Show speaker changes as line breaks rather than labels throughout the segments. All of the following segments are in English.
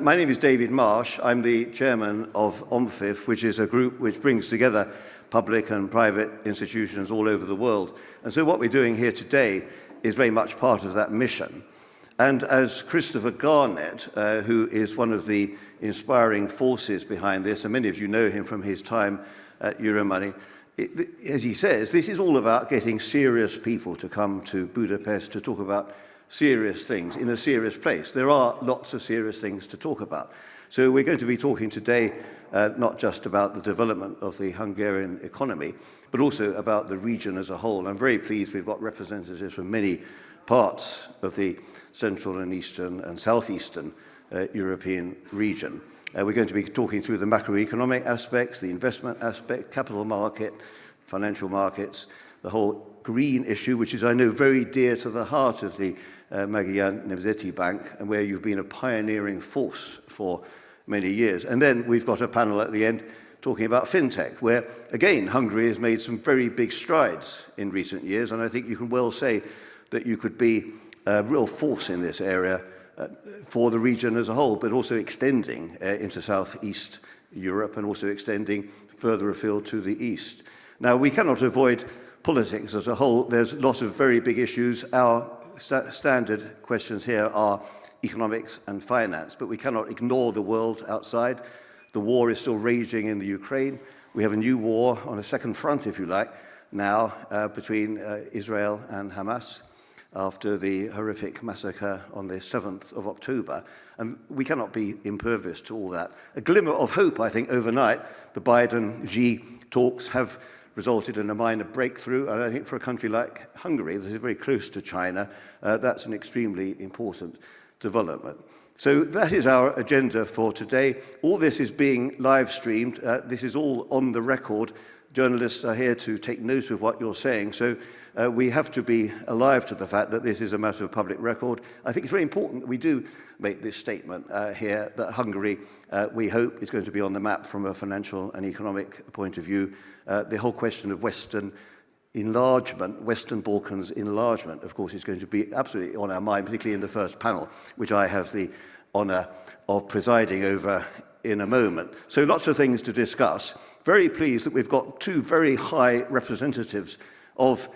My name is David Marsh. I'm the chairman of OMFIF, which is a group which brings together public and private institutions all over the world. And so what we're doing here today is very much part of that mission. And as Christopher Garnett, who is one of the inspiring forces behind this, and many of you know him from his time at Euromoney, as he says, this is all about getting serious people to come to Budapest to talk about serious things in a serious place. There are lots of serious things to talk about. So we're going to be talking today not just about the development of the Hungarian economy, but also about the region as a whole. I'm very pleased we've got representatives from many parts of the Central and Eastern and Southeastern European region. We're going to be talking through the macroeconomic aspects, the investment aspect, capital market, financial markets, the whole green issue, which is, I know, very dear to the heart of the Magyar Nemzeti Bank, and where you've been a pioneering force for many years. And then we've got a panel at the end talking about fintech, where, again, Hungary has made some very big strides in recent years, and I think you can well say that you could be a real force in this area for the region as a whole, but also extending into Southeast Europe and also extending further afield to the east. Now, we cannot avoid politics as a whole. There's lots of very big issues. Our standard questions here are economics and finance, but we cannot ignore the world outside. The war is still raging in the Ukraine. We have a new war on a second front, if you like, now between Israel and Hamas, after the horrific massacre on the 7th of October. And we cannot be impervious to all that. A glimmer of hope, I think, overnight. The Biden-Xi talks have resulted in a minor breakthrough. And I think for a country like Hungary, that is very close to China, that's an extremely important development. So that is our agenda for today. All this is being live streamed. This is all on the record. Journalists are here to take note of what you're saying. So we have to be alive to the fact that this is a matter of public record. I think it's very important that we do make this statement here, that Hungary, we hope, is going to be on the map from a financial and economic point of view. The whole question of Western enlargement, Western Balkans enlargement, of course, is going to be absolutely on our mind, particularly in the first panel, which I have the honour of presiding over in a moment. So lots of things to discuss. Very pleased that we've got two very high representatives of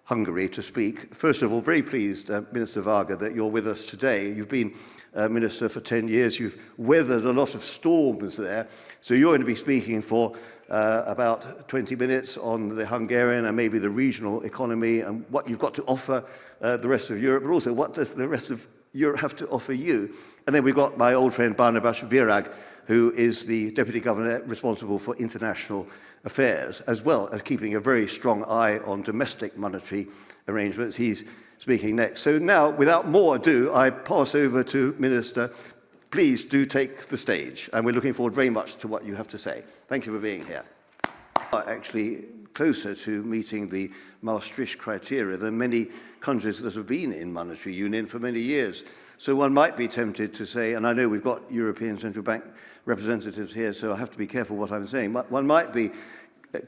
Hungary to speak. First of all, very pleased, Minister Varga, that you're with us today. You've been Minister for 10 years. You've weathered a lot of storms there. So you're going to be speaking for about 20 minutes on the Hungarian and maybe the regional economy and what you've got to offer the rest of Europe, but also what does the rest of Europe have to offer you. And then we've got my old friend Barnabas Virag, who is the Deputy Governor responsible for international affairs, as well as keeping a very strong eye on domestic monetary arrangements. He's speaking next. So now, without more ado, I pass over to Minister. Please do take the stage, and we're looking forward very much to what you have to say. Thank you for being here. Actually, closer to meeting the Maastricht criteria than many countries that have been in monetary union for many years. So one might be tempted to say, and I know we've got European Central Bank representatives here, so I have to be careful what I'm saying, but one might be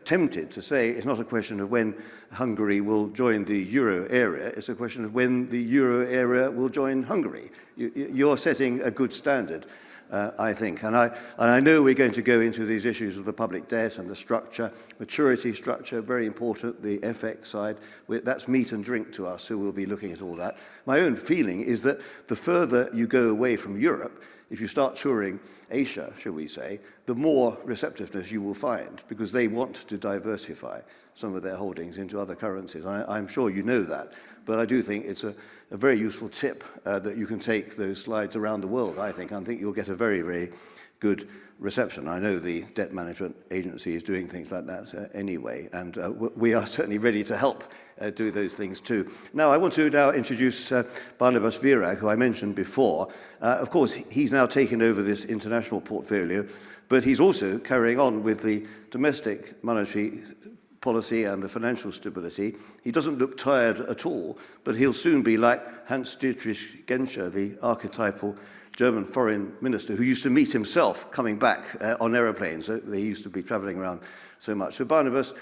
tempted to say it's not a question of when Hungary will join the euro area, it's a question of when the euro area will join Hungary. You're setting a good standard, I think. And I know we're going to go into these issues of the public debt and the structure, maturity structure, very important, the FX side. That's meat and drink to us, so we'll be looking at all that. My own feeling is that the further you go away from Europe, if you start touring Asia, shall we say, the more receptiveness you will find, because they want to diversify some of their holdings into other currencies. I'm sure you know that, but I do think it's a very useful tip that you can take those slides around the world, I think. I think you'll get a very, very good reception. I know the Debt Management Agency is doing things like that anyway, and we are certainly ready to help do those things too. Now, I want to now introduce Barnabas Virag, who I mentioned before. Of course, he's now taken over this international portfolio, but he's also carrying on with the domestic monetary policy and the financial stability. He doesn't look tired at all, but he'll soon be like Hans-Dietrich Genscher, the archetypal German foreign minister, who used to meet himself coming back on aeroplanes. They used to be travelling around so much. So Barnabas,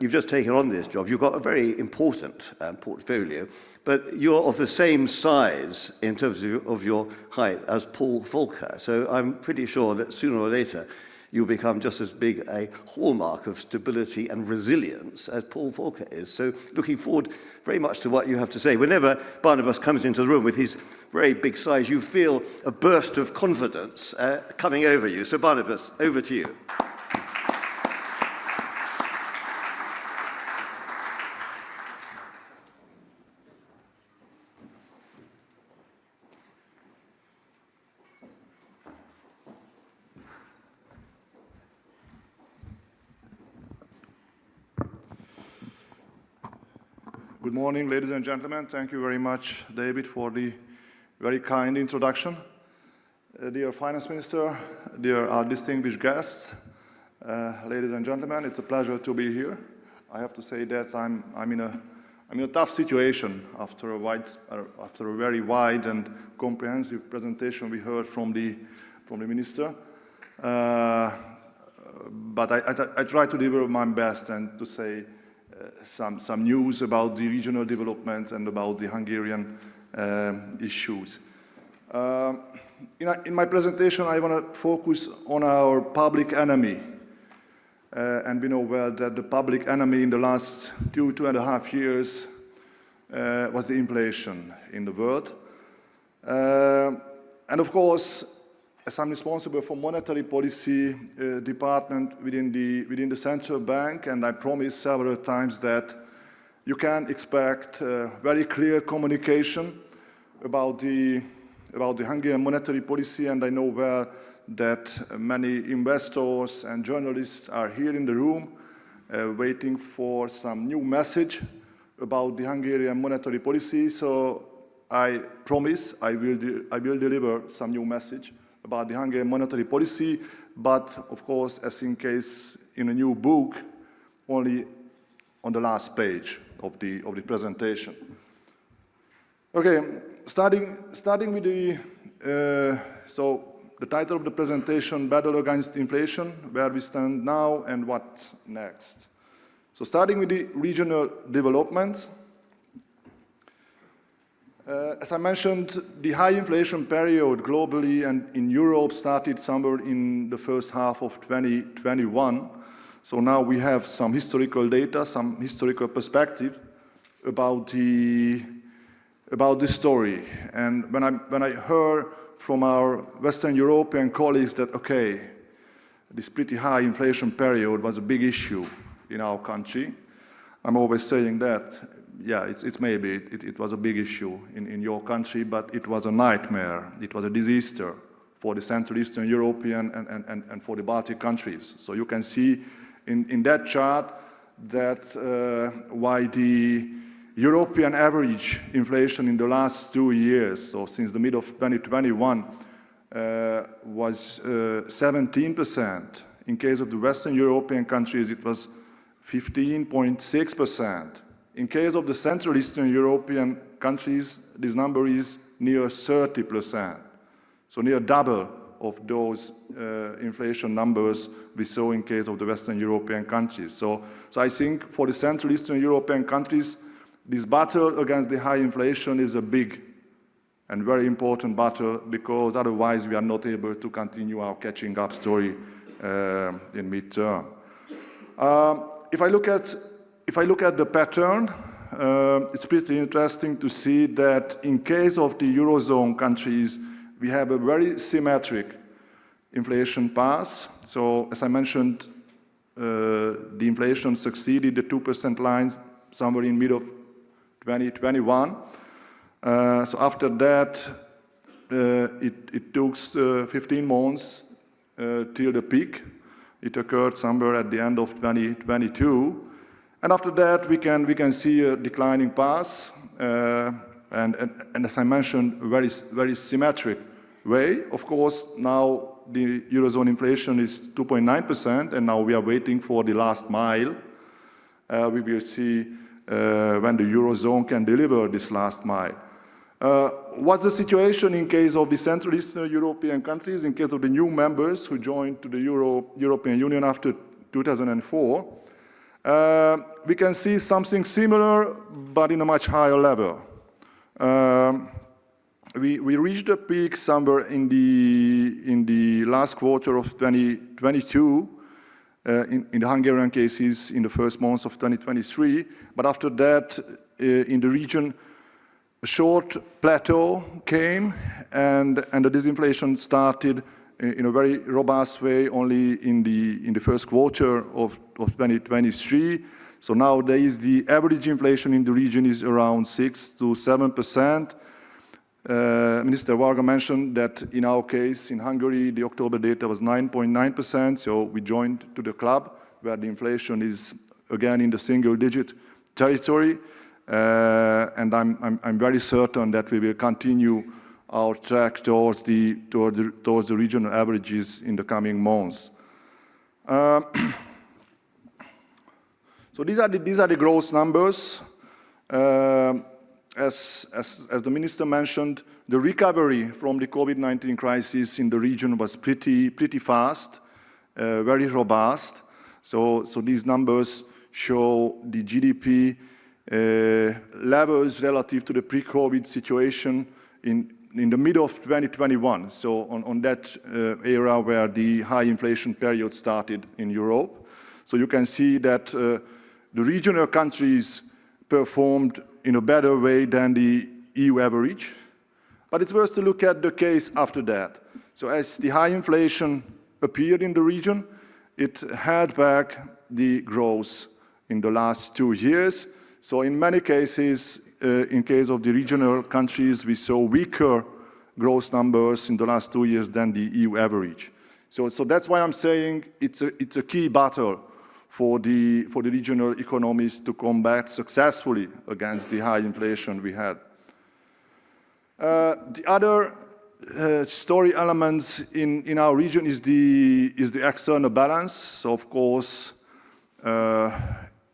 You've just taken on this job. You've got a very important portfolio, but you're of the same size in terms of your height as Paul Volcker. So I'm pretty sure that sooner or later you'll become just as big a hallmark of stability and resilience as Paul Volcker is. So looking forward very much to what you have to say. Whenever Barnabas comes into the room with his very big size, you feel a burst of confidence coming over you. So Barnabas, over to you.
Good morning, ladies and gentlemen. Thank you very much, David, for the very kind introduction. Dear Finance Minister, dear distinguished guests, ladies and gentlemen, it's a pleasure to be here. I have to say that I'm in a tough situation after a very wide and comprehensive presentation we heard from the Minister. But I try to deliver my best and to say some news about the regional developments and about the Hungarian issues. In my presentation, I want to focus on our public enemy. And we know well that the public enemy in the last 2.5 years was the inflation in the world. And of course, as I'm responsible for monetary policy department within the central bank, and I promised several times that you can expect very clear communication about the Hungarian monetary policy, and I know well that many investors and journalists are here in the room waiting for some new message about the Hungarian monetary policy. So I promise I will deliver some new message about the Hungarian monetary policy, but of course, as in case in a new book, only on the last page of the presentation. Okay, starting with the title of the presentation, Battle Against Inflation, where we stand now and what next. So starting with the regional developments, as I mentioned, the high inflation period globally and in Europe started somewhere in the first half of 2021. So now we have some historical data, some historical perspective about the story. And when I heard from our Western European colleagues that, okay, this pretty high inflation period was a big issue in our country, I'm always saying that, yeah, it's maybe it was a big issue in your country, but it was a nightmare. It was a disaster for the Central Eastern European and for the Baltic countries. So you can see in that chart that why the European average inflation in the last 2 years, so since the mid of 2021, was 17%. In case of the Western European countries, it was 15.6%. In case of the Central Eastern European countries, this number is near 30%. So near double of those inflation numbers we saw in case of the Western European countries. So I think for the Central Eastern European countries, this battle against the high inflation is a big and very important battle, because otherwise we are not able to continue our catching up story in midterm. If I look at the pattern, it's pretty interesting to see that in case of the Eurozone countries, we have a very symmetric inflation path. So as I mentioned, the inflation succeeded the 2% line somewhere in mid of 2021. So after that, it took 15 months till the peak. It occurred somewhere at the end of 2022. And after that, we can see a declining path, and as I mentioned, very symmetric way. Of course, now the Eurozone inflation is 2.9%, and now we are waiting for the last mile. We will see when the Eurozone can deliver this last mile. What's the situation in case of the Central Eastern European countries, in case of the new members who joined to the European Union after 2004? We can see something similar, but in a much higher level. We reached a peak somewhere in the last quarter of 2022 in the Hungarian cases in the first months of 2023, but after that, in the region, a short plateau came, and the disinflation started in a very robust way only in the first quarter of 2023. So nowadays, the average inflation in the region is around 6 to 7%. Minister Varga mentioned that in our case, in Hungary, the October data was 9.9%, so we joined to the club where the inflation is again in the single-digit territory, and I'm very certain that we will continue our track towards the regional averages in the coming months. So these are the gross numbers. As the minister mentioned, the recovery from the COVID-19 crisis in the region was pretty fast, very robust. So these numbers show the GDP levels relative to the pre-COVID situation in the middle of 2021. So on that era where the high inflation period started in Europe. So you can see that the regional countries performed in a better way than the EU average. But it's worth to look at the case after that. So as the high inflation appeared in the region, it held back the growth in the last 2 years. So in many cases, in case of the regional countries, we saw weaker growth numbers in the last 2 years than the EU average. So that's why I'm saying it's a key battle for the regional economies to combat successfully against the high inflation we had. The other story elements in our region is the external balance. So of course,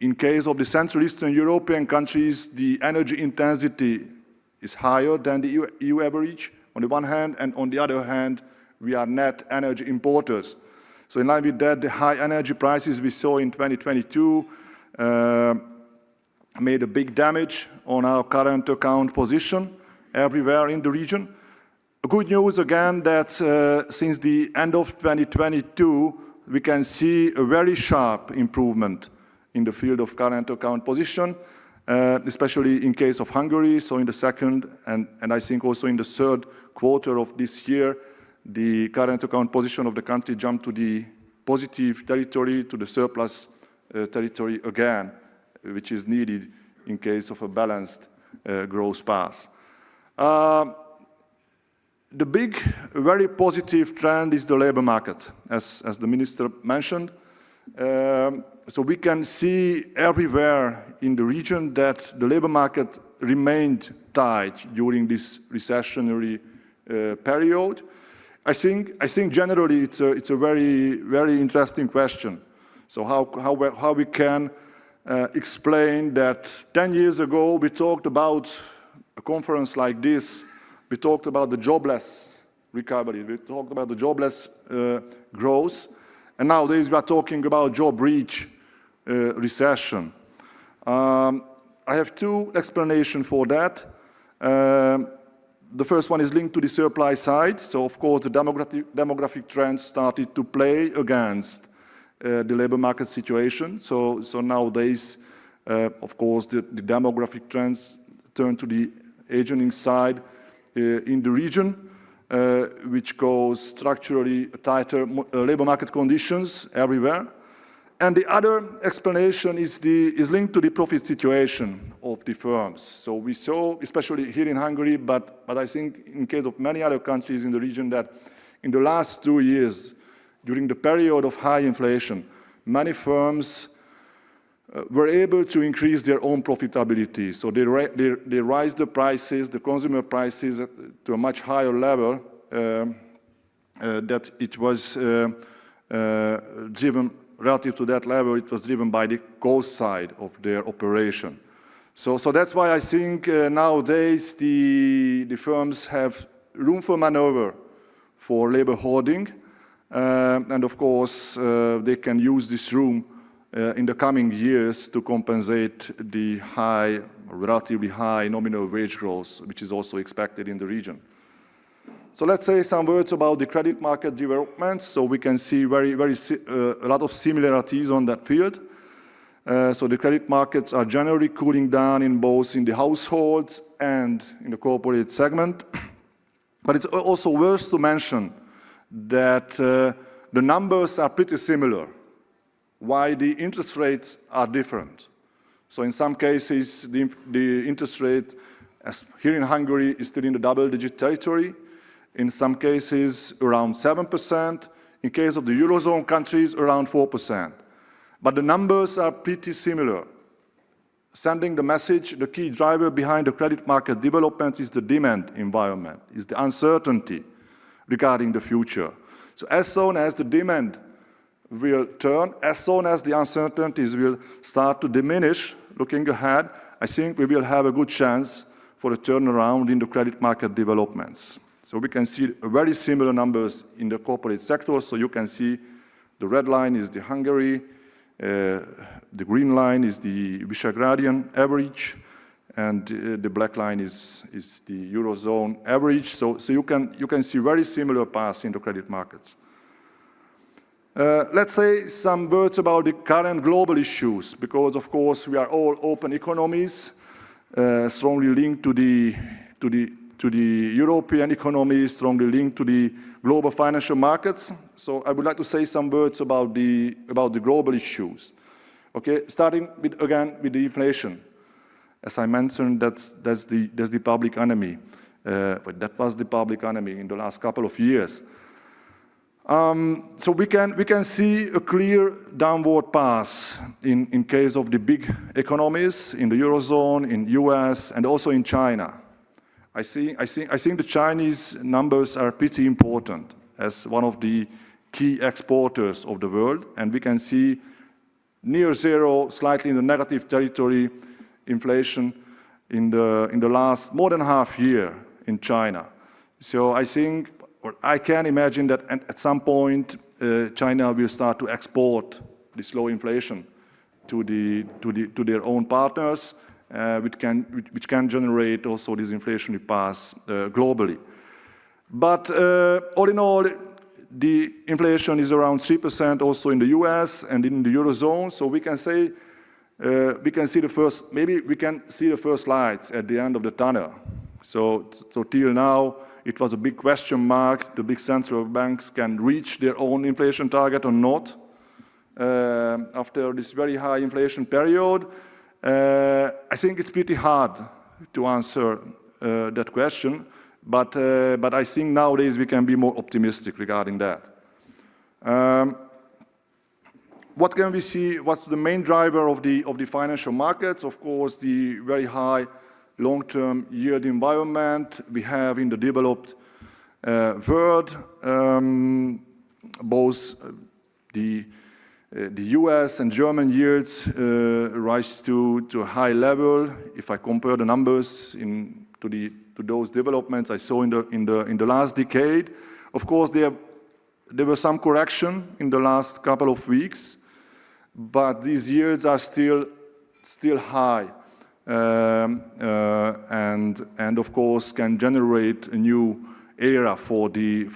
in case of the Central Eastern European countries, the energy intensity is higher than the EU average on the one hand, and on the other hand, we are net energy importers. So in line with that, the high energy prices we saw in 2022 made a big damage on our current account position everywhere in the region. Good news again that since the end of 2022, we can see a very sharp improvement in the field of current account position, especially in case of Hungary. So in the second and I think also in the third quarter of this year, the current account position of the country jumped to the positive territory, to the surplus territory again, which is needed in case of a balanced growth path. The big, very positive trend is the labor market, as the minister mentioned. So we can see everywhere in the region that the labor market remained tight during this recessionary period. I think generally it's a very interesting question. So how we can explain that 10 years ago we talked about a conference like this, we talked about the jobless recovery, we talked about the jobless growth, and nowadays we are talking about job-rich recession. I have two explanations for that. The first one is linked to the supply side. So, of course, the demographic trends started to play against the labor market situation. So nowadays, of course, the demographic trends turn to the aging side in the region, which cause structurally tighter labor market conditions everywhere. And the other explanation is linked to the profit situation of the firms. So we saw, especially here in Hungary, but I think in case of many other countries in the region, that in the last 2 years, during the period of high inflation, many firms were able to increase their own profitability. So they raised the prices, the consumer prices, to a much higher level that it was driven. Relative to that level, it was driven by the cost side of their operation. So that's why I think nowadays the firms have room for maneuver for labor hoarding, and of course they can use this room in the coming years to compensate the high, relatively high nominal wage growth, which is also expected in the region. So let's say some words about the credit market developments. So we can see a lot of similarities on that field. So the credit markets are generally cooling down in both in the households and in the corporate segment. But it's also worth to mention that the numbers are pretty similar, while the interest rates are different. So in some cases, the interest rate, as here in Hungary, is still in the double-digit territory. In some cases, around 7%. In case of the Eurozone countries, around 4%. But the numbers are pretty similar. Sending the message, the key driver behind the credit market development is the demand environment, is the uncertainty regarding the future. So as soon as the demand will turn, as soon as the uncertainties will start to diminish, looking ahead, I think we will have a good chance for a turnaround in the credit market developments. So we can see very similar numbers in the corporate sector. So you can see the red line is the Hungary, the green line is the Visegrádian average, and the black line is the Eurozone average. So you can see very similar paths in the credit markets. Let's say some words about the current global issues, because of course we are all open economies, strongly linked to the European economy, strongly linked to the global financial markets. So I would like to say some words about the global issues. Okay, starting again with the inflation. As I mentioned, that's the public enemy. But that was the public enemy in the last couple of years. So we can see a clear downward path in case of the big economies in the Eurozone, in US, and also in China. I think the Chinese numbers are pretty important as one of the key exporters of the world, and we can see near zero, slightly in the negative territory, inflation in the last more than half year in China. So I think, or I can imagine that at some point China will start to export this low inflation to their own partners, which can generate also this inflationary path globally. But all in all, the inflation is around 3% also in the US and in the Eurozone. So we can say, maybe we can see the first lights at the end of the tunnel. So till now, it was a big question mark. The big central banks can reach their own inflation target or not after this very high inflation period. I think it's pretty hard to answer that question, but I think nowadays we can be more optimistic regarding that. What can we see? What's the main driver of the financial markets? Of course, the very high long-term yield environment we have in the developed world. Both the US and German yields rise to a high level. If I compare the numbers to those developments I saw in the last decade, of course there was some correction in the last couple of weeks, but these yields are still high, and of course can generate a new era for the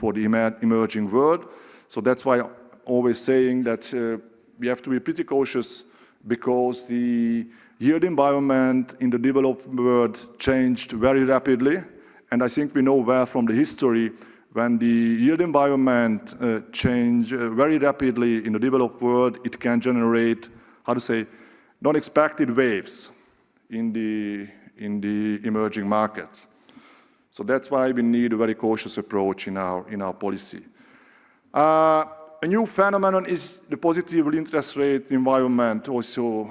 emerging world. So that's why I'm always saying that we have to be pretty cautious, because the yield environment in the developed world changed very rapidly, and I think we know well from the history, when the yield environment changes very rapidly in the developed world, it can generate, non-expected waves in the emerging markets. So that's why we need a very cautious approach in our policy. A new phenomenon is the positive real interest rate environment also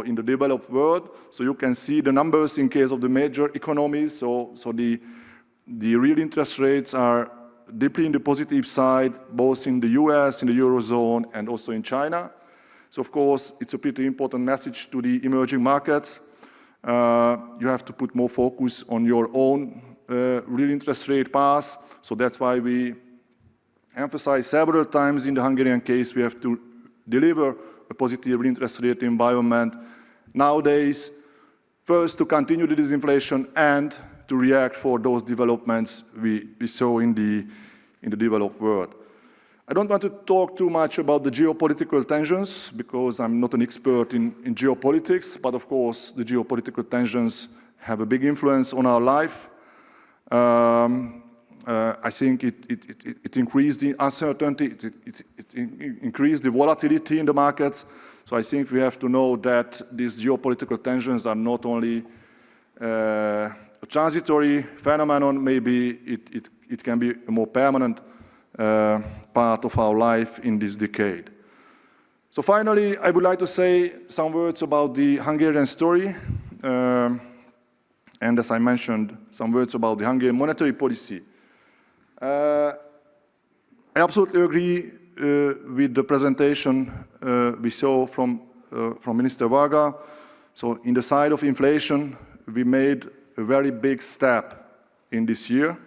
in the developed world. So you can see the numbers in case of the major economies. So the real interest rates are deeply in the positive side, both in the US, in the Eurozone, and also in China. So of course, it's a pretty important message to the emerging markets. You have to put more focus on your own real interest rate path. So that's why we emphasize several times in the Hungarian case, we have to deliver a positive interest rate environment nowadays, first to continue the disinflation and to react for those developments we saw in the developed world. I don't want to talk too much about the geopolitical tensions because I'm not an expert in geopolitics, but of course the geopolitical tensions have a big influence on our life. I think it increased the uncertainty, it increased the volatility in the markets. So I think we have to know that these geopolitical tensions are not only a transitory phenomenon, maybe it can be a more permanent part of our life in this decade. So finally, I would like to say some words about the Hungarian story. And as I mentioned, some words about the Hungarian monetary policy. I absolutely agree with the presentation we saw from Minister Varga. So in the side of inflation, we made a very big step in this year.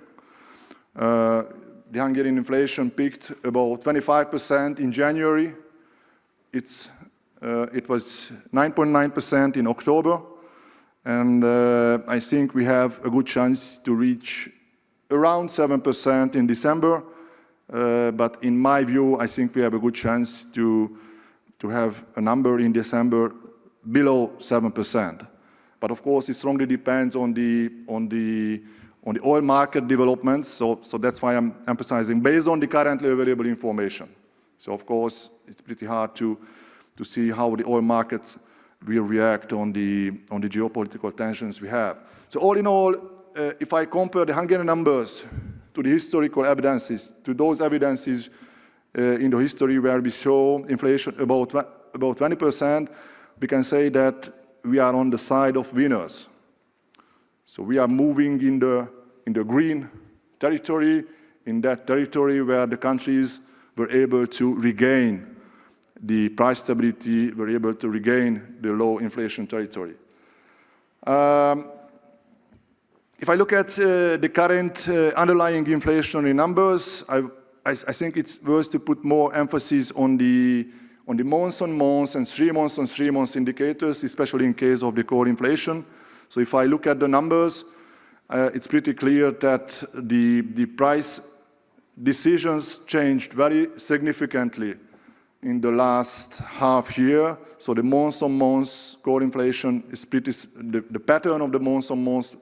The Hungarian inflation peaked about 25% in January. It was 9.9% in October. And I think we have a good chance to reach around 7% in December. But in my view, I think we have a good chance to have a number in December below 7%. But of course, it strongly depends on the oil market developments. So that's why I'm emphasizing based on the currently available information. So of course, it's pretty hard to see how the oil markets will react on the geopolitical tensions we have. So all in all, if I compare the Hungarian numbers to the historical evidences, to those evidences in the history where we saw inflation about 20%, we can say that we are on the side of winners. So we are moving in the green territory, in that territory where the countries were able to regain the price stability, were able to regain the low inflation territory. If I look at the current underlying inflationary numbers, I think it's worth to put more emphasis on the month-on-month and 3-month indicators, especially in case of the core inflation. So if I look at the numbers, it's pretty clear that the price decisions changed very significantly in the last half year. So the month-on-month core inflation is the pattern of the month-on-month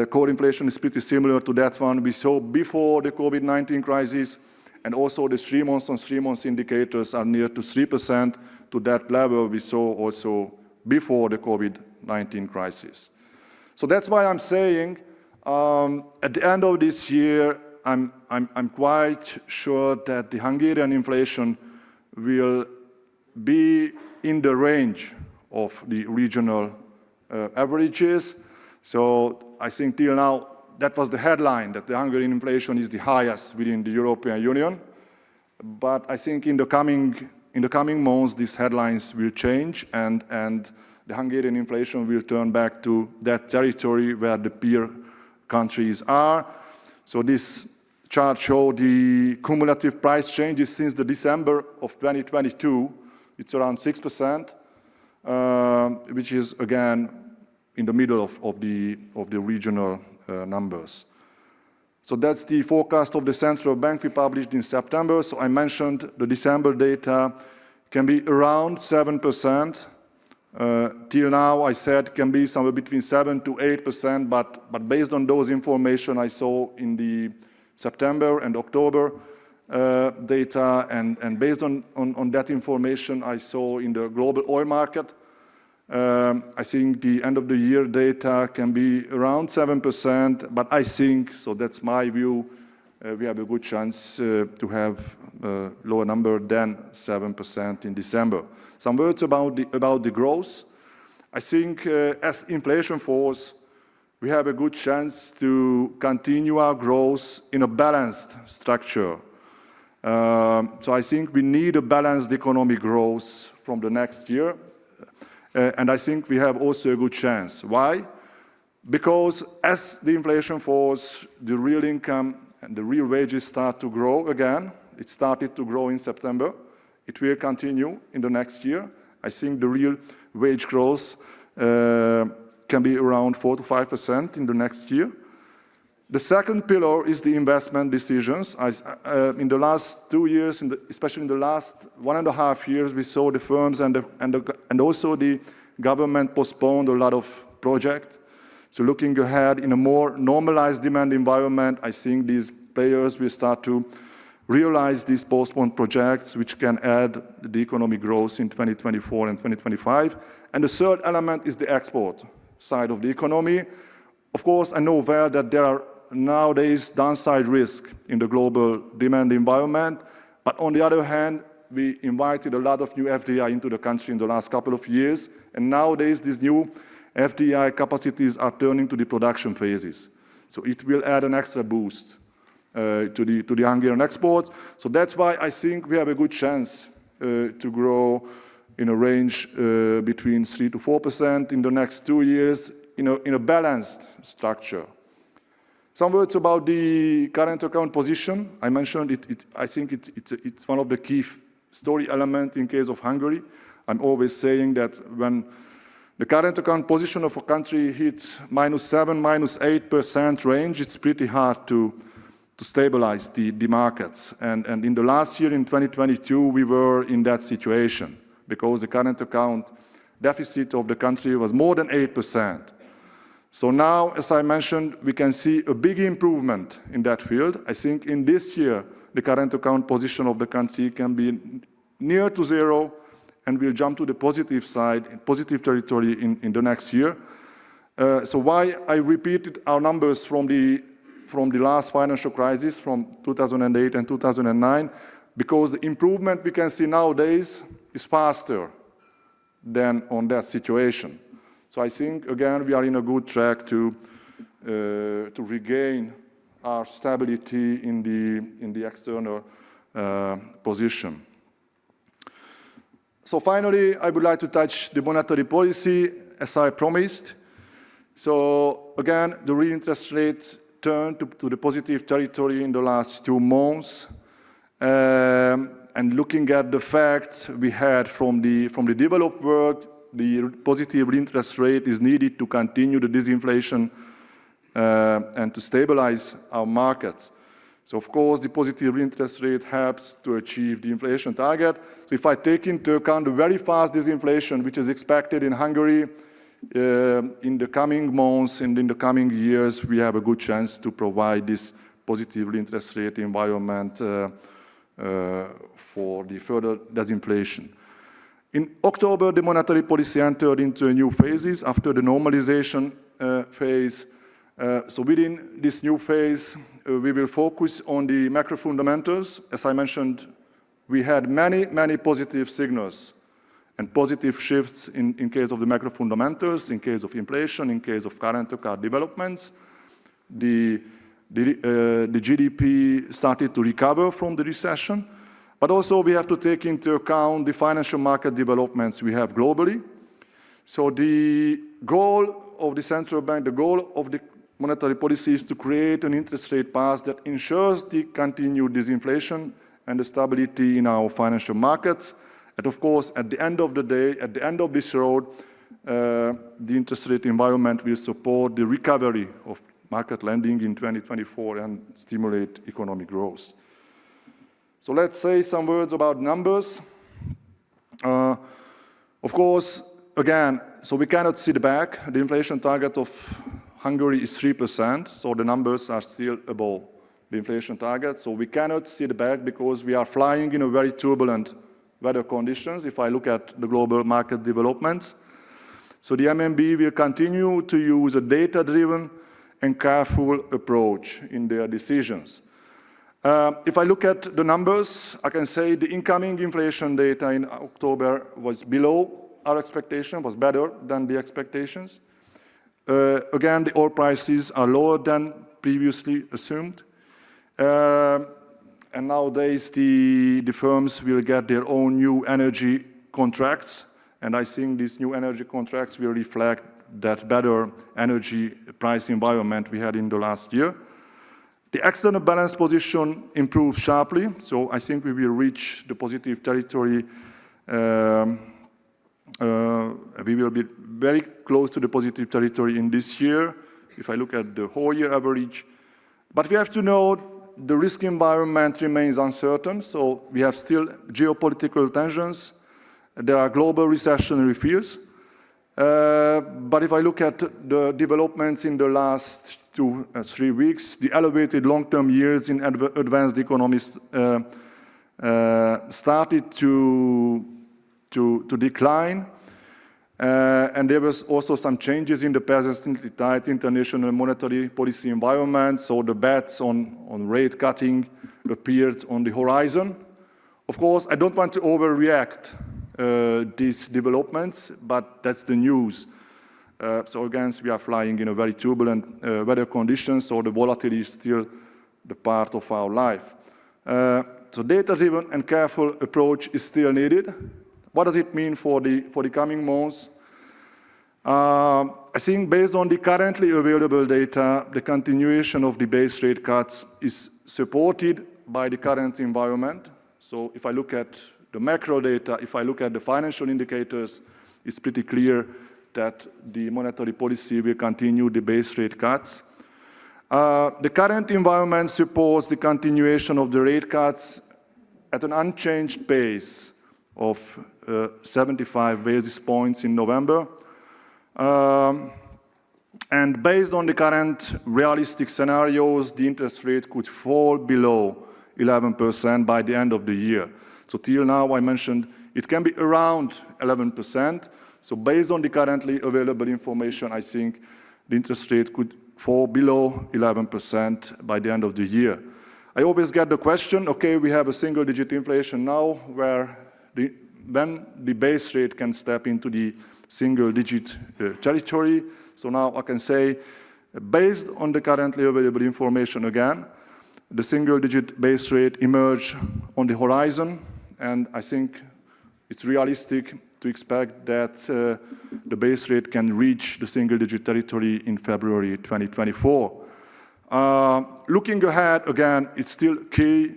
core inflation is pretty similar to that one we saw before the COVID-19 crisis. And also the 3-month indicators are near to 3% to that level we saw also before the COVID-19 crisis. So that's why I'm saying at the end of this year, I'm quite sure that the Hungarian inflation will be in the range of the regional averages. So I think till now, that was the headline, that the Hungarian inflation is the highest within the European Union. But I think in the coming months, these headlines will change and the Hungarian inflation will turn back to that territory where the peer countries are. So this chart shows the cumulative price changes since the December of 2022. It's around 6%, which is again in the middle of the regional numbers. So that's the forecast of the central bank we published in September. So I mentioned the December data can be around 7%. Till now, I said can be somewhere between 7 to 8%, but based on those information I saw in the September and October data, and based on that information I saw in the global oil market, I think the end of the year data can be around 7%, but I think, so that's my view, we have a good chance to have a lower number than 7% in December. Some words about the growth. I think as inflation falls, we have a good chance to continue our growth in a balanced structure. So I think we need a balanced economic growth from the next year. And I think we have also a good chance. Why? Because as the inflation falls, the real income and the real wages start to grow again. It started to grow in September It will continue in the next year. I think the real wage growth can be around 4 to 5% in the next year. The second pillar is the investment decisions. In the last 2 years, especially in the last 1.5 years, we saw the firms and also the government postponed a lot of projects. So looking ahead in a more normalized demand environment, I think these players will start to realize these postponed projects, which can add the economic growth in 2024 and 2025. And the third element is the export side of the economy. Of course, I know well that there are nowadays downside risk in the global demand environment, but on the other hand, we invited a lot of new FDI into the country in the last couple of years, and nowadays these new FDI capacities are turning to the production phases. So it will add an extra boost to the Hungarian exports. So that's why I think we have a good chance to grow in a range between 3 to 4% in the next 2 years in a balanced structure. Some words about the current account position. I mentioned it. I think it's one of the key story elements in case of Hungary. I'm always saying that when the current account position of a country hits -7, -8% range, it's pretty hard to stabilize the markets. And in the last year, in 2022, we were in that situation because the current account deficit of the country was more than 8%. So now, as I mentioned, we can see a big improvement in that field. I think in this year, the current account position of the country can be near to zero and will jump to the positive side, positive territory in the next year. So why I repeated our numbers from the last financial crisis, from 2008 and 2009, because the improvement we can see nowadays is faster than on that situation. So I think, again, we are in a good track to regain our stability in the external position. So finally, I would like to touch the monetary policy, as I promised. So again, the real interest rate turned to the positive territory in the last 2 months. And looking at the facts we had from the developed world, the positive interest rate is needed to continue the disinflation and to stabilize our markets. So of course, the positive interest rate helps to achieve the inflation target. So if I take into account the very fast disinflation, which is expected in Hungary in the coming months and in the coming years, we have a good chance to provide this positive interest rate environment for the further disinflation. In October, the monetary policy entered into a new phases after the normalization phase. So within this new phase, we will focus on the macro fundamentals. As I mentioned, we had many positive signals and positive shifts in case of the macro fundamentals, in case of inflation, in case of current account developments. The GDP started to recover from the recession, but also we have to take into account the financial market developments we have globally. So the goal of the central bank, the goal of the monetary policy is to create an interest rate path that ensures the continued disinflation and the stability in our financial markets. And of course, at the end of the day, at the end of this road, the interest rate environment will support the recovery of market lending in 2024 and stimulate economic growth. So let's say some words about numbers. Of course, again, so we cannot sit back. The inflation target of Hungary is 3%, so the numbers are still above the inflation target. So we cannot sit back because we are flying in a very turbulent weather conditions if I look at the global market developments. So the MMB will continue to use a data-driven and careful approach in their decisions. If I look at the numbers, I can say the incoming inflation data in October was below our expectation, was better than the expectations. Again, the oil prices are lower than previously assumed. And nowadays, the firms will get their own new energy contracts. And I think these new energy contracts will reflect that better energy price environment we had in the last year. The external balance position improved sharply, so I think we will reach the positive territory. We will be very close to the positive territory in this year, if I look at the whole year average. But we have to know the risk environment remains uncertain, so we have still geopolitical tensions. There are global recessionary fears. But if I look at the developments in the last 2-3 weeks, the elevated long-term yields in advanced economies started to decline. And there was also some changes in the persistently tight international monetary policy environment, so the bets on rate cutting appeared on the horizon. Of course, I don't want to overreact these developments, but that's the news. So again, we are flying in a very turbulent weather conditions, so the volatility is still the part of our life. So data-driven and careful approach is still needed. What does it mean for the coming months? I think based on the currently available data, the continuation of the base rate cuts is supported by the current environment. So if I look at the macro data, if I look at the financial indicators, it's pretty clear that the monetary policy will continue the base rate cuts. The current environment supports the continuation of the rate cuts at an unchanged pace of 75 basis points in November. And based on the current realistic scenarios, the interest rate could fall below 11% by the end of the year. So till now, I mentioned it can be around 11%. So based on the currently available information, I think the interest rate could fall below 11% by the end of the year. I always get the question, okay, we have a single-digit inflation now, when the base rate can step into the single-digit territory. So now I can say, based on the currently available information again, the single-digit base rate emerged on the horizon, and I think it's realistic to expect that the base rate can reach the single-digit territory in February 2024. Looking ahead, again, it's still key.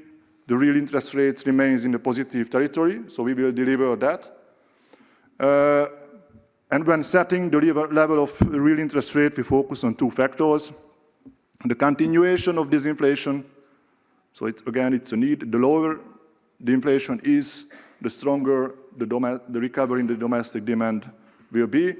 The real interest rates remains in the positive territory, so we will deliver that. And when setting the level of real interest rate, we focus on two factors. The continuation of disinflation, so it's a need. The lower the inflation is, the stronger the recovery in the domestic demand will be.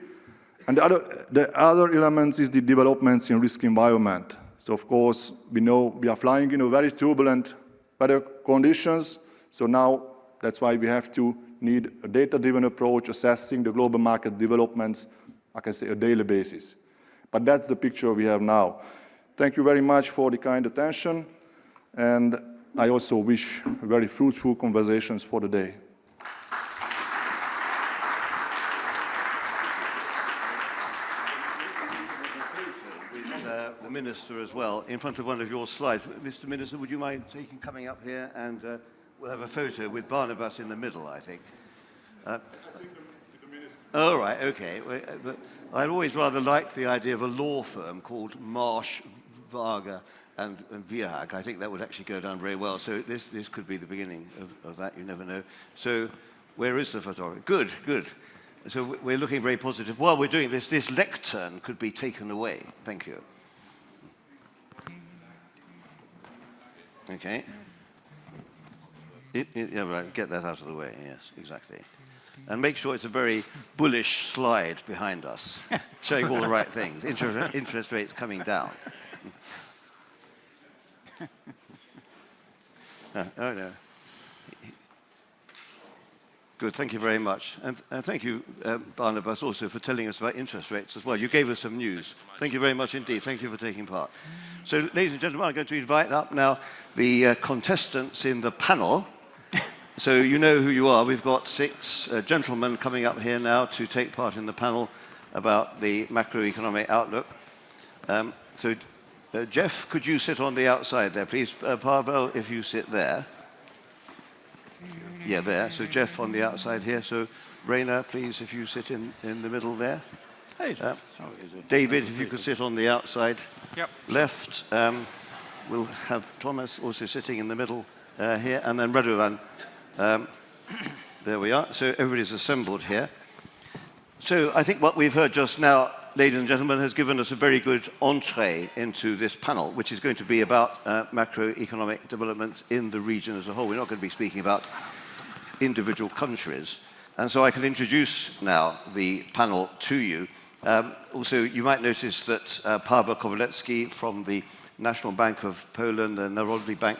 And the other element is the developments in risk environment. So of course, we know we are flying in a very turbulent weather conditions. So now that's why we have to need a data-driven approach, assessing the global market developments, I can say, a daily basis. But that's the picture we have now. Thank you very much for the kind attention, and I also wish very fruitful conversations for the day.
The Minister as well, in front of one of your slides. Mr. Minister, would you mind coming up here, and we'll have a photo with Barnabas in the middle, I think. Oh, right, okay. But I always rather liked the idea of a law firm called Marsh, Varga and Vierhag. I think that would actually go down very well. So this could be the beginning of that, you never know. So where is the photographer? Good, good. So we're looking very positive. While we're doing this lectern could be taken away. Thank you. Okay. Yeah, right. Get that out of the way. Yes, exactly. And make sure it's a very bullish slide behind us, showing all the right things. Interest rates coming down. Oh, no. Good, thank you very much. And thank you, Barnabas, also for telling us about interest rates as well. You gave us some news. Thank you very much indeed. Thank you for taking part. So, ladies and gentlemen, I'm going to invite up now the contestants in the panel. So you know who you are. We've got 6 gentlemen coming up here now to take part in the panel about the macroeconomic outlook. Jeff, could you sit on the outside there, please? Pavel, if you sit there. Yeah, there. So Jeff on the outside here. So Rainer, please, if you sit in the middle there. Hey, David, if you could sit on the outside. Yep. Left. we'll have Thomas also sitting in the middle here, and then Radovan. There we are. So everybody's assembled here. So I think what we've heard just now, ladies and gentlemen, has given us a very good entree into this panel, which is going to be about macroeconomic developments in the region as a whole. We're not going to be speaking about individual countries. And so I can introduce now the panel to you. Also, you might notice that Paweł Kowalewski from the National Bank of Poland, the Narodny Bank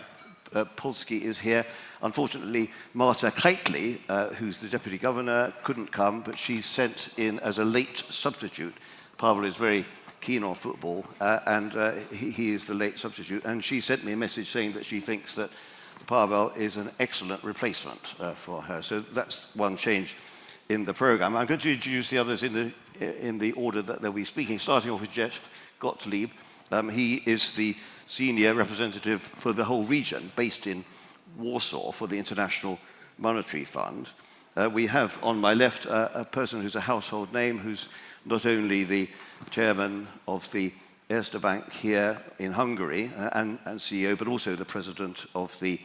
Polski, is here. Unfortunately, Marta Kreitley, who's the Deputy Governor, couldn't come, but she's sent in as a late substitute. Paweł is very keen on football, and he is the late substitute. And she sent me a message saying that she thinks that Paweł is an excellent replacement for her. So that's one change in the programme. I'm going to introduce the others in the order that they'll be speaking, starting off with Jeff Gottlieb. He is the senior representative for the whole region, based in Warsaw for the International Monetary Fund. We have on my left a person who's a household name, who's not only the chairman of the Erste Bank here in Hungary and CEO, but also the president of the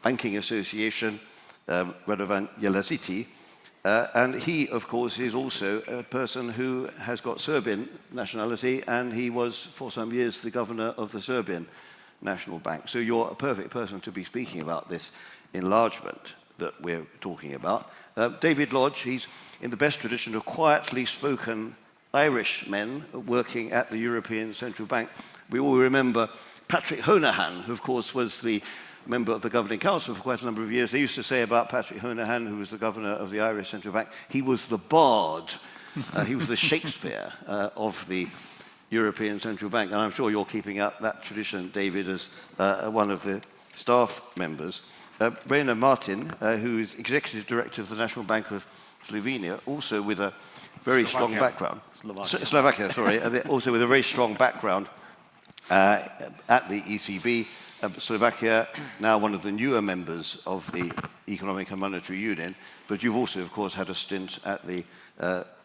Banking Association, Radovan Jelezity. And he, of course, is also a person who has got Serbian nationality, and he was for some years the governor of the Serbian National Bank. So you're a perfect person to be speaking about this enlargement that we're talking about. David Lodge, he's in the best tradition of quietly spoken Irish men working at the European Central Bank. We all remember Patrick Honohan, who of course was the member of the Governing Council for quite a number of years. They used to say about Patrick Honohan, who was the governor of the Irish Central Bank, he was the bard, he was the Shakespeare of the European Central Bank. And I'm sure you're keeping up that tradition, David, as one of the staff members. Rainer Martin, who is Executive Director of the National Bank of Slovenia, also with a very strong background. Slovakia, sorry. Also with a very strong background at the ECB. Slovakia, now one of the newer members of the Economic and Monetary Union, but you've also, of course, had a stint at the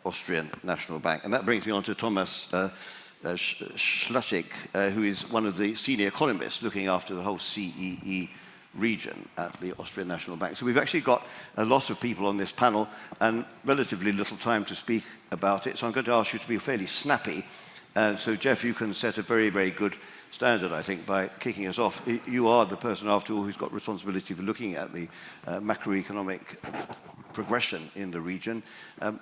Austrian National Bank. And that brings me on to Thomas Schlachik, who is one of the senior economists looking after the whole CEE region at the Austrian National Bank. So we've actually got a lot of people on this panel and relatively little time to speak about it. So I'm going to ask you to be fairly snappy. So Jeff, you can set a very, very good standard, I think, by kicking us off. You are the person, after all, who's got responsibility for looking at the macroeconomic progression in the region.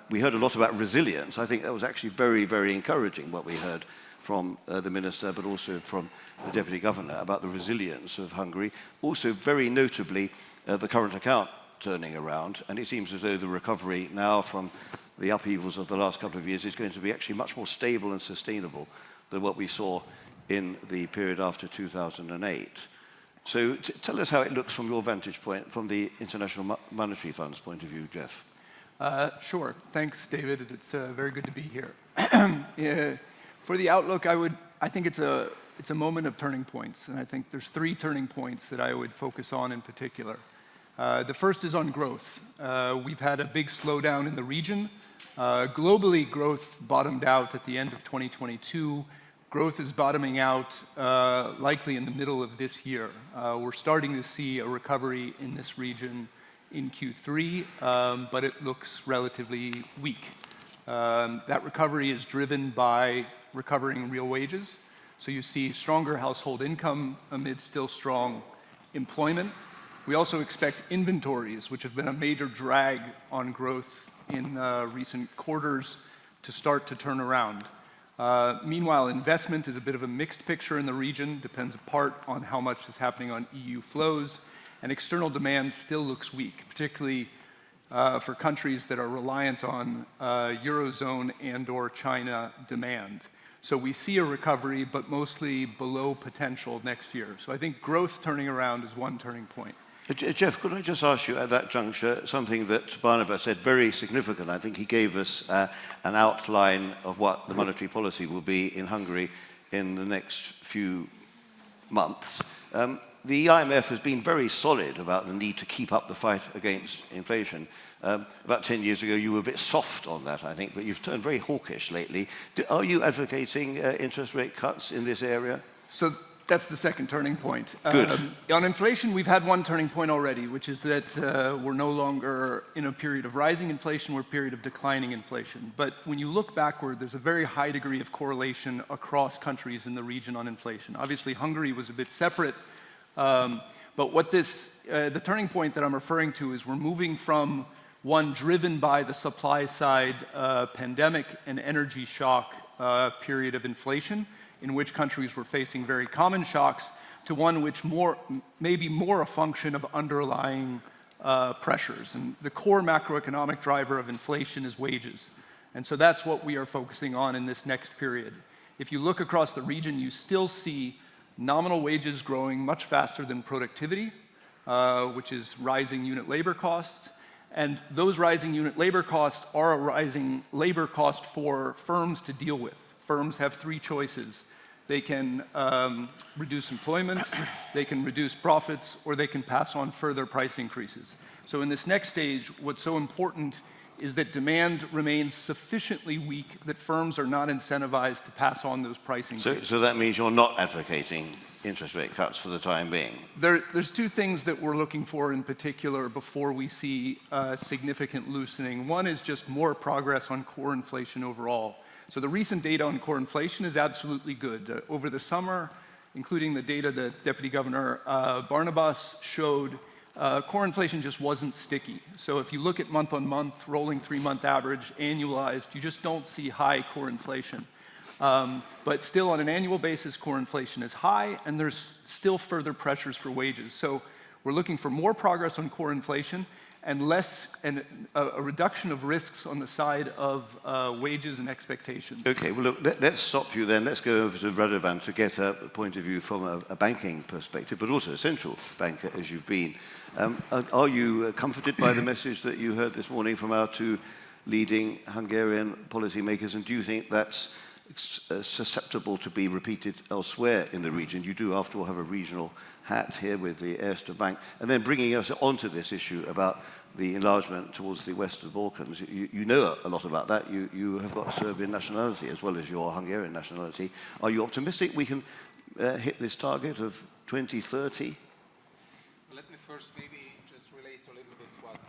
We heard a lot about resilience. I think that was actually very, very encouraging, what we heard from the Minister, but also from the Deputy Governor, about the resilience of Hungary. Also, very notably, the current account turning around, and it seems as though the recovery now from the upheavals of the last couple of years is going to be actually much more stable and sustainable than what we saw in the period after 2008. So tell us how it looks from your vantage point, from the International Monetary Fund's point of view, Jeff.
Sure. Thanks, David. It's very good to be here. For the outlook, I think it's a moment of turning points, and I think there's 3 turning points that I would focus on in particular. The first is on growth. We've had a big slowdown in the region. Globally, growth bottomed out at the end of 2022. Growth is bottoming out likely in the middle of this year. We're starting to see a recovery in this region in Q3, but it looks relatively weak. That recovery is driven by recovering real wages. So you see stronger household income amid still strong employment. We also expect inventories, which have been a major drag on growth in recent quarters, to start to turn around. Meanwhile, investment is a bit of a mixed picture in the region, depends in part on how much is happening on EU flows, and external demand still looks weak, particularly for countries that are reliant on Eurozone and/or China demand. So we see a recovery, but mostly below potential next year. So I think growth turning around is one turning point.
Jeff, could I just ask you at that juncture something that Barnabas said, very significant. I think he gave us an outline of what the monetary policy will be in Hungary in the next few months. The IMF has been very solid about the need to keep up the fight against inflation. About 10 years ago, you were a bit soft on that, I think, but you've turned very hawkish lately. Are you advocating interest rate cuts in this area?
So That's the second turning point.
Good.
On inflation, we've had one turning point already, which is that we're no longer in a period of rising inflation, we're a period of declining inflation. But when you look backward, there's a very high degree of correlation across countries in the region on inflation. Obviously, Hungary was a bit separate, but what the turning point that I'm referring to is we're moving from one driven by the supply side pandemic and energy shock period of inflation, in which countries were facing very common shocks, to one which may be more a function of underlying pressures. And the core macroeconomic driver of inflation is wages. And so that's what we are focusing on in this next period. If you look across the region, you still see nominal wages growing much faster than productivity, which is rising unit labor costs. And those rising unit labor costs are a rising labor cost for firms to deal with. Firms have three choices. They can reduce employment, they can reduce profits, or they can pass on further price increases. So in this next stage, what's so important is that demand remains sufficiently weak that firms are not incentivized to pass on those price increases.
So that means you're not advocating interest rate cuts for the time being?
There's two things that we're looking for in particular before we see significant loosening. One is just more progress on core inflation overall. So the recent data on core inflation is absolutely good. Over the summer, including the data that Deputy Governor Barnabas showed, core inflation just wasn't sticky. So if you look at month-on-month, rolling three-month average, annualized, you just don't see high core inflation. But still, on an annual basis, core inflation is high, and there's still further pressures for wages. So we're looking for more progress on core inflation and a reduction of risks on the side of wages and expectations.
Okay, well, look, let's stop you then. Let's go over to Radovan to get a point of view from a banking perspective, but also a central banker, as you've been. Are you comforted by the message that you heard this morning from our two leading Hungarian policymakers, and do you think that's susceptible to be repeated elsewhere in the region? You do, after all, have a regional hat here with the Erste Bank. And then bringing us onto this issue about the enlargement towards the Western Balkans. You know a lot about that. You have got Serbian nationality as well as your Hungarian nationality. Are you optimistic we can hit this target of 2030?
Let me first maybe just relate a little bit what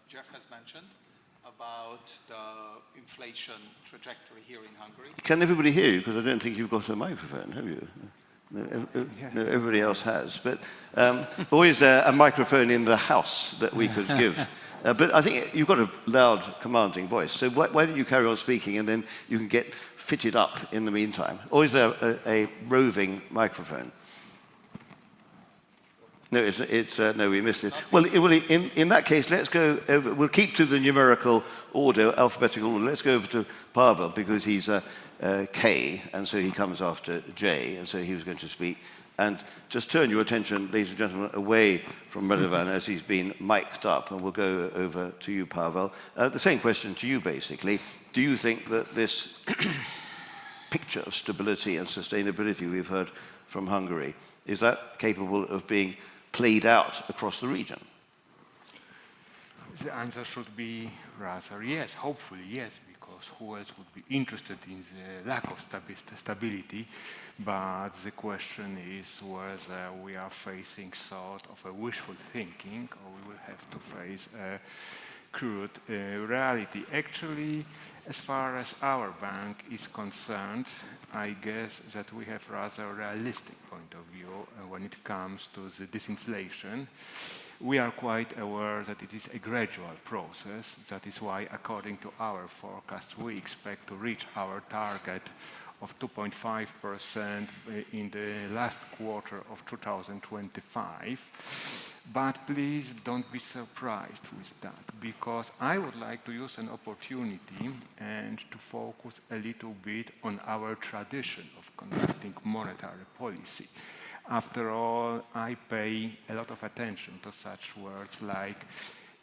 Jeff has mentioned about the inflation trajectory here in Hungary.
Can everybody hear you? Because I don't think you've got a microphone, have you? No, everybody else has. But always a microphone in the house that we could give. But I think you've got a loud, commanding voice. So why don't you carry on speaking, and then you can get fitted up in the meantime? Or is there a roving microphone? No, no, we missed it. Well, in that case, let's go over. We'll keep to the numerical order, alphabetical order. Let's go over to Pavel, because he's K, and so he comes after J, and so he was going to speak. And just turn your attention, ladies and gentlemen, away from Radovan as he's been mic'd up, and we'll go over to you, Pavel. The same question to you, basically. Do you think that this picture of stability and sustainability we've heard from Hungary, is that capable of being played out across the region?
The answer should be rather yes, hopefully yes, because who else would be interested in the lack of stability? But the question is whether we are facing sort of a wishful thinking, or we will have to face a crude reality. Actually, as far as our bank is concerned, I guess that we have rather a realistic point of view when it comes to the disinflation. We are quite aware that it is a gradual process. That is why, according to our forecast, we expect to reach our target of 2.5% in the last quarter of 2025. But please don't be surprised with that, because I would like to use an opportunity and to focus a little bit on our tradition of conducting monetary policy. After all, I pay a lot of attention to such words like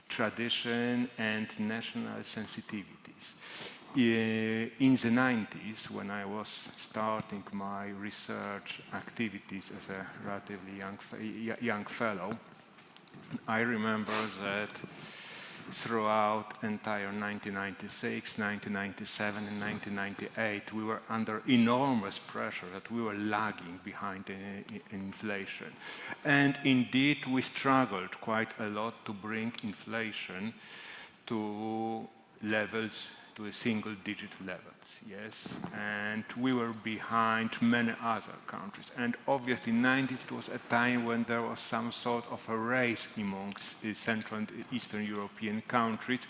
tradition and national sensitivities. In the 90s, when I was starting my research activities as a relatively young fellow, I remember that throughout entire 1996, 1997, and 1998, we were under enormous pressure that we were lagging behind inflation. And indeed, we struggled quite a lot to bring inflation to levels, to a single-digit levels, yes? And we were behind many other countries. And obviously, 90s was a time when there was some sort of a race amongst the Central and Eastern European countries.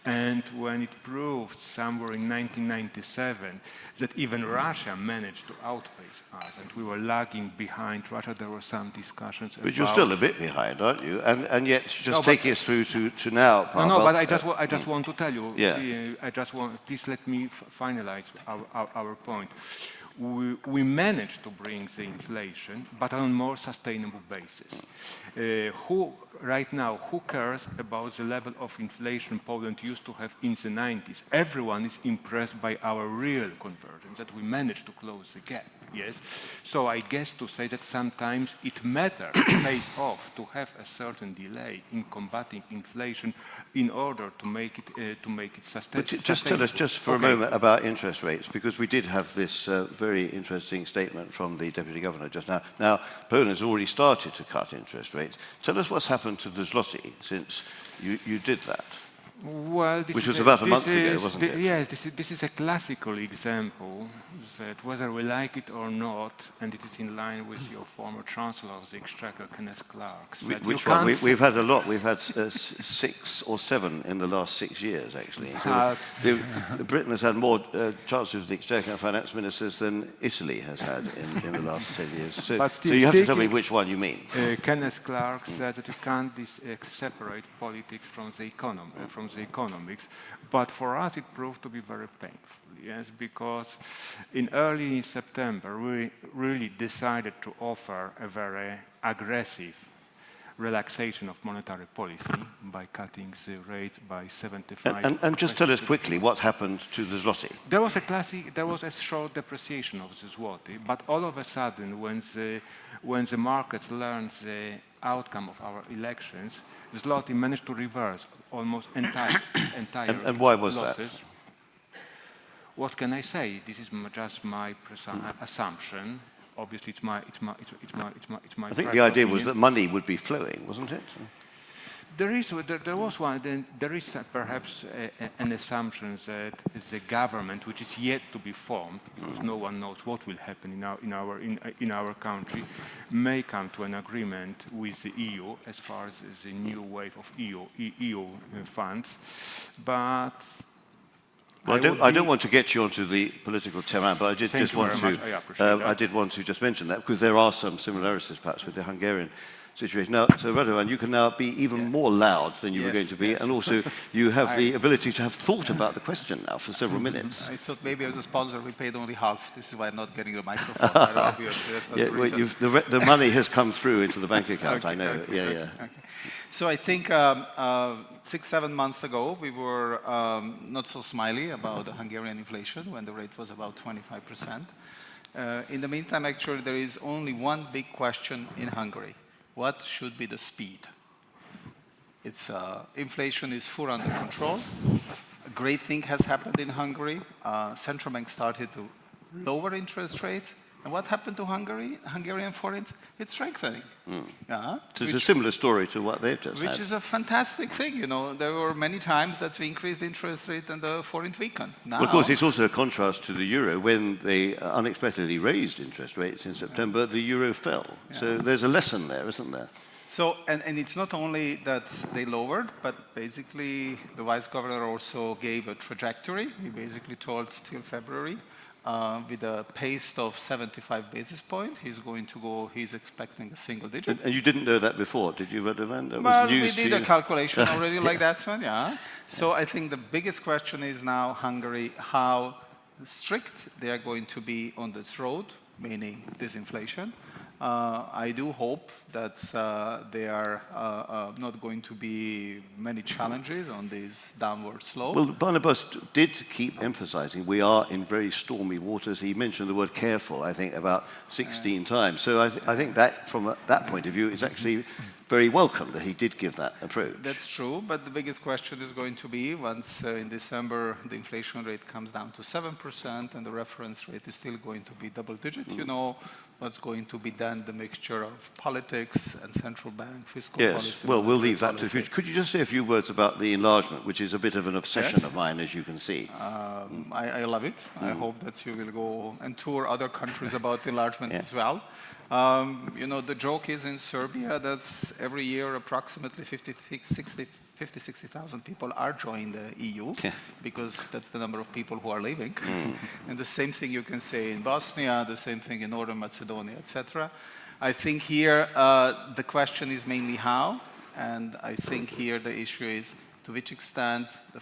And when it proved somewhere in 1997 that even Russia managed to outpace us and we were lagging behind Russia, there were some discussions about...
But you're still a bit behind, aren't you? And yet, just taking us through to now, Pavel.
No, but I just want to tell you,
Yeah.
please let me finalize our point. We managed to bring the inflation, but on a more sustainable basis. Right now, who cares about the level of inflation Poland used to have in the 90s? Everyone is impressed by our real convergence, that we managed to close the gap, yes? So I guess to say that sometimes it matters, pays off, to have a certain delay in combating inflation in order to make it sustainable.
But just tell us just for a moment about interest rates, because we did have this very interesting statement from the Deputy Governor just now. Now, Poland has already started to cut interest rates. Tell us what's happened to the zloty since you did that.
Well,
which was about a month ago, wasn't it?
Yes, this is a classical example that whether we like it or not, and it is in line with your former Chancellor of the Exchequer, Kenneth Clarke.
Which one? We've had a lot. We've had 6 or 7 in the last 6 years, actually. So Britain has had more Chancellors of the Exchequer and Finance Ministers than Italy has had in the last 10 years. So you have to tell me which one you mean.
Kenneth Clarke said that you can't separate politics from the economy, from the economics, but for us it proved to be very painful, yes, because in early September we really decided to offer a very aggressive relaxation of monetary policy by cutting the rate by 75.
And just tell us quickly what happened to the zloty.
There was a short depreciation of the zloty, but all of a sudden when the markets learned the outcome of our elections, the zloty managed to reverse almost entire
and why was
losses.
That?
What can I say? This is just my assumption. Obviously, it's my.
I think the idea was that money would be flowing, wasn't it?
There was one. Then there is perhaps an assumption that the government, which is yet to be formed, because no one knows what will happen in our country, may come to an agreement with the EU as far as the new wave of EU funds, but.
Well, I don't want to get you onto the political terrain, but I did want to just mention that because there are some similarities perhaps with the Hungarian situation. Now, so Radovan, you can now be even more loud than you were going to be, and also you have the ability to have thought about the question now for several minutes.
I thought maybe as a sponsor we paid only half. This is why I'm not getting the microphone. I don't know if
the money has come through into the bank account, I know.
Okay. So I think 6-7 months ago, we were not so smiley about the Hungarian inflation when the rate was about 25%. In the meantime, actually, there is only one big question in Hungary. What should be the speed? It's inflation is full under control. A great thing has happened in Hungary. Central bank started to lower interest rates. And what happened to Hungarian forint? It's strengthening.
So it's a similar story to what they've just had.
Which is a fantastic thing. You know, there were many times that we increased the interest rate and the forint weakened. Now,
well, of course, it's also a contrast to the euro. When they unexpectedly raised interest rates in September, the euro fell. Yeah. So there's a lesson there, isn't there?
So, and it's not only that they lowered, but basically the vice governor also gave a trajectory. He basically told till February. With a pace of 75 basis points, he's expecting a single digit.
And you didn't know that before, did you, Radovan? That
well,
was news
we did a calculation already like that one, yeah. So I think the biggest question is now Hungary, how strict they are going to be on this road, meaning disinflation. I do hope that there are not going to be many challenges on this downward slope.
Well, Barnabas did keep emphasizing we are in very stormy waters. He mentioned the word careful, I think, about 16 times. So I think that, from that point of view, is actually very welcome that he did give that approach.
That's true, but the biggest question is going to be once in December the inflation rate comes down to 7% and the reference rate is still going to be double-digit, you know, what's going to be then the mixture of politics and central bank, fiscal policy.
Yes, well, we'll leave that to the
policy.
future. Could you just say a few words about the enlargement, which is a bit of an obsession
Yes.
of mine, as you can see?
I love it. I hope that you will go and tour other countries about enlargement
Yeah.
as well. You know, the joke is in Serbia that's every year approximately 60,000 people are joining the EU because that's the number of people who are leaving. And the same thing you can say in Bosnia, the same thing in Northern Macedonia, etc. I think here the question is mainly how, and I think here the issue is to which extent the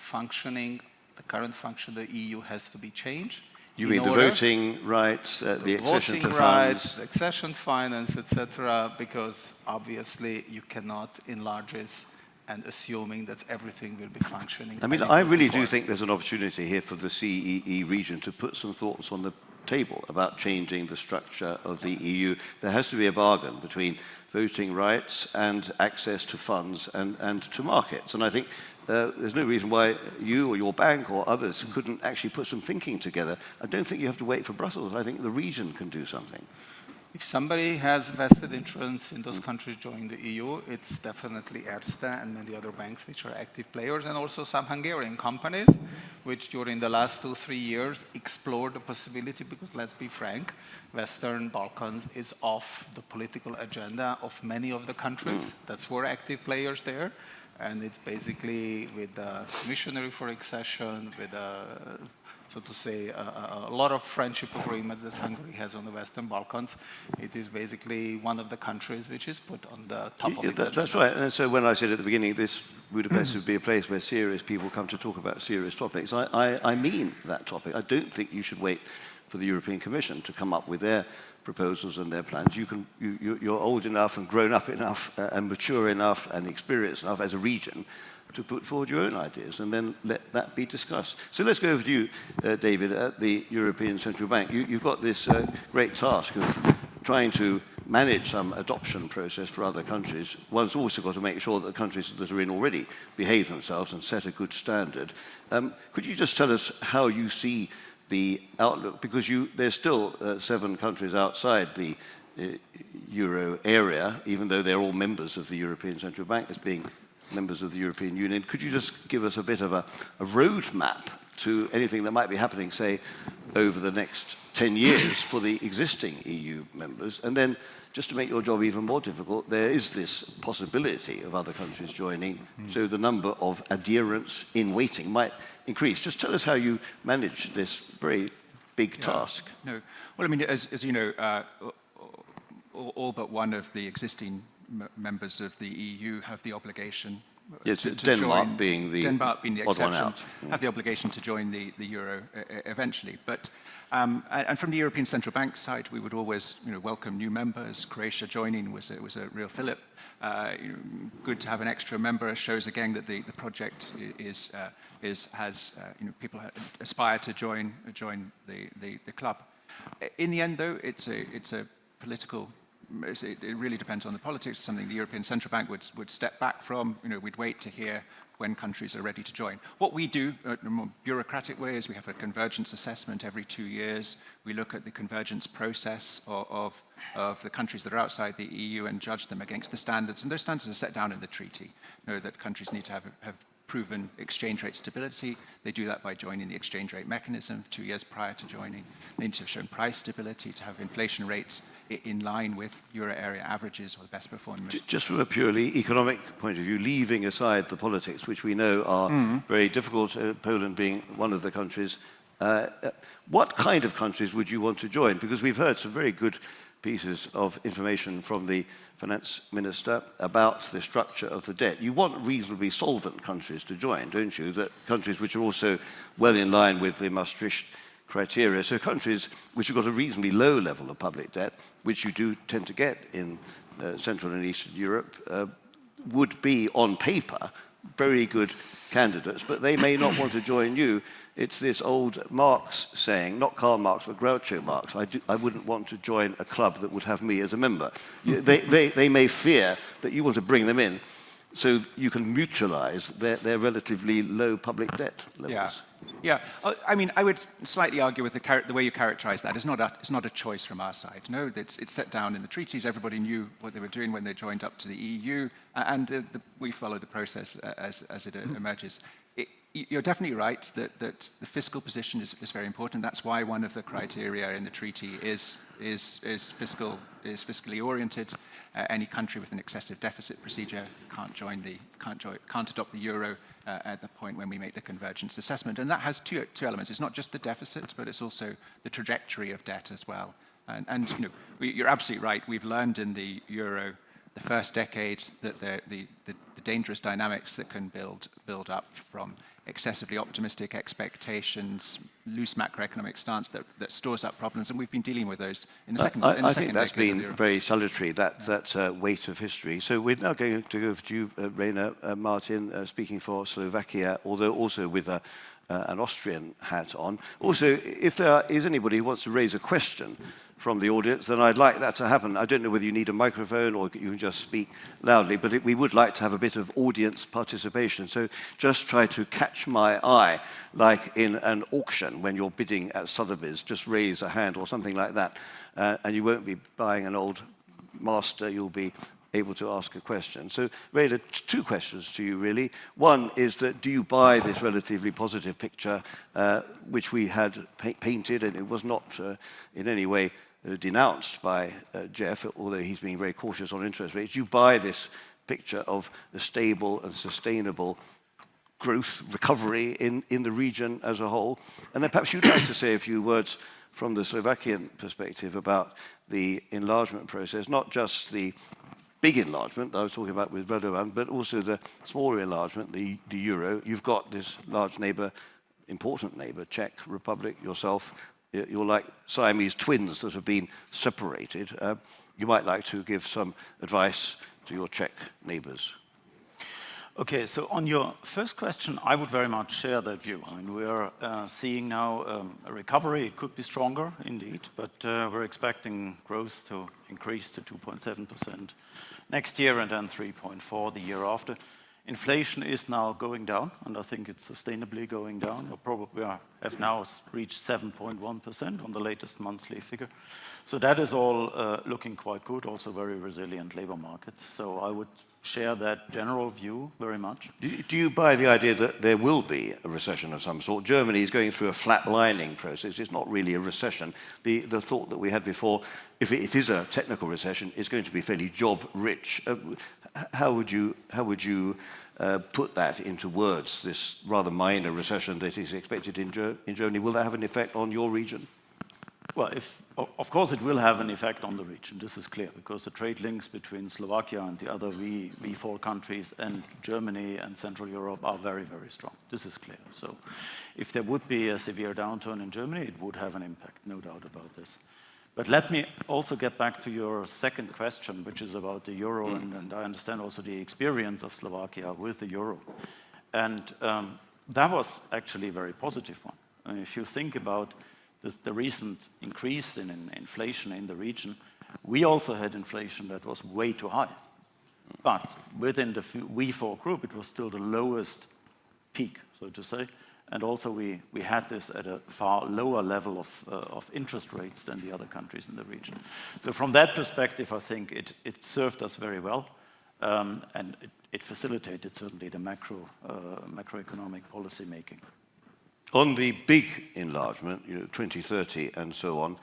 current function of the EU has to be changed.
You mean the voting rights, the accession to
voting
funds?
rights, accession finance, etc. Because obviously you cannot enlarge this and assuming that everything will be functioning.
I mean,
as it
I
was
really
before.
do think there's an opportunity here for the CEE region to put some thoughts on the table about changing the structure of the EU. There has to be a bargain between voting rights and access to funds and to markets. And I think there's no reason why you or your bank or others couldn't actually put some thinking together. I don't think you have to wait for Brussels. I think the region can do something.
If somebody has vested interest in those countries joining the EU, it's definitely Erste and many other banks which are active players, and also some Hungarian companies which during the last 2-3 years explored the possibility, because let's be frank, Western Balkans is off the political agenda of many of the countries. That's where active players there. And it's basically with the missionary for accession, with so to say, a lot of friendship agreements that Hungary has on the Western Balkans. It is basically one of the countries which is put on the top of its agenda.
That's right. And so when I said at the beginning this Budapest would be a place where serious people come to talk about serious topics, I mean that topic. I don't think you should wait for the European Commission to come up with their proposals and their plans. You're old enough and grown up enough and mature enough and experienced enough as a region to put forward your own ideas and then let that be discussed. So let's go over to you, David, at the European Central Bank. You've got this great task of trying to manage some adoption process for other countries. One's also got to make sure that the countries that are in already behave themselves and set a good standard. Could you just tell us how you see the outlook? Because there's still 7 countries outside the euro area, even though they're all members of the European Central Bank as being members of the European Union. Could you just give us a bit of a roadmap to anything that might be happening, say, over the next 10 years for the existing EU members? And then, just to make your job even more difficult, there is this possibility of other countries joining, so the number of adherents in waiting might increase. Just tell us how you manage this very big task.
No. Well, I mean, as you know, all but one of the existing members of the EU have the obligation
Yes,
to
Denmark
join,
being the
Denmark being the
odd one
exception,
out.
have the obligation to join the euro eventually. But and from the European Central Bank side, we would always welcome new members. Croatia joining was a real fillip. Good to have an extra member. It shows again that the project has people aspire to join the club. In the end, though, it's a political. It really depends on the politics. It's something the European Central Bank would step back from. We'd wait to hear when countries are ready to join. What we do in a more bureaucratic way is we have a convergence assessment every 2 years. We look at the convergence process of the countries that are outside the EU and judge them against the standards. And those standards are set down in the treaty. That countries need to have proven exchange rate stability. They do that by joining the exchange rate mechanism 2 years prior to joining. They need to have shown price stability, to have inflation rates in line with euro area averages or the best performing.
Just from a purely economic point of view, leaving aside the politics, which we know are very difficult, Poland being one of the countries, what kind of countries would you want to join? Because we've heard some very good pieces of information from the finance minister about the structure of the debt. You want reasonably solvent countries to join, don't you? That countries which are also well in line with the Maastricht criteria. So countries which have got a reasonably low level of public debt, which you do tend to get in Central and Eastern Europe, would be on paper very good candidates, but they may not want to join you It's this old Marx saying, not Karl Marx, but Groucho Marx. I wouldn't want to join a club that would have me as a member. They may fear that you want to bring them in so you can mutualize their relatively low public debt levels.
Yeah. I mean, I would slightly argue with the way you characterize that. It's not a choice from our side. No, it's set down in the treaties. Everybody knew what they were doing when they joined up to the EU, and we follow the process as it emerges. You're definitely right that the fiscal position is very important. That's why one of the criteria in the treaty is fiscally oriented. Any country with an excessive deficit procedure can't adopt the euro at the point when we make the convergence assessment. And that has two elements. It's not just the deficit, but it's also the trajectory of debt as well. And you know, you're absolutely right. We've learned in the euro the first decade that the dangerous dynamics that can build up from excessively optimistic expectations, loose macroeconomic stance that stores up problems, and we've been dealing with those in the second.
I think that's been very salutary, that weight of history. So we're now going to go to you, Rainer Martin, speaking for Slovakia, although also with an Austrian hat on. Also, if there is anybody who wants to raise a question from the audience, then I'd like that to happen. I don't know whether you need a microphone or you can just speak loudly, but we would like to have a bit of audience participation. So just try to catch my eye, like in an auction when you're bidding at Sotheby's. Just raise a hand or something like that, and you won't be buying an old master. You'll be able to ask a question. So, Rainer, two questions to you, really. One is that do you buy this relatively positive picture, which we had painted, and it was not in any way denounced by Jeff, although he's being very cautious on interest rates. You buy this picture of a stable and sustainable growth, recovery in the region as a whole. And then perhaps you'd like to say a few words from the Slovakian perspective about the enlargement process, not just the big enlargement that I was talking about with Radovan, but also the smaller enlargement, the euro. You've got this large neighbor, important neighbor, Czech Republic, yourself. You're like Siamese twins that have been separated. You might like to give some advice to your Czech neighbors.
Okay, so on your first question, I would very much share that view. I mean, we are seeing now a recovery. It could be stronger, indeed, but we're expecting growth to increase to 2.7% next year and then 3.4% the year after. Inflation is now going down, and I think it's sustainably going down. We probably have now reached 7.1% on the latest monthly figure. So that is all looking quite good, also very resilient labor markets. So I would share that general view very much.
Do you buy the idea that there will be a recession of some sort? Germany is going through a flatlining process. It's not really a recession. The thought that we had before, if it is a technical recession, it's going to be fairly job-rich. How would you put that into words, this rather minor recession that is expected in Germany? Will that have an effect on your region?
Well, of course it will have an effect on the region, this is clear, because the trade links between Slovakia and the other V4 countries and Germany and Central Europe are very, very strong. This is clear. So if there would be a severe downturn in Germany, it would have an impact, no doubt about this. But let me also get back to your second question, which is about the euro, and I understand also the experience of Slovakia with the euro. And that was actually a very positive one. I mean, if you think about the recent increase in inflation in the region, we also had inflation that was way too high. But within the V4 group, it was still the lowest peak, so to say. And also we had this at a far lower level of interest rates than the other countries in the region. So from that perspective, I think it served us very well. And it facilitated certainly the macroeconomic policy making.
On the big enlargement, 2030 and so on,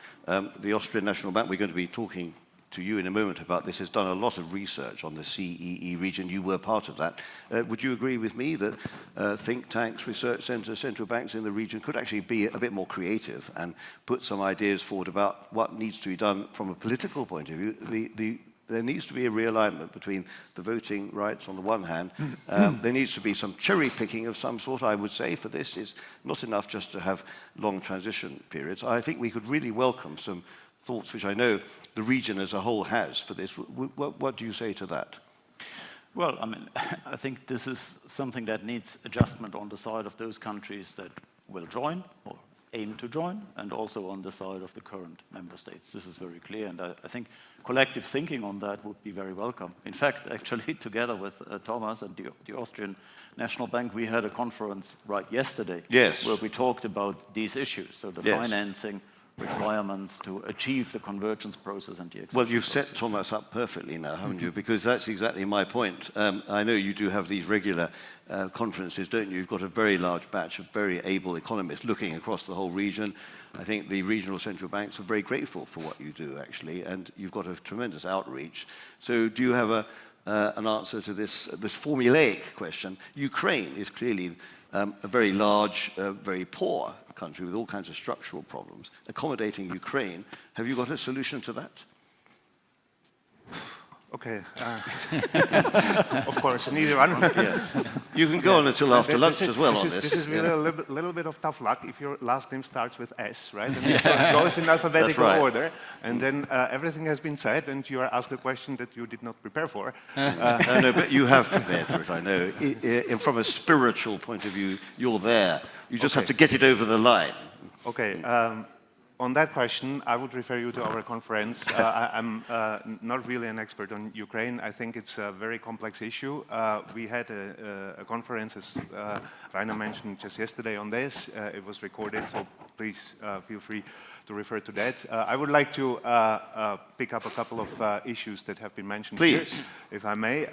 the Austrian National Bank, we're going to be talking to you in a moment about this, has done a lot of research on the CEE region. You were part of that. Would you agree with me that think tanks, research centres, central banks in the region could actually be a bit more creative and put some ideas forward about what needs to be done from a political point of view? There needs to be a realignment between the voting rights on the one hand. There needs to be some cherry picking of some sort, I would say, for this. It's not enough just to have long transition periods. I think we could really welcome some thoughts, which I know the region as a whole has for this. What do you say to that?
Well, I mean, I think this is something that needs adjustment on the side of those countries that will join or aim to join, and also on the side of the current member states. This is very clear, and I think collective thinking on that would be very welcome. In fact, actually, together with Thomas and the Austrian National Bank, we had a conference right yesterday where we talked about these issues, so the financing requirements to achieve the convergence process and the accession
Well, you've
process.
set Thomas up perfectly now, haven't you? Because that's exactly my point. I know you do have these regular conferences, don't you? You've got a very large batch of very able economists looking across the whole region. I think the regional central banks are very grateful for what you do, actually, and you've got a tremendous outreach. So do you have an answer to this formulaic question? Ukraine is clearly a very large, very poor country with all kinds of structural problems. Accommodating Ukraine, have you got a solution to that?
Okay. Of course, neither one.
You can go on until after lunch as well on this.
This is really a little bit of tough luck if your last name starts with S, right? And it goes in alphabetical order, and then everything has been said, and you are asked a question that you did not prepare for.
No, but you have prepared for it, I know. From a spiritual point of view, you're there. You just have to get it over the line.
Okay. On that question, I would refer you to our conference. I'm not really an expert on Ukraine. I think it's a very complex issue. We had a conference, as Rainer mentioned just yesterday on this. It was recorded, so please feel free to refer to that. I would like to pick up a couple of issues that have been mentioned here, if I may.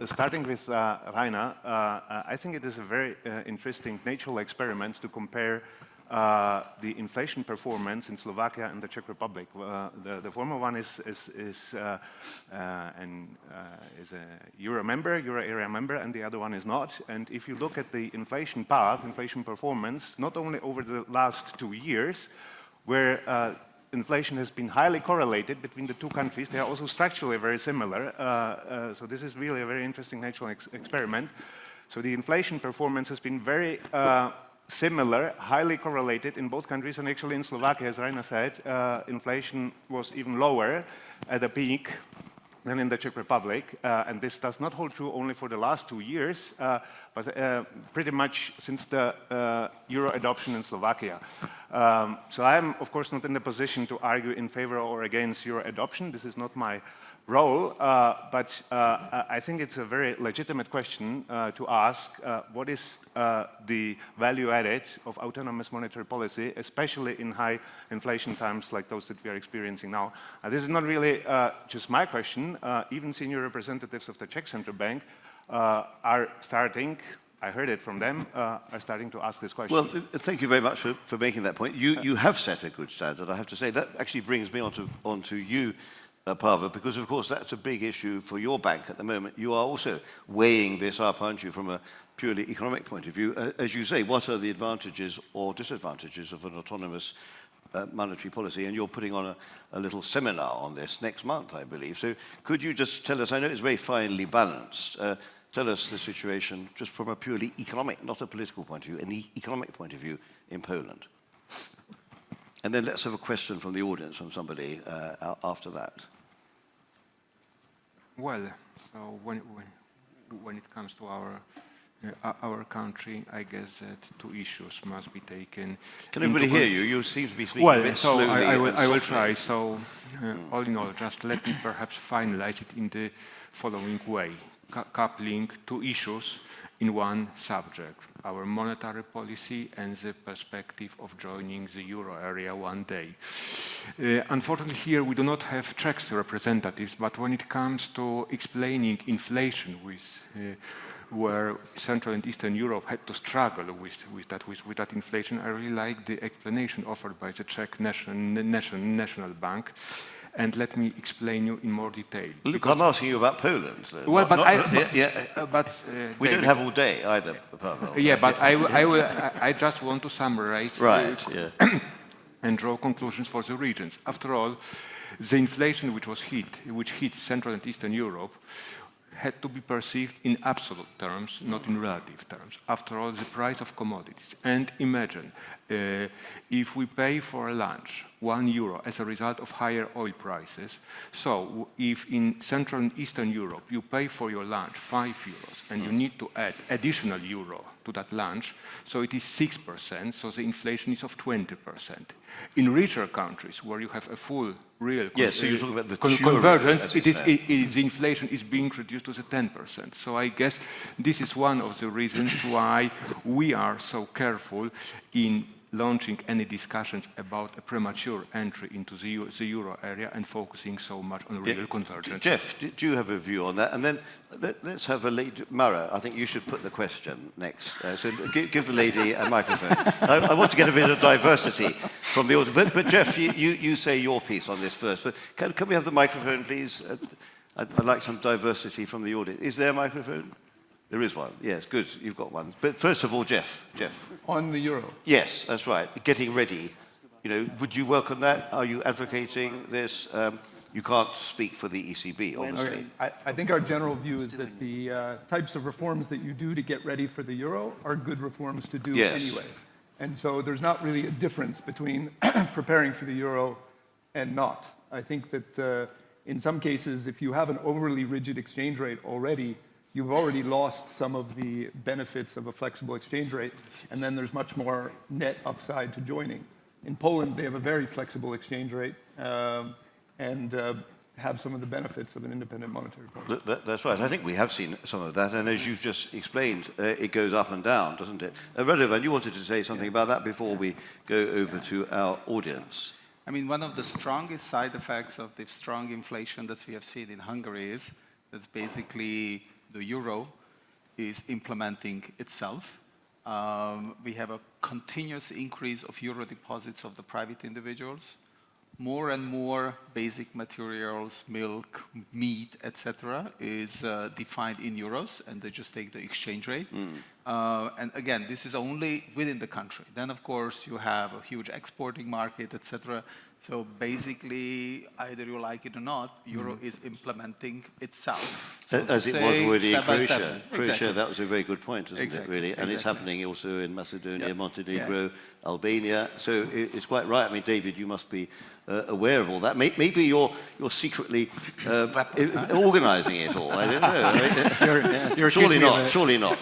Starting with Rainer, I think it is a very interesting natural experiment to compare the inflation performance in Slovakia and the Czech Republic. The former one is a euro area member, and the other one is not. And if you look at the inflation path, inflation performance, not only over the last 2 years, where inflation has been highly correlated between the two countries, they are also structurally very similar. So this is really a very interesting natural experiment. So the inflation performance has been very similar, highly correlated in both countries, and actually in Slovakia, as Rainer said, inflation was even lower at the peak than in the Czech Republic. And this does not hold true only for the last 2 years, but pretty much since the euro adoption in Slovakia. So I'm, of course, not in the position to argue in favor or against euro adoption. This is not my role, but I think it's a very legitimate question to ask what is the value added of autonomous monetary policy, especially in high inflation times like those that we are experiencing now. This is not really just my question. Even senior representatives of the Czech Central Bank are starting, I heard it from them, are starting to ask this question.
Well, thank you very much for making that point. You have set a good standard, I have to say. That actually brings me onto you, Pavel, because of course that's a big issue for your bank at the moment. You are also weighing this up, aren't you, from a purely economic point of view. As you say, what are the advantages or disadvantages of an autonomous monetary policy? And you're putting on a little seminar on this next month, I believe. So could you just tell us, I know it's very finely balanced, tell us the situation just from a purely economic, not a political point of view, an economic point of view in Poland. And then let's have a question from the audience, from somebody after that.
Well, so when it comes to our country, I guess that 2 issues must be taken.
Can everybody hear you? You seem to be speaking a bit slowly.
I will try. So, all in all, just let me perhaps finalize it in the following way, coupling 2 issues in one subject: our monetary policy and the perspective of joining the euro area one day. Unfortunately, here we do not have Czech representatives, but when it comes to explaining inflation, where Central and Eastern Europe had to struggle with that inflation, I really like the explanation offered by the Czech National Bank. And let me explain you in more detail.
Look, I'm asking you about Poland. Though.
Well,
We don't have all day either, Pavel.
Yeah, but I just want to summarize and draw conclusions for the regions. After all, the inflation which hit Central and Eastern Europe had to be perceived in absolute terms, not in relative terms. After all, the price of commodities. And imagine, if we pay for a lunch €1 as a result of higher oil prices. So if in Central and Eastern Europe you pay for your lunch €5 and you need to add additional euro to that lunch, so it is 6%, so the inflation is of 20%. In richer countries where you have a full real
Yes, so you're talking about the
convergence,
as
the inflation is being reduced to the 10%. So I guess this is one of the reasons why we are so careful in launching any discussions about a premature entry into the euro area and focusing so much on real convergence.
Jeff, do you have a view on that? And then let's have a lady. Mara, I think you should put the question next. So give the lady a microphone. I want to get a bit of diversity from the audience. But Jeff, you say your piece on this first. But can we have the microphone, please? I'd like some diversity from the audience. Is there a microphone? There is one. Yes, good. You've got one. But first of all, Jeff.
On the euro.
Yes, that's right. Getting ready. You know, would you welcome that? Are you advocating this? You can't speak for the ECB, obviously.
Okay. I think our general view is that the types of reforms that you do to get ready for the euro are good reforms to do anyway. And so there's not really a difference between preparing for the euro and not. I think that in some cases, if you have an overly rigid exchange rate already, you've already lost some of the benefits of a flexible exchange rate, and then there's much more net upside to joining. In Poland, they have a very flexible exchange rate and have some of the benefits of an independent monetary policy.
That's right. I think we have seen some of that, and as you've just explained, it goes up and down, doesn't it? Radovan, you wanted to say something about that before we go over to our audience.
I mean, one of the strongest side effects of the strong inflation that we have seen in Hungary is that's basically the euro is implementing itself. We have a continuous increase of euro deposits of the private individuals. More and more basic materials, milk, meat, etc., is defined in euros, and they just take the exchange rate. And again, this is only within the country. Then, of course, you have a huge exporting market, etc. So basically, either you like it or not, euro is implementing itself. So
as it was already in Croatia.
Exactly.
That was a very good point, isn't it, really? And it's happening also in Macedonia, Montenegro, Albania. So it's quite right. I mean, David, you must be aware of all that. Maybe you're secretly organising it all. I don't know.
You're
Surely not.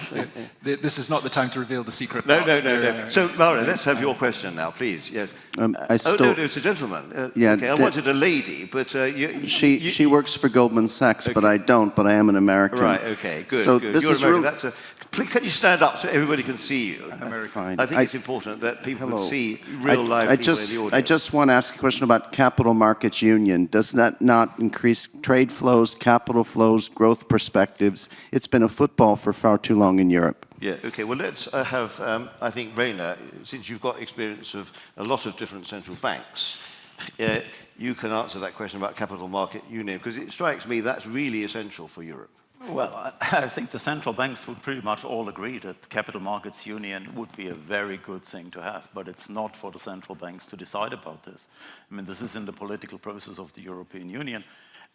This is not the time to reveal the secret.
No. So, Mara, let's have your question now, please. Yes. No, it's a gentleman. Okay, I wanted a lady, but
she works for Goldman Sachs, but I don't. But I am an American.
Right. Okay. Good.
So
good.
this
You're
is
American. Can you stand up so everybody can see you?
Fine.
I think it's important that people can see real live people in the audience.
I just want to ask a question about capital markets union. Does that not increase trade flows, capital flows, growth perspectives? It's been a football for far too long in Europe.
Yeah, okay, well, let's have, I think, Rainer, since you've got experience of a lot of different central banks, you can answer that question about capital market union, because it strikes me that's really essential for Europe.
Well, I think the central banks would pretty much all agree that the capital markets union would be a very good thing to have, but it's not for the central banks to decide about this. I mean, this is in the political process of the European Union.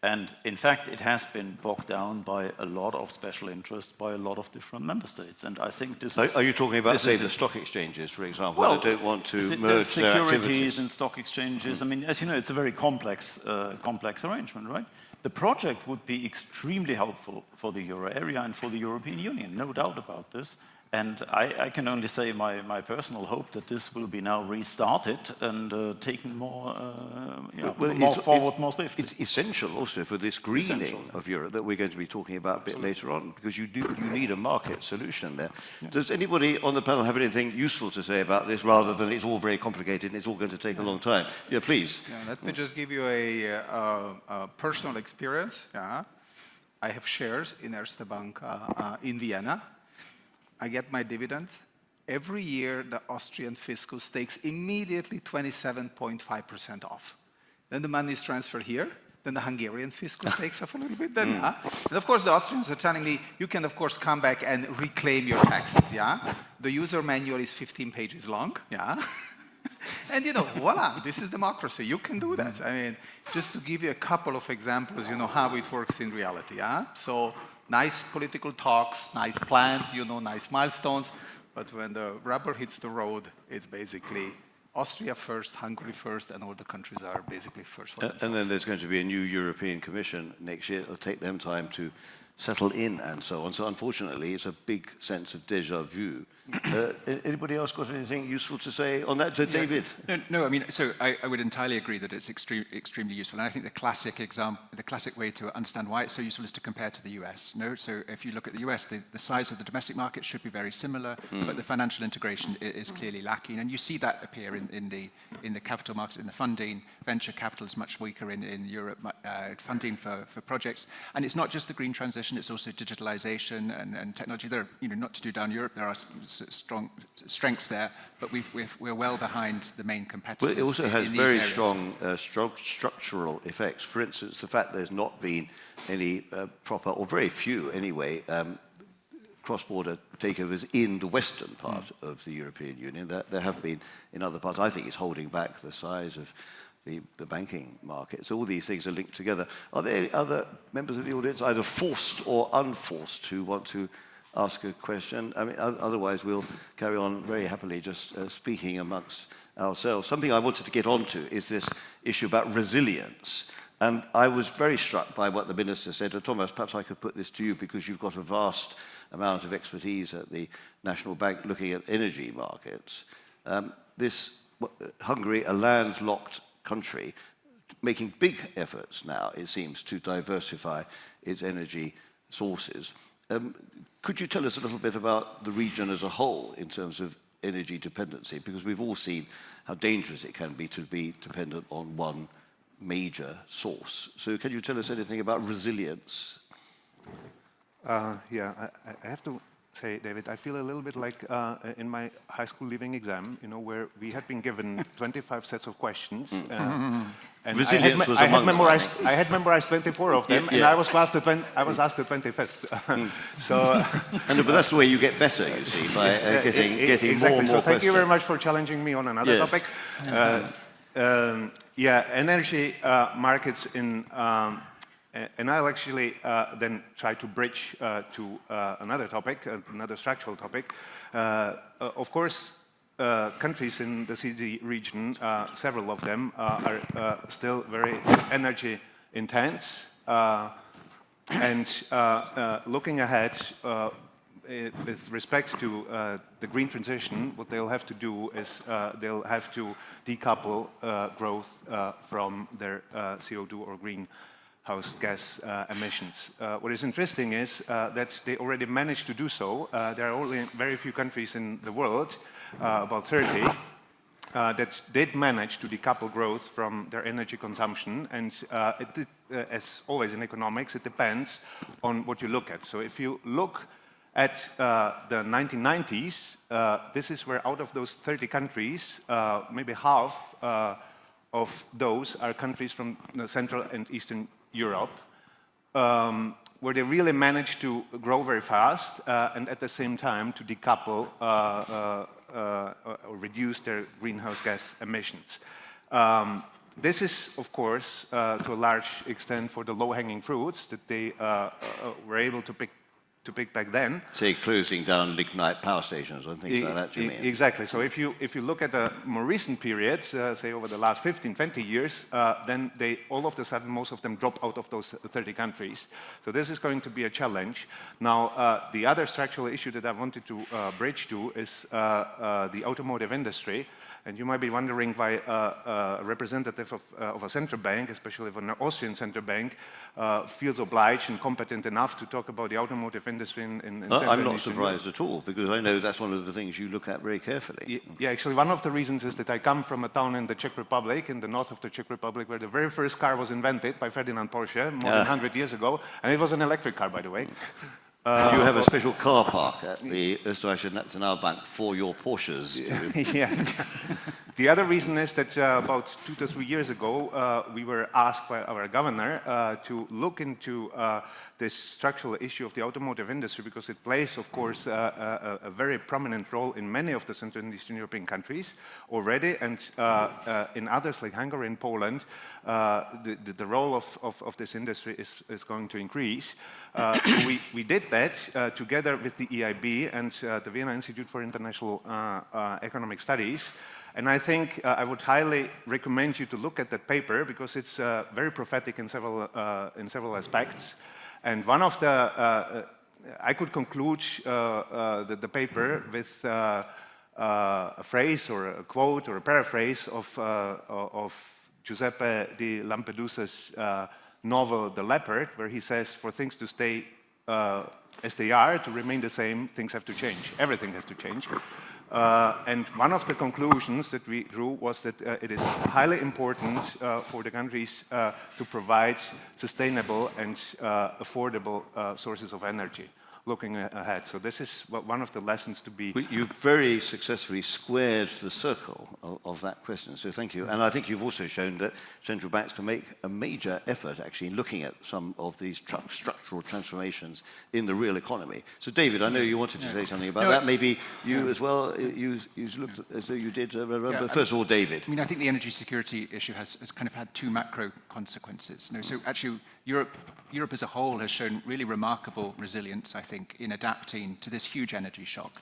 And in fact, it has been bogged down by a lot of special interests by a lot of different member states. And I think this is...
Are you talking about, say, the stock exchanges, for example, that don't want to merge their
securities
activities?
and stock exchanges. I mean, as you know, it's a very complex arrangement, right? The project would be extremely helpful for the euro area and for the European Union, no doubt about this. And I can only say my personal hope that this will be now restarted and taken more forward more swiftly.
It's essential also for this greening of Europe that we're going to be talking about a bit later on, because you need a market solution there. Yeah. Does anybody on the panel have anything useful to say about this, rather than it's all very complicated and it's all going to take a long time? Yeah, please.
Yeah, let me just give you a personal experience. Yeah. I have shares in Erste Bank in Vienna. I get my dividends. Every year, the Austrian fiscus takes immediately 27.5% off. Then the money is transferred here. Then the Hungarian fiscus takes off a little bit. Then, and of course, the Austrians are telling me, you can, of course, come back and reclaim your taxes. Yeah. The user manual is 15 pages long. Yeah. And, voila, this is democracy. You can do that. I mean, just to give you a couple of examples, how it works in reality. Yeah. So, nice political talks, nice plans, nice milestones, but when the rubber hits the road, it's basically Austria first, Hungary first, and all the countries are basically first for themselves.
And then there's going to be a new European Commission next year. It'll take them time to settle in and so on. So unfortunately, it's a big sense of déjà vu. Anybody else got anything useful to say on that? David?
No, I mean, so I would entirely agree that it's extremely useful. And I think the classic way to understand why it's so useful is to compare to the US. No, so if you look at the US, the size of the domestic market should be very similar, but the financial integration is clearly lacking. And you see that appear in the capital markets, in the funding. Venture capital is much weaker in Europe, funding for projects. And it's not just the green transition, it's also digitalization and technology. There are, not to do down Europe, there are strong strengths there, but we're well behind the main competitors.
But it also has very
areas.
strong structural effects. For instance, the fact there's not been any proper, or very few anyway, cross-border takeovers in the western part of the European Union. There have been in other parts. I think it's holding back the size of the banking market. So all these things are linked together. Are there any other members of the audience, either forced or unforced, who want to ask a question? I mean, otherwise we'll carry on very happily just speaking amongst ourselves. Something I wanted to get onto is this issue about resilience. And I was very struck by what the Minister said. And Thomas, perhaps I could put this to you because you've got a vast amount of expertise at the National Bank looking at energy markets. Hungary, a landlocked country, making big efforts now, it seems, to diversify its energy sources. Could you tell us a little bit about the region as a whole in terms of energy dependency? Because we've all seen how dangerous it can be to be dependent on one major source. So can you tell us anything about resilience?
Yeah, I have to say, David, I feel a little bit like in my high school leaving exam, where we had been given 25 sets of questions. And
Resilience was among them.
I had memorized 24 of them, and I was asked the 25th. So,
but that's the way you get better, you see, by getting
exactly.
more and more
So thank you very
questions.
much for challenging me on another topic. Energy markets in... and I'll actually then try to bridge to another topic, another structural topic. Of course, countries in the CZ region, several of them, are still very energy intense. And looking ahead, with respect to the green transition, what they'll have to do is they'll have to decouple growth from their CO2 or greenhouse gas emissions. What is interesting is that they already managed to do so. There are only very few countries in the world, about 30, that did manage to decouple growth from their energy consumption. And as always in economics, it depends on what you look at. So if you look at the 1990s, this is where out of those 30 countries, maybe half of those are countries from Central and Eastern Europe, where they really managed to grow very fast and at the same time to decouple or reduce their greenhouse gas emissions. This is, of course, to a large extent for the low-hanging fruits that they were able to pick back then.
Say closing down lignite power stations and things like that, do you mean?
Exactly. So if you look at a more recent period, say over the last 15, 20 years, then they all of a sudden, most of them drop out of those 30 countries. So this is going to be a challenge. Now, the other structural issue that I wanted to bridge to is the automotive industry. And you might be wondering why a representative of a central bank, especially of an Austrian central bank, feels obliged and competent enough to talk about the automotive industry in Central
I'm
and
not
Eastern
surprised at all, because I know that's one of the things you look at very carefully.
Yeah, actually, one of the reasons is that I come from a town in the Czech Republic, in the north of the Czech Republic, where the very first car was invented by Ferdinand Porsche more than 100 years ago, and it was an electric car, by the way.
You have a special car park at the Österreichische Nationalbank for your Porsches.
Yeah. The other reason is that about 2 to 3 years ago, we were asked by our governor to look into this structural issue of the automotive industry, because it plays, of course, a very prominent role in many of the Central and Eastern European countries already, and in others like Hungary and Poland, the role of this industry is going to increase. So we did that together with the EIB and the Vienna Institute for International Economic Studies. And I think I would highly recommend you to look at that paper because it's very prophetic in several aspects. And one of the, I could conclude the paper with a phrase or a quote or a paraphrase of Giuseppe di Lampedusa's novel The Leopard, where he says, for things to stay as they are, to remain the same, things have to change. Everything has to change. And one of the conclusions that we drew was that it is highly important for the countries to provide sustainable and affordable sources of energy looking ahead. So this is one of the lessons to be...
You've very successfully squared the circle of that question, so thank you. And I think you've also shown that central banks can make a major effort actually in looking at some of these structural transformations in the real economy. So David, I know you wanted to say something about that. Maybe you as well, you looked as though you did. First of all, David.
I mean, I think the energy security issue has kind of had two macro consequences. So actually, Europe as a whole has shown really remarkable resilience, I think, in adapting to this huge energy shock.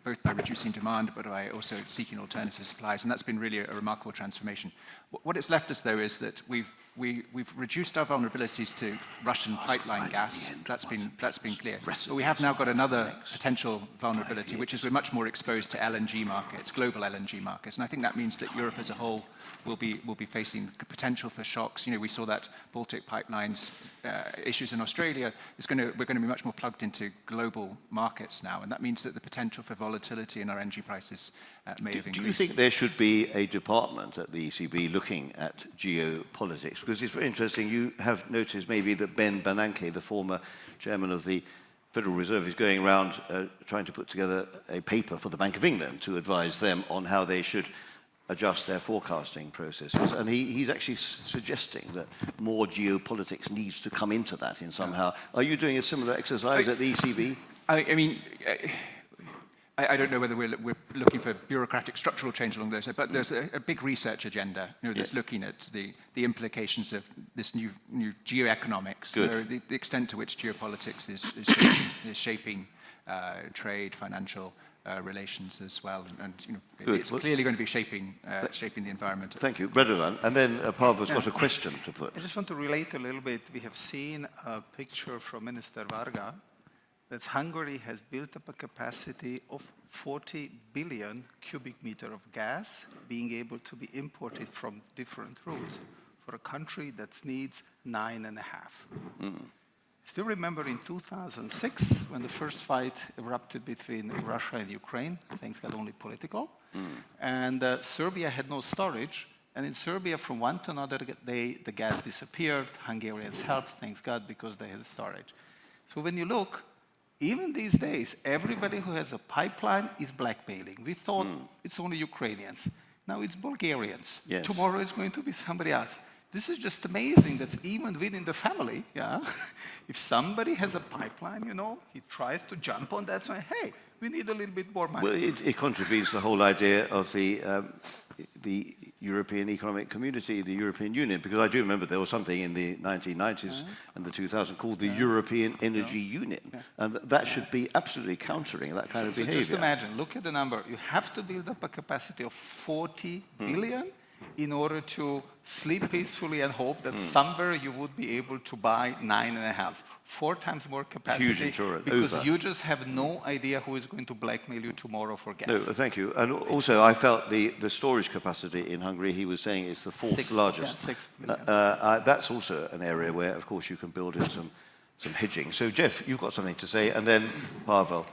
Both by reducing demand, but by also seeking alternative supplies, and that's been really a remarkable transformation. What it's left us, though, is that we've reduced our vulnerabilities to Russian pipeline gas. That's been clear. But we have now got another potential vulnerability, which is we're much more exposed to LNG markets, global LNG markets, and I think that means that Europe as a whole will be facing potential for shocks. We saw that Baltic pipelines issues in Australia. We're going to be much more plugged into global markets now, and that means that the potential for volatility in our energy prices may have increased.
Do you think there should be a department at the ECB looking at geopolitics? Because it's very interesting. You have noticed maybe that Ben Bernanke, the former chairman of the Federal Reserve, is going around trying to put together a paper for the Bank of England to advise them on how they should adjust their forecasting processes. And he's actually suggesting that more geopolitics needs to come into that in somehow. Are you doing a similar exercise at the ECB?
I mean, I don't know whether we're looking for bureaucratic structural change along those, but there's a big research agenda that's looking at the implications of this new geoeconomics, the extent to which geopolitics is shaping trade, financial relations as well, and it's clearly going to be shaping the environment.
Thank you, Radovan. And then Pavel's got a question to put.
I just want to relate a little bit. We have seen a picture from Minister Varga that Hungary has built up a capacity of 40 billion cubic meter of gas being able to be imported from different routes for a country that needs 9.5. Still remember in 2006 when the first fight erupted between Russia and Ukraine, things got only political, and Serbia had no storage, and in Serbia from one to another day the gas disappeared. Hungarians helped, thanks God, because they had storage. So when you look, even these days, everybody who has a pipeline is blackmailing. We thought it's only Ukrainians. Now it's Bulgarians.
Yes.
Tomorrow it's going to be somebody else. This is just amazing. That's even within the family, If somebody has a pipeline, he tries to jump on that. So, hey, we need a little bit more money.
Well, it contravenes the whole idea of the European Economic Community, the European Union, because I do remember there was something in the 1990s and the 2000s called the European Energy Union, and that should be absolutely countering that kind of behavior.
Just imagine, look at the number. You have to build up a capacity of 40 billion in order to sleep peacefully and hope that somewhere you would be able to buy 9.5. 4 times more capacity.
Huge insurance.
Because you just have no idea who is going to blackmail you tomorrow for gas.
No, thank you. And also, I felt the storage capacity in Hungary, he was saying, is the fourth largest.
6 billion.
That's also an area where, of course, you can build in some hedging. So, Jeff, you've got something to say, and then Pavel.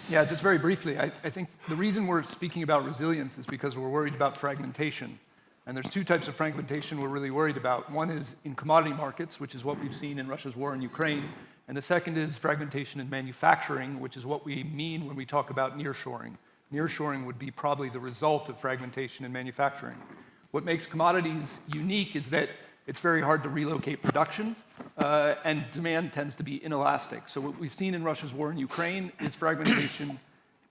Yeah, just very briefly, I think the reason we're speaking about resilience is because we're worried about fragmentation. And there's 2 types of fragmentation we're really worried about. One is in commodity markets, which is what we've seen in Russia's war in Ukraine. And the second is fragmentation in manufacturing, which is what we mean when we talk about nearshoring. Nearshoring would be probably the result of fragmentation in manufacturing. What makes commodities unique is that it's very hard to relocate production, and demand tends to be inelastic. So what we've seen in Russia's war in Ukraine is fragmentation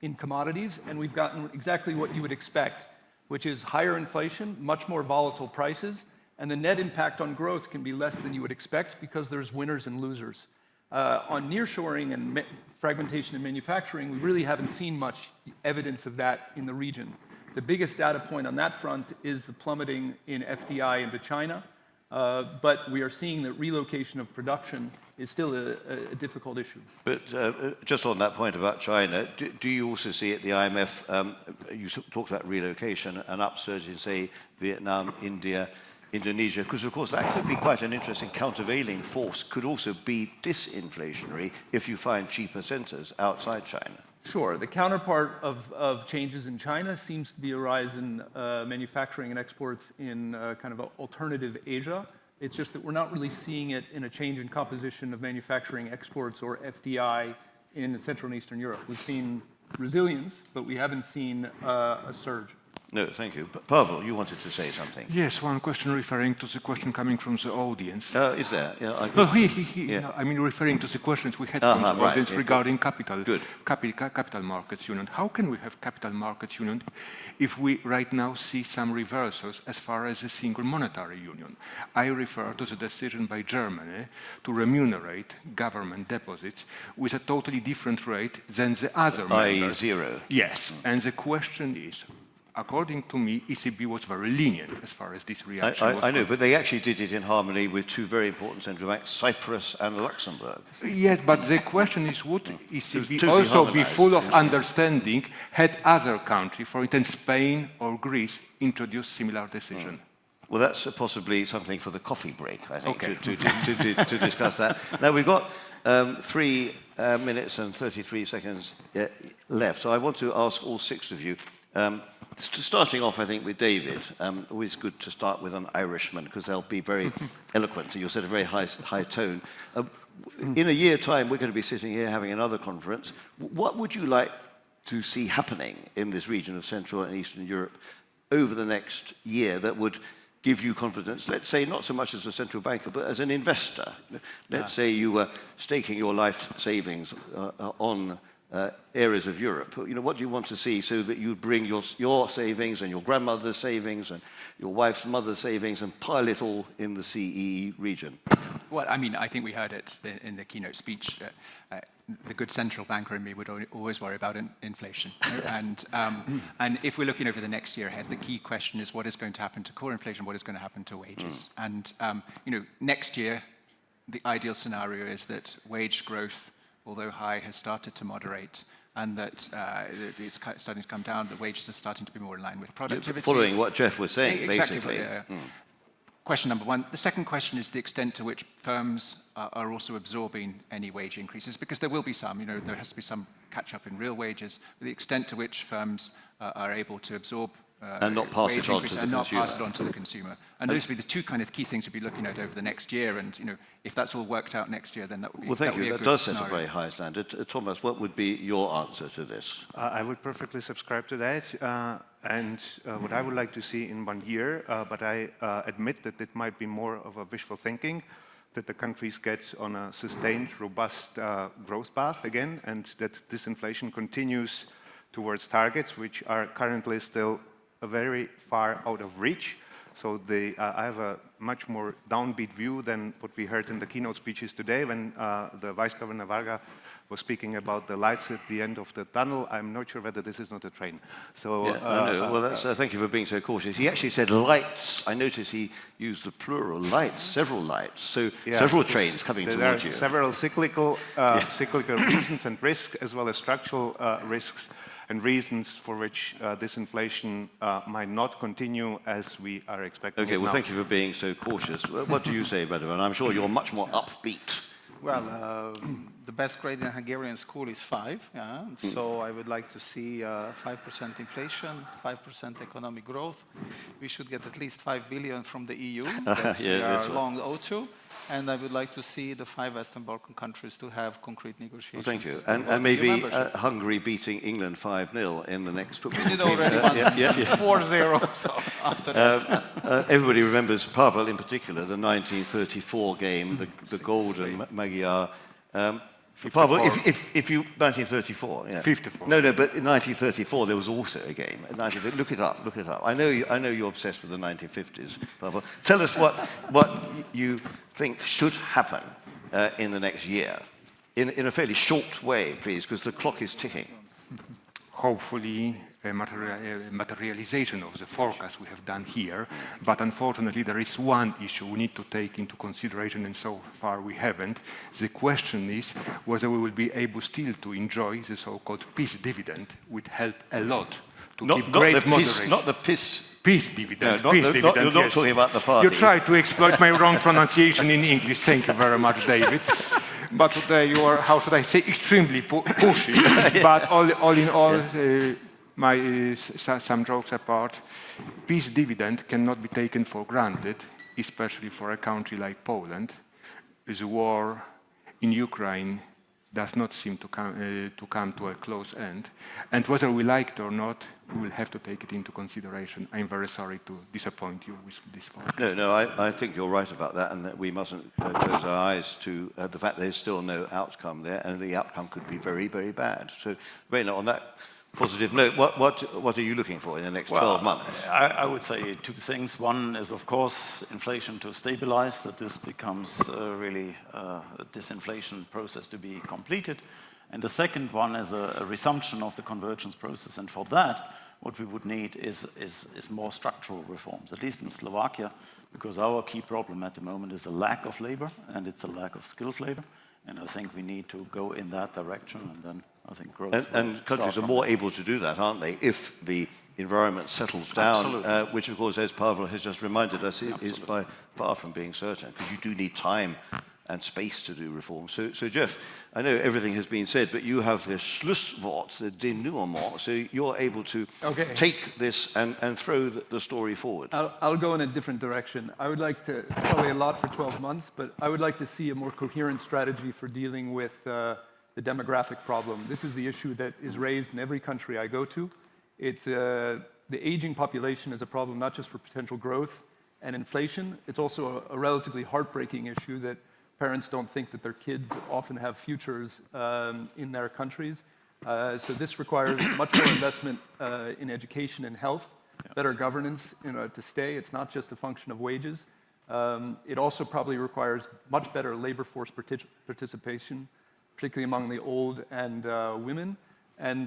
in commodities, and we've gotten exactly what you would expect, which is higher inflation, much more volatile prices, and the net impact on growth can be less than you would expect because there's winners and losers. On nearshoring and fragmentation in manufacturing, we really haven't seen much evidence of that in the region. The biggest data point on that front is the plummeting in FDI into China, but we are seeing that relocation of production is still a difficult issue.
But just on that point about China, do you also see at the IMF, you talked about relocation, an upsurge in, say, Vietnam, India, Indonesia, because of course that could be quite an interesting countervailing force, could also be disinflationary if you find cheaper centers outside China.
Sure. The counterpart of changes in China seems to be a rise in manufacturing and exports in kind of alternative Asia. It's just that we're not really seeing it in a change in composition of manufacturing exports or FDI in Central and Eastern Europe. We've seen resilience, but we haven't seen a surge.
No, thank you. Pavel, you wanted to say something.
Yes, one question referring to the question coming from the audience.
Is there? Yeah,
Yeah. I mean, referring to the questions we had from the audience regarding capital markets union. How can we have capital markets union if we right now see some reversals as far as the single monetary union? I refer to the decision by Germany to remunerate government deposits with a totally different rate than the other members.
i.e. 0.
Yes, and the question is, according to me, ECB was very lenient as far as this reaction was
I know, but they actually did it in harmony with two very important central banks, Cyprus and Luxembourg.
Yes, but the question is, would ECB
totally
also be
harmonized.
full of understanding had other countries, for instance, Spain or Greece, introduced similar decision?
Well, that's possibly something for the coffee break, I think,
Okay.
to discuss that. Now, we've got 3 minutes and 33 seconds left, so I want to ask all 6 of you, starting off, I think, with David. Always good to start with an Irishman, because they'll be very eloquent, and you'll set a very high tone. In a year's time, we're going to be sitting here having another conference. What would you like to see happening in this region of Central and Eastern Europe over the next year that would give you confidence, let's say, not so much as a central banker, but as an investor? Let's say you were staking your life savings on areas of Europe. You know, what do you want to see so that you bring your savings and your grandmother's savings and your wife's mother's savings and pile it all in the CEE region?
Well, I mean, I think we heard it in the keynote speech. The good central banker in me would always worry about inflation. And if we're looking over the next year ahead, the key question is what is going to happen to core inflation, what is going to happen to wages. And you know, next year, the ideal scenario is that wage growth, although high, has started to moderate, and that it's starting to come down, that wages are starting to be more in line with productivity.
Following what Jeff was saying,
Exactly,
basically.
Question number one. The second question is the extent to which firms are also absorbing any wage increases, because there will be some. You know, there has to be some catch-up in real wages, but the extent to which firms are able to absorb
and not pass it on to the
and not
consumer.
pass it on to the consumer. And those would be the two kind of key things we'd be looking at over the next year. And you know, if that's all worked out next year, then that would be
Well, thank you.
a
That
good
does set a
scenario.
very high standard. Thomas, what would be your answer to this?
I would perfectly subscribe to that. And what I would like to see in 1 year, but I admit that it might be more of a wishful thinking, that the countries get on a sustained, robust growth path again, and that disinflation continues towards targets which are currently still very far out of reach. So I have a much more downbeat view than what we heard in the keynote speeches today when the Vice Governor Varga was speaking about the lights at the end of the tunnel. I'm not sure whether this is not a train. So,
Well, that's, thank you for being so cautious. He actually said lights. I noticed he used the plural, lights, several lights. So several trains coming
there
towards
are
you.
several cyclical reasons and risks, as well as structural risks and reasons for which this inflation might not continue as we are expecting.
Okay, well, thank you for being so cautious. What do you say, Radovan? I'm sure you're much more upbeat.
Well, the best grade in Hungarian school is 5. Yeah? So I would like to see 5% inflation, 5% economic growth. We should get at least 5 billion from the EU that we are long owed to. And I would like to see the 5 Western Balkan countries to have concrete negotiations.
Well, thank you. And maybe Hungary beating England 5-0 in the next football
We
game.
did already once 4-0 so after that.
Everybody remembers, Pavel in particular, the 1934 game, the golden Magyar. Pavel, if you 1934, yeah.
54.
No, but in 1934 there was also a game. Look it up. I know you're obsessed with the 1950s, Pavel. Tell us what you think should happen in the next year in a fairly short way, please, because the clock is ticking.
Hopefully a materialization of the forecast we have done here, but unfortunately there is one issue we need to take into consideration, and so far we haven't. The question is whether we will be able still to enjoy the so-called peace dividend, which helped a lot to keep great moderation.
Not the peace.
Peace dividend.
No,
Peace dividend,
you're not
yes.
talking about the party.
You try to exploit my wrong pronunciation in English. Thank you very much, David. But today you are, how should I say, extremely pushy. But all in all, some jokes apart, peace dividend cannot be taken for granted, especially for a country like Poland. The war in Ukraine does not seem to come to a close end. And whether we like it or not, we will have to take it into consideration. I'm very sorry to disappoint you with this forecast.
No, I think you're right about that, and that we mustn't close our eyes to the fact there's still no outcome there, and the outcome could be very, very bad. So, Rainer, on that positive note, what are you looking for in the next 12 months?
I would say two things. One is, of course, inflation to stabilize, that this becomes really a disinflation process to be completed. And the second one is a resumption of the convergence process. And for that, what we would need is more structural reforms, at least in Slovakia, because our key problem at the moment is a lack of labor, and it's a lack of skilled labor. And I think we need to go in that direction, and then I think growth.
And countries are more able to do that, aren't they, if the environment settles down, which, of course, as Pavel has just reminded us, is by far from being certain, because you do need time and space to do reform. So Jeff, I know everything has been said, but you have this Schlusswort, the denouement, so you're able to take this and throw the story forward.
I'll go in a different direction. I would like to, it's probably a lot for 12 months, but I would like to see a more coherent strategy for dealing with the demographic problem. This is the issue that is raised in every country I go to. It's the aging population is a problem not just for potential growth and inflation, it's also a relatively heartbreaking issue that parents don't think that their kids often have futures in their countries. So this requires much more investment in education and health, better governance to stay. It's not just a function of wages. It also probably requires much better labor force participation, particularly among the old and women, and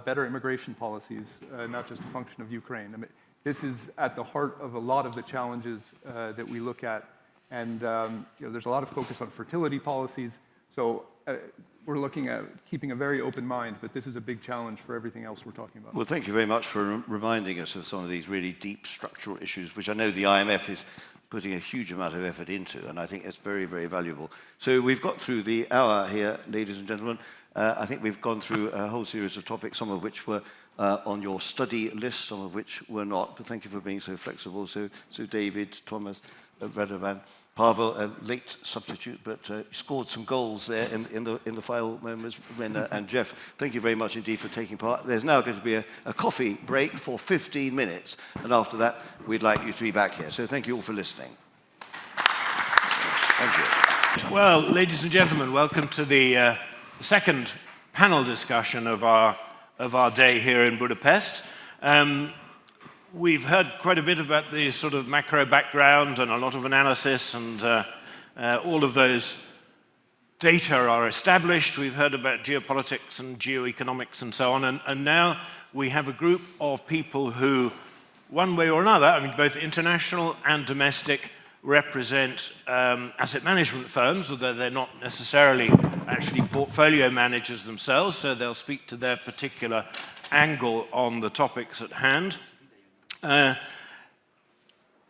better immigration policies, not just a function of Ukraine. I mean, this is at the heart of a lot of the challenges that we look at. And there's a lot of focus on fertility policies. So we're looking at keeping a very open mind, but this is a big challenge for everything else we're talking about.
Well, thank you very much for reminding us of some of these really deep structural issues, which I know the IMF is putting a huge amount of effort into, and I think it's very, very valuable. So we've got through the hour here, ladies and gentlemen. I think we've gone through a whole series of topics, some of which were on your study list, some of which were not, but thank you for being so flexible. So David, Thomas, Radovan, Pavel, a late substitute, but scored some goals there in the final moments. Rainer and Jeff, thank you very much indeed for taking part. There's now going to be a coffee break for 15 minutes, and after that, we'd like you to be back here. So thank you all for listening. Thank you.
Well, ladies and gentlemen, welcome to the second panel discussion of our day here in Budapest. We've heard quite a bit about the sort of macro background and a lot of analysis, and all of those data are established. We've heard about geopolitics and geoeconomics and so on, and now we have a group of people who, one way or another, I mean, both international and domestic, represent asset management firms, although they're not necessarily actually portfolio managers themselves, so they'll speak to their particular angle on the topics at hand.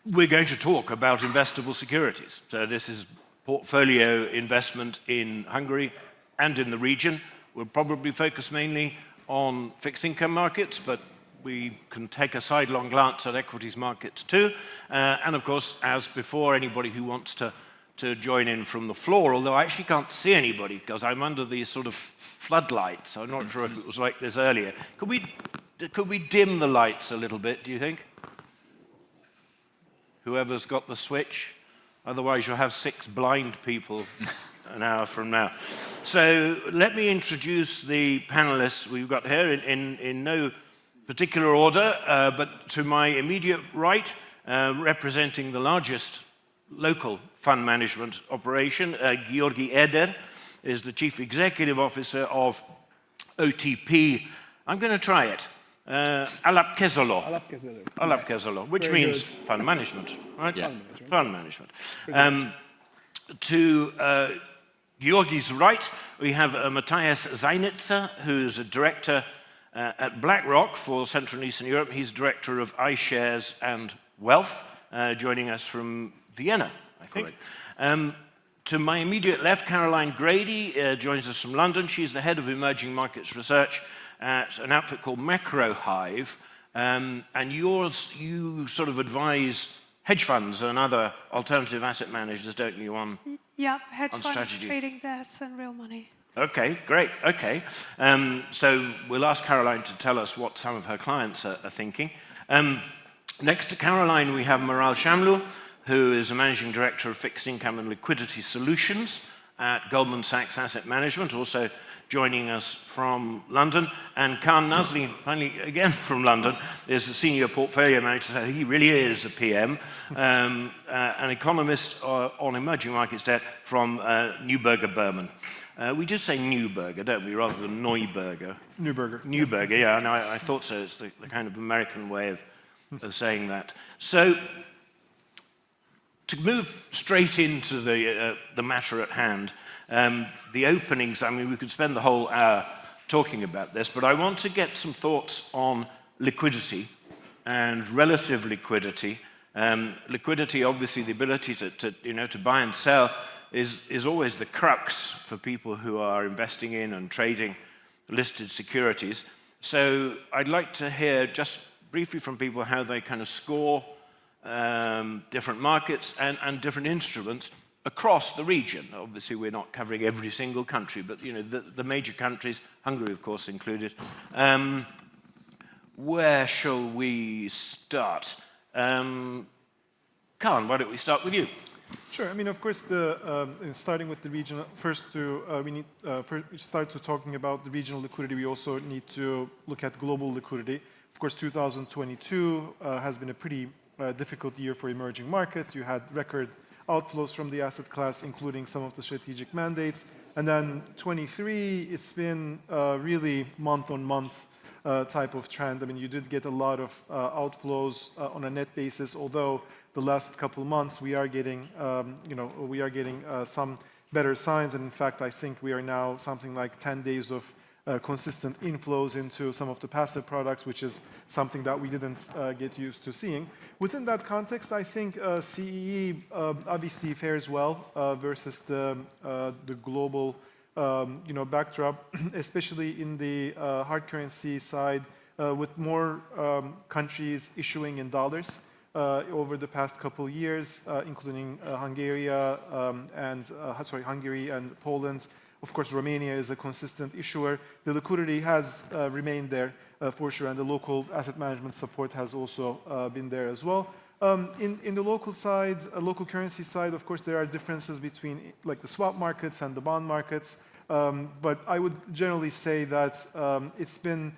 We're going to talk about investable securities. So this is portfolio investment in Hungary and in the region. We'll probably focus mainly on fixed income markets, but we can take a sidelong glance at equities markets too. And of course, as before, anybody who wants to join in from the floor, although I actually can't see anybody because I'm under these sort of floodlights. I'm not sure if it was like this earlier. Could we dim the lights a little bit, do you think? Whoever's got the switch. Otherwise, you'll have 6 blind people an hour from now. So let me introduce the panelists we've got here in no particular order, but to my immediate right, representing the largest local fund management operation, Georgi Eder is the Chief Executive Officer of OTP. I'm going to try it. Alapkezolo. Alapkezolo, which means fund management, right? Yeah. Fund management. To Georgi's right, we have Matthias Zeinitzer, who's a director at BlackRock for Central and Eastern Europe. He's director of iShares and Wealth, joining us from Vienna, I think. To my immediate left, Caroline Grady joins us from London. She's the head of emerging markets research at an outfit called MacroHive. And you sort of advise hedge funds and other alternative asset managers, don't you, on
hedge funds,
strategy.
trading desks, and real money.
Okay, great, okay. So we'll ask Caroline to tell us what some of her clients are thinking. Next to Caroline, we have Maral Shamlu, who is a managing director of fixed income and liquidity solutions at Goldman Sachs Asset Management, also joining us from London. And Khan Nazli, finally again from London, is a senior portfolio manager, so he really is a PM, an economist on emerging markets debt from Neuberger Berman. We do say Neuberger, don't we, rather than Neuberger?
Neuberger.
Neuberger, yeah, and I thought so. It's the kind of American way of saying that. So, to move straight into the matter at hand, the openings, I mean, we could spend the whole hour talking about this, but I want to get some thoughts on liquidity and relative liquidity. Liquidity, obviously, the ability to buy and sell is always the crux for people who are investing in and trading listed securities. So I'd like to hear just briefly from people how they kind of score different markets and different instruments across the region. Obviously, we're not covering every single country, but the major countries, Hungary, of course, included. Where shall we start? Khan, why don't we start with you?
Sure. I mean, of course, starting with the region, first we need start to talking about the regional liquidity. We also need to look at global liquidity. Of course, 2022 has been a pretty difficult year for emerging markets. You had record outflows from the asset class, including some of the strategic mandates. And then 23, it's been really month-on-month type of trend. I mean, you did get a lot of outflows on a net basis, although the last couple of months we are getting, some better signs. And in fact, I think we are now something like 10 days of consistent inflows into some of the passive products, which is something that we didn't get used to seeing. Within that context, I think CEE obviously fares well versus the global backdrop, especially in the hard currency side, with more countries issuing in dollars over the past couple of years, including Hungary and Poland. Of course, Romania is a consistent issuer. The liquidity has remained there for sure, and the local asset management support has also been there as well. In the local side, local currency side, of course, there are differences between like the swap markets and the bond markets. But I would generally say that it's been,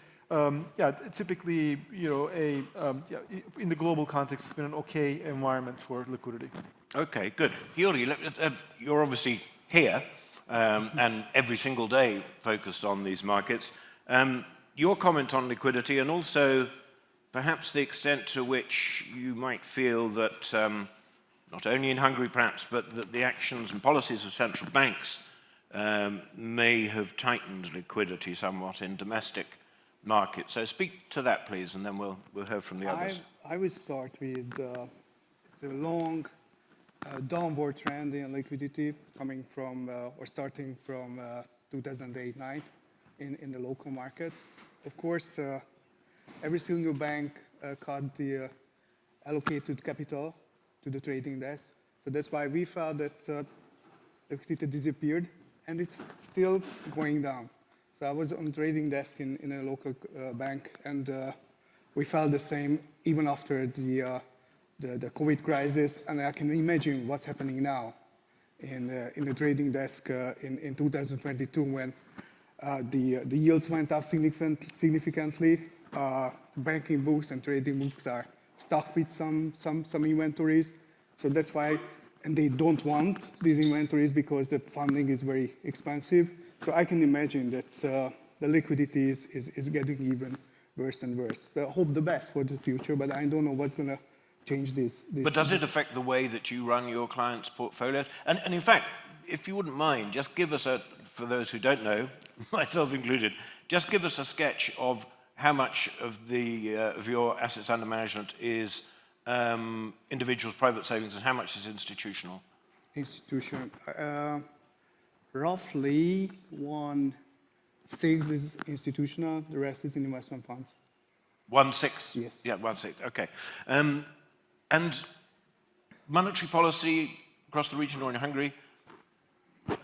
typically, in the global context, it's been an okay environment for liquidity.
Okay, good. Yuri, you're obviously here and every single day focused on these markets. Your comment on liquidity and also perhaps the extent to which you might feel that, not only in Hungary perhaps, but that the actions and policies of central banks may have tightened liquidity somewhat in domestic markets. So speak to that, please, and then we'll hear from the others.
I would start with it's a long downward trend in liquidity coming from or starting from 2008-9 in the local markets. Of course, every single bank cut the allocated capital to the trading desk. So that's why we felt that liquidity disappeared, and it's still going down. So I was on the trading desk in a local bank, and we felt the same even after the COVID crisis, and I can imagine what's happening now in the trading desk in 2022 when the yields went up significantly. Banking books and trading books are stuck with some inventories. So that's why and they don't want these inventories because the funding is very expensive. So I can imagine that the liquidity is getting even worse and worse. I hope the best for the future, but I don't know what's going to change this.
But does it affect the way that you run your clients' portfolios? And in fact, if you wouldn't mind, just give us for those who don't know, myself included, just give us a sketch of how much of your assets under management is individuals' private savings and how much is institutional?
Institutional. Roughly 1/6 is institutional, the rest is in investment funds.
1/6?
Yes.
Yeah, 1/6, okay. And monetary policy across the region or in Hungary?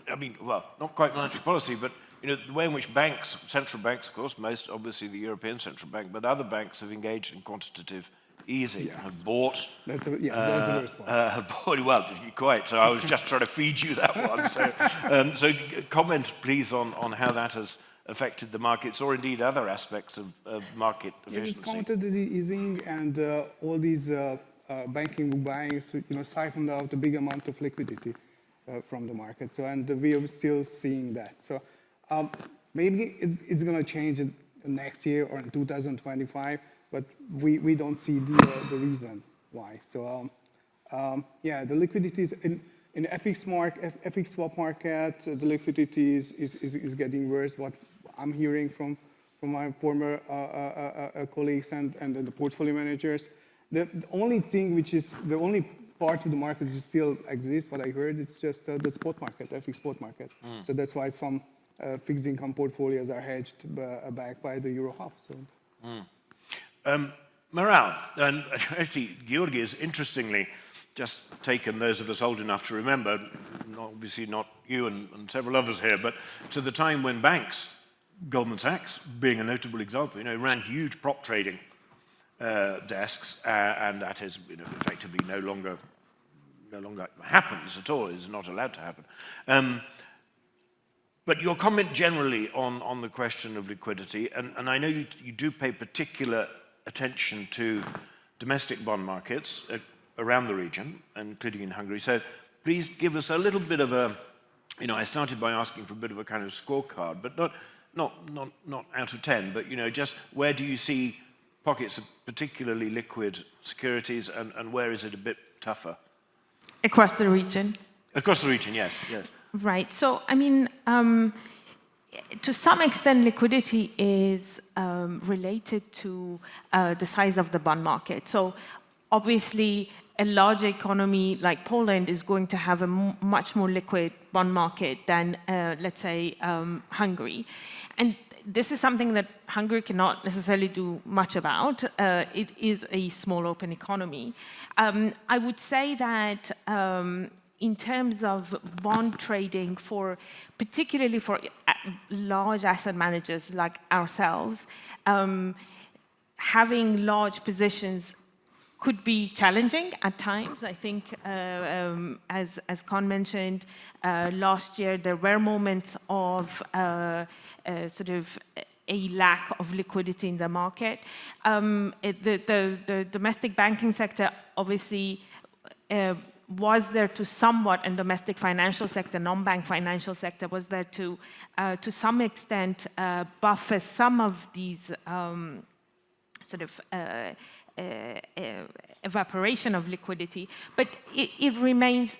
I mean, well, not quite monetary policy, but the way in which banks, central banks, of course, most obviously the European Central Bank, but other banks have engaged in quantitative easing, have bought.
That's the worst one.
Have bought, well, quite. So I was just trying to feed you that one. So comment, please, on how that has affected the markets, or indeed other aspects of market efficiency.
It's quantitative easing, and all these banking book buying, siphoned out a big amount of liquidity from the market. So, and we are still seeing that. So maybe it's going to change next year or in 2025, but we don't see the reason why. So yeah, the liquidities in FX swap market, the liquidity is getting worse. What I'm hearing from my former colleagues and the portfolio managers, the only thing which is the only part of the market which still exists, what I heard, it's just the spot market, FX spot market. So that's why some fixed income portfolios are hedged back by the euro half. So.
Morale, and actually Georgi has interestingly just taken those of us old enough to remember, obviously not you and several others here, but to the time when banks, Goldman Sachs being a notable example, ran huge prop trading desks, and that is effectively no longer happens at all, is not allowed to happen. But your comment generally on the question of liquidity, and I know you do pay particular attention to domestic bond markets around the region, including in Hungary. So please give us a little bit of a, I started by asking for a bit of a kind of scorecard, but not out of 10, but just where do you see pockets of particularly liquid securities, and where is it a bit tougher?
Across the region?
Across the region, yes.
Right. So, I mean, to some extent, liquidity is related to the size of the bond market. So, obviously, a large economy like Poland is going to have a much more liquid bond market than, let's say, Hungary. And this is something that Hungary cannot necessarily do much about. It is a small open economy. I would say that in terms of bond trading, particularly for large asset managers like ourselves, having large positions could be challenging at times. I think, as Con mentioned, last year there were moments of sort of a lack of liquidity in the market. The domestic banking sector obviously was there to somewhat, and domestic financial sector, non-bank financial sector was there to some extent buffer some of these sort of evaporation of liquidity, but it remains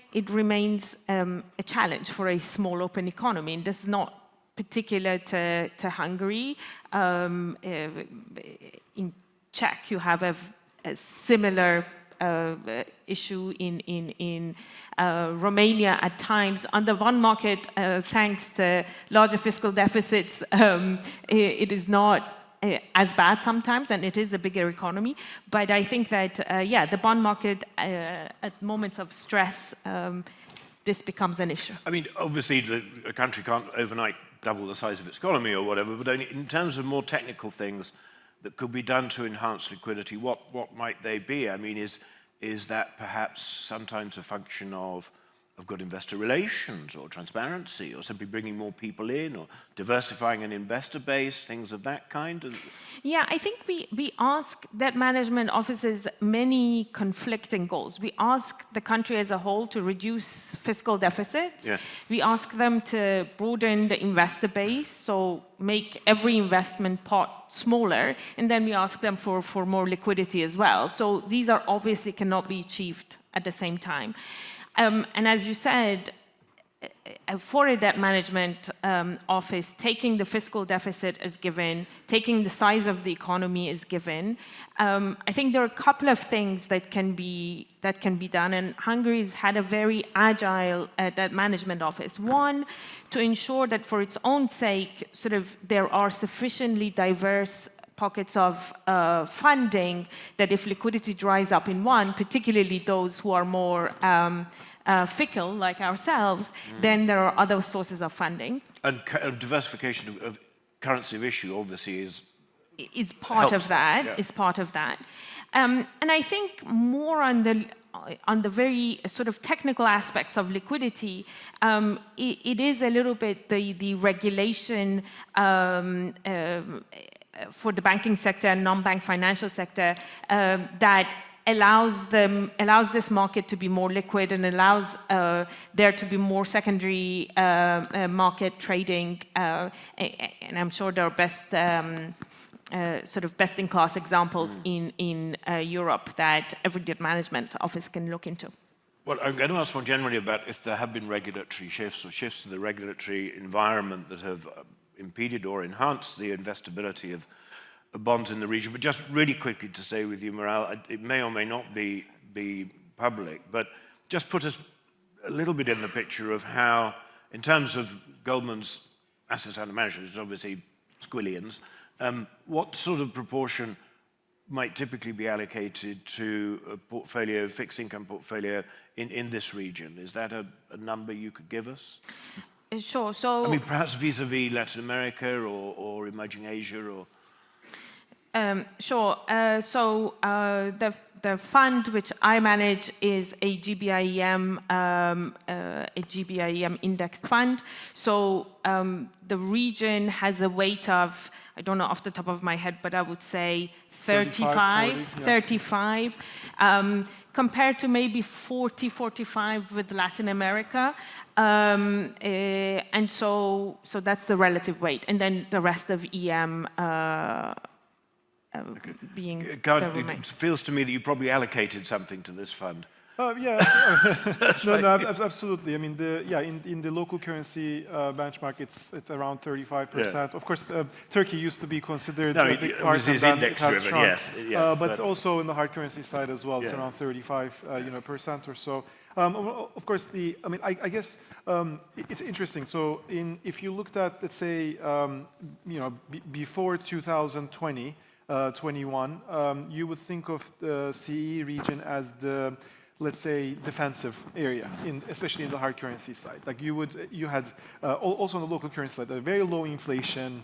a challenge for a small open economy, and this is not particular to Hungary. In Czech, you have a similar issue in Romania at times. On the bond market, thanks to larger fiscal deficits, it is not as bad sometimes, and it is a bigger economy. But I think that, yeah, the bond market, at moments of stress, this becomes an issue.
I mean, obviously, a country can't overnight double the size of its economy or whatever, but in terms of more technical things that could be done to enhance liquidity, what might they be? I mean, is that perhaps sometimes a function of of good investor relations or transparency or simply bringing more people in or diversifying an investor base, things of that kind?
Yeah, I think we ask debt management offices many conflicting goals. We ask the country as a whole to reduce fiscal deficits.
Yeah.
We ask them to broaden the investor base, so make every investment pot smaller, and then we ask them for more liquidity as well. So these are obviously cannot be achieved at the same time. And as you said, for a debt management office, taking the fiscal deficit as given, taking the size of the economy as given, I think there are a couple of things that can be done, and Hungary's had a very agile debt management office. One, to ensure that for its own sake, there are sufficiently diverse pockets of funding that if liquidity dries up in one, particularly those who are more fickle, like ourselves, then there are other sources of funding.
And diversification of currency of issue obviously
is part of that.
Yeah.
Is part of that. And I think more on the very sort of technical aspects of liquidity, it is a little bit the regulation for the banking sector and non-bank financial sector that allows this market to be more liquid and allows there to be more secondary market trading. And I'm sure there are best-in-class examples in Europe that every debt management office can look into.
Well, I'm going to ask more generally about if there have been regulatory shifts or shifts in the regulatory environment that have impeded or enhanced the investability of bonds in the region. But just really quickly to say with you, Maral, it may or may not be public, but just put us a little bit in the picture of how, in terms of Goldman's assets under management, which is obviously squillions, what sort of proportion might typically be allocated to a portfolio, fixed income portfolio in this region? Is that a number you could give us?
Sure. So,
I mean, perhaps vis-a-vis Latin America or emerging Asia, or.
Sure. The fund which I manage is a GBIEM indexed fund. So the region has a weight of, I don't know off the top of my head, but I would say 35, compared to maybe 40, 45 with Latin America. And so that's the relative weight. And then the rest of EM being
it feels to me that you probably allocated something to this fund.
Yeah, absolutely. I mean, in the local currency benchmark, it's around 35%.
Yeah.
Of course, Turkey used to be considered
a
big part of that.
Index driven, yes.
But also in the hard currency side as well, it's around 35% or so. Of course, I guess it's interesting. So, if you looked at, let's say, before 2020. 21, you would think of the CE region as the, let's say, defensive area, especially in the hard currency side. Like you had also on the local currency side, a very low inflation.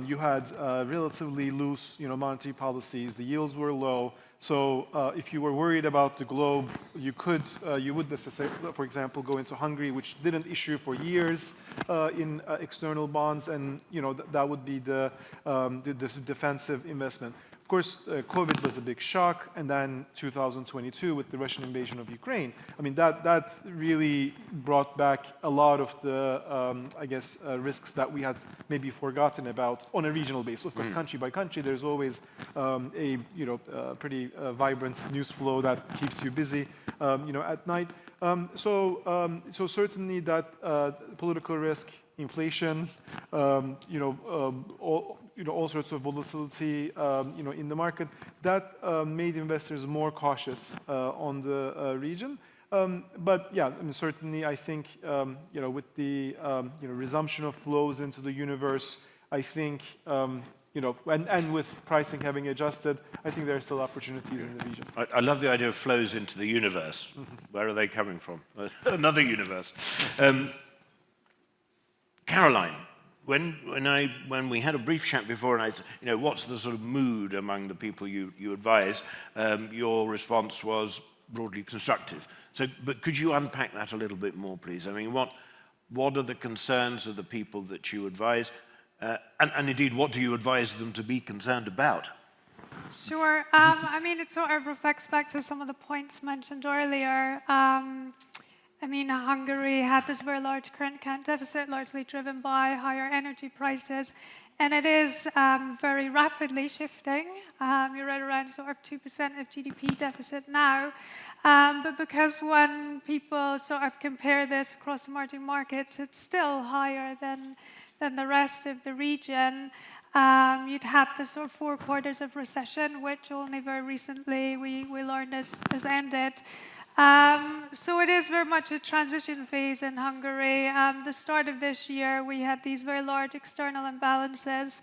You had relatively loose, monetary policies. The yields were low. So if you were worried about the globe, you would necessarily, for example, go into Hungary, which didn't issue for years in external bonds, and that would be the defensive investment. Of course, COVID was a big shock, and then 2022 with the Russian invasion of Ukraine. I mean, that really brought back a lot of the, risks that we had maybe forgotten about on a regional basis. Of course, country by country, there's always a pretty vibrant news flow that keeps you busy, at night. So certainly that political risk, inflation, all sorts of volatility, in the market, that made investors more cautious on the region. But yeah, certainly I think, with the resumption of flows into the universe, I think, and with pricing having adjusted, I think there are still opportunities in the region.
I love the idea of flows into the universe. Where are they coming from? Another universe. Caroline, when we had a brief chat before, and I said, what's the sort of mood among the people you advise? Your response was broadly constructive. So, but could you unpack that a little bit more, please? I mean, what are the concerns of the people that you advise? And indeed, what do you advise them to be concerned about?
Sure. I mean, it sort of reflects back to some of the points mentioned earlier. I mean, Hungary had this very large current account deficit, largely driven by higher energy prices, and it is very rapidly shifting. You're at around sort of 2% of GDP deficit now, but because when people sort of compare this across emerging markets, it's still higher than the rest of the region. You'd had the sort of 4 quarters of recession, which only very recently we learned has ended. So it is very much a transition phase in Hungary. The start of this year, we had these very large external imbalances,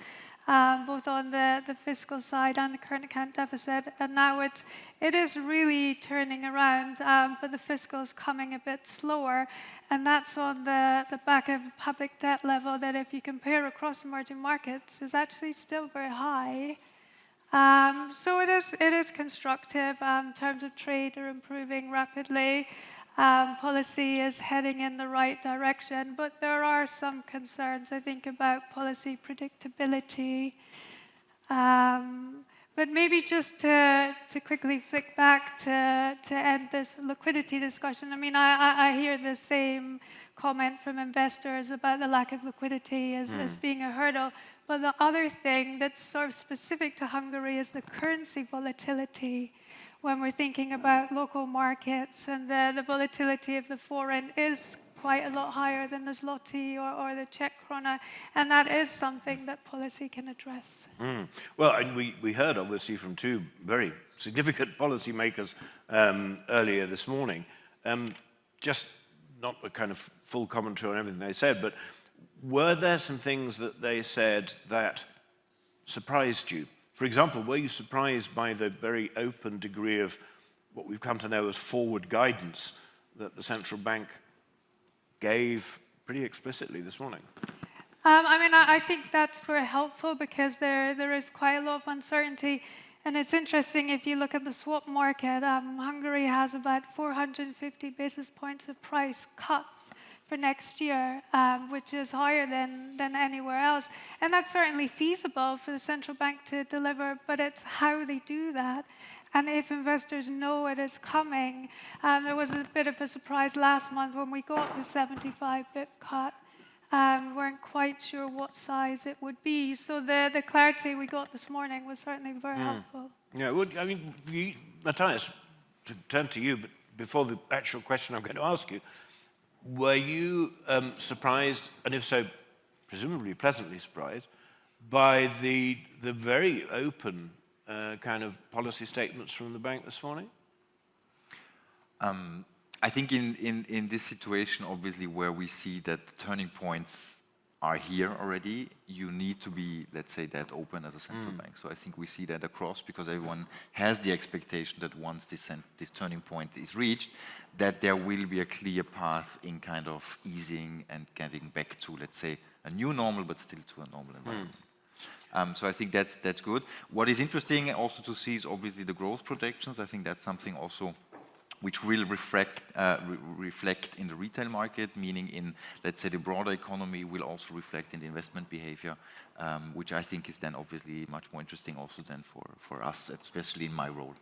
both on the fiscal side and the current account deficit. And now it is really turning around, but the fiscal is coming a bit slower. And that's on the back of public debt level that, if you compare across emerging markets, is actually still very high. So it is constructive. Terms of trade are improving rapidly. Policy is heading in the right direction, but there are some concerns, I think, about policy predictability. But maybe just to quickly flick back to end this liquidity discussion. I mean, I hear the same comment from investors about the lack of liquidity as being a hurdle. But the other thing that's sort of specific to Hungary is the currency volatility. When we're thinking about local markets, and the volatility of the forint is quite a lot higher than the zloty or the Czech krona, and that is something that policy can address.
Well, and we heard obviously from 2 very significant policymakers earlier this morning. Just not a kind of full commentary on everything they said, but were there some things that they said that surprised you? For example, were you surprised by the very open degree of what we've come to know as forward guidance that the central bank gave pretty explicitly this morning?
I mean, I think that's very helpful because there is quite a lot of uncertainty. And it's interesting, if you look at the swap market, Hungary has about 450 basis points of price cuts for next year, which is higher than anywhere else. And that's certainly feasible for the central bank to deliver, but it's how they do that. And if investors know it is coming, there was a bit of a surprise last month when we got the 75 bip cut. We weren't quite sure what size it would be. So the clarity we got this morning was certainly very helpful.
Yeah, well, I mean, Matthias, to turn to you, but before the actual question I'm going to ask you, were you surprised, and if so, presumably pleasantly surprised, by the very open kind of policy statements from the bank this morning?
I think in this situation, obviously, where we see that turning points are here already, you need to be, let's say, that open as a central bank. So I think we see that across, because everyone has the expectation that once this turning point is reached, that there will be a clear path in kind of easing and getting back to, let's say, a new normal, but still to a normal environment. So I think that's good. What is interesting also to see is obviously the growth projections. I think that's something also which will reflect in the retail market, meaning in, let's say, the broader economy will also reflect in the investment behavior, which I think is then obviously much more interesting also than for us, especially in my role.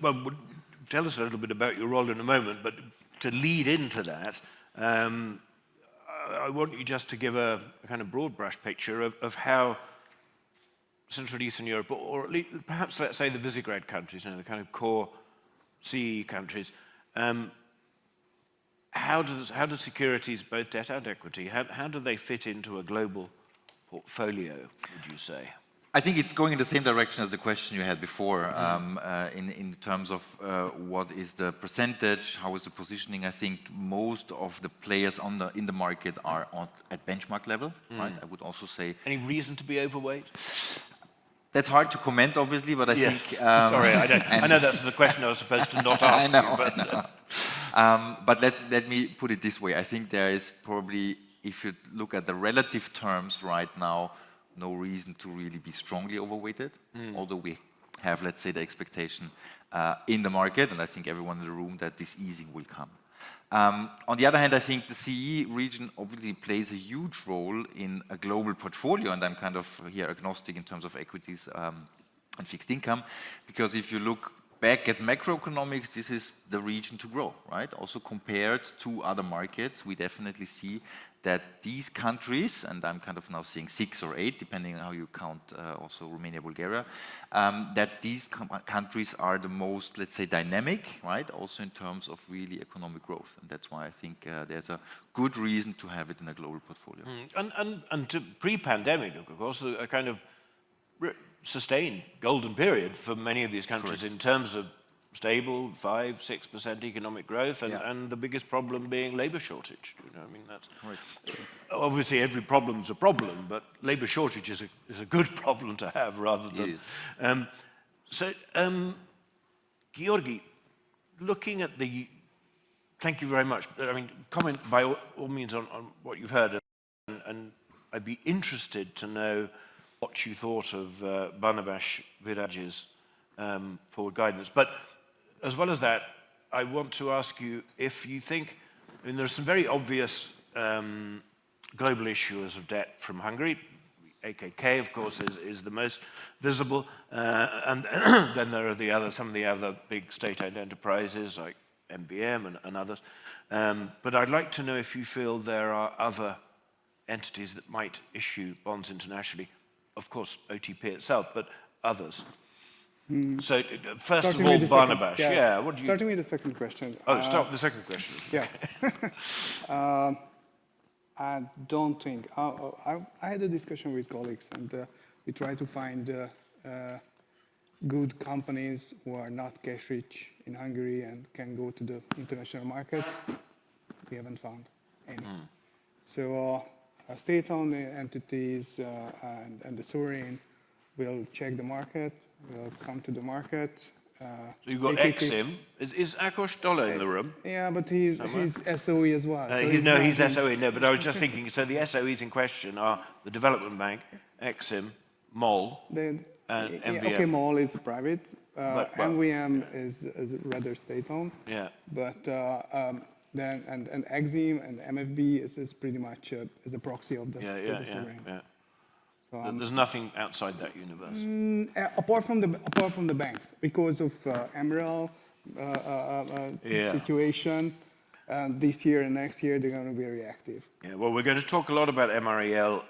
Well, tell us a little bit about your role in a moment, but to lead into that, I want you just to give a kind of broad brush picture of how Central and Eastern Europe, or at least perhaps let's say the Visegrad countries, the kind of core CE countries, how do securities, both debt and equity, how do they fit into a global portfolio, would you say?
I think it's going in the same direction as the question you had before, in terms of what is the percentage, how is the positioning. I think most of the players in the market are at benchmark level, right? I would also say.
Any reason to be overweight?
That's hard to comment, obviously, but I think...
Sorry, I know that's the question I was supposed to not ask you.
But let me put it this way. I think there is probably, if you look at the relative terms right now, no reason to really be strongly overweighted, although we have, let's say, the expectation in the market, and I think everyone in the room that this easing will come. On the other hand, I think the CE region obviously plays a huge role in a global portfolio, and I'm kind of here agnostic in terms of equities and fixed income, because if you look back at macroeconomics, this is the region to grow, right? Also compared to other markets, we definitely see that these countries, and I'm kind of now saying 6 or 8, depending on how you count also Romania, Bulgaria, that these countries are the most, let's say, dynamic, right? Also in terms of really economic growth. And that's why I think there's a good reason to have it in a global portfolio.
And to pre-pandemic, of course, a kind of sustained golden period for many of these countries. Correct. In terms of stable 5-6% economic growth, and the biggest problem being labor shortage. You know, I mean, that's obviously every problem's a problem, but labor shortage is a good problem to have rather than. Georgi, looking at the, thank you very much. I mean, comment by all means on what you've heard, and I'd be interested to know what you thought of Barnabas Viraj's forward guidance. But as well as that, I want to ask you if you think, I mean, there's some very obvious global issuers of debt from Hungary. AKK, of course, is the most visible, and then there are some of the other big state-owned enterprises like MBM and others. But I'd like to know if you feel there are other entities that might issue bonds internationally, of course, OTP itself, but others. So first
Starting
of all, Barnabas, what do you...
Starting with the second question.
Oh, start with the second question.
Yeah. I don't think, I had a discussion with colleagues, and we tried to find good companies who are not cash rich in Hungary and can go to the international market. We haven't found any. So state-owned entities and the sovereign will check the market, will come to the market.
So you've got Exim. Is Akos Dollar in the room?
Yeah, but he's SOE as well. So
he's SOE. No, but I was just thinking, so the SOEs in question are the Development Bank, Exim, MOL, and MVM.
Okay, MOL is private. MVM is rather state-owned.
Yeah.
But then and Exim and MFB is pretty much is a proxy of the sovereign.
Yeah. So there's nothing outside that universe.
Apart from the banks, because of MREL situation, this year and next year they're going to be reactive.
Yeah. Well, we're going to talk a lot about MREL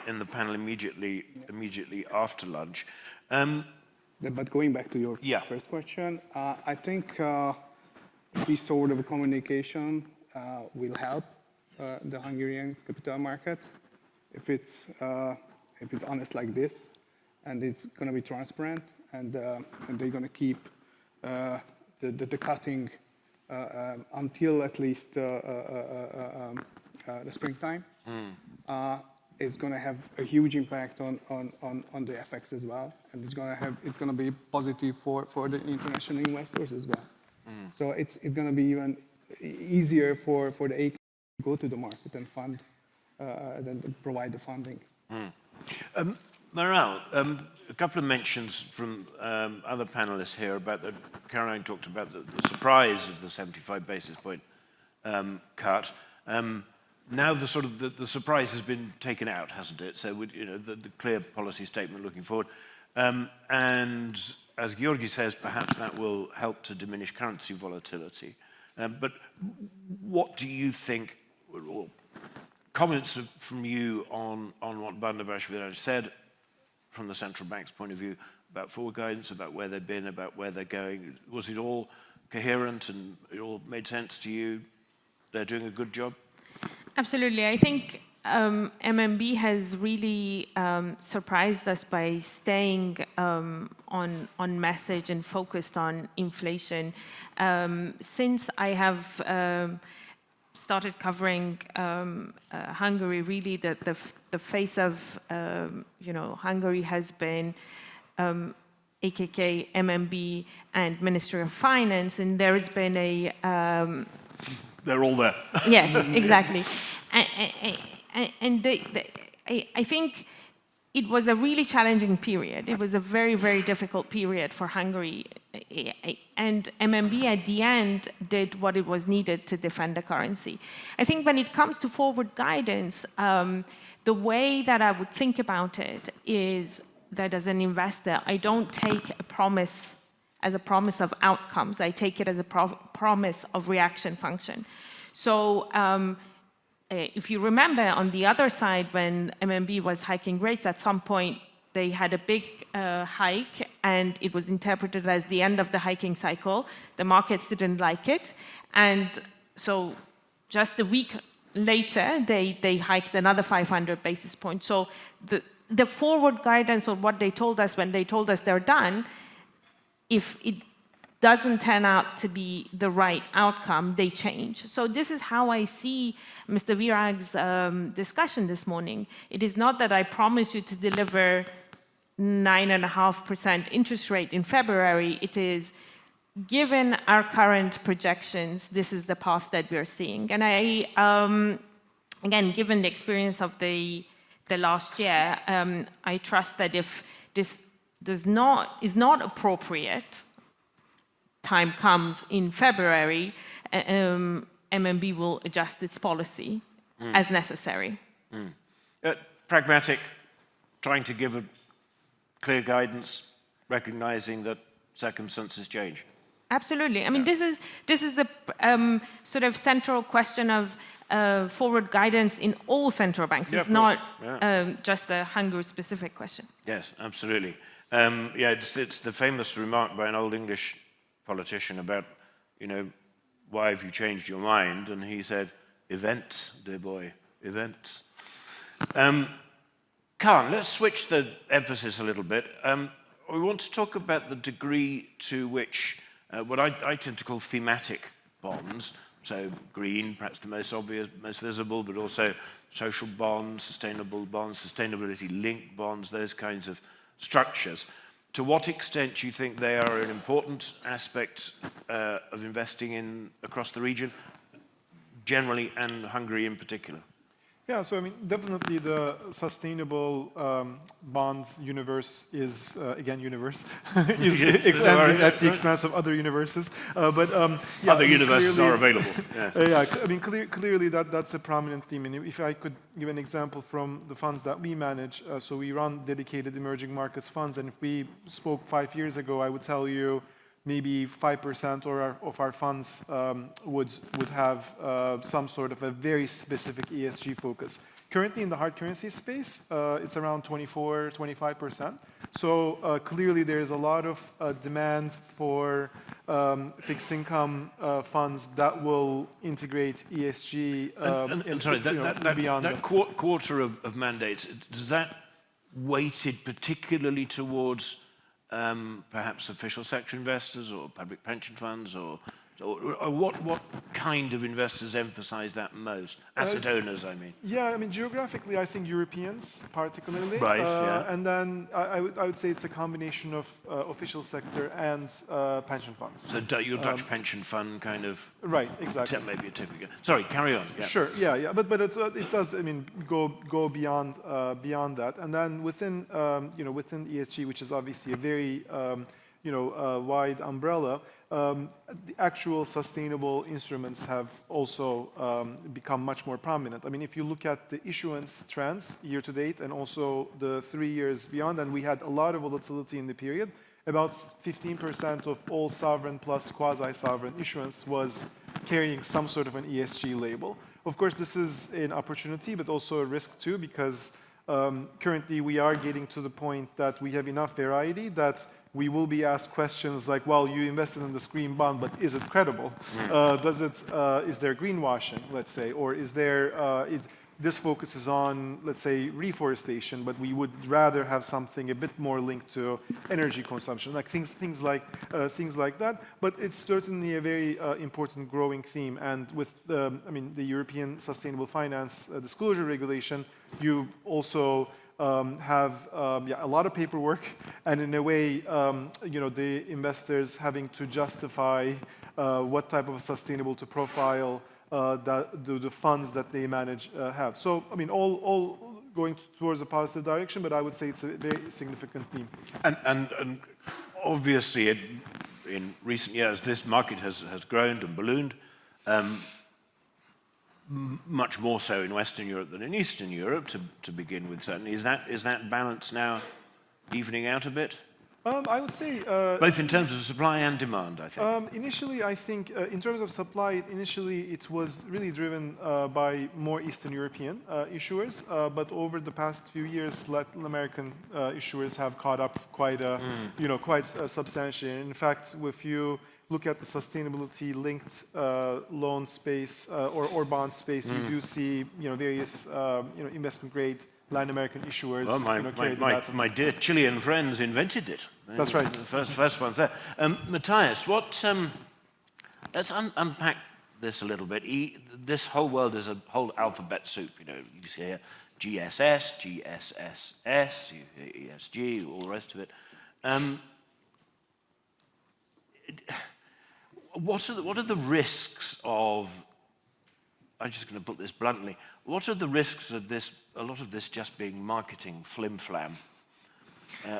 in the panel immediately after lunch.
But going back to your first question, I think this sort of communication will help the Hungarian capital markets if it's honest like this, and it's going to be transparent, and they're going to keep the cutting until at least the springtime. It's going to have a huge impact on the FX as well, and it's going to be positive for the international investors as well. So it's going to be even easier for the AK to go to the market and fund, than provide the funding.
Maral, a couple of mentions from other panelists here about Caroline talked about the surprise of the 75 basis point cut. Now the surprise has been taken out, hasn't it? So the clear policy statement looking forward, and as Georgi says, perhaps that will help to diminish currency volatility. But what do you think? Or comments from you on what Barnabas Viraj said from the central bank's point of view about forward guidance, about where they've been, about where they're going. Was it all coherent and it all made sense to you? They're doing a good job?
Absolutely. I think MMB has really surprised us by staying on message and focused on inflation. Since I have started covering Hungary, really the face of Hungary has been AKK, MMB, and Ministry of Finance, and there has been a...
They're all there.
Yes, exactly. And I think it was a really challenging period. It was a very, very difficult period for Hungary. And MMB at the end did what it was needed to defend the currency. I think when it comes to forward guidance, the way that I would think about it is that as an investor, I don't take a promise as a promise of outcomes. I take it as a promise of reaction function. So if you remember, on the other side, when MMB was hiking rates, at some point they had a big hike, and it was interpreted as the end of the hiking cycle. The markets didn't like it, and so just a week later, they hiked another 500 basis points. So the forward guidance, or what they told us when they told us they're done, if it doesn't turn out to be the right outcome, they change. So this is how I see Mr. Virag's discussion this morning. It is not that I promise you to deliver 9.5% interest rate in February. It is, given our current projections, this is the path that we're seeing. And I, again, given the experience of the last year, I trust that if this is not appropriate, time comes in February, MMB will adjust its policy as necessary.
Pragmatic, trying to give a clear guidance, recognizing that circumstances change.
Absolutely. I mean, this is the sort of central question of forward guidance in all central banks. It's not just a Hungary-specific question.
Yes, absolutely. It's the famous remark by an old English politician about, why have you changed your mind? And he said, events, dear boy, events. Khan, let's switch the emphasis a little bit. We want to talk about the degree to which what I tend to call thematic bonds, so green, perhaps the most obvious, most visible, but also social bonds, sustainable bonds, sustainability-linked bonds, those kinds of structures. To what extent do you think they are an important aspect of investing in across the region, generally, and Hungary in particular?
Yeah, so I mean, definitely the sustainable bonds universe is, again, universe, is expanding at the expense of other universes.
Other universes are available. Yes.
I mean, clearly that's a prominent theme. And if I could give an example from the funds that we manage, so we run dedicated emerging markets funds, and if we spoke 5 years ago, I would tell you maybe 5% of our funds would have some sort of a very specific ESG focus. Currently in the hard currency space, it's around 24-25%. So clearly there is a lot of demand for fixed income funds that will integrate ESG beyond
that quarter of mandates, does that weighted particularly towards perhaps official sector investors or public pension funds, or what kind of investors emphasize that most? Asset owners, I mean.
Yeah, I mean, geographically, I think Europeans particularly.
Right, yeah.
And then I would say it's a combination of official sector and pension funds.
So your Dutch pension fund kind of...
Right, exactly.
Maybe a typical... Sorry, carry on. Yeah.
Sure, yeah. But it does, I mean, go beyond that. And then within, within ESG, which is obviously a very, wide umbrella, the actual sustainable instruments have also become much more prominent. I mean, if you look at the issuance trends year to date and also the 3 years beyond, and we had a lot of volatility in the period, about 15% of all sovereign plus quasi-sovereign issuance was carrying some sort of an ESG label. Of course, this is an opportunity, but also a risk too, because currently we are getting to the point that we have enough variety that we will be asked questions like, well, you invested in this green bond, but is it credible? Is there greenwashing, let's say, or is there, this focuses on, let's say, reforestation, but we would rather have something a bit more linked to energy consumption, like things like that. But it's certainly a very important growing theme. And with the European Sustainable Finance Disclosure Regulation, you also have a lot of paperwork, and in a way, the investors having to justify what type of sustainable to profile the funds that they manage have. So, I mean, all going towards a positive direction, but I would say it's a very significant theme.
And obviously, in recent years, this market has grown and ballooned, much more so in Western Europe than in Eastern Europe, to begin with, certainly. Is that balance now evening out a bit?
I would say...
both in terms of supply and demand, I think.
Initially, I think, in terms of supply, initially it was really driven by more Eastern European issuers, but over the past few years, Latin American issuers have caught up quite, quite substantially. In fact, if you look at the sustainability-linked loan space or bond space, you do see, various, investment-grade Latin American issuers.
Well, my dear Chilean friends invented it.
That's right.
The first ones there. Matthias, let's unpack this a little bit. This whole world is a whole alphabet soup. You see here GSS, GSSS, ESG, all the rest of it. What are the risks of? I'm just going to put this bluntly. What are the risks of a lot of this just being marketing flim-flam?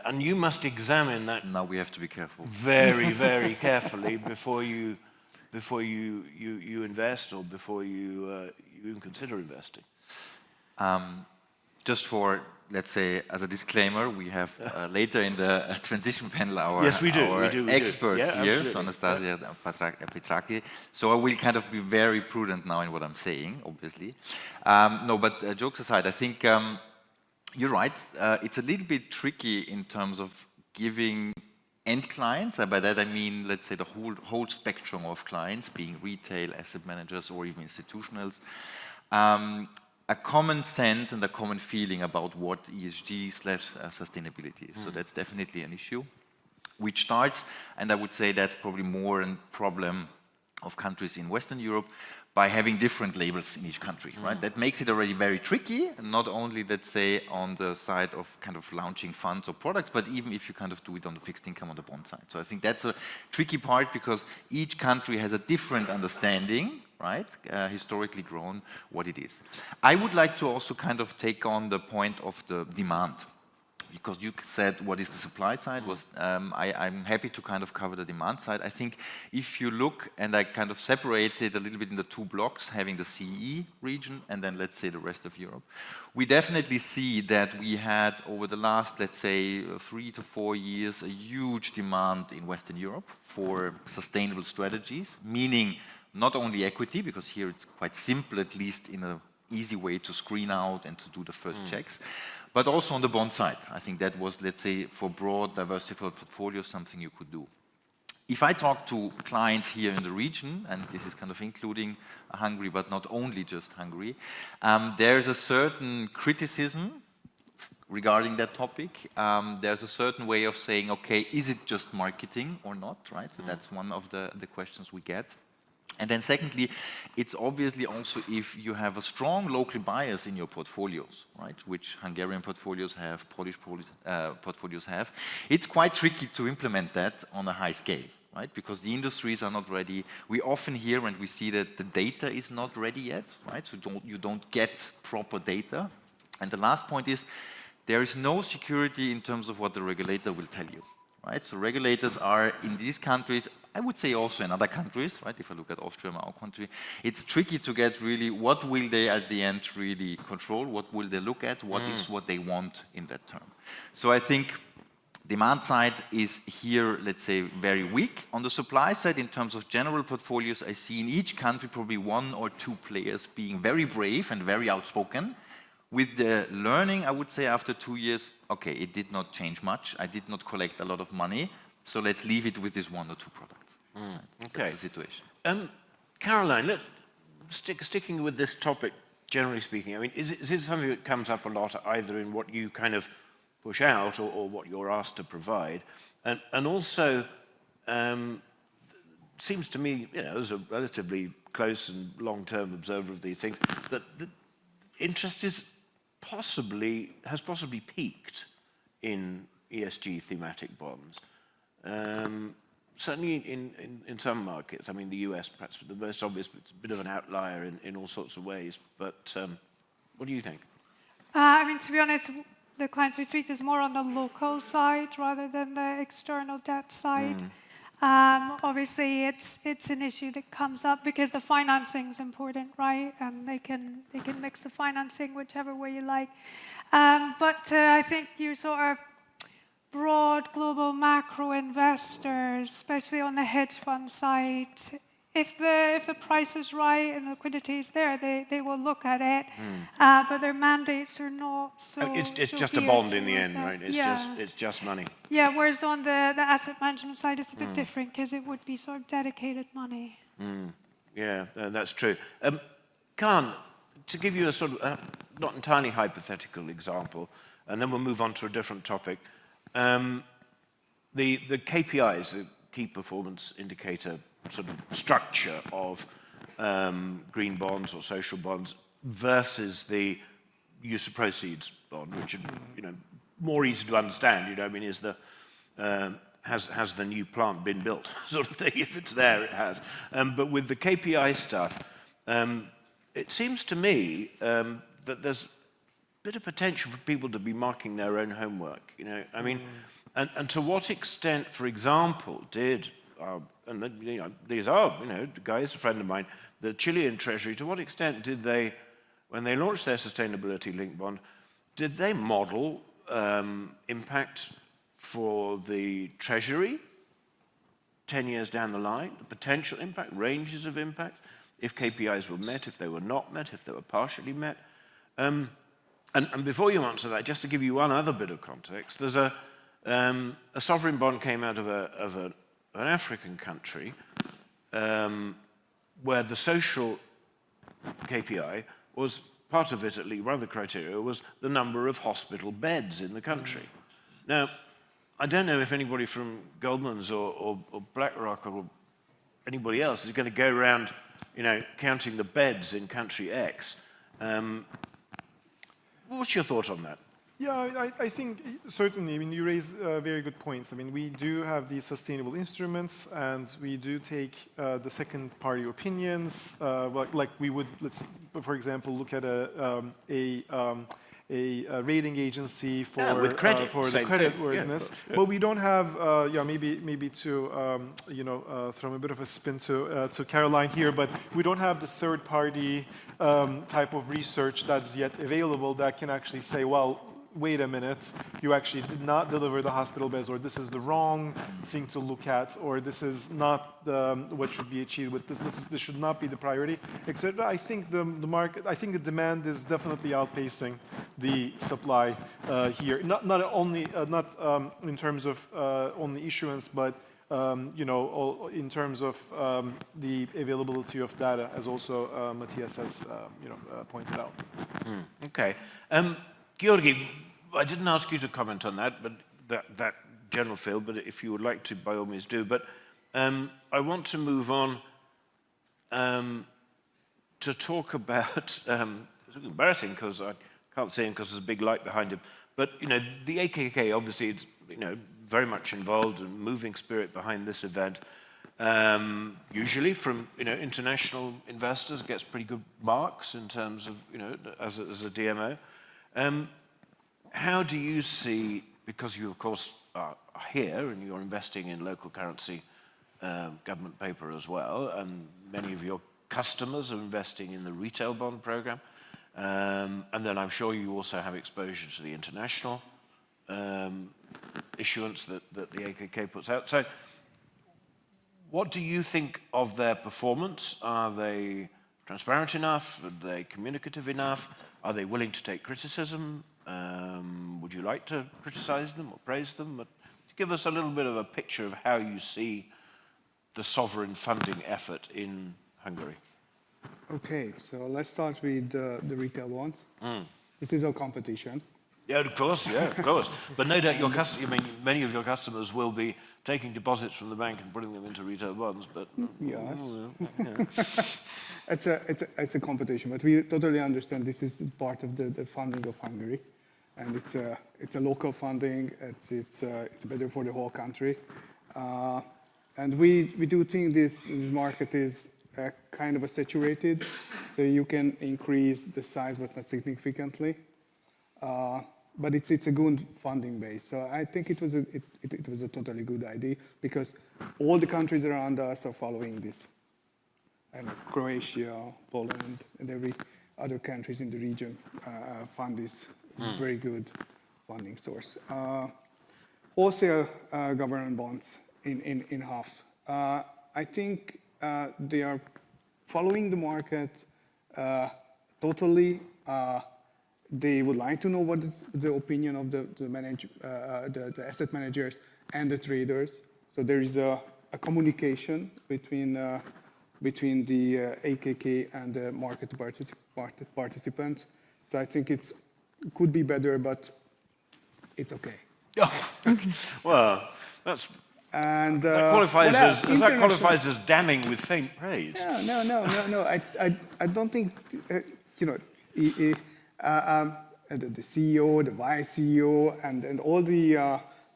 And you must examine that.
Now we have to be careful.
Very, very carefully before you invest or before you even consider investing.
Just for, let's say, as a disclaimer, we have later in the transition panel our,
yes, we do.
Expert
yeah,
here, so Anastasia Petraki. So I will kind of be very prudent now in what I'm saying, obviously. No, but jokes aside, I think you're right. It's a little bit tricky in terms of giving end clients, and by that I mean, let's say, the whole spectrum of clients, being retail, asset managers, or even institutionals, a common sense and a common feeling about what ESG/sustainability is. So that's definitely an issue, which starts, and I would say that's probably more a problem of countries in Western Europe, by having different labels in each country, right? That makes it already very tricky, not only, let's say, on the side of kind of launching funds or products, but even if you kind of do it on the fixed income on the bond side. So I think that's a tricky part, because each country has a different understanding, right? Historically grown what it is. I would like to also kind of take on the point of the demand, because you said what is the supply side. I'm happy to kind of cover the demand side. I think if you look, and I kind of separated a little bit into two blocks, having the CE region and then, let's say, the rest of Europe, we definitely see that we had over the last, let's say, 3 to 4 years, a huge demand in Western Europe for sustainable strategies, meaning not only equity, because here it's quite simple, at least in an easy way to screen out and to do the first checks, but also on the bond side. I think that was, let's say, for broad, diversified portfolios, something you could do. If I talk to clients here in the region, and this is kind of including Hungary, but not only just Hungary, there's a certain criticism regarding that topic. There's a certain way of saying, okay, is it just marketing or not, right? So that's one of the questions we get. And then secondly, it's obviously also if you have a strong local bias in your portfolios, right, which Hungarian portfolios have, Polish portfolios have, it's quite tricky to implement that on a high scale, right, because the industries are not ready. We often hear and we see that the data is not ready yet, right, so you don't get proper data. And the last point is, there is no security in terms of what the regulator will tell you, right, so regulators are in these countries, I would say also in other countries, right? If I look at Austria, my own country, it's tricky to get really what will they at the end really control, what will they look at, what is what they want in that term. So I think demand side is here, let's say, very weak. On the supply side, in terms of general portfolios, I see in each country probably 1 or 2 players being very brave and very outspoken. With the learning, I would say after 2 years, okay, it did not change much. I did not collect a lot of money. So let's leave it with this 1 or 2 products.
Okay.
That's the situation.
Caroline, sticking with this topic, generally speaking, I mean, is it something that comes up a lot, either in what you kind of push out or what you're asked to provide? And also, seems to me, as a relatively close and long-term observer of these things, that the interest has possibly peaked in ESG thematic bonds. Certainly in some markets, I mean the US perhaps the most obvious, but it's a bit of an outlier in all sorts of ways. But what do you think?
I mean, to be honest, the clients we speak to is more on the local side rather than the external debt side. Obviously, it's an issue that comes up because the financing is important, right? And they can mix the financing whichever way you like. But I think you sort of broad global macro investors, especially on the hedge fund side, if the price is right and liquidity is there, they will look at it. But their mandates are not so.
It's
so
just a
geared
bond in the
towards
end,
that.
right? It's just money.
Yeah, whereas on the asset management side, it's a bit different because it would be sort of dedicated money.
Yeah, that's true. Khan, to give you a sort of not entirely hypothetical example, and then we'll move on to a different topic. The KPIs, the key performance indicator sort of structure of green bonds or social bonds versus the use of proceeds bond, which are more easy to understand. I mean, is the has the new plant been built, sort of thing. If it's there, it has. But with the KPI stuff, it seems to me that there's a bit of potential for people to be marking their own homework. I mean, and to what extent, for example, did these are guys, a friend of mine, the Chilean Treasury. To what extent did they, when they launched their sustainability-linked bond, did they model impact for the Treasury 10 years down the line, the potential impact, ranges of impact, if KPIs were met, if they were not met, if they were partially met? And before you answer that, just to give you one other bit of context, there's a sovereign bond came out of an African country where the social KPI was, part of it at least, one of the criteria was the number of hospital beds in the country. Now, I don't know if anybody from Goldman's or BlackRock or anybody else is going to go around, counting the beds in country X. What's your thought on that?
Yeah, I think certainly, I mean, you raise very good points. I mean, we do have these sustainable instruments, and we do take the second-party opinions. Like we would, for example, look at a rating agency for the creditworthiness. But we don't have, maybe to throw a bit of a spin to Caroline here, but we don't have the third-party type of research that's yet available that can actually say, well, wait a minute, you actually did not deliver the hospital beds, or this is the wrong thing to look at, or this is not what should be achieved with this should not be the priority, etc. I think the market, I think the demand is definitely outpacing the supply here. Not only in terms of only issuance, but in terms of the availability of data, as also Matthias has pointed out.
Okay. Georgi, I didn't ask you to comment on that, but that general field, but if you would like to, by all means do. But I want to move on to talk about, it's embarrassing because I can't see him because there's a big light behind him, but the AKK obviously is very much involved and moving spirit behind this event. Usually from international investors, gets pretty good marks in terms of as a DMO. How do you see, because you of course are here and you're investing in local currency government paper as well, and many of your customers are investing in the retail bond program, and then I'm sure you also have exposure to the international issuance that the AKK puts out. So what do you think of their performance? Are they transparent enough? Are they communicative enough? Are they willing to take criticism? Would you like to criticize them or praise them? But give us a little bit of a picture of how you see the sovereign funding effort in Hungary.
Okay, so let's start with the retail bonds. This is our competition.
Yeah, of course, But no doubt many of your customers will be taking deposits from the bank and putting them into retail bonds, but...
Yes. It's a competition, but we totally understand this is part of the funding of Hungary, and it's a local funding. It's better for the whole country, and we do think this market is kind of saturated, so you can increase the size, but not significantly. But it's a good funding base. So I think it was a totally good idea because all the countries around us are following this. I know Croatia, Poland, and every other countries in the region fund this very good funding source. Wholesale government bonds in half. I think they are following the market totally. They would like to know what is the opinion of the asset managers and the traders. So there is a communication between the AKK and the market participants. So I think it could be better, but it's okay.
Well, that's...
And
that qualifies as damning with faint praise.
No. I don't think, the CEO, the vice CEO, and all the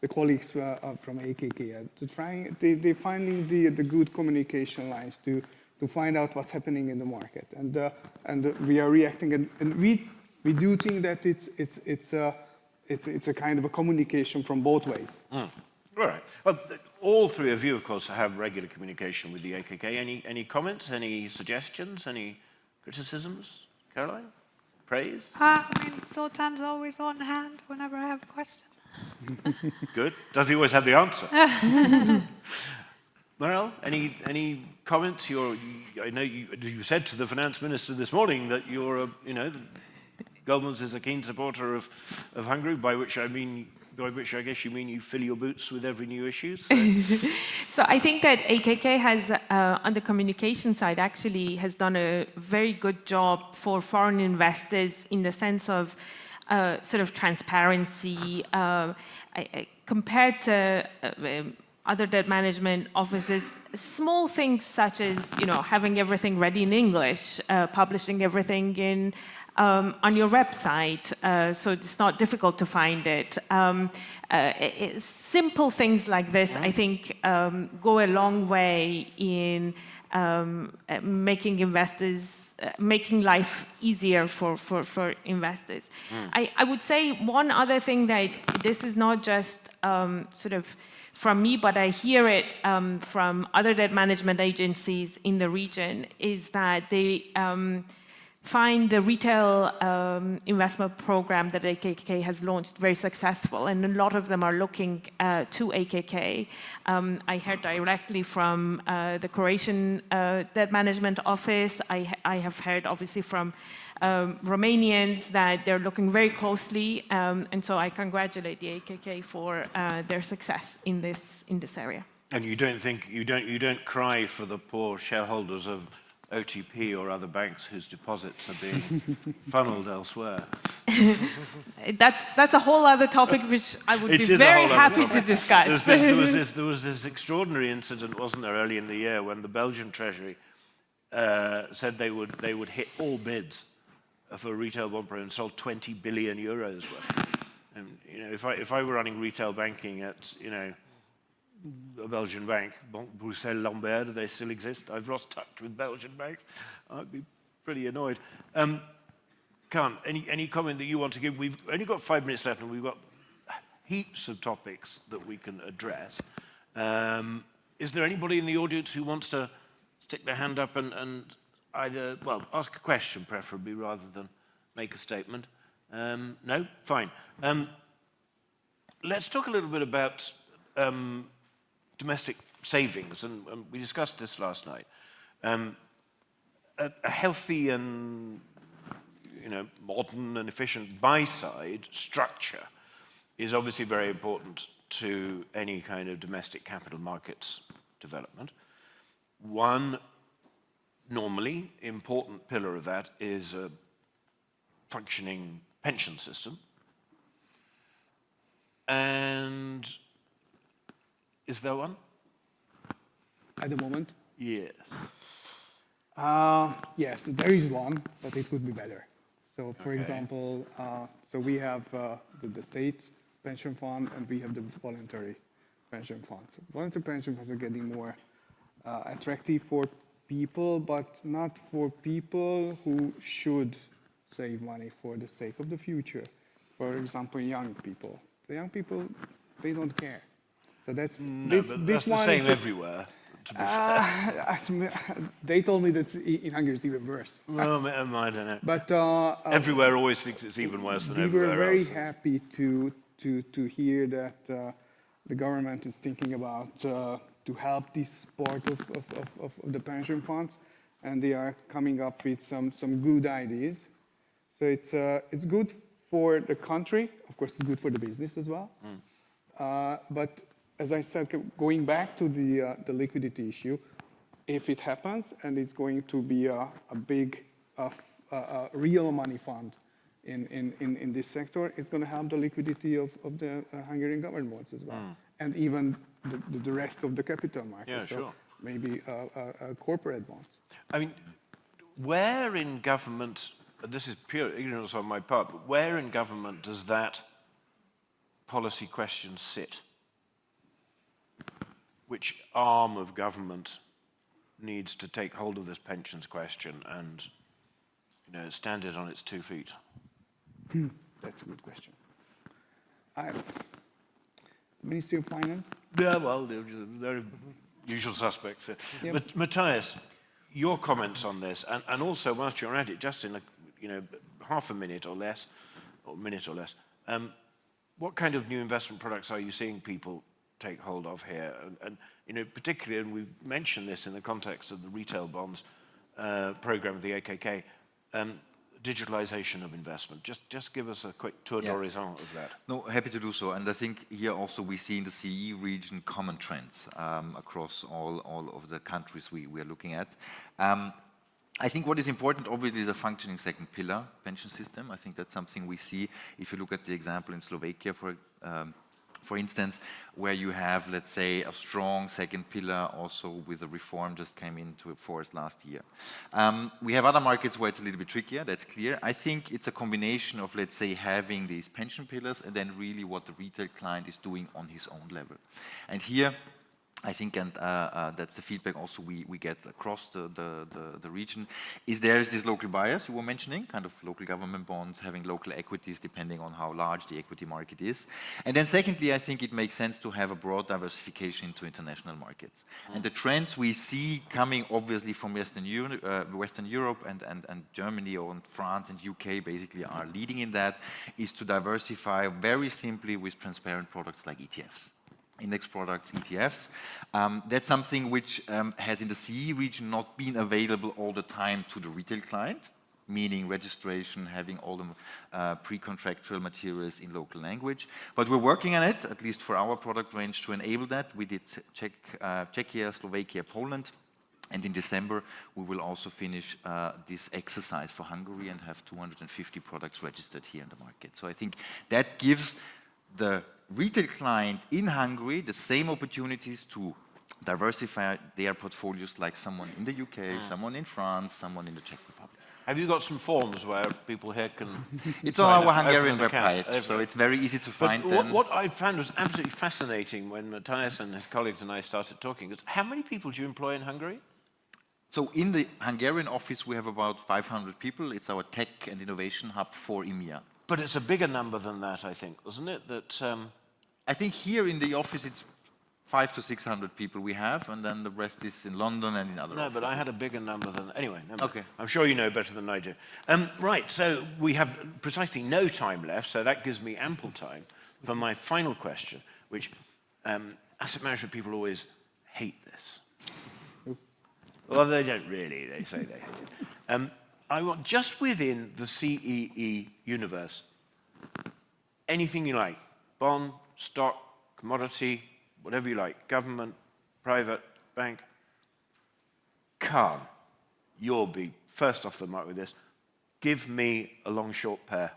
colleagues from AKK they're finding the good communication lines to find out what's happening in the market, and we are reacting, and we do think that it's a kind of a communication from both ways.
All right. Well, all three of you, of course, have regular communication with the AKK. Any comments, any suggestions, any criticisms? Caroline? Praise?
I mean, Zoltan's always on hand whenever I have a question.
Good. Does he always have the answer? Morel, any comments? I know you said to the finance minister this morning that Goldman's is a keen supporter of Hungary, by which I guess you mean you fill your boots with every new issue.
So I think that AKK has, on the communication side, actually has done a very good job for foreign investors in the sense of sort of transparency compared to other debt management offices. Small things such as having everything ready in English, publishing everything in on your website, so it's not difficult to find it. Simple things like this, I think, go a long way in making life easier for investors. I would say one other thing that this is not just sort of from me, but I hear it from other debt management agencies in the region, is that they find the retail investment program that AKK has launched very successful, and a lot of them are looking to AKK. I heard directly from the Croatian debt management office. I have heard obviously from Romanians that they're looking very closely, and so I congratulate the AKK for their success in this area.
And you don't cry for the poor shareholders of OTP or other banks whose deposits are being funneled elsewhere.
That's a whole other topic which I would be very happy to discuss.
There was this extraordinary incident, wasn't there, early in the year when the Belgian Treasury said they would hit all bids for a retail bond program and sold 20 billion euros worth. And if I were running retail banking at a Belgian bank, Banque Bruxelles Lambert, do they still exist? I've lost touch with Belgian banks. I'd be pretty annoyed. Khan, any comment that you want to give? We've only got 5 minutes left, and we've got heaps of topics that we can address. Is there anybody in the audience who wants to stick their hand up and either, well, ask a question preferably rather than make a statement? No? Fine. Let's talk a little bit about domestic savings, and we discussed this last night. A healthy and modern and efficient buy-side structure is obviously very important to any kind of domestic capital markets development. One normally important pillar of that is a functioning pension system. And is there one?
At the moment?
Yes.
Yes, there is one, but it could be better. So, for example, so we have the state pension fund and we have the voluntary pension funds. So voluntary pension funds are getting more attractive for people, but not for people who should save money for the sake of the future. for example, young people. The young people, they don't care. So that's
No,
this,
but
this
that's the
one.
same everywhere, to be fair.
They told me that in Hungary it's even worse.
Well, I don't know.
But
everywhere always thinks it's even worse than
we
everywhere
were very
else.
happy to hear that the government is thinking about to help this part of the pension funds, and they are coming up with some good ideas. So it's good for the country. Of course, it's good for the business as well. But as I said, going back to the liquidity issue, if it happens and it's going to be a big real money fund in this sector, it's going to help the liquidity of the Hungarian government bonds as well, and even the rest of the capital market.
Yeah,
so
sure.
maybe corporate bonds.
I mean, where in government, this is pure ignorance on my part, but where in government does that policy question sit? Which arm of government needs to take hold of this pensions question and, stand it on its 2 feet?
That's a good question. The Ministry of Finance?
Yeah, well, they're usual suspects. But Matthias, your comments on this, and also whilst you're at it, just in half a minute or less, what kind of new investment products are you seeing people take hold of here? And particularly, and we mentioned this in the context of the retail bonds program of the AKK, digitalization of investment. Just give us a quick tour d'horizon of that.
No, happy to do so. And I think here also we see in the CE region common trends across all of the countries we are looking at. I think what is important, obviously, is a functioning second pillar pension system. I think that's something we see if you look at the example in Slovakia, for instance, where you have, let's say, a strong second pillar also with a reform just came into force last year. We have other markets where it's a little bit trickier, that's clear. I think it's a combination of, let's say, having these pension pillars and then really what the retail client is doing on his own level. And here, I think, and that's the feedback also we get across the region, is there's this local bias you were mentioning, kind of local government bonds, having local equities depending on how large the equity market is. And then secondly, I think it makes sense to have a broad diversification into international markets. And the trends we see coming obviously from Western Europe and Germany or France and UK basically are leading in that, is to diversify very simply with transparent products like ETFs. Index products, ETFs. That's something which has in the CE region not been available all the time to the retail client, meaning registration, having all the pre-contractual materials in local language. But we're working on it, at least for our product range, to enable that. We did Czechia, Slovakia, Poland. And in December, we will also finish this exercise for Hungary and have 250 products registered here in the market. So I think that gives the retail client in Hungary the same opportunities to diversify their portfolios like someone in the UK, someone in France, someone in the Czech Republic.
Have you got some forms where people here can...
It's on our Hungarian website, so it's very easy to find them.
What I found was absolutely fascinating when Matthias and his colleagues and I started talking is how many people do you employ in Hungary?
So in the Hungarian office, we have about 500 people. It's our tech and innovation hub for EMEA.
But it's a bigger number than that, I think, isn't it? That
I think here in the office it's 500 to 600 people we have, and then the rest is in London and in other offices.
No, but I had a bigger number than... Anyway,
okay.
I'm sure you know better than I do. Right, so we have precisely no time left, so that gives me ample time for my final question, which asset management people always hate this. Well, they don't really. They say they hate it. I want, just within the CEE universe, anything you like, bond, stock, commodity, whatever you like, government, private, bank. Khan, you'll be first off the mark with this. Give me a long-short pair.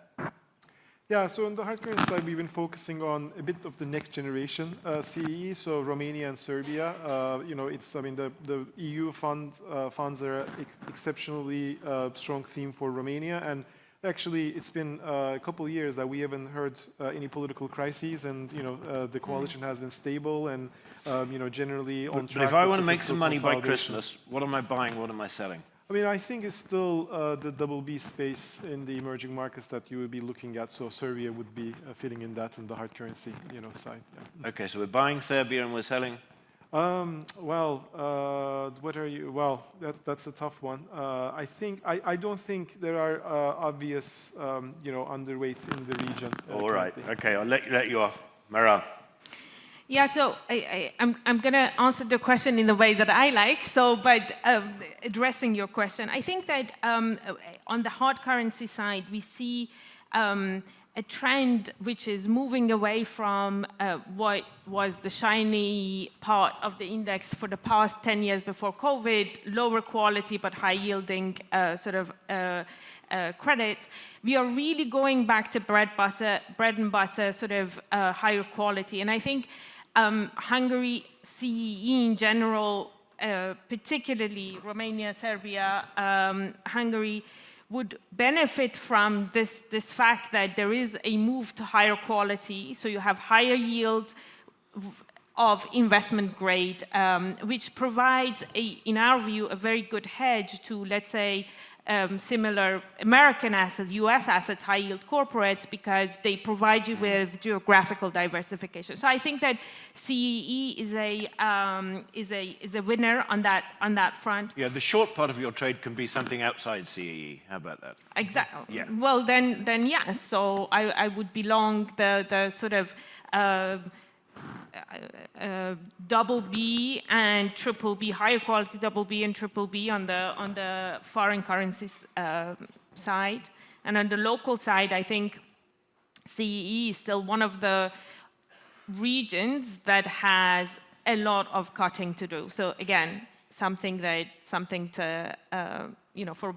Yeah, so on the hard currency side, we've been focusing on a bit of the next generation CEE, so Romania and Serbia. The EU funds are exceptionally strong theme for Romania, and actually it's been a couple of years that we haven't heard any political crises, and the coalition has been stable and generally on track.
But if I want to make some money by Christmas, what am I buying? What am I selling?
I mean, I think it's still the double B space in the emerging markets that you would be looking at. So Serbia would be fitting in that in the hard currency, side. Yeah.
Okay, so we're buying Serbia and we're selling?
What are you? Well, that's a tough one. I don't think there are obvious, underweights in the region.
All right. Okay, I'll let you off, Meral.
Yeah, so I'm going to answer the question in the way that I like. But addressing your question, I think that on the hard currency side, we see a trend which is moving away from what was the shiny part of the index for the past 10 years before COVID, lower quality but high-yielding credit. We are really going back to bread and butter, higher quality. And I think Hungary, CEE in general, particularly Romania, Serbia, Hungary, would benefit from this fact that there is a move to higher quality. So you have higher yields of investment grade, which provides, in our view, a very good hedge to, let's say, similar American assets, US assets, high-yield corporates, because they provide you with geographical diversification. So I think that CEE is a winner on that front.
Yeah, the short part of your trade can be something outside CEE. How about that?
Exactly.
Yeah.
Well, then yes. So I would belong the sort of double B and triple B, higher quality double B and triple B on the foreign currencies side. And on the local side, I think CEE is still one of the regions that has a lot of cutting to do. So again, something to for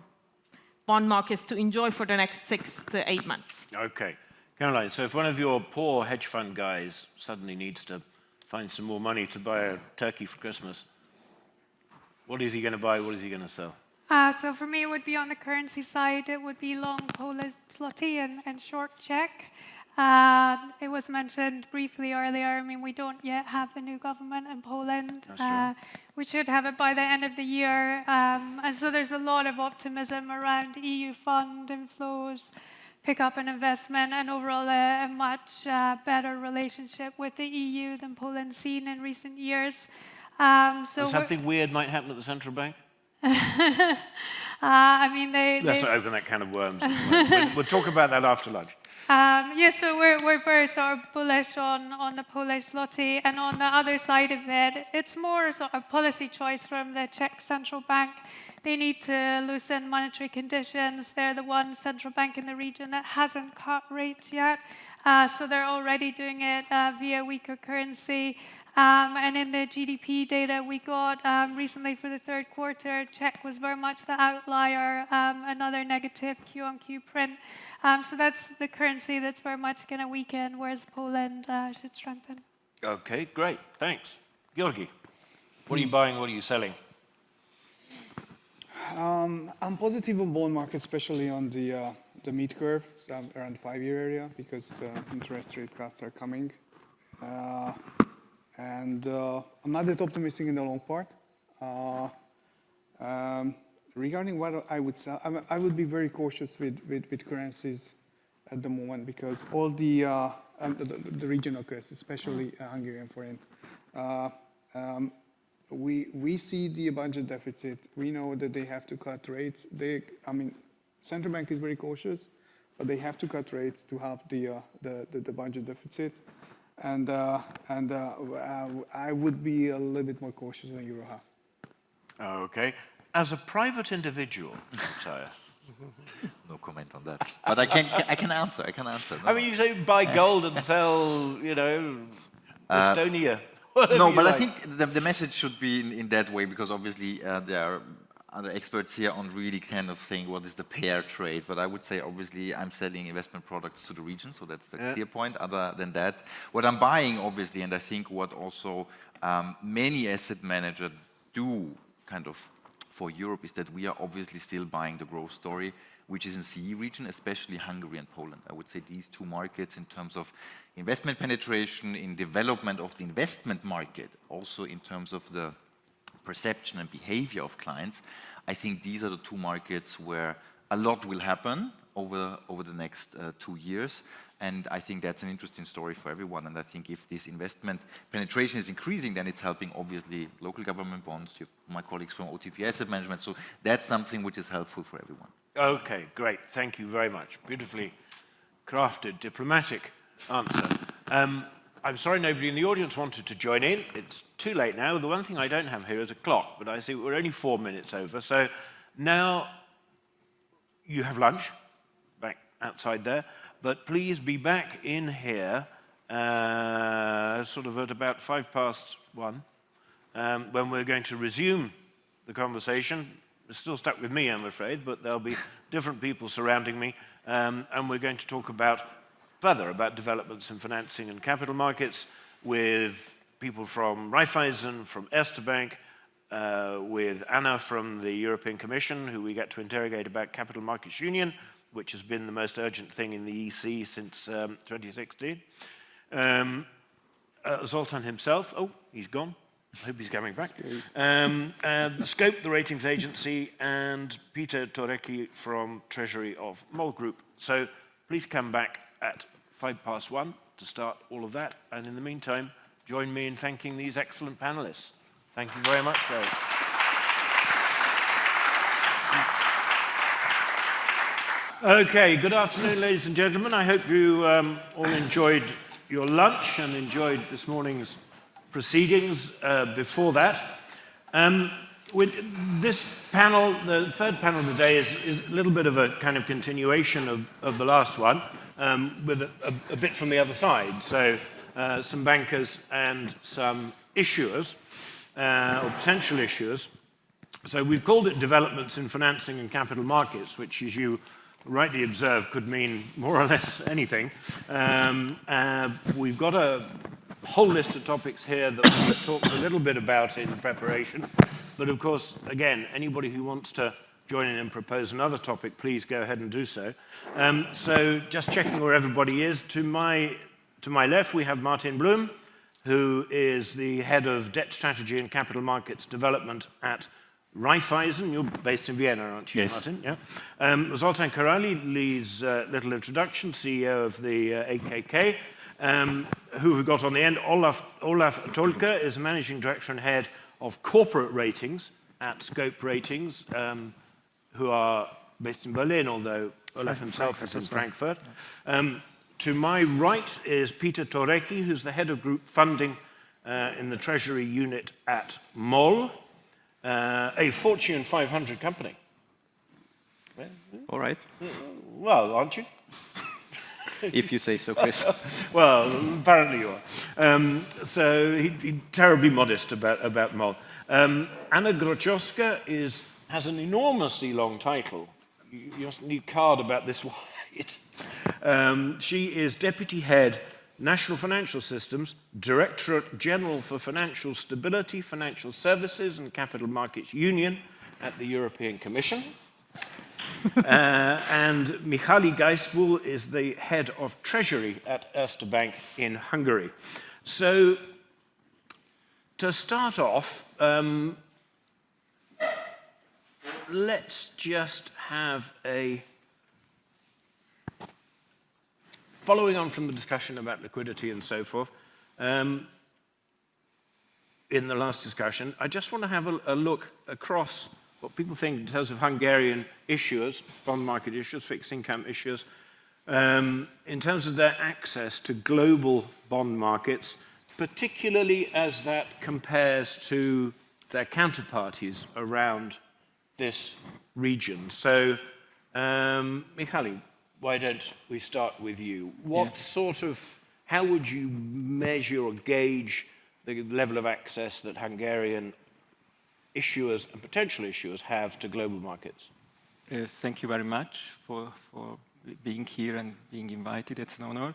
bond markets to enjoy for the next 6 to 8 months.
Okay. Caroline, so if one of your poor hedge fund guys suddenly needs to find some more money to buy a turkey for Christmas, what is he going to buy? What is he going to sell?
So for me, it would be on the currency side. It would be long Polish zloty and short Czech. It was mentioned briefly earlier. I mean, we don't yet have the new government in Poland. We should have it by the end of the year. And so there's a lot of optimism around EU fund inflows, pick up in investment, and overall a much better relationship with the EU than Poland's seen in recent years.
So something weird might happen at the central bank?
I mean,
Let's not open that can of worms. We'll talk about that after lunch.
So we're very sort of bullish on the Polish zloty, and on the other side of it, it's more sort of policy choice from the Czech central bank. They need to loosen monetary conditions. They're the one central bank in the region that hasn't cut rates yet, so they're already doing it via weaker currency. And in the GDP data we got recently for the third quarter, Czech was very much the outlier, another negative Q-on-Q print. So that's the currency that's very much going to weaken, whereas Poland should strengthen.
Okay, great. Thanks. Georgi, what are you buying? What are you selling?
I'm positive on bond market, especially on the mid curve, so around 5-year area, because interest rate cuts are coming. And I'm not that optimistic in the long part. Regarding what I would sell, I would be very cautious with currencies at the moment, because all the regional currencies, especially Hungarian forint, we see the budget deficit. We know that they have to cut rates. Central bank is very cautious, but they have to cut rates to help the budget deficit. And I would be a little bit more cautious on euro half.
Okay. As a private individual, Matthias.
No comment on that. But I can answer. No.
I mean, you say buy gold and sell, Estonia.
No, but I think the message should be in that way, because obviously there are other experts here on really kind of saying what is the pair trade. But I would say, obviously, I'm selling investment products to the region, so that's the clear point. Other than that, what I'm buying, obviously, and I think what also many asset managers do kind of for Europe, is that we are obviously still buying the growth story, which is in CE region, especially Hungary and Poland. I would say these two markets, in terms of investment penetration, in development of the investment market, also in terms of the perception and behavior of clients, I think these are the two markets where a lot will happen over the next 2 years. And I think that's an interesting story for everyone. And I think if this investment penetration is increasing, then it's helping, obviously, local government bonds, my colleagues from OTP Asset Management. So that's something which is helpful for everyone.
Okay, great. Thank you very much. Beautifully crafted, diplomatic answer. I'm sorry nobody in the audience wanted to join in. It's too late now. The one thing I don't have here is a clock, but I see we're only 4 minutes over. So now you have lunch back outside there. But please be back in here sort of at about 1:05, when we're going to resume the conversation. It's still stuck with me, I'm afraid, but there'll be different people surrounding me, and we're going to talk further about developments in financing and capital markets with people from Raiffeisen, from Erste Bank, with Anna from the European Commission, who we get to interrogate about Capital Markets Union, which has been the most urgent thing in the EC since 2016. Zoltan himself, oh, he's gone. I hope he's coming back. Scope, the ratings agency, and Peter Torecki from Treasury of MOL Group. So please come back at 1:05 to start all of that. And in the meantime, join me in thanking these excellent panelists. Thank you very much, guys. Okay, good afternoon, ladies and gentlemen. I hope you all enjoyed your lunch and enjoyed this morning's proceedings before that. With this panel, the third panel of the day is a little bit of a kind of continuation of the last one, with a bit from the other side. So some bankers and some issuers, or potential issuers. So we've called it Developments in Financing and Capital Markets, which, as you rightly observed, could mean more or less anything. We've got a whole list of topics here that we've talked a little bit about in preparation. But of course, again, anybody who wants to join in and propose another topic, please go ahead and do so. So just checking where everybody is. To my left, we have Martin Blum, who is the head of Debt Strategy and Capital Markets Development at Raiffeisen. You're based in Vienna, aren't you, yes. Martin? Yeah. Zoltan Karali leads Little Introduction, CEO of the AKK. Who we got on the end. Olaf Tolke is Managing Director and Head of Corporate Ratings at Scope Ratings, who are based in Berlin, although Olaf himself is in Frankfurt. To my right is Peter Torecki, who's the Head of Group Funding in the Treasury Unit at MOL, a Fortune 500 company.
All right.
Well, aren't you?
If you say so, Chris.
Well, apparently you are. So he's terribly modest about MOL. Anna Grochowska has an enormously long title. You just need a card about this wide. She is Deputy Head, National Financial Systems, Directorate General for Financial Stability, Financial Services and Capital Markets Union at the European Commission. And Michali Geisbull is the head of Treasury at Erste Bank in Hungary. So, to start off, let's just have following on from the discussion about liquidity and so forth, in the last discussion, I just want to have a look across what people think in terms of Hungarian issuers, bond market issuers, fixed income issuers, in terms of their access to global bond markets, particularly as that compares to their counterparties around this region. So, Michali, why don't we start with you? How would you measure or gauge the level of access that Hungarian issuers and potential issuers have to global markets?
Thank you very much for being here and being invited. It's an honor.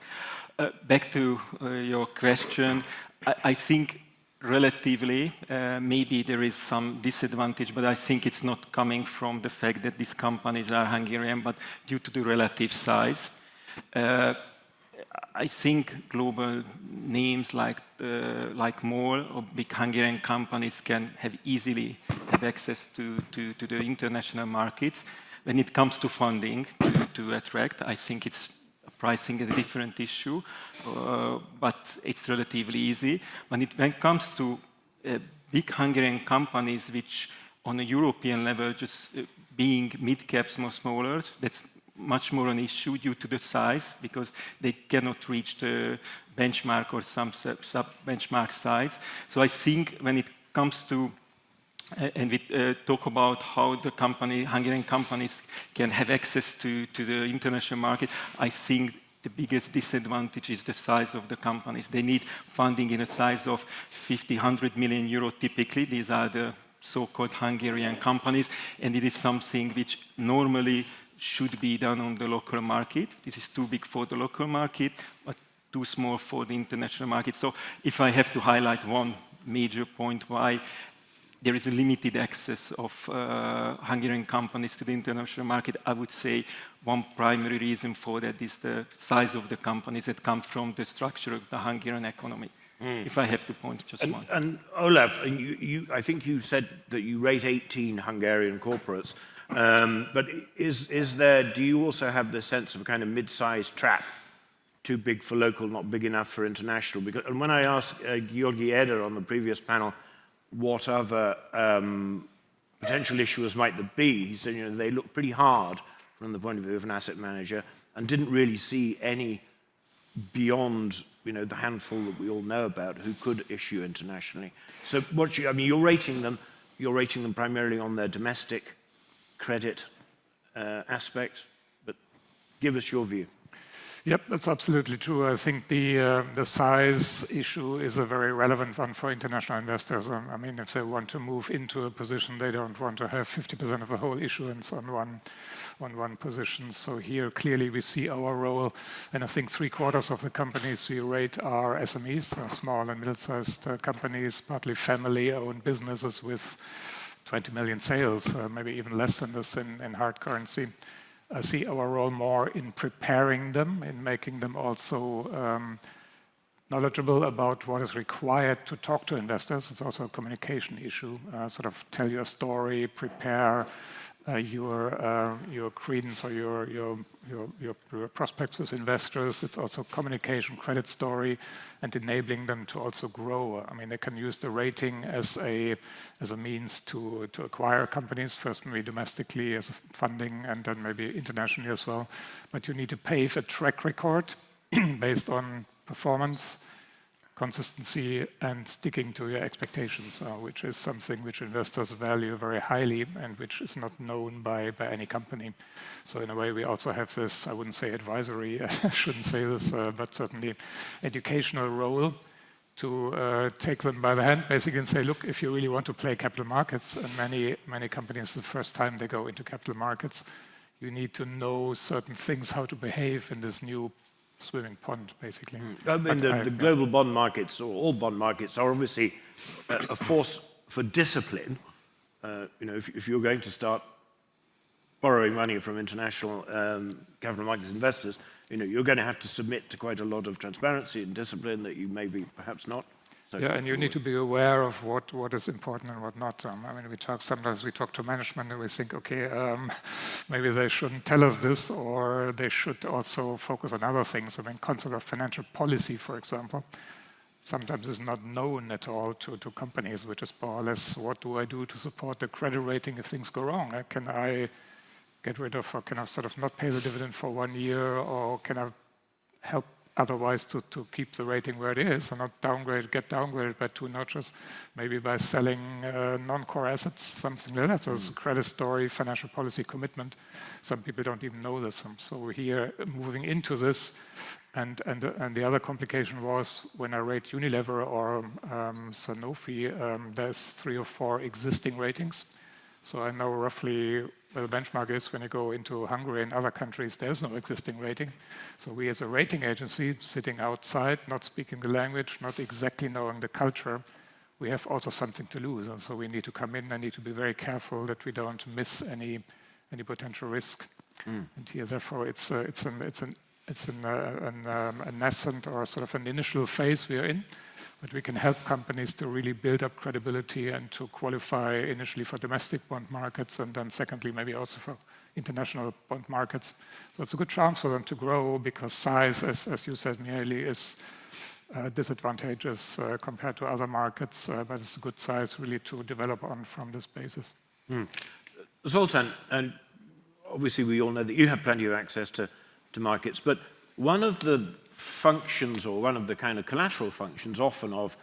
Back to your question, I think relatively, maybe there is some disadvantage, but I think it's not coming from the fact that these companies are Hungarian, but due to the relative size. I think global names like MOL or big Hungarian companies can easily have access to the international markets. When it comes to funding to attract, I think pricing is a different issue, but it's relatively easy. When it comes to big Hungarian companies, which on a European level just being mid-caps, more smaller, that's much more an issue due to the size, because they cannot reach the benchmark or some sub-benchmark size. So I think when it comes to, and we talk about how the Hungarian companies can have access to the international market, I think the biggest disadvantage is the size of the companies. They need funding in a size of 50, 100 million euro typically. These are the so-called Hungarian companies, and it is something which normally should be done on the local market. This is too big for the local market, but too small for the international market. So if I have to highlight one major point why there is a limited access of Hungarian companies to the international market, I would say one primary reason for that is the size of the companies that come from the structure of the Hungarian economy. If I have to point just one.
And Olaf, I think you said that you rate 18 Hungarian corporates. But do you also have the sense of a kind of mid-sized trap, too big for local, not big enough for international? And when I asked Georgi Eder on the previous panel what other potential issuers might there be, he said they look pretty hard from the point of view of an asset manager and didn't really see any beyond the handful that we all know about who could issue internationally. So you're rating them primarily on their domestic credit aspect, but give us your view.
Yep, that's absolutely true. I think the size issue is a very relevant one for international investors. I mean, if they want to move into a position, they don't want to have 50% of the whole issuance on one position. So here, clearly, we see our role, and I think 3/4 of the companies we rate are SMEs, small and middle-sized companies, partly family-owned businesses with 20 million sales, maybe even less than this in hard currency. I see our role more in preparing them, in making them also knowledgeable about what is required to talk to investors. It's also a communication issue. Sort of tell your story, prepare your credence or your prospects with investors. It's also communication, credit story, and enabling them to also grow. I mean, they can use the rating as a means to acquire companies, first maybe domestically as funding, and then maybe internationally as well. But you need to pave a track record based on performance, consistency, and sticking to your expectations, which is something which investors value very highly and which is not known by any company. So in a way, we also have this, I wouldn't say advisory, I shouldn't say this, but certainly educational role to take them by the hand, basically, and say, look, if you really want to play capital markets, and many companies, the first time they go into capital markets, you need to know certain things, how to behave in this new swimming pond, basically.
I mean, the global bond markets, or all bond markets, are obviously a force for discipline. If you're going to start borrowing money from international capital markets investors, you're going to have to submit to quite a lot of transparency and discipline that you maybe perhaps not.
Yeah, and you need to be aware of what is important and what not. I mean, sometimes we talk to management and we think, okay, maybe they shouldn't tell us this, or they should also focus on other things. I mean, concept of financial policy, for example, sometimes is not known at all to companies, which is more or less, what do I do to support the credit rating if things go wrong? Can I get rid of, or can I sort of not pay the dividend for 1 year, or can I help otherwise to keep the rating where it is and not get downgraded by 2 notches, maybe by selling non-core assets, something like that. So it's a credit story, financial policy commitment. Some people don't even know this. So here, moving into this, and the other complication was when I rate Unilever or Sanofi, there's 3 or 4 existing ratings. So I know roughly where the benchmark is. When you go into Hungary and other countries, there's no existing rating. So we as a rating agency, sitting outside, not speaking the language, not exactly knowing the culture, we have also something to lose. And so we need to come in and need to be very careful that we don't miss any potential risk. And here, therefore, it's an it's a nascent or sort of an initial phase we are in, but we can help companies to really build up credibility and to qualify initially for domestic bond markets, and then secondly, maybe also for international bond markets. So it's a good chance for them to grow because size, as you said, Mihaly, is disadvantageous compared to other markets, but it's a good size really to develop on from this basis.
Zoltan, and obviously we all know that you have plenty of access to markets, but one of the functions or one of the kind of collateral functions often of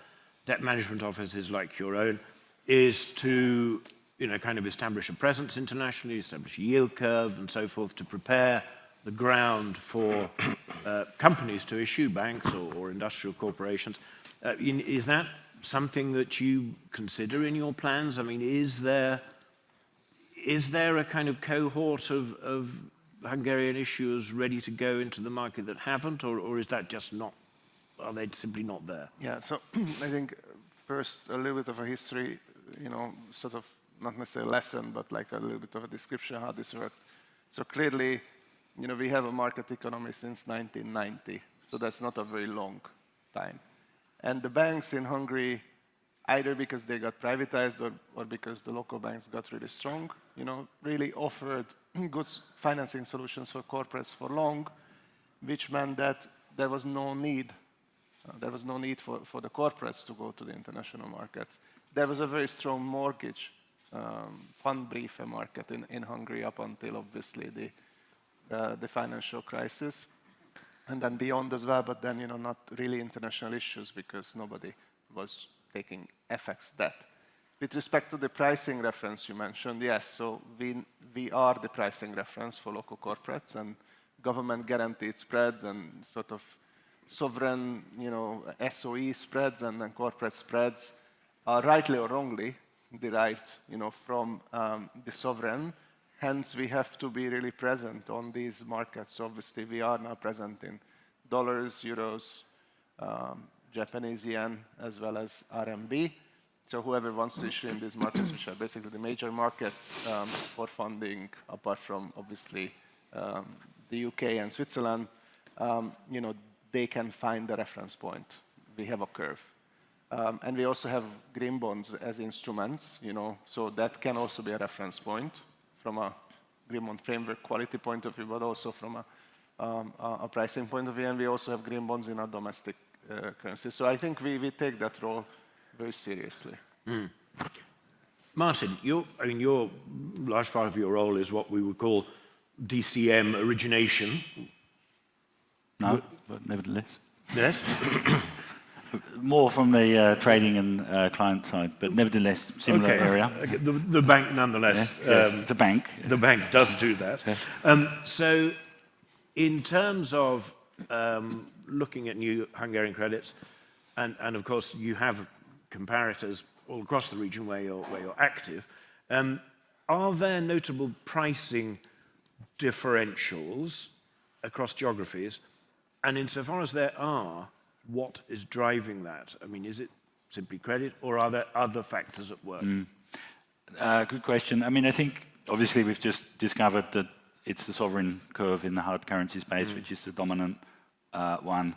debt management offices like your own is to kind of establish a presence internationally, establish a yield curve and so forth to prepare the ground for companies to issue, banks or industrial corporations. Is that something that you consider in your plans? I mean, is there a kind of cohort of Hungarian issuers ready to go into the market that haven't, or is that just not, are they simply not there?
Yeah, so I think first a little bit of a history, sort of not necessarily a lesson, but like a little bit of a description of how this works. So clearly, we have a market economy since 1990, so that's not a very long time. And the banks in Hungary, either because they got privatized or because the local banks got really strong, really offered good financing solutions for corporates for long, which meant that there was no need for the corporates to go to the international markets. There was a very strong mortgage fund briefer market in Hungary up until obviously the financial crisis, and then beyond as well, but then not really international issues because nobody was taking FX debt. With respect to the pricing reference you mentioned, yes, so we are the pricing reference for local corporates, and government guaranteed spreads and sort of sovereign, SOE spreads and then corporate spreads are rightly or wrongly derived, from the sovereign. Hence, we have to be really present on these markets. Obviously, we are now present in dollars, euros, Japanese yen, as well as RMB. So whoever wants to issue in these markets, which are basically the major markets for funding, apart from obviously the UK and Switzerland, they can find the reference point. We have a curve. And we also have green bonds as instruments, so that can also be a reference point from a green bond framework quality point of view, but also from a pricing point of view. And we also have green bonds in our domestic currency. So I think we take that role very seriously.
Martin, your large part of your role is what we would call DCM origination.
No, but nevertheless.
Yes?
More from the trading and client side, but nevertheless, similar area.
Okay. The bank, nonetheless.
Yeah, yes, it's a bank.
The bank does do that.
Yeah.
So, in terms of looking at new Hungarian credits, and of course you have comparators all across the region where you're active, are there notable pricing differentials across geographies? And insofar as there are, what is driving that? I mean, is it simply credit, or are there other factors at work?
Good question. I mean, I think obviously we've just discovered that it's the sovereign curve in the hard currency space, which is the dominant one,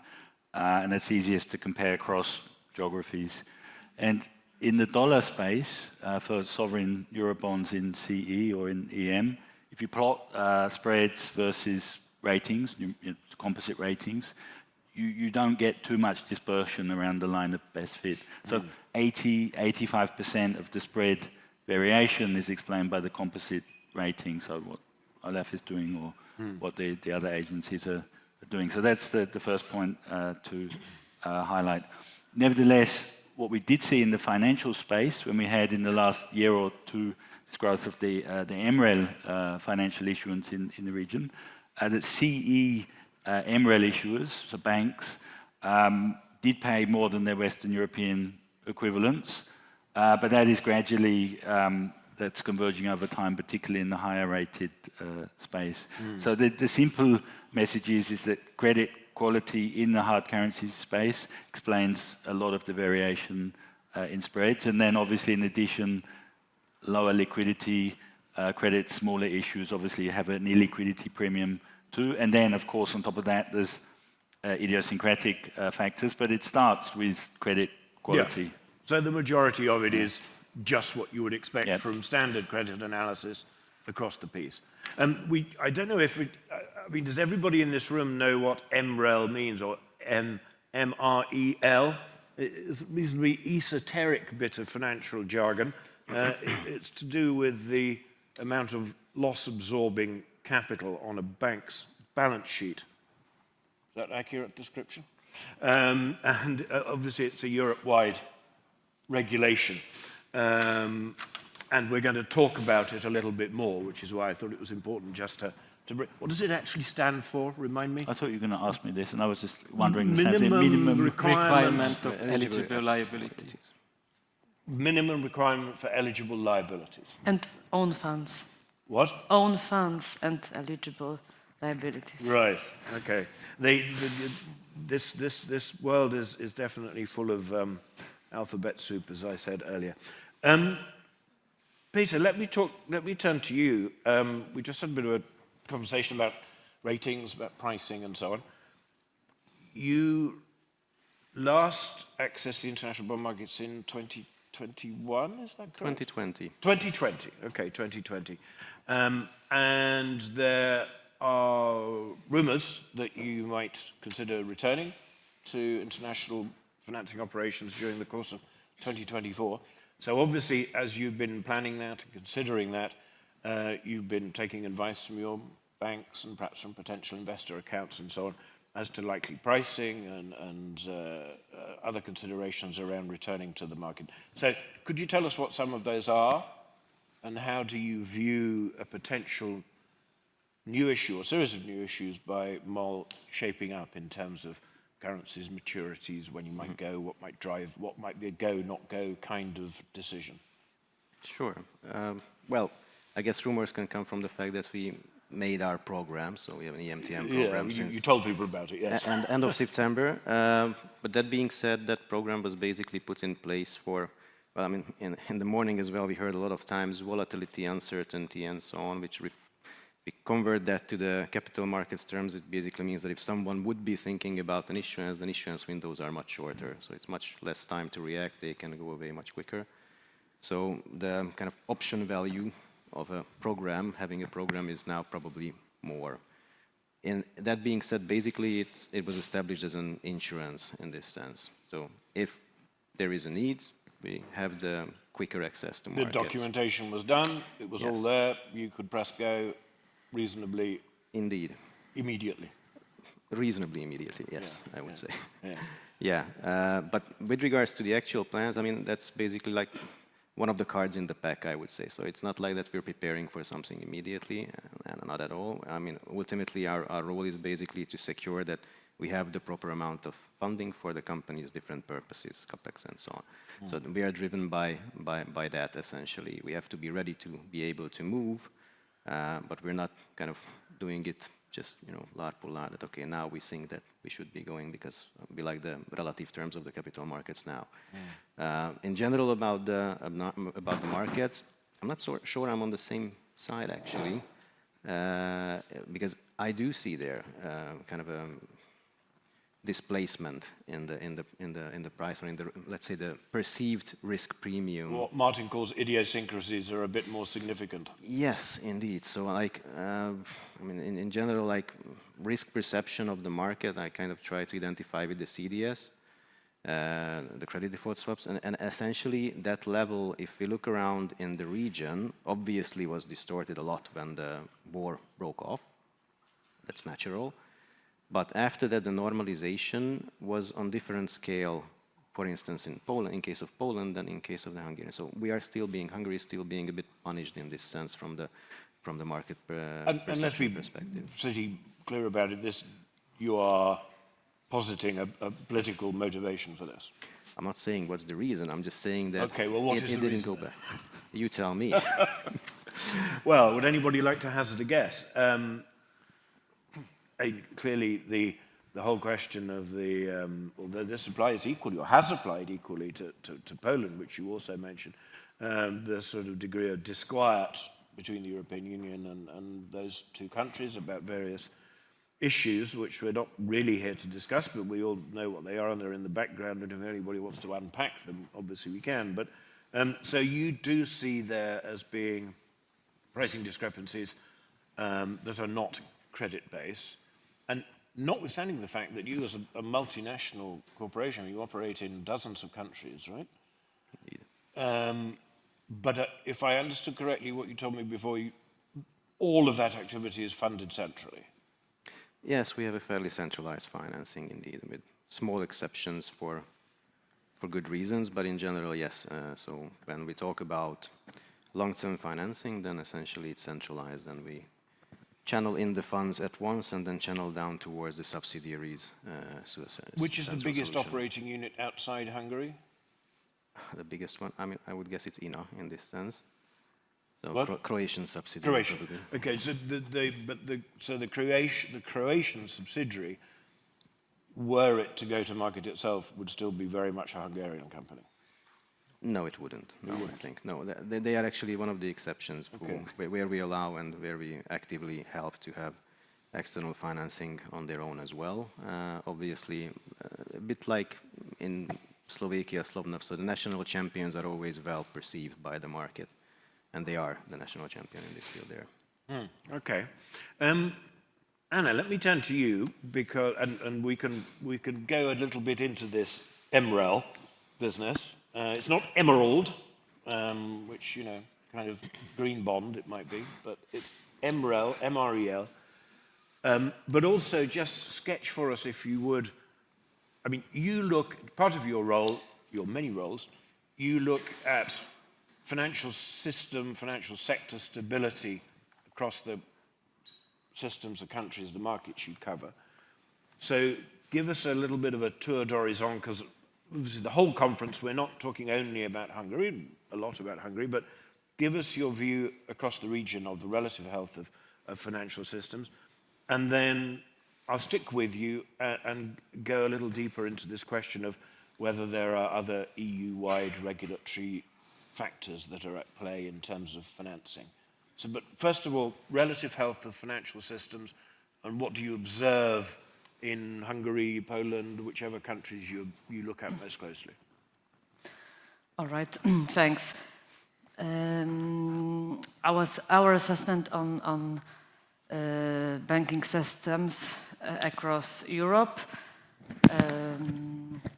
and it's easiest to compare across geographies. And in the dollar space, for sovereign Eurobonds in CE or in EM, if you plot spreads versus ratings, composite ratings, you don't get too much dispersion around the line of best fit. So 85% of the spread variation is explained by the composite rating, so what OLAF is doing or what the other agencies are doing. So that's the first point to highlight. Nevertheless, what we did see in the financial space when we had in the last year or two this growth of the MREL financial issuance in the region, that CE MREL issuers, so banks, did pay more than their Western European equivalents, but that is gradually, that's converging over time, particularly in the higher rated space. So the simple message is that credit quality in the hard currency space explains a lot of the variation in spreads. And then obviously in addition, lower liquidity credit, smaller issues obviously have an illiquidity premium too. And then, of course, on top of that, there's idiosyncratic factors, but it starts with credit quality.
Yeah. So the majority of it is just what you would expect from standard credit analysis across the piece. I don't know if I mean, does everybody in this room know what MREL means, or M-R-E-L? It's a reasonably esoteric bit of financial jargon. It's to do with the amount of loss-absorbing capital on a bank's balance sheet. Is that an accurate description? And obviously it's a Europe-wide regulation. And we're going to talk about it a little bit more, which is why I thought it was important just to bring. What does it actually stand for? Remind me.
I thought you were going to ask me this, and I was just wondering.
Minimum
requirement of eligible liabilities.
Minimum requirement for eligible liabilities.
And own funds.
What?
Own funds and eligible liabilities.
Right. Okay. This world is definitely full of alphabet soup, as I said earlier. Peter, let me turn to you. We just had a bit of a conversation about ratings, about pricing, and so on. You last accessed the international bond markets in 2021, is that correct?
2020.
2020, okay, 2020. And there are rumours that you might consider returning to international financing operations during the course of 2024. So obviously, as you've been planning that and considering that, you've been taking advice from your banks and perhaps from potential investor accounts and so on as to likely pricing and other considerations around returning to the market. So could you tell us what some of those are, and how do you view a potential new issue or series of new issues by MOL shaping up in terms of currencies, maturities, when you might go, what might drive, what might be a go, not go kind of decision?
Sure. Well, I guess rumors can come from the fact that we made our program, so we have an EMTN program since...
you told people about it, yes.
And end of September. But that being said, that program was basically put in place for, well, I mean, in the morning as well, we heard a lot of times volatility, uncertainty, and so on, which we convert that to the capital markets terms. It basically means that if someone would be thinking about an issuance, then issuance windows are much shorter. So it's much less time to react. They can go away much quicker. So the kind of option value of a program, having a program, is now probably more. And that being said, basically it was established as an insurance in this sense. So if there is a need, we have the quicker access to markets.
The documentation was done, it was all there, you could press go reasonably...
Indeed.
Immediately.
Reasonably immediately, yes, I would say.
Yeah.
But with regards to the actual plans, I mean, that's basically like one of the cards in the pack, I would say. So it's not like that we're preparing for something immediately, and not at all. I mean, ultimately, our role is basically to secure that we have the proper amount of funding for the company's different purposes, capex and so on. So we are driven by that, essentially. We have to be ready to be able to move, but we're not kind of doing it just, lard pull lard, that, okay, now we think that we should be going because we like the relative terms of the capital markets now. In general, about the markets, I'm not so sure I'm on the same side, actually, because I do see there kind of a displacement in the price, or in the, let's say, the perceived risk premium.
What Martin calls idiosyncrasies are a bit more significant.
Yes, indeed. So, like, I mean, in general, like, risk perception of the market, I kind of try to identify with the CDS, the credit default swaps, and essentially that level, if we look around in the region, obviously was distorted a lot when the war broke off. That's natural. But after that, the normalization was on different scale, for instance, in Poland, in case of Poland, than in case of the Hungarian. So we are still being, Hungary is still being a bit punished in this sense from the market perspective.
And let's be pretty clear about it, you are positing a political motivation for this.
I'm not saying what's the reason, I'm just saying that
okay, well, what is the
didn't
reason
go back. You tell me.
Well, would anybody like to hazard a guess? Clearly, the whole question of although this applies equally, or has applied equally to Poland, which you also mentioned, the sort of degree of disquiet between the European Union and those two countries about various issues, which we're not really here to discuss, but we all know what they are and they're in the background, and if anybody wants to unpack them, obviously we can. But so you do see there as being pricing discrepancies that are not credit-based, and notwithstanding the fact that you as a multinational corporation, you operate in dozens of countries, right? But if I understood correctly what you told me before, all of that activity is funded centrally.
Yes, we have a fairly centralized financing indeed, with small exceptions for good reasons, but in general, yes. So when we talk about long-term financing, then essentially it's centralized, and we channel in the funds at once and then channel down towards the subsidiaries.
Which is the biggest operating unit outside Hungary?
The biggest one, I mean, I would guess it's INA in this sense. So
What?
Croatian subsidiary.
Croatia.
Probably.
Okay, so the Croatian subsidiary, were it to go to market itself, would still be very much a Hungarian company.
No, it wouldn't. No, I think no. They are actually one of the exceptions where we allow and where we actively help to have external financing on their own as well. Obviously, a bit like in Slovakia, Slovnaft, so the national champions are always well perceived by the market, and they are the national champion in this field there.
Okay. Anna, let me turn to you, because and we can go a little bit into this MREL business. It's not Emerald, which, you know, kind of green bond it might be, but it's MREL, M-R-E-L. But also just sketch for us, if you would, I mean, you look, part of your role, your many roles, you look at financial system, financial sector stability across the systems, the countries, the markets you cover. So give us a little bit of a tour d'horizon, because obviously the whole conference, we're not talking only about Hungary, a lot about Hungary, but give us your view across the region of the relative health of financial systems. And then I'll stick with you and go a little deeper into this question of whether there are other EU-wide regulatory factors that are at play in terms of financing. So, but first of all, relative health of financial systems, and what do you observe in Hungary, Poland, whichever countries you look at most closely?
All right, thanks. Our assessment on banking systems across Europe.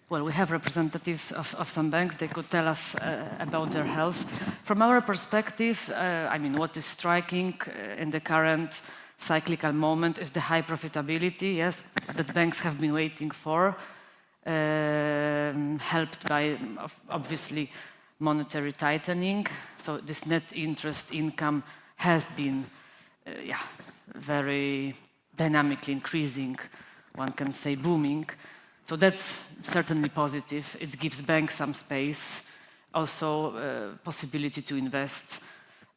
Well, we have representatives of some banks. They could tell us about their health. From our perspective, I mean, what is striking in the current cyclical moment is the high profitability, yes, that banks have been waiting for, helped by, obviously, monetary tightening. So this net interest income has been, very dynamically increasing, one can say booming. So that's certainly positive. It gives banks some space, also possibility to invest.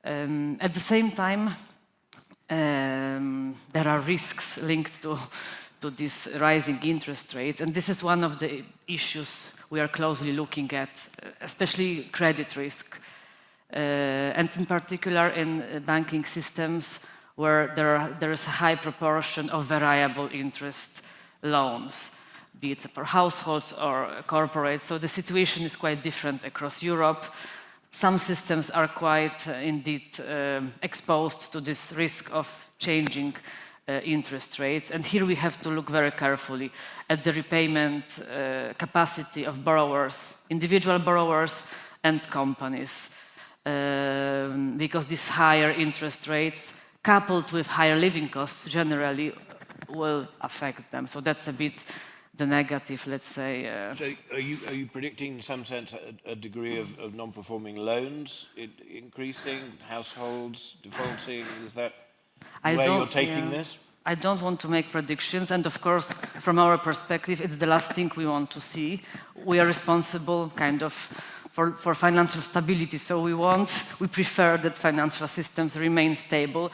At the same time, there are risks linked to these rising interest rates, and this is one of the issues we are closely looking at, especially credit risk, and in particular in banking systems where there is a high proportion of variable interest loans, be it for households or corporates. So the situation is quite different across Europe. Some systems are quite indeed exposed to this risk of changing interest rates. And here we have to look very carefully at the repayment capacity of borrowers, individual borrowers and companies, because these higher interest rates coupled with higher living costs generally will affect them. So that's a bit the negative, let's say.
So are you predicting in some sense a degree of non-performing loans increasing, households defaulting? Is that where you're taking this?
I don't want to make predictions, and of course, from our perspective, it's the last thing we want to see. We are responsible kind of for financial stability, so we prefer that financial systems remain stable.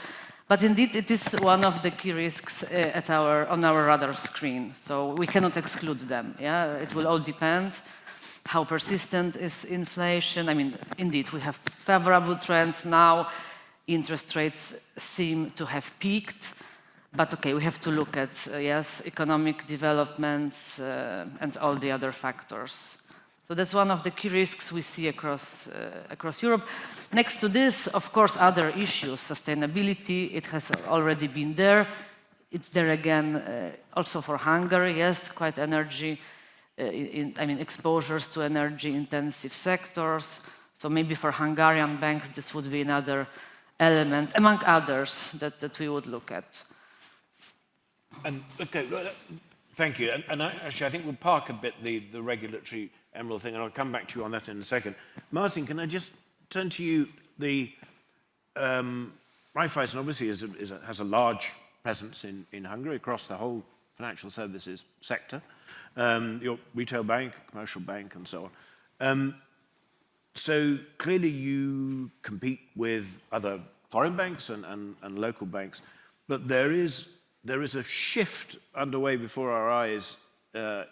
But indeed, it is one of the key risks on our radar screen, so we cannot exclude them. Yeah, it will all depend how persistent is inflation. I mean, indeed, we have favorable trends now. Interest rates seem to have peaked. But okay, we have to look at, yes, economic developments and all the other factors. So that's one of the key risks we see across Europe. Next to this, of course, other issues, sustainability, it has already been there. It's there again also for Hungary, yes, quite energy, exposures to energy-intensive sectors. So maybe for Hungarian banks, this would be another element, among others, that we would look at.
And okay, thank you. And actually, I think we'll park a bit the regulatory emerald thing, and I'll come back to you on that in a second. Martin, can I just turn to you? The Raiffeisen obviously has a large presence in Hungary across the whole financial services sector. Your retail bank, commercial bank, and so on. So clearly you compete with other foreign banks and local banks, but there is a shift underway before our eyes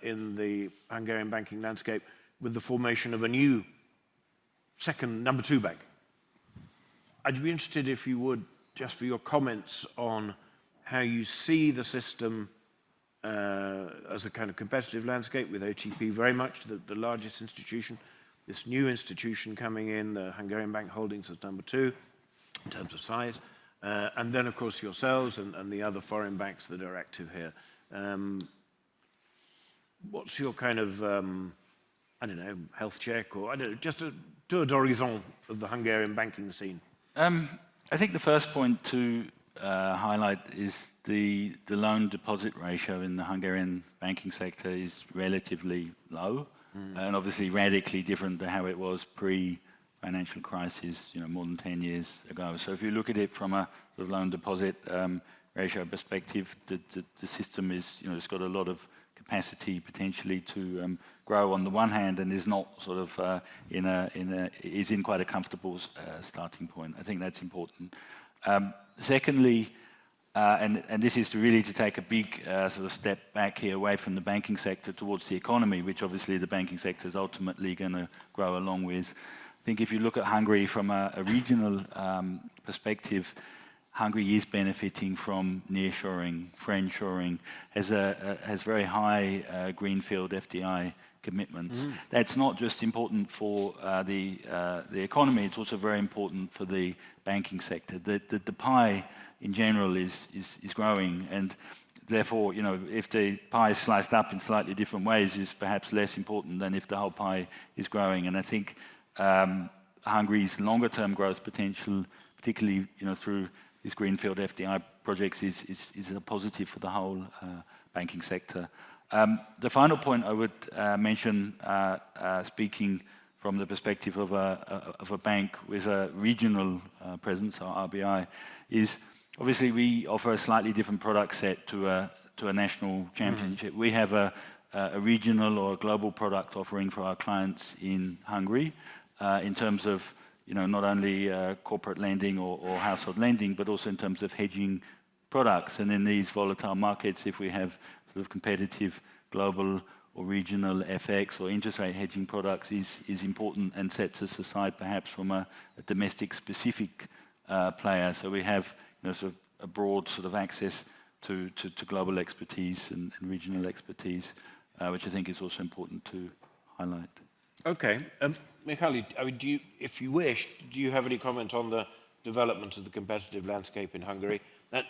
in the Hungarian banking landscape with the formation of a new number two bank. I'd be interested if you would, just for your comments on how you see the system as a kind of competitive landscape with OTP very much the largest institution, this new institution coming in, the Hungarian Bank Holdings as number two in terms of size, and then of course yourselves and the other foreign banks that are active here. What's your kind of, I don't know, health check, or I don't know, just a tour d'horizon of the Hungarian banking scene?
I think the first point to highlight is the loan deposit ratio in the Hungarian banking sector is relatively low, and obviously radically different to how it was pre-financial crisis, more than 10 years ago. So if you look at it from a sort of loan deposit ratio perspective, the system is, it's got a lot of capacity potentially to grow on the one hand, and is not sort of is in quite a comfortable starting point. I think that's important. Secondly, and this is really to take a big sort of step back here away from the banking sector towards the economy, which obviously the banking sector is ultimately going to grow along with. I think if you look at Hungary from a regional perspective, Hungary is benefiting from nearshoring, friendshoring, has very high greenfield FDI commitments. That's not just important for the economy; it's also very important for the banking sector. The pie in general is growing, and therefore, if the pie is sliced up in slightly different ways, is perhaps less important than if the whole pie is growing. And I think Hungary's longer-term growth potential, particularly through these greenfield FDI projects, is a positive for the whole banking sector. The final point I would mention, speaking from the perspective of a bank with a regional presence, our RBI, is obviously we offer a slightly different product set to a national championship. We have a regional or a global product offering for our clients in Hungary in terms of not only corporate lending or household lending, but also in terms of hedging products. And in these volatile markets, if we have sort of competitive global or regional FX or interest rate hedging products, is important and sets us aside perhaps from a domestic specific player. So we have sort of a broad sort of access to global expertise and regional expertise, which I think is also important to highlight.
Okay. Michali, if you wish, do you have any comment on the development of the competitive landscape in Hungary?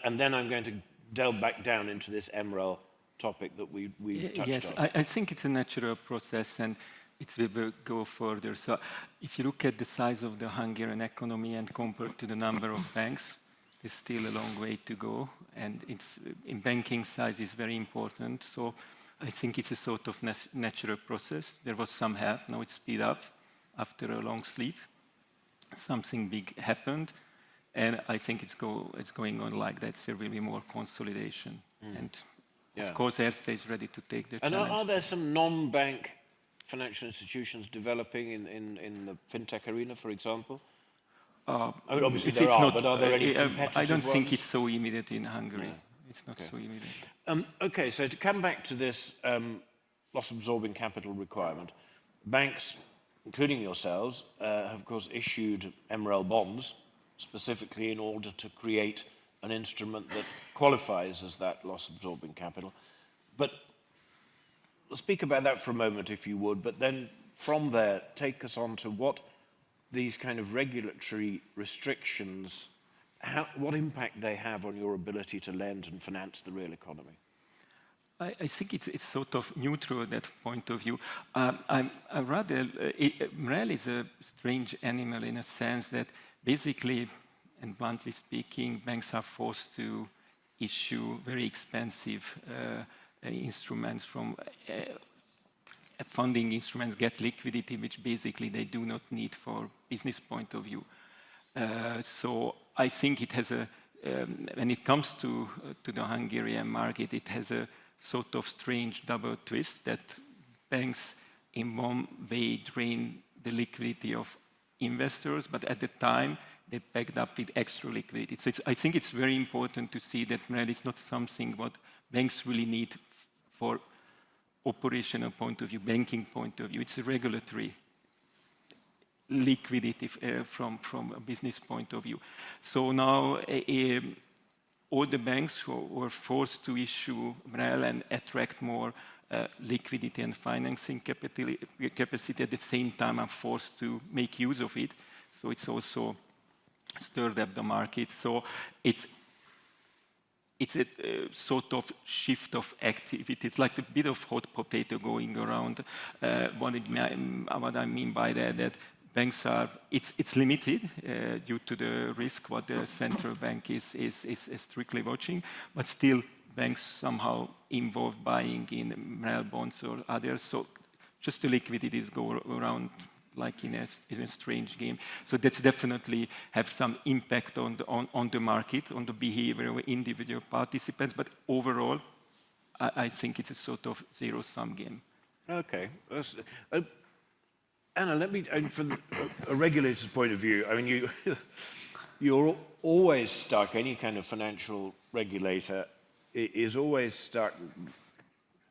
And then I'm going to delve back down into this MREL topic that we touched on.
Yes, I think it's a natural process, and it will go further. So if you look at the size of the Hungarian economy and compared to the number of banks, there's still a long way to go, and in banking size is very important. So I think it's a sort of natural process. There was some help, now it's speed up after a long sleep. Something big happened, and I think it's going on like that. There will be more consolidation, and of course, Erste is ready to take the challenge.
And are there some non-bank financial institutions developing in the fintech arena, for example? Obviously there are, but are there any competitive
I don't think
ones?
it's so immediate in Hungary. No. It's not so immediate.
Okay, so to come back to this loss-absorbing capital requirement, banks, including yourselves, have of course issued MREL bonds specifically in order to create an instrument that qualifies as that loss-absorbing capital. But let's speak about that for a moment, if you would, but then from there, take us on to what these kind of regulatory restrictions, what impact they have on your ability to lend and finance the real economy.
I think it's sort of neutral at that point of view. MREL is a strange animal in a sense that basically, and bluntly speaking, banks are forced to issue very expensive instruments from funding instruments, get liquidity, which basically they do not need for business point of view. So I think it has when it comes to the Hungarian market, it has a sort of strange double twist that banks in one way drain the liquidity of investors, but at the time they backed up with extra liquidity. So I think it's very important to see that MREL is not something what banks really need for operational point of view, banking point of view. It's a regulatory liquidity from a business point of view. So now all the banks who were forced to issue MREL and attract more liquidity and financing capacity at the same time are forced to make use of it. So it's also stirred up the market. So it's a sort of shift of activity. It's like a bit of hot potato going around. What I mean by that banks are, it's limited due to the risk what the central bank is strictly watching, but still banks somehow involved buying in MREL bonds or others. So just the liquidities go around like in a strange game. So that's definitely have some impact on the market, on the behavior of individual participants. But overall, I think it's a sort of zero-sum game.
Okay. Anna, let me, from a regulator's point of view, I mean, you're always stuck, any kind of financial regulator is always stuck,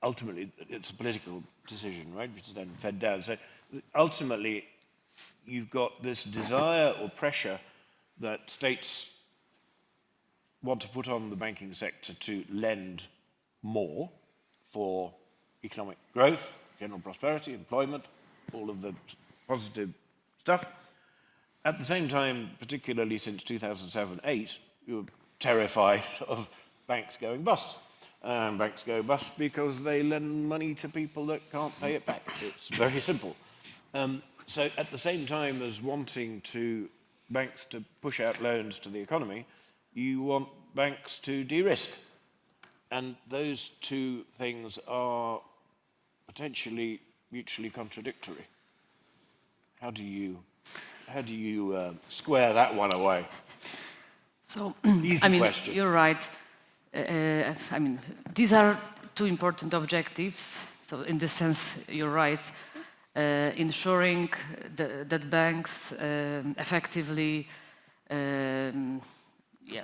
ultimately, it's a political decision, right, which is then fed down. So ultimately, you've got this desire or pressure that states want to put on the banking sector to lend more for economic growth, general prosperity, employment, all of the positive stuff. At the same time, particularly since 2007-8, you're terrified of banks going bust. Banks go bust because they lend money to people that can't pay it back. It's very simple. So at the same time as wanting banks to push out loans to the economy, you want banks to de-risk. And those two things are potentially mutually contradictory. How do you square that one away?
So,
Easy question.
You're right. These are two important objectives. So in this sense, you're right. Ensuring that banks effectively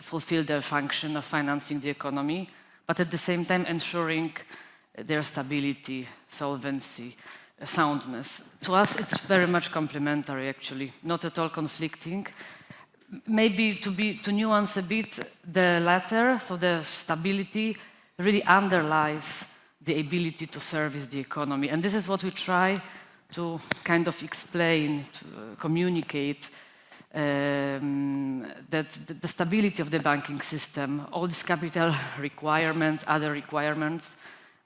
fulfill their function of financing the economy, but at the same time ensuring their stability, solvency, soundness. To us, it's very much complementary, actually, not at all conflicting. Maybe to nuance a bit the latter, so the stability really underlies the ability to service the economy. And this is what we try to kind of explain, to communicate, that the stability of the banking system, all these capital requirements, other requirements,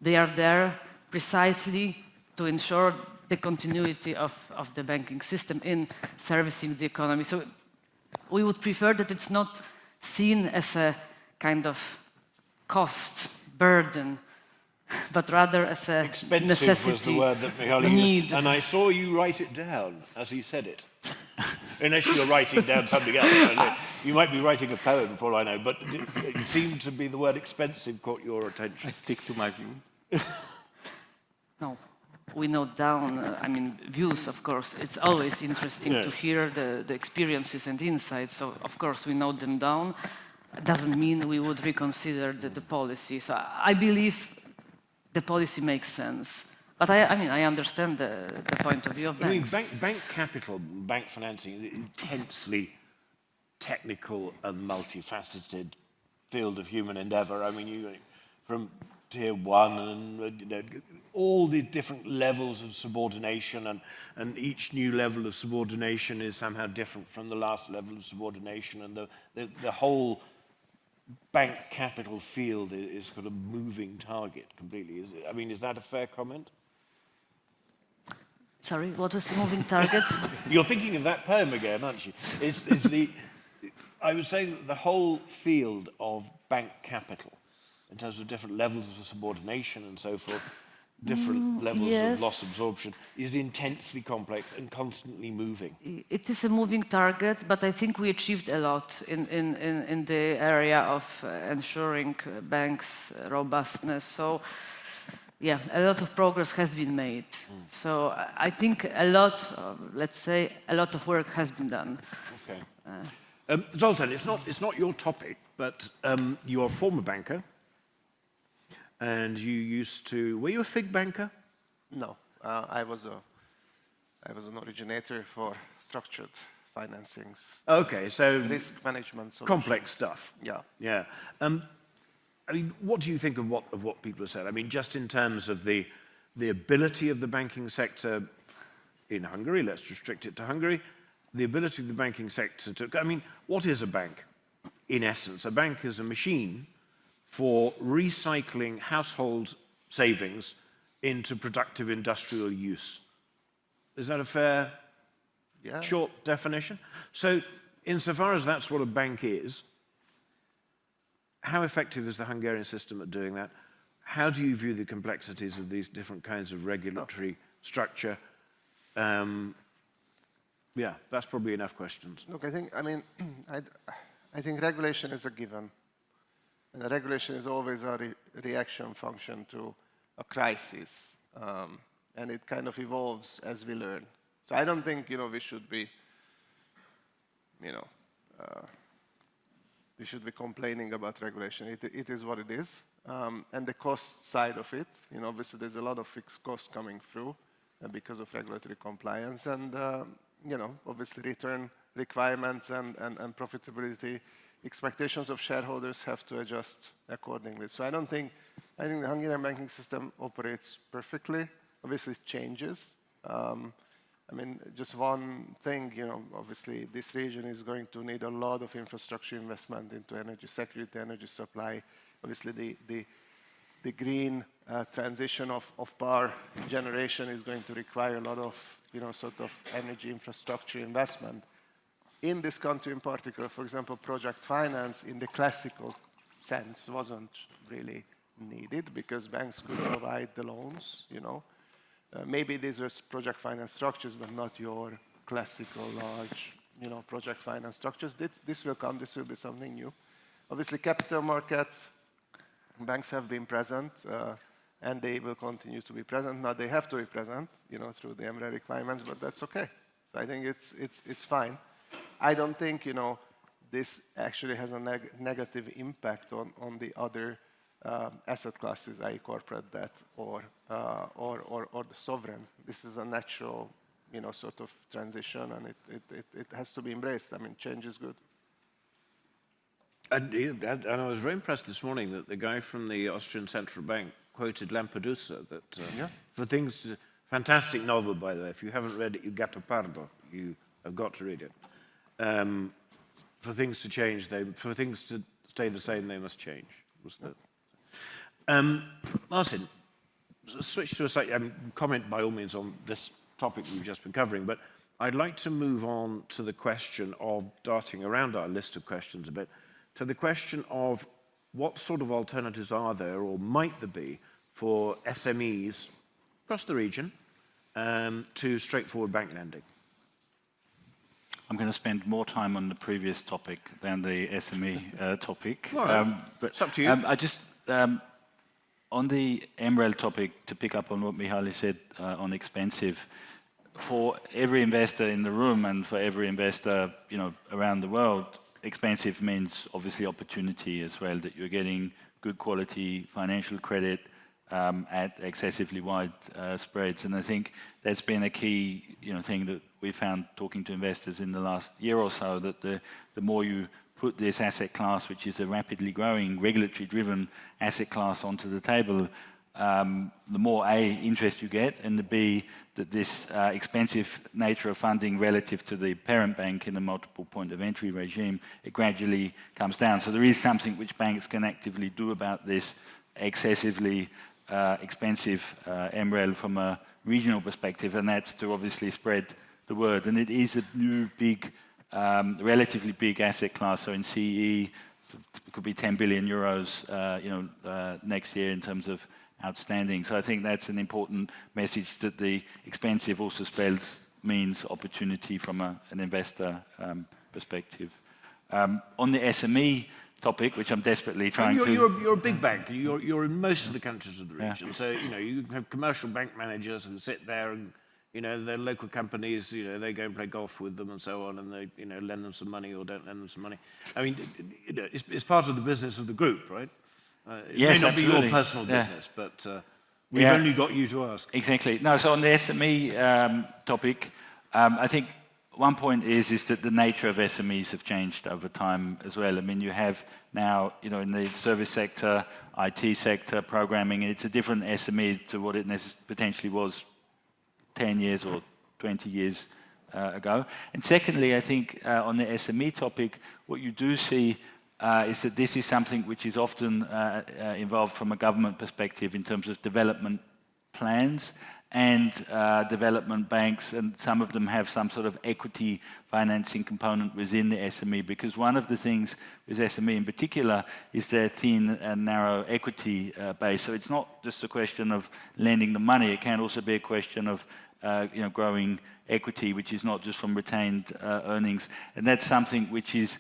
they are there precisely to ensure the continuity of the banking system in servicing the economy. So we would prefer that it's not seen as a kind of cost, burden, but rather as a
Expensive
necessity,
was the word that Michal
need.
used, and I saw you write it down as he said it. Unless you're writing down something else. You might be writing a poem, for all I know, but it seemed to be the word expensive caught your attention.
I stick to my view.
No, we note down, views, of course. It's always interesting to hear the experiences and insights, so of course we note them down. It doesn't mean we would reconsider the policy. So I believe the policy makes sense. But I understand the point of view of banks.
Bank capital, bank financing is intensely technical and multifaceted field of human endeavor. I mean, from tier one and all the different levels of subordination, and each new level of subordination is somehow different from the last level of subordination, and the whole bank capital field is kind of moving target completely. Is that a fair comment?
Sorry, what was the moving target?
You're thinking of that poem again, aren't you? I would say that the whole field of bank capital, in terms of different levels of subordination and so forth, different levels of loss absorption, is intensely complex and constantly moving.
It is a moving target, but I think we achieved a lot in the area of ensuring banks' robustness. So, yeah, a lot of progress has been made. So I think let's say, a lot of work has been done.
Okay. Zoltan, it's not your topic, but you're a former banker. And you were you a FIG banker?
No, I was an originator for structured financings.
Okay, so
risk management solutions.
Complex stuff.
Yeah.
Yeah. What do you think of what people have said? Just in terms of the ability of the banking sector in Hungary, let's restrict it to Hungary, the ability of the banking sector to, what is a bank in essence? A bank is a machine for recycling household savings into productive industrial use. Is that a fair, short definition? So, insofar as that's what a bank is, how effective is the Hungarian system at doing that? How do you view the complexities of these different kinds of regulatory structure? Yeah, that's probably enough questions.
Look, I think regulation is a given. And the regulation is always a reaction function to a crisis. And it kind of evolves as we learn. So I don't think, we should be, we should be complaining about regulation. It is what it is. And the cost side of it, obviously there's a lot of fixed costs coming through because of regulatory compliance. And, obviously return requirements and profitability expectations of shareholders have to adjust accordingly. So I think the Hungarian banking system operates perfectly. Obviously it changes. Just one thing, obviously this region is going to need a lot of infrastructure investment into energy security, energy supply. Obviously the green transition of power generation is going to require a lot of, sort of energy infrastructure investment. In this country in particular, for example, project finance in the classical sense wasn't really needed because banks could provide the loans, Maybe these are project finance structures, but not your classical large, project finance structures. This will come, this will be something new. Obviously, capital markets, banks have been present, and they will continue to be present. Now, they have to be present, through the MREL requirements, but that's okay. So I think it's fine. I don't think, this actually has a negative impact on the other asset classes, i.e. corporate debt or the sovereign. This is a natural, sort of transition, and it has to be embraced. change is good.
And I was very impressed this morning that the guy from the Austrian Central Bank quoted Lampedusa, that for things to... Fantastic novel, by the way. If you haven't read it, you Gattopardo. You have got to read it. For things to change, for things to stay the same, they must change. Martin, switch to a slightly... comment by all means on this topic we've just been covering, but I'd like to move on to the question of, darting around our list of questions a bit, to the question of what sort of alternatives are there or might there be for SMEs across the region to straightforward bank lending?
I'm going to spend more time on the previous topic than the SME topic.
Well, but it's up to you.
I just, on the MREL topic, to pick up on what Mihaly said on expensive, for every investor in the room and for every investor, around the world, expensive means obviously opportunity as well, that you're getting good quality financial credit at excessively wide spreads. And I think that's been a key thing that we found talking to investors in the last year or so, that the more you put this asset class, which is a rapidly growing, regulatory-driven asset class, onto the table, the more A, interest you get, and the B, that this expensive nature of funding relative to the parent bank in the multiple point of entry regime, it gradually comes down. So there is something which banks can actively do about this excessively expensive MREL from a regional perspective, and that's to obviously spread the word. And it is a new big, relatively big asset class. So in CE, it could be 10 billion euros, next year in terms of outstanding. So I think that's an important message, that the expensive also means opportunity from an investor perspective. On the SME topic, which I'm desperately trying to...
You're a big bank. You're in most of the countries of the region. Yeah. So, you have commercial bank managers who sit there and, their local companies, they go and play golf with them and so on, and they, lend them some money or don't lend them some money. I mean, it's part of the business of the group, right? It
yes,
may not
absolutely.
be your personal business, but we've only got you to ask.
Exactly. No, so on the SME topic, I think one point is that the nature of SMEs have changed over time as well. I mean, you have now, in the service sector, IT sector, programming, it's a different SME to what it potentially was 10 years or 20 years ago. And secondly, I think on the SME topic, what you do see is that this is something which is often involved from a government perspective in terms of development plans and development banks, and some of them have some sort of equity financing component within the SME, because one of the things with SME in particular is their thin and narrow equity base. So it's not just a question of lending the money, it can also be a question of growing equity, which is not just from retained earnings. And that's something which is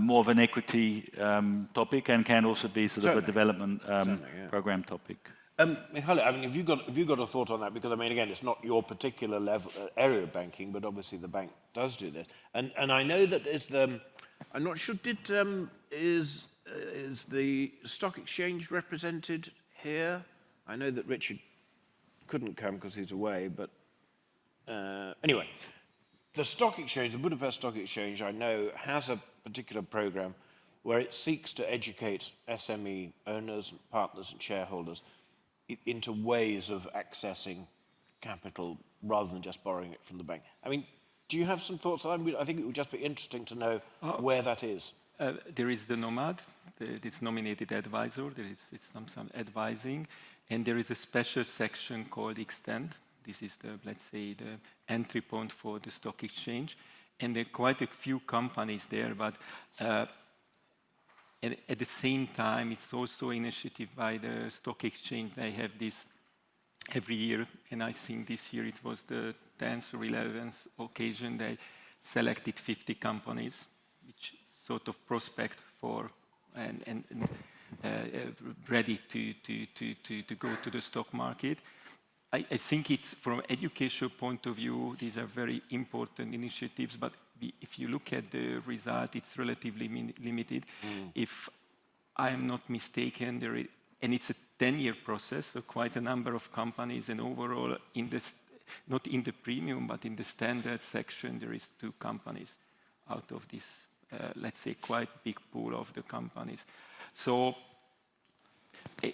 more of an equity topic, and can also be sort of a development program topic.
Michele, I mean, have you got a thought on that? Because I mean, again, it's not your particular level area of banking, but obviously the bank does do this. And I know that I'm not sure. Is the stock exchange represented here? I know that Richard couldn't come because he's away, but anyway, the stock exchange, the Budapest Stock Exchange, I know has a particular program where it seeks to educate SME owners, partners, and shareholders into ways of accessing capital rather than just borrowing it from the bank. I mean, do you have some thoughts on that? I think it would just be interesting to know where that is.
There is the Nomad, this nominated advisor, there is some advising, and there is a special section called Extend. This is let's say, the entry point for the stock exchange. And there are quite a few companies there, but and at the same time, it's also an initiative by the stock exchange. They have this every year, and I think this year it was the 10th or 11th occasion. They selected 50 companies, which sort of prospect for and ready to go to the stock market. I think it's from an educational point of view, these are very important initiatives, but if you look at the result, it's relatively limited. If I am not mistaken, and it's a 10-year process, so quite a number of companies, and overall, not in the premium, but in the standard section, there is 2 companies out of this, let's say, quite big pool of the companies. So,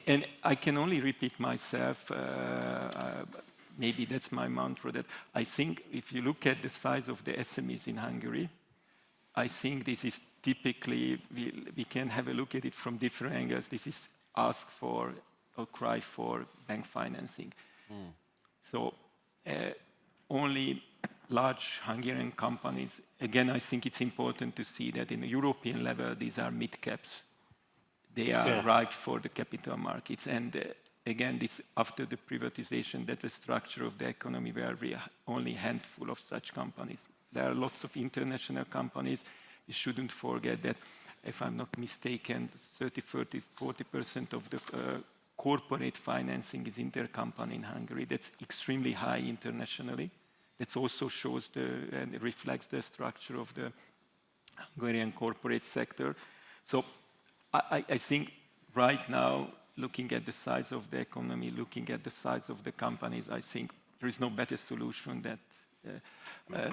and I can only repeat myself, maybe that's my mantra, that I think if you look at the size of the SMEs in Hungary, I think this is typically, we can have a look at it from different angles. This is ask for or cry for bank financing. So only large Hungarian companies, again, I think it's important to see that in the European level, these are mid-caps. They are right for the capital markets. And again, this after the privatization, that the structure of the economy where we are only a handful of such companies. There are lots of international companies. We shouldn't forget that, if I'm not mistaken, 30, 40% of the corporate financing is intercompany in Hungary. That's extremely high internationally. That also shows and reflects the structure of the Hungarian corporate sector. So I think right now, looking at the size of the economy, looking at the size of the companies, I think there is no better solution than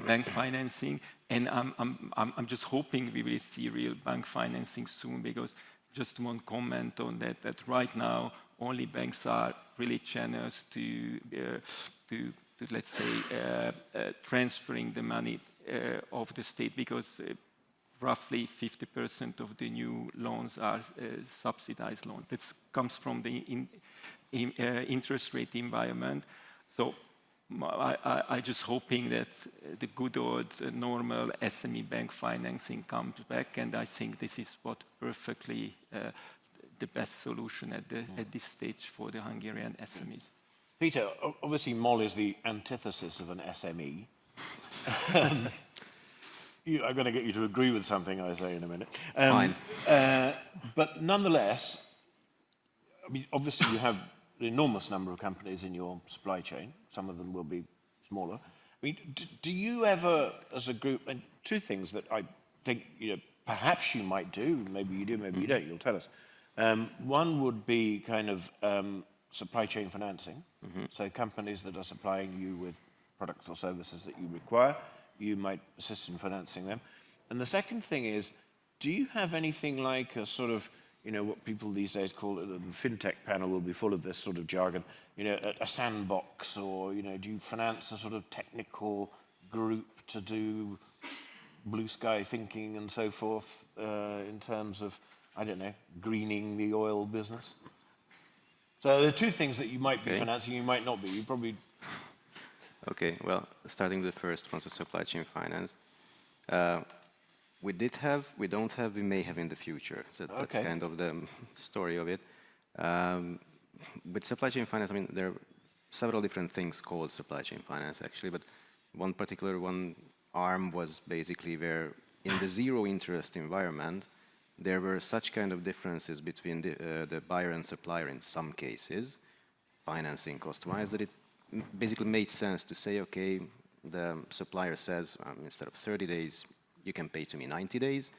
bank financing, and I'm just hoping we will see real bank financing soon, because just one comment on that, that right now only banks are really generous to let's say, transferring the money of the state, because roughly 50% of the new loans are subsidized loans. That comes from the interest rate environment. So I just hoping that the good old normal SME bank financing comes back, and I think this is what perfectly the best solution at this stage for the Hungarian SMEs.
Peter, obviously MOL is the antithesis of an SME. I'm going to get you to agree with something I say in a minute.
Fine.
But nonetheless, I mean, obviously you have an enormous number of companies in your supply chain. Some of them will be smaller. I mean, do you ever, as a group, and two things that I think, perhaps you might do, maybe you do, maybe you don't, you'll tell us. One would be kind of supply chain financing. So companies that are supplying you with products or services that you require, you might assist in financing them. And the second thing is, do you have anything like a sort of, what people these days call it, the fintech panel will be full of this sort of jargon, a sandbox, or, do you finance a sort of technical group to do blue sky thinking and so forth in terms of, I don't know, greening the oil business? So there are two things that you might be financing, you might not be. You probably...
Okay, well, starting with the first one, so supply chain finance. We did have, we don't have, we may have in the future. So that's kind of the story of it. With supply chain finance, I mean, there are several different things called supply chain finance, actually, but one particular arm was basically where in the zero interest environment, there were such kind of differences between the buyer and supplier in some cases, financing cost-wise, that it basically made sense to say, okay, the supplier says, instead of 30 days, you can pay to me 90 days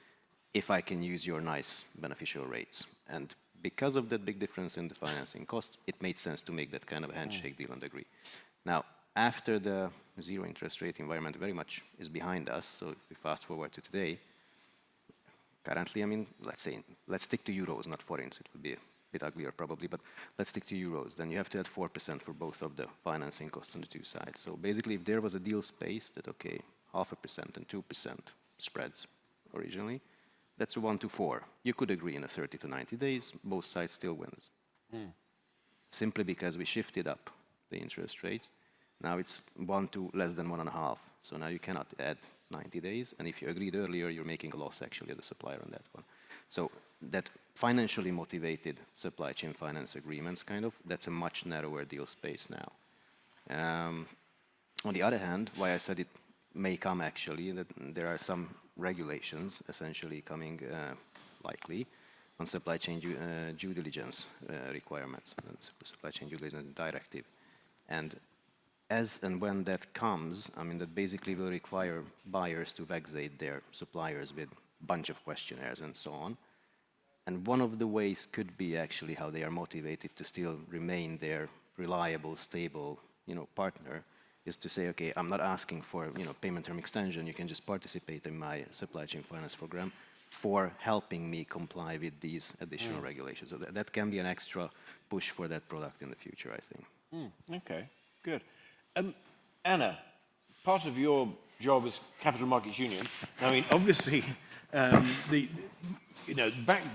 if I can use your nice beneficial rates. And because of that big difference in the financing costs, it made sense to make that kind of a handshake deal and agree. Now, after the zero interest rate environment very much is behind us, so if we fast forward to today, currently, I mean, let's stick to euros, not forints. It would be a bit uglier probably, but let's stick to euros. Then you have to add 4% for both of the financing costs on the two sides. So basically, if there was a deal space that, okay, 0.5% and 2% spreads originally, that's a 1 to 4. You could agree in a 30 to 90 days, both sides still wins. Simply because we shifted up the interest rates. Now it's 1 to less than 1.5. So now you cannot add 90 days. And if you agreed earlier, you're making a loss actually as a supplier on that one. So that financially motivated supply chain finance agreements, that's a much narrower deal space now. On the other hand, why I said it may come actually, that there are some regulations essentially coming likely on supply chain due diligence requirements, supply chain due diligence directive. And as and when that comes, I mean, that basically will require buyers to vexate their suppliers with a bunch of questionnaires and so on. And one of the ways could be actually how they are motivated to still remain their reliable, stable, partner, is to say, okay, I'm not asking for, payment term extension. You can just participate in my supply chain finance program for helping me comply with these additional regulations. So that can be an extra push for that product in the future, I think.
Okay, good. Anna, part of your job is Capital Markets Union. I mean, obviously, the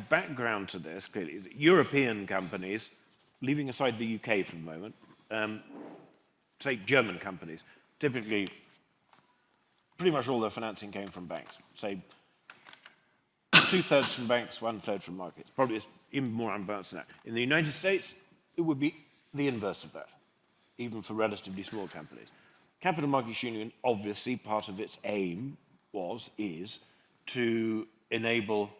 background to this clearly is that European companies, leaving aside the UK for the moment, say German companies, typically pretty much all their financing came from banks. Say 2/3 from banks, 1/3 from markets. Probably it's even more unbalanced than that. In the United States, it would be the inverse of that, even for relatively small companies. Capital Markets Union, obviously, part of its aim is to enable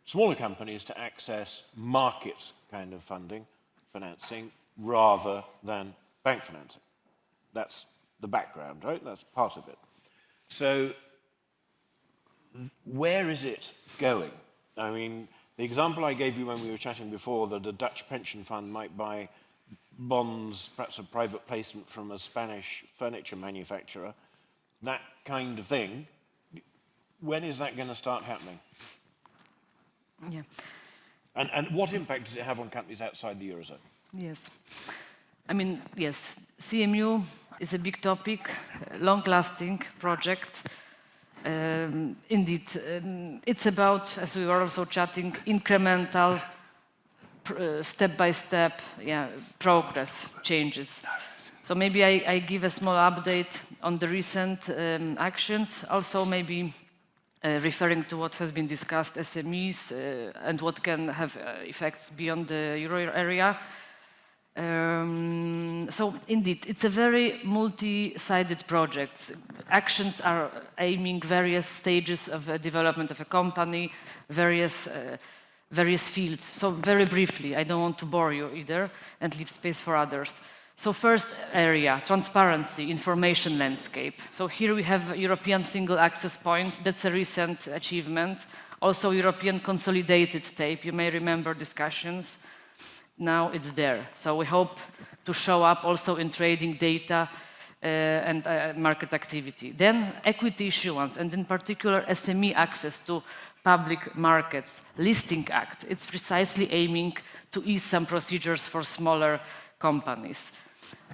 smaller companies to access market kind of financing, rather than bank financing. That's the background, right? That's part of it. So where is it going? I mean, the example I gave you when we were chatting before, that a Dutch pension fund might buy bonds, perhaps a private placement from a Spanish furniture manufacturer, that kind of thing. When is that going to start happening?
Yeah.
And what impact does it have on companies outside the Eurozone?
Yes. I mean, yes, CMU is a big topic, long-lasting project. Indeed, it's about, as we were also chatting, incremental, step-by-step progress, changes. So maybe I give a small update on the recent actions, also maybe referring to what has been discussed, SMEs, and what can have effects beyond the euro area. So indeed, it's a very multi-sided project. Actions are aiming various stages of development of a company, various fields. So very briefly, I don't want to bore you either and leave space for others. So first area, transparency, information landscape. So here we have European single access point. That's a recent achievement. Also European consolidated tape. You may remember discussions. Now it's there. So we hope to show up also in trading data and market activity. Then equity issuance, and in particular SME access to public markets. Listing Act, it's precisely aiming to ease some procedures for smaller companies.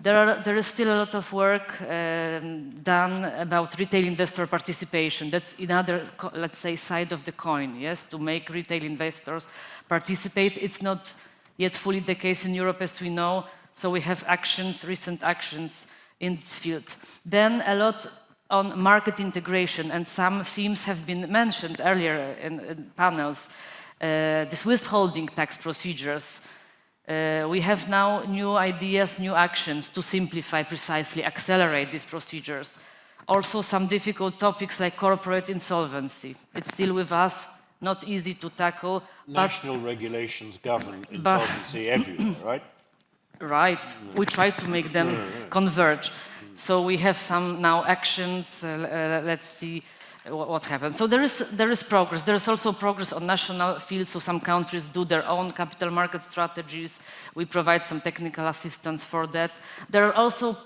There is still a lot of work done about retail investor participation. That's another, let's say, side of the coin, yes, to make retail investors participate. It's not yet fully the case in Europe, as we know, so we have actions, recent actions in this field. Then a lot on market integration, and some themes have been mentioned earlier in panels. This withholding tax procedures. We have now new ideas, new actions to simplify, precisely accelerate these procedures. Also some difficult topics like corporate insolvency. It's still with us, not easy to tackle.
National regulations govern insolvency everywhere, right?
Right. We try to make them converge. So we have some now actions. Let's see what happens. So there is progress. There is also progress on national fields. So some countries do their own capital market strategies. We provide some technical assistance for that. There are also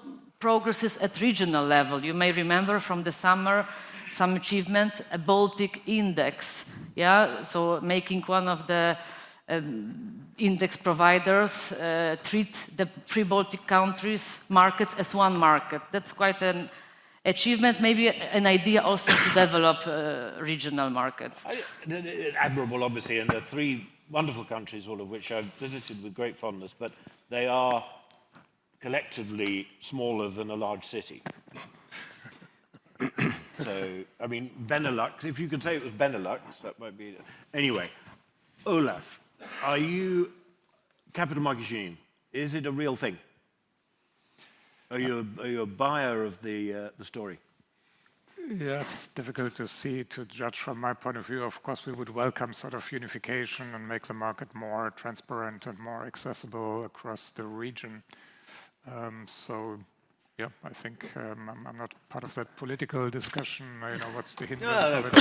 progresses at regional level. You may remember from the summer some achievement, a Baltic index. Yeah, so making one of the index providers treat the three Baltic countries markets as one market. That's quite an achievement, maybe an idea also to develop regional markets.
Admirable, obviously, and there are three wonderful countries, all of which I've visited with great fondness, but they are collectively smaller than a large city. So, I mean, Benelux, if you could say it was Benelux, that might be... Anyway, Olaf, are you... Capital Markets Union, is it a real thing? Are you a buyer of the story?
Yeah, it's difficult to judge from my point of view. Of course, we would welcome sort of unification and make the market more transparent and more accessible across the region. So, yeah, I think I'm not part of that political discussion. You know, what's the hindrance of it?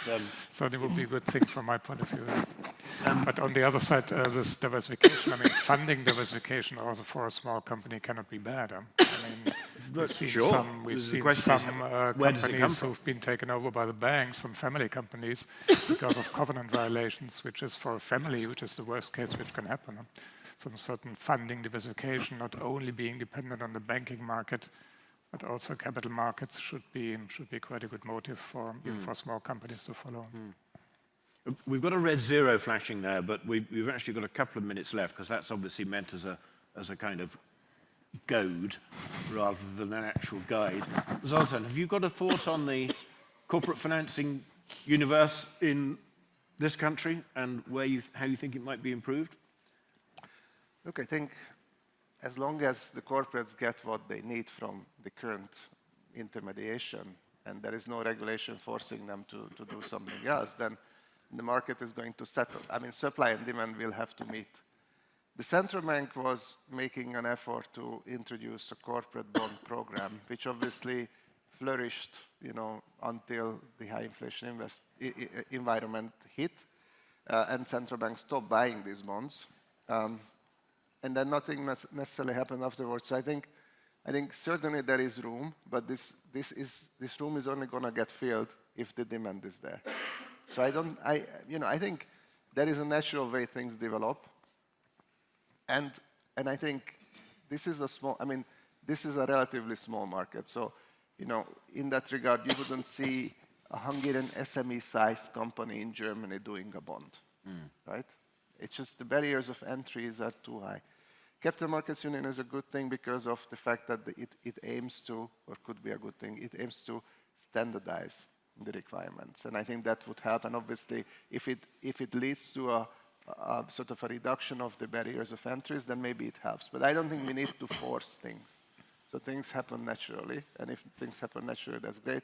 But, certainly would be a good thing from my point of view. But on the other side, this diversification, I mean, funding diversification also for a small company cannot be bad. I mean, we've seen some companies who've been taken over by the banks, some family companies, because of covenant violations, which is for a family, which is the worst case which can happen. Some certain funding diversification, not only being dependent on the banking market, but also capital markets should be quite a good motive for small companies to follow.
We've got a red zero flashing there, but we've actually got a couple of minutes left, because that's obviously meant as a kind of goad rather than an actual guide. Zoltan, have you got a thought on the corporate financing universe in this country and how you think it might be improved?
Look, I think as long as the corporates get what they need from the current intermediation and there is no regulation forcing them to do something else, then the market is going to settle. I mean, supply and demand will have to meet. The central bank was making an effort to introduce a corporate bond program, which obviously flourished, you know, until the high inflation environment hit, and central banks stopped buying these bonds. And then nothing necessarily happened afterwards. So I think I think certainly there is room, but this room is only going to get filled if the demand is there. So I think there is a natural way things develop, and I think this is this is a relatively small market. So, in that regard, you wouldn't see a Hungarian SME-sized company in Germany doing a bond, right? It's just the barriers of entries are too high. Capital Markets Union is a good thing because of the fact that it aims to, or could be a good thing, it aims to standardize the requirements. And I think that would help. And obviously, if it leads to a sort of a reduction of the barriers of entries, then maybe it helps. But I don't think we need to force things. So things happen naturally. And if things happen naturally, that's great.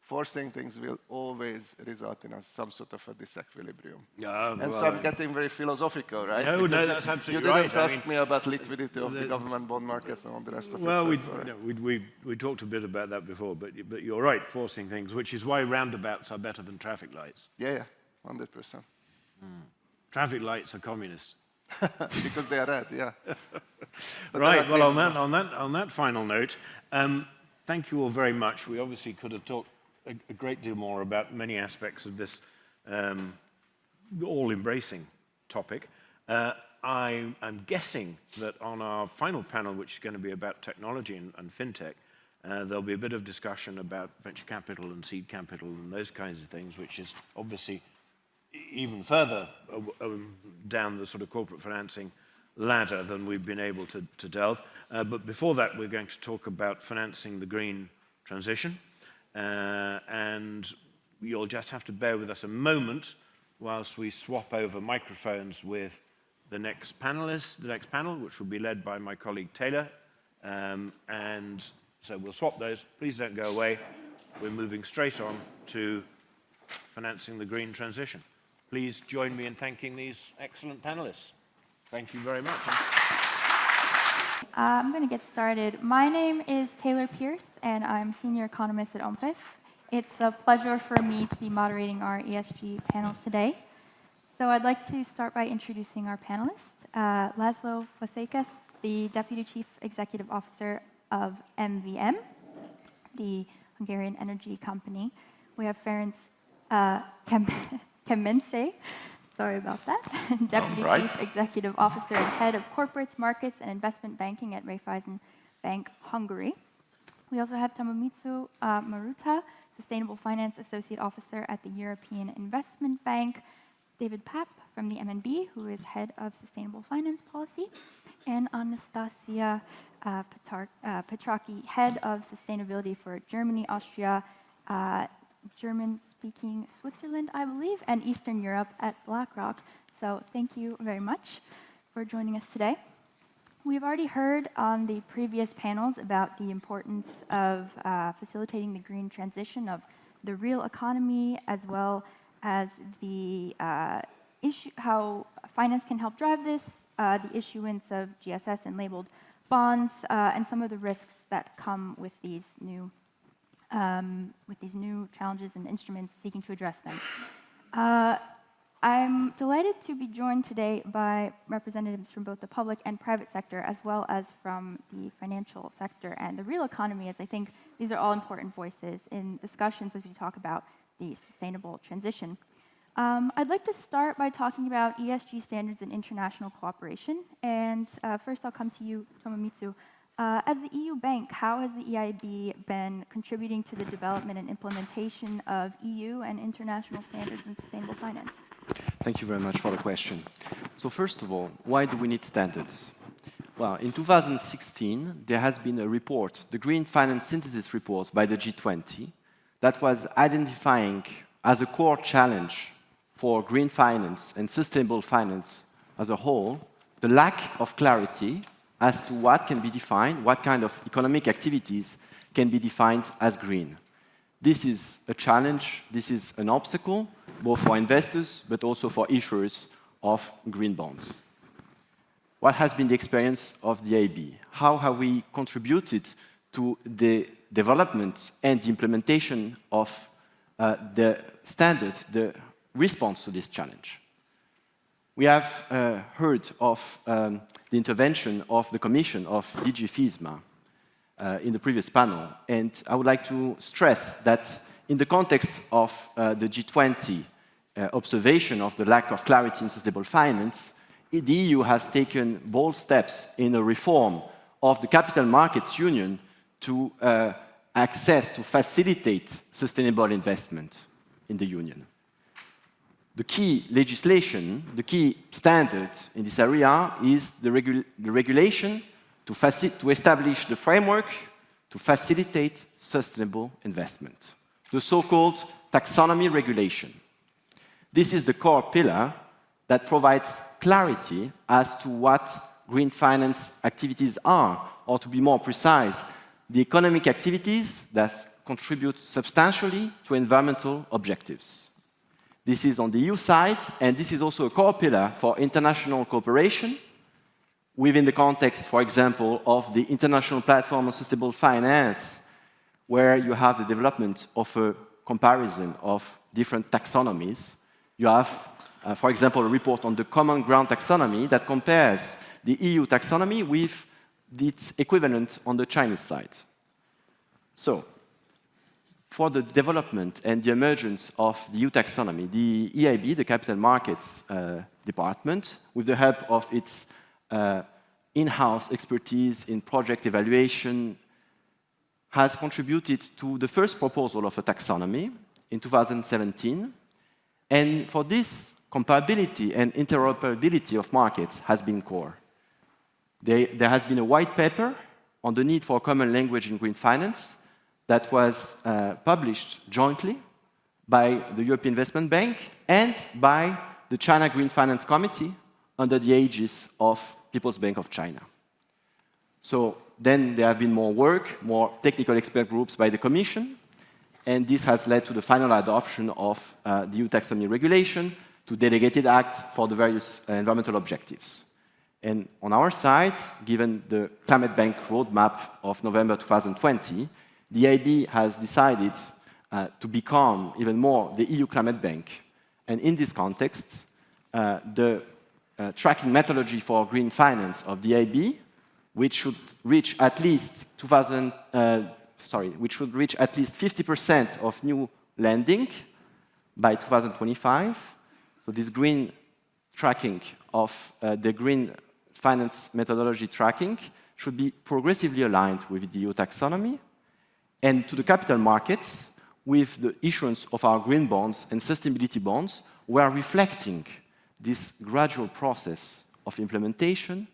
Forcing things will always result in some sort of a disequilibrium. And so I'm getting very philosophical, right?
No,
because
that's absolutely
you
right.
didn't ask me about liquidity of the government bond market and all the rest of it.
Well,
so
we talked a bit about that before, but you're right, forcing things, which is why roundabouts are better than traffic lights.
Yeah, 100%.
Traffic lights are communist.
Because they are red, yeah.
Right, well, on that final note, thank you all very much. We obviously could have talked a great deal more about many aspects of this all-embracing topic. I'm guessing that on our final panel, which is going to be about technology and fintech, there'll be a bit of discussion about venture capital and seed capital and those kinds of things, which is obviously even further down the sort of corporate financing ladder than we've been able to delve. But before that, we're going to talk about financing the green transition. And you'll just have to bear with us a moment whilst we swap over microphones with the next panel, which will be led by my colleague Taylor. And so we'll swap those. Please don't go away. We're moving straight on to financing the green transition. Please join me in thanking these excellent panelists. Thank you very much.
I'm going to get started. My name is Taylor Pierce, and I'm senior economist at OMFIF. It's a pleasure for me to be moderating our ESG panel today. So I'd like to start by introducing our panelists. Laszlo Fazekas, the Deputy Chief Executive Officer of MVM, the Hungarian energy company. We have Ferenc Kemence, sorry about that, Deputy Chief Executive Officer and Head of Corporates, Markets, and Investment Banking at Raiffeisen Bank Hungary. We also have Tomomitsu Maruta, Sustainable Finance Associate Officer at the European Investment Bank, David Papp from the MNB, who is Head of Sustainable Finance Policy, and Anastasia Petraki, Head of Sustainability for Germany, Austria, German-speaking Switzerland, I believe, and Eastern Europe at BlackRock. So thank you very much for joining us today. We've already heard on the previous panels about the importance of facilitating the green transition of the real economy, as well as the issue, how finance can help drive this, the issuance of GSS and labeled bonds, and some of the risks that come with these new challenges and instruments seeking to address them. I'm delighted to be joined today by representatives from both the public and private sector, as well as from the financial sector and the real economy, as I think these are all important voices in discussions as we talk about the sustainable transition. I'd like to start by talking about ESG standards and international cooperation. And first I'll come to you, Tomomitsu. As the EU bank, how has the EIB been contributing to the development and implementation of EU and international standards in sustainable finance?
Thank you very much for the question. So first of all, why do we need standards? Well, in 2016, there has been a report, the Green Finance Synthesis Report by the G20, that was identifying as a core challenge for green finance and sustainable finance as a whole, the lack of clarity as to what can be defined, what kind of economic activities can be defined as green. This is a challenge, this is an obstacle, both for investors, but also for issuers of green bonds. What has been the experience of the EIB? How have we contributed to the development and the implementation of the standard, the response to this challenge? We have heard of the intervention of the Commission of DG FISMA in the previous panel. And I would like to stress that in the context of the G20 observation of the lack of clarity in sustainable finance, the EU has taken bold steps in a reform of the Capital Markets Union to facilitate sustainable investment in the Union. The key legislation, the key standard in this area is the regulation to establish the framework to facilitate sustainable investment, the so-called taxonomy regulation. This is the core pillar that provides clarity as to what green finance activities are, or to be more precise, the economic activities that contribute substantially to environmental objectives. This is on the EU side, and this is also a core pillar for international cooperation within the context, for example, of the International Platform on Sustainable Finance, where you have the development of a comparison of different taxonomies. You have, for example, a report on the Common Ground taxonomy that compares the EU taxonomy with its equivalent on the Chinese side. So, for the development and the emergence of the EU taxonomy, the EIB, the Capital Markets Department, with the help of its in-house expertise in project evaluation, has contributed to the first proposal of a taxonomy in 2017. And for this, comparability and interoperability of markets has been core. There has been a white paper on the need for a common language in green finance that was published jointly by the European Investment Bank and by the China Green Finance Committee under the aegis of People's Bank of China. So then there have been more work, more technical expert groups by the Commission, and this has led to the final adoption of the EU taxonomy regulation to delegated act for the various environmental objectives. And on our side, given the Climate Bank roadmap of November 2020, the EIB has decided to become even more the EU Climate Bank. And in this context, the tracking methodology for green finance of the EIB, which should reach at least 50% of new lending by 2025. So this green tracking of the green finance methodology tracking should be progressively aligned with the EU taxonomy. And to the capital markets, with the issuance of our green bonds and sustainability bonds, we are reflecting this gradual process of implementation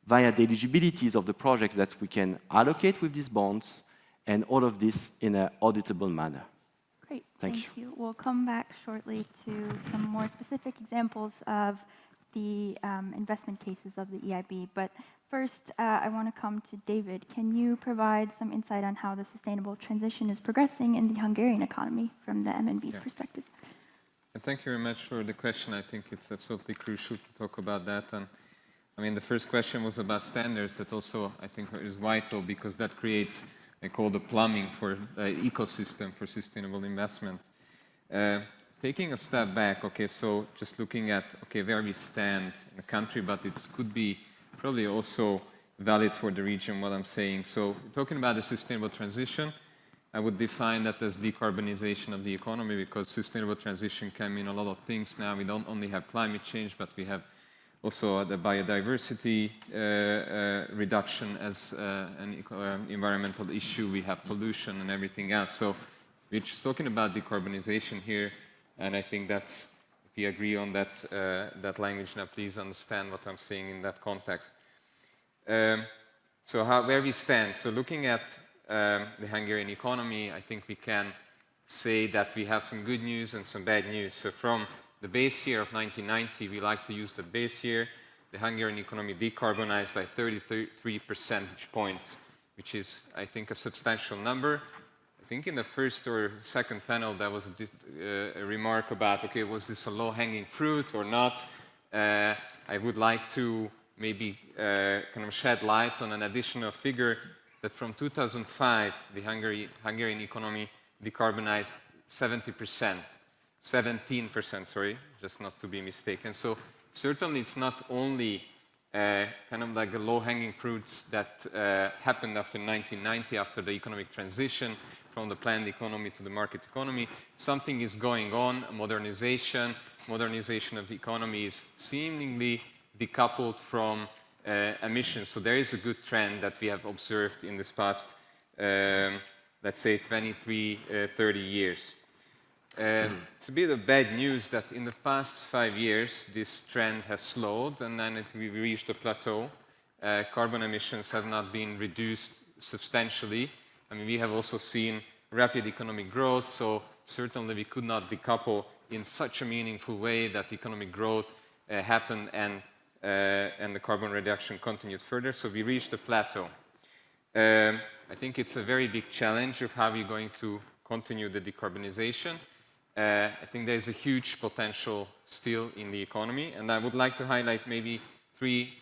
via the eligibilities of the projects that we can allocate with these bonds, and all of this in an auditable manner.
Great,
Thank you.
We'll come back shortly to some more specific examples of the investment cases of the EIB. But first, I want to come to David. Can you provide some insight on how the sustainable transition is progressing in the Hungarian economy from the MNB's perspective?
And thank you very much for the question. I think it's absolutely crucial to talk about that. And I mean, the first question was about standards. That also, I think, is vital because that creates, I call the plumbing for the ecosystem for sustainable investment. Taking a step back, okay, so just looking at, okay, where we stand in the country, but it could be probably also valid for the region, what I'm saying. So talking about the sustainable transition, I would define that as decarbonization of the economy, because sustainable transition can mean a lot of things now. We don't only have climate change, but we have also the biodiversity reduction as an environmental issue. We have pollution and everything else. So we're just talking about decarbonization here, and I think that's, if you agree on that, that language, now please understand what I'm saying in that context. So where we stand. So looking at the Hungarian economy, I think we can say that we have some good news and some bad news. So from the base year of 1990, we like to use the base year, the Hungarian economy decarbonized by 33 percentage points, which is, I think, a substantial number. I think in the first or second panel, there was a remark about, okay, was this a low-hanging fruit or not? I would like to maybe kind of shed light on an additional figure that from 2005, the Hungarian economy decarbonized 17%, sorry, just not to be mistaken. So certainly it's not only kind of like the low-hanging fruits that happened after 1990, after the economic transition from the planned economy to the market economy. Something is going on, modernization of the economy is seemingly decoupled from emissions. So there is a good trend that we have observed in this past, let's say, 23, 30 years. It's a bit of bad news that in the past 5 years, this trend has slowed, and then we reached a plateau. Carbon emissions have not been reduced substantially. I mean, we have also seen rapid economic growth, so certainly we could not decouple in such a meaningful way that economic growth happened and the carbon reduction continued further. So we reached a plateau. I think it's a very big challenge of how we're going to continue the decarbonization. I think there's a huge potential still in the economy, and I would like to highlight maybe three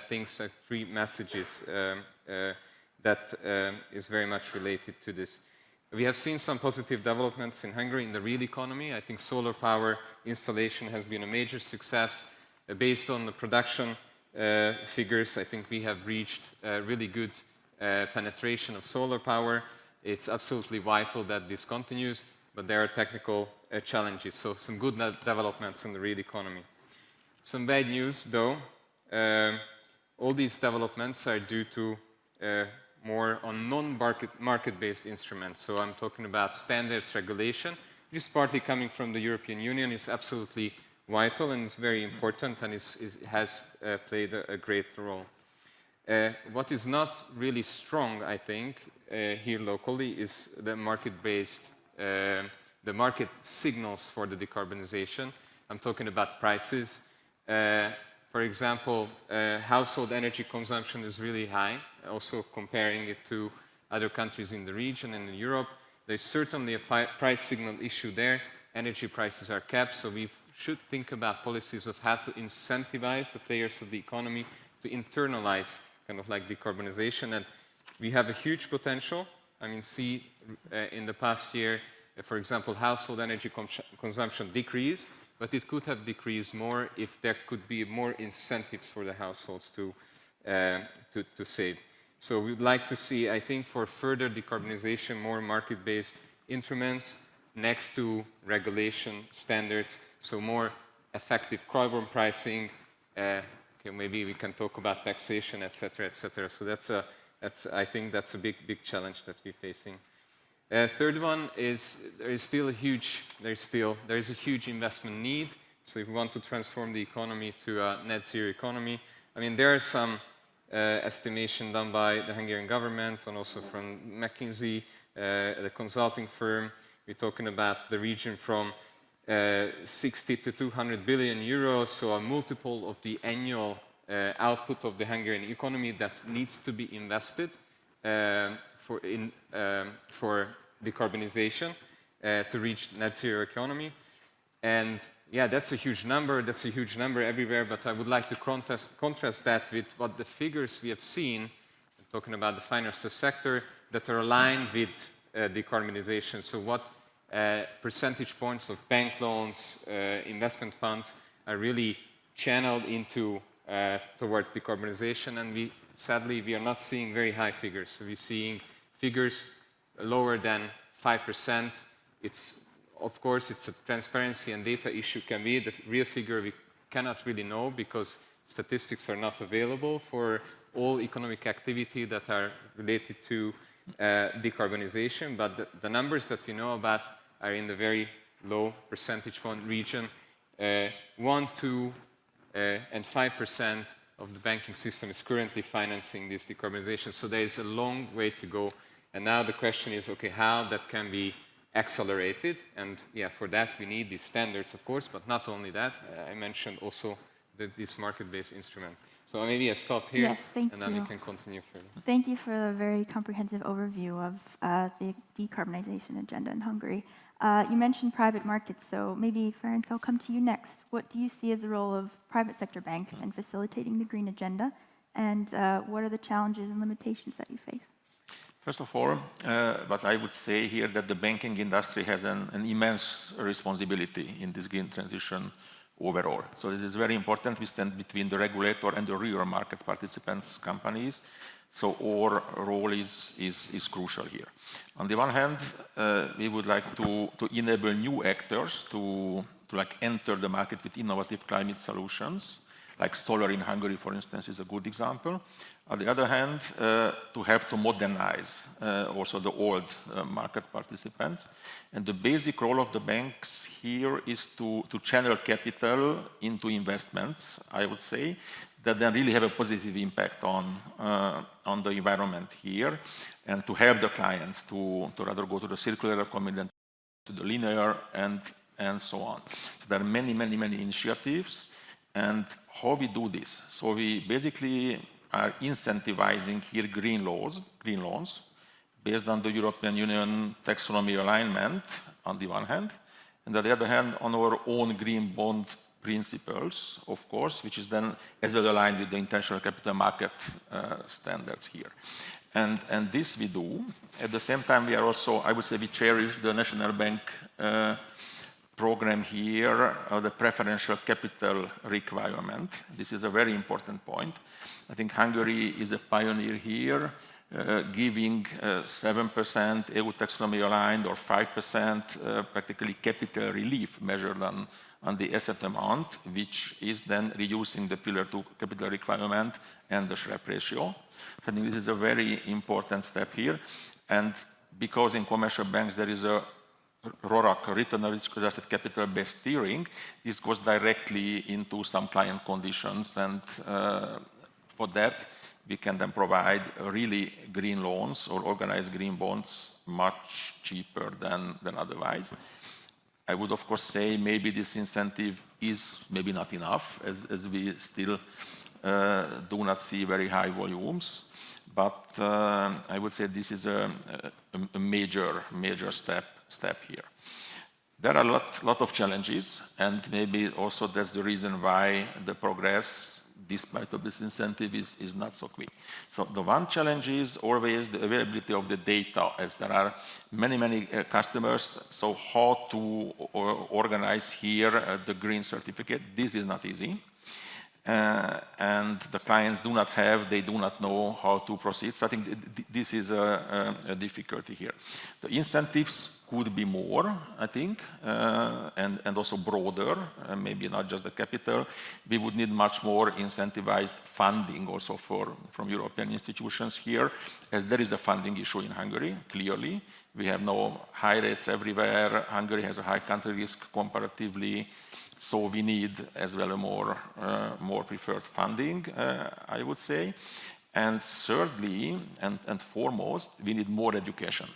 things, three messages that is very much related to this. We have seen some positive developments in Hungary in the real economy. I think solar power installation has been a major success. Based on the production figures, I think we have reached really good penetration of solar power. It's absolutely vital that this continues, but there are technical challenges. So some good developments in the real economy. Some bad news, though. All these developments are due to more on non-market-based instruments. So I'm talking about standards regulation, which is partly coming from the European Union. It's absolutely vital and it's very important, and it has played a great role. What is not really strong, I think, here locally is the market-based, the market signals for the decarbonization. I'm talking about prices. For example, household energy consumption is really high, also comparing it to other countries in the region and in Europe. There's certainly a price signal issue there. Energy prices are capped, so we should think about policies of how to incentivize the players of the economy to internalize kind of like decarbonization. And we have a huge potential. I mean, see, in the past year, for example, household energy consumption decreased, but it could have decreased more if there could be more incentives for the households to save. So we'd like to see, I think, for further decarbonization, more market-based instruments next to regulation standards, so more effective carbon pricing. Okay, maybe we can talk about taxation, etc., etc. So I think that's a big challenge that we're facing. Third one is there is a huge investment need. So if we want to transform the economy to a net zero economy, I mean, there are some estimation done by the Hungarian government and also from McKinsey, the consulting firm. We're talking about the region from 60 to 200 billion euros, so a multiple of the annual output of the Hungarian economy that needs to be invested for decarbonization to reach net zero economy. And yeah, that's a huge number. That's a huge number everywhere. But I would like to contrast that with what the figures we have seen, I'm talking about the financial sector, that are aligned with decarbonization. So what percentage points of bank loans, investment funds are really channeled into towards decarbonization, and sadly we are not seeing very high figures. So we're seeing figures lower than 5%. Of course, it's a transparency and data issue. Can be the real figure we cannot really know because statistics are not available for all economic activity that are related to decarbonization. But the numbers that we know about are in the very low percentage point region. 1%, 2%, and 5% of the banking system is currently financing this decarbonization. So there is a long way to go. And now the question is, okay, how that can be accelerated? And yeah, for that we need these standards, of course, but not only that, I mentioned also these market-based instruments. So maybe I stop here,
yes, thank
and then
you.
we can continue further.
Thank you for a very comprehensive overview of the decarbonization agenda in Hungary. You mentioned private markets, so maybe, Ferenc, I'll come to you next. What do you see as the role of private sector banks in facilitating the green agenda, and what are the challenges and limitations that you face?
First of all, what I would say here that the banking industry has an immense responsibility in this green transition overall. So this is very important. We stand between the regulator and the real market participants, companies. So our role is crucial here. On the one hand, we would like to enable new actors to enter the market with innovative climate solutions, like solar in Hungary, for instance, is a good example. On the other hand, to help to modernize also the old market participants. And the basic role of the banks here is to channel capital into investments, I would say, that then really have a positive impact on the environment here, and to help the clients to rather go to the circular economy than to the linear and so on. So there are many initiatives. And how we do this? So we basically are incentivizing here green loans, based on the European Union taxonomy alignment on the one hand, and on the other hand, on our own green bond principles, of course, which is then as well aligned with the international capital market standards here. And this we do. At the same time, we are also, I would say, we cherish the National Bank program here, the preferential capital requirement. This is a very important point. I think Hungary is a pioneer here, giving 7% EU taxonomy aligned or 5% practically capital relief measured on the asset amount, which is then reducing the Pillar 2 capital requirement and the SREP ratio. So I think this is a very important step here. And because in commercial banks there is a RORAC, return on risk-adjusted capital-based steering, this goes directly into some client conditions, and for that we can then provide really green loans or organized green bonds much cheaper than otherwise. I would of course say maybe this incentive is maybe not enough, as we still do not see very high volumes, but I would say this is a major step here. There are a lot of challenges, and maybe also that's the reason why the progress, despite of this incentive, is not so quick. So the one challenge is always the availability of the data, as there are many customers. So how to organize here the green certificate? This is not easy. And the clients do not know how to proceed. So I think this is a difficulty here. The incentives could be more, I think, and also broader, maybe not just the capital. We would need much more incentivized funding also from European institutions here, as there is a funding issue in Hungary, clearly. We have no high rates everywhere. Hungary has a high country risk comparatively. So we need as well a more preferred funding, I would say. And thirdly, and foremost, we need more education.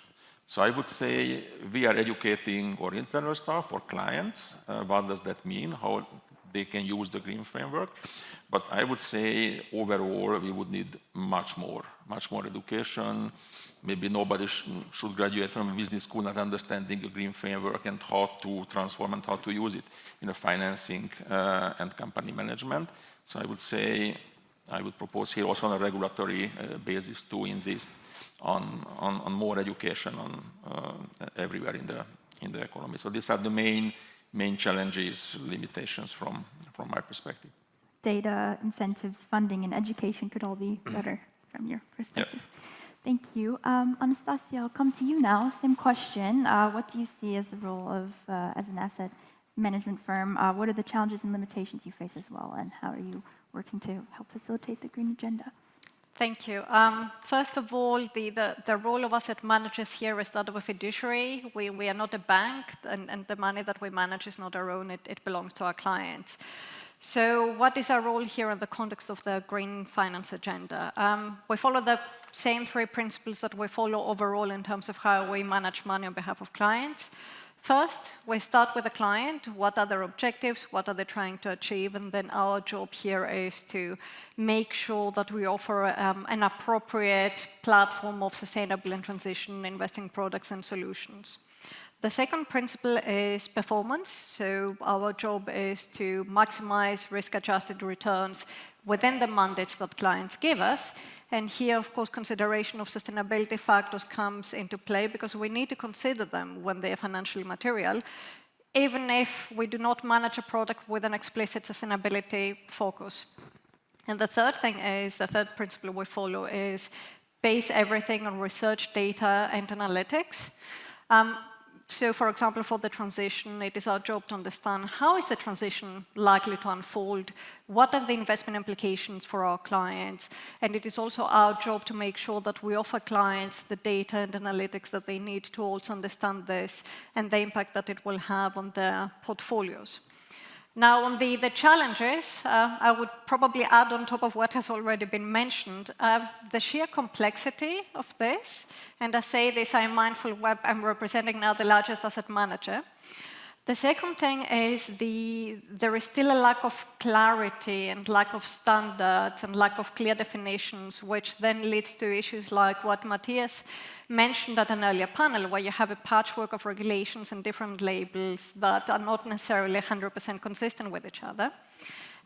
So I would say we are educating our internal staff, our clients. What does that mean? How they can use the green framework? But I would say overall we would need much more education. Maybe nobody should graduate from a business school not understanding the green framework and how to transform and how to use it in a financing and company management. So I would say, I would propose here also on a regulatory basis to insist on more education everywhere in the economy. So these are the main challenges, limitations from my perspective.
Data, incentives, funding, and education could all be better from your perspective. Yes. Thank you. Anastasia, I'll come to you now. Same question. What do you see as the role of, as an asset management firm? What are the challenges and limitations you face as well, and how are you working to help facilitate the green agenda?
Thank you. First of all, the role of asset managers here is that of a fiduciary. We are not a bank, and the money that we manage is not our own, it belongs to our clients. So what is our role here in the context of the green finance agenda? We follow the same three principles that we follow overall in terms of how we manage money on behalf of clients. First, we start with the client. What are their objectives? What are they trying to achieve? And then our job here is to make sure that we offer an appropriate platform of sustainable and transition investing products and solutions. The second principle is performance. So our job is to maximize risk-adjusted returns within the mandates that clients give us. And here, of course, consideration of sustainability factors comes into play because we need to consider them when they are financially material. even if we do not manage a product with an explicit sustainability focus. And the third thing is, the third principle we follow is base everything on research, data, and analytics. So, for example, for the transition, it is our job to understand how is the transition likely to unfold, what are the investment implications for our clients, and it is also our job to make sure that we offer clients the data and analytics that they need to also understand this and the impact that it will have on their portfolios. Now, on the challenges, I would probably add on top of what has already been mentioned, the sheer complexity of this, and I say this, I'm mindful I'm representing now the largest asset manager. The second thing is there is still a lack of clarity and lack of standards and lack of clear definitions, which then leads to issues like what Matthias mentioned at an earlier panel, where you have a patchwork of regulations and different labels that are not necessarily 100% consistent with each other.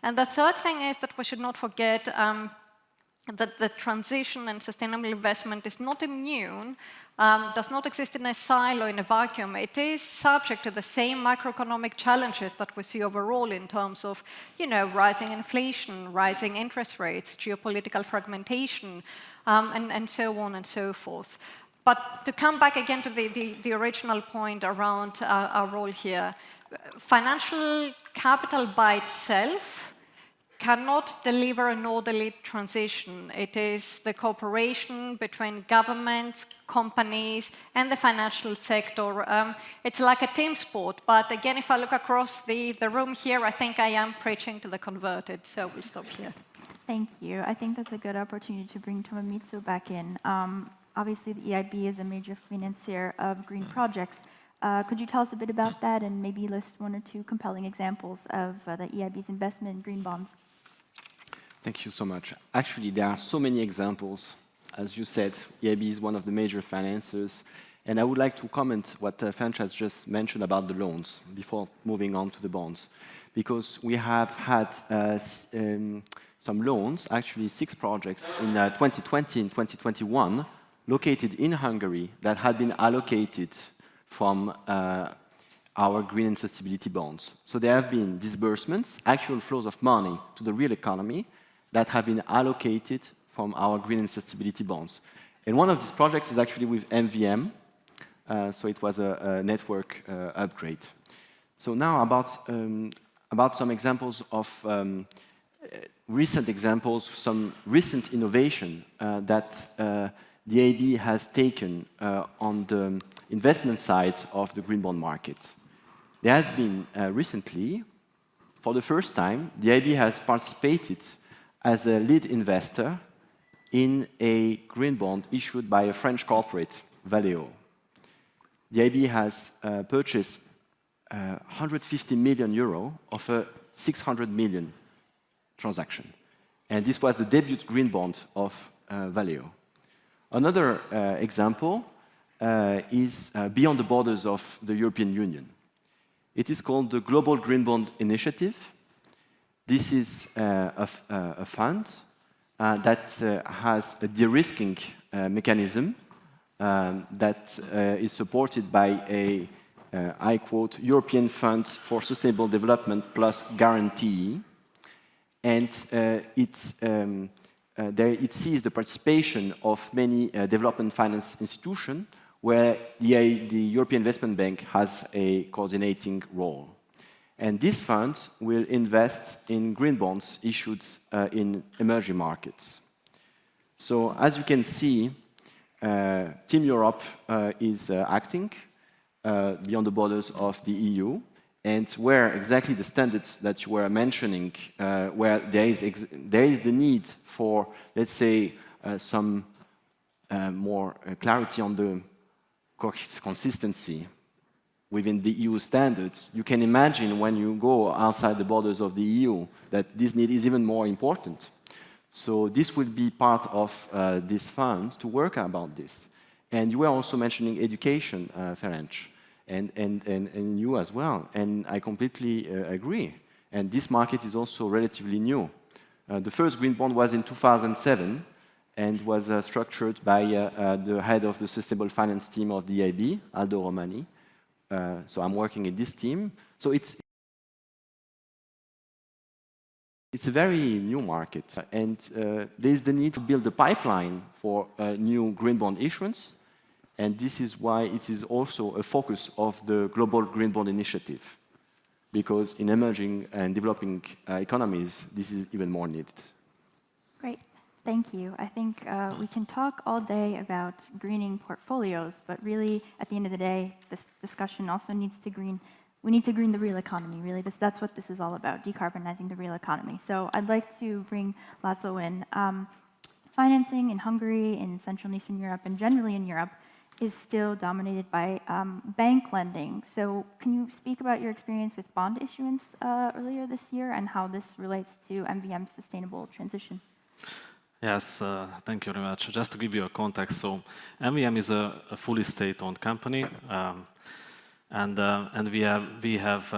And the third thing is that we should not forget that the transition and sustainable investment is not immune, does not exist in a silo, in a vacuum. It is subject to the same macroeconomic challenges that we see overall in terms of, rising inflation, rising interest rates, geopolitical fragmentation, and so on and so forth. But to come back again to the original point around our role here, financial capital by itself cannot deliver an orderly transition. It is the cooperation between governments, companies, and the financial sector. It's like a team sport, but again, if I look across the room here, I think I am preaching to the converted, so we'll stop here.
Thank you. I think that's a good opportunity to bring Tomomitsu back in. Obviously, the EIB is a major financier of green projects. Could you tell us a bit about that and maybe list one or two compelling examples of the EIB's investment in green bonds?
Thank you so much. Actually, there are so many examples. As you said, EIB is one of the major financiers. And I would like to comment what Ferenc has just mentioned about the loans before moving on to the bonds. Because we have had some loans, actually 6 projects in 2020 and 2021, located in Hungary that had been allocated from our green and sustainability bonds. So there have been disbursements, actual flows of money to the real economy that have been allocated from our green and sustainability bonds. And one of these projects is actually with MVM, so it was a network upgrade. So now about some examples of recent examples, some recent innovation that the EIB has taken on the investment side of the green bond market. There has been recently, for the first time, the EIB has participated as a lead investor in a green bond issued by a French corporate, Valeo. The EIB has purchased 150 million euro of a 600 million transaction. And this was the debut green bond of Valeo. Another example is beyond the borders of the European Union. It is called the Global Green Bond Initiative. This is a fund that has a de-risking mechanism that is supported by a, I quote, European Fund for Sustainable Development plus guarantee. And it sees the participation of many development finance institutions where the European Investment Bank has a coordinating role. And this fund will invest in green bonds issued in emerging markets. So as you can see, Team Europe is acting beyond the borders of the EU, and where exactly the standards that you were mentioning, where there is the need for, let's say, some more clarity on the consistency within the EU standards, you can imagine when you go outside the borders of the EU that this need is even more important. So this will be part of this fund to work about this. And you were also mentioning education, Ferenc, and you as well. And I completely agree. And this market is also relatively new. The first green bond was in 2007 and was structured by the head of the sustainable finance team of the EIB, Aldo Romani, So I'm working in this team. So it's a very new market, and there is the need to build a pipeline for new green bond issuance, and this is why it is also a focus of the Global Green Bond Initiative, because in emerging and developing economies, this is even more needed.
Great, thank you. I think we can talk all day about greening portfolios, but really, at the end of the day, this discussion also needs to we need to green the real economy, really. That's what this is all about, decarbonizing the real economy. So I'd like to bring Laszlo in. Financing in Hungary, in Central and Eastern Europe, and generally in Europe, is still dominated by bank lending. So can you speak about your experience with bond issuance earlier this year and how this relates to MVM's sustainable transition?
Yes, thank you very much. Just to give you a context, so MVM is a fully state-owned company, and we have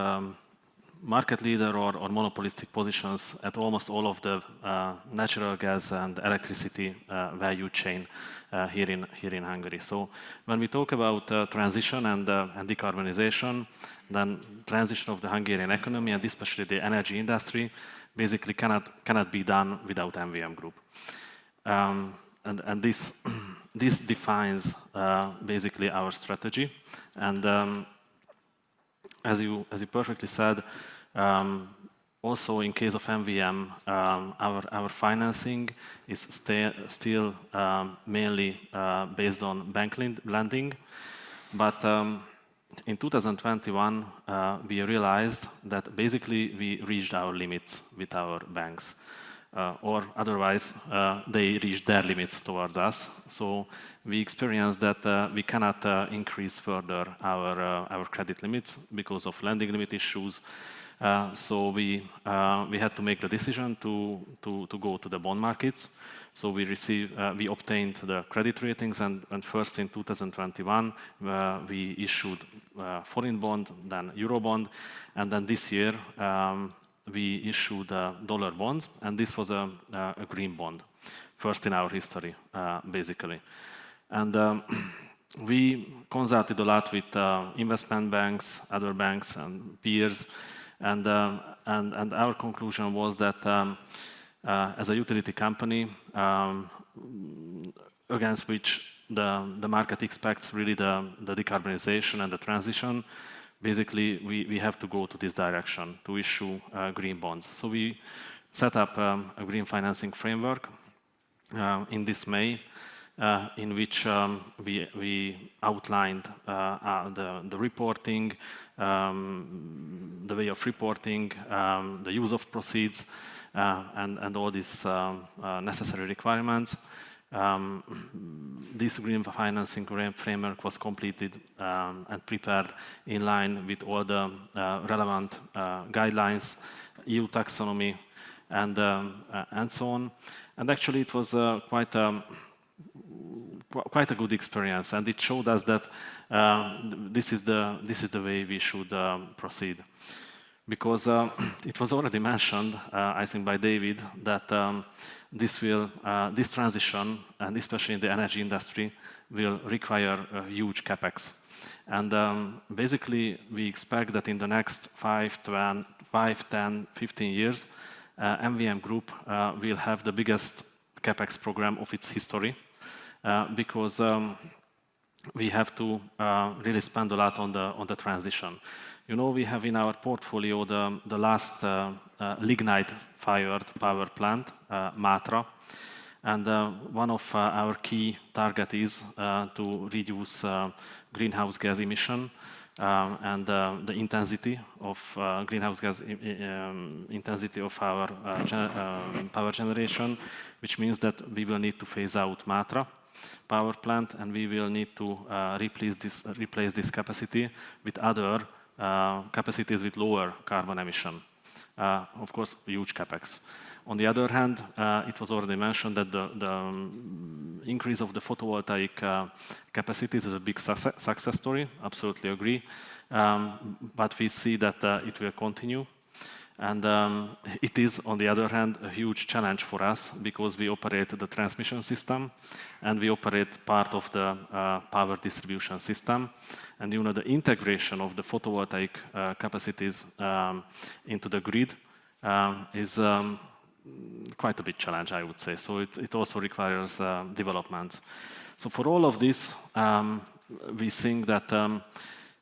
market leader or monopolistic positions at almost all of the natural gas and electricity value chain here in Hungary. So when we talk about transition and decarbonization, then transition of the Hungarian economy and especially the energy industry basically cannot be done without MVM Group. And this defines basically our strategy. And as you perfectly said, also in case of MVM, our financing is still mainly based on bank lending. But in 2021, we realized that basically we reached our limits with our banks. Or otherwise, they reached their limits towards us. So we experienced that we cannot increase further our credit limits because of lending limit issues. So we had to make the decision to go to the bond markets. So we obtained the credit ratings, and first in 2021 we issued foreign bond, then euro bond, and then this year we issued dollar bonds, and this was a green bond, first in our history, basically. And we consulted a lot with investment banks, other banks, and peers, and our conclusion was that as a utility company, against which the market expects really the decarbonization and the transition, basically, we have to go to this direction, to issue green bonds. So we set up a green financing framework in this May, in which we outlined the reporting, the way of reporting, the use of proceeds, and all these necessary requirements. This green financing framework was completed and prepared in line with all the relevant guidelines, EU taxonomy, and so on. And actually, it was quite a good experience, and it showed us that this is the way we should proceed. Because it was already mentioned, I think by David, that this transition, and especially in the energy industry, will require a huge capex. And basically, we expect that in the next 5, 10, 15 years, MVM Group will have the biggest capex program of its history, because we have to really spend a lot on the transition. You know, we have in our portfolio the last lignite-fired power plant, Matra, and one of our key target is to reduce greenhouse gas emission and the intensity of greenhouse gas intensity of our power generation, which means that we will need to phase out Matra power plant, and we will need to replace this capacity with other capacities with lower carbon emission. Of course, huge capex. On the other hand, it was already mentioned that the increase of the photovoltaic capacities is a big success story. Absolutely agree. But we see that it will continue. And it is, on the other hand, a huge challenge for us because we operate the transmission system and we operate part of the power distribution system. And you know, the integration of the photovoltaic capacities into the grid is quite a big challenge, I would say. So it also requires development. So for all of this, we think that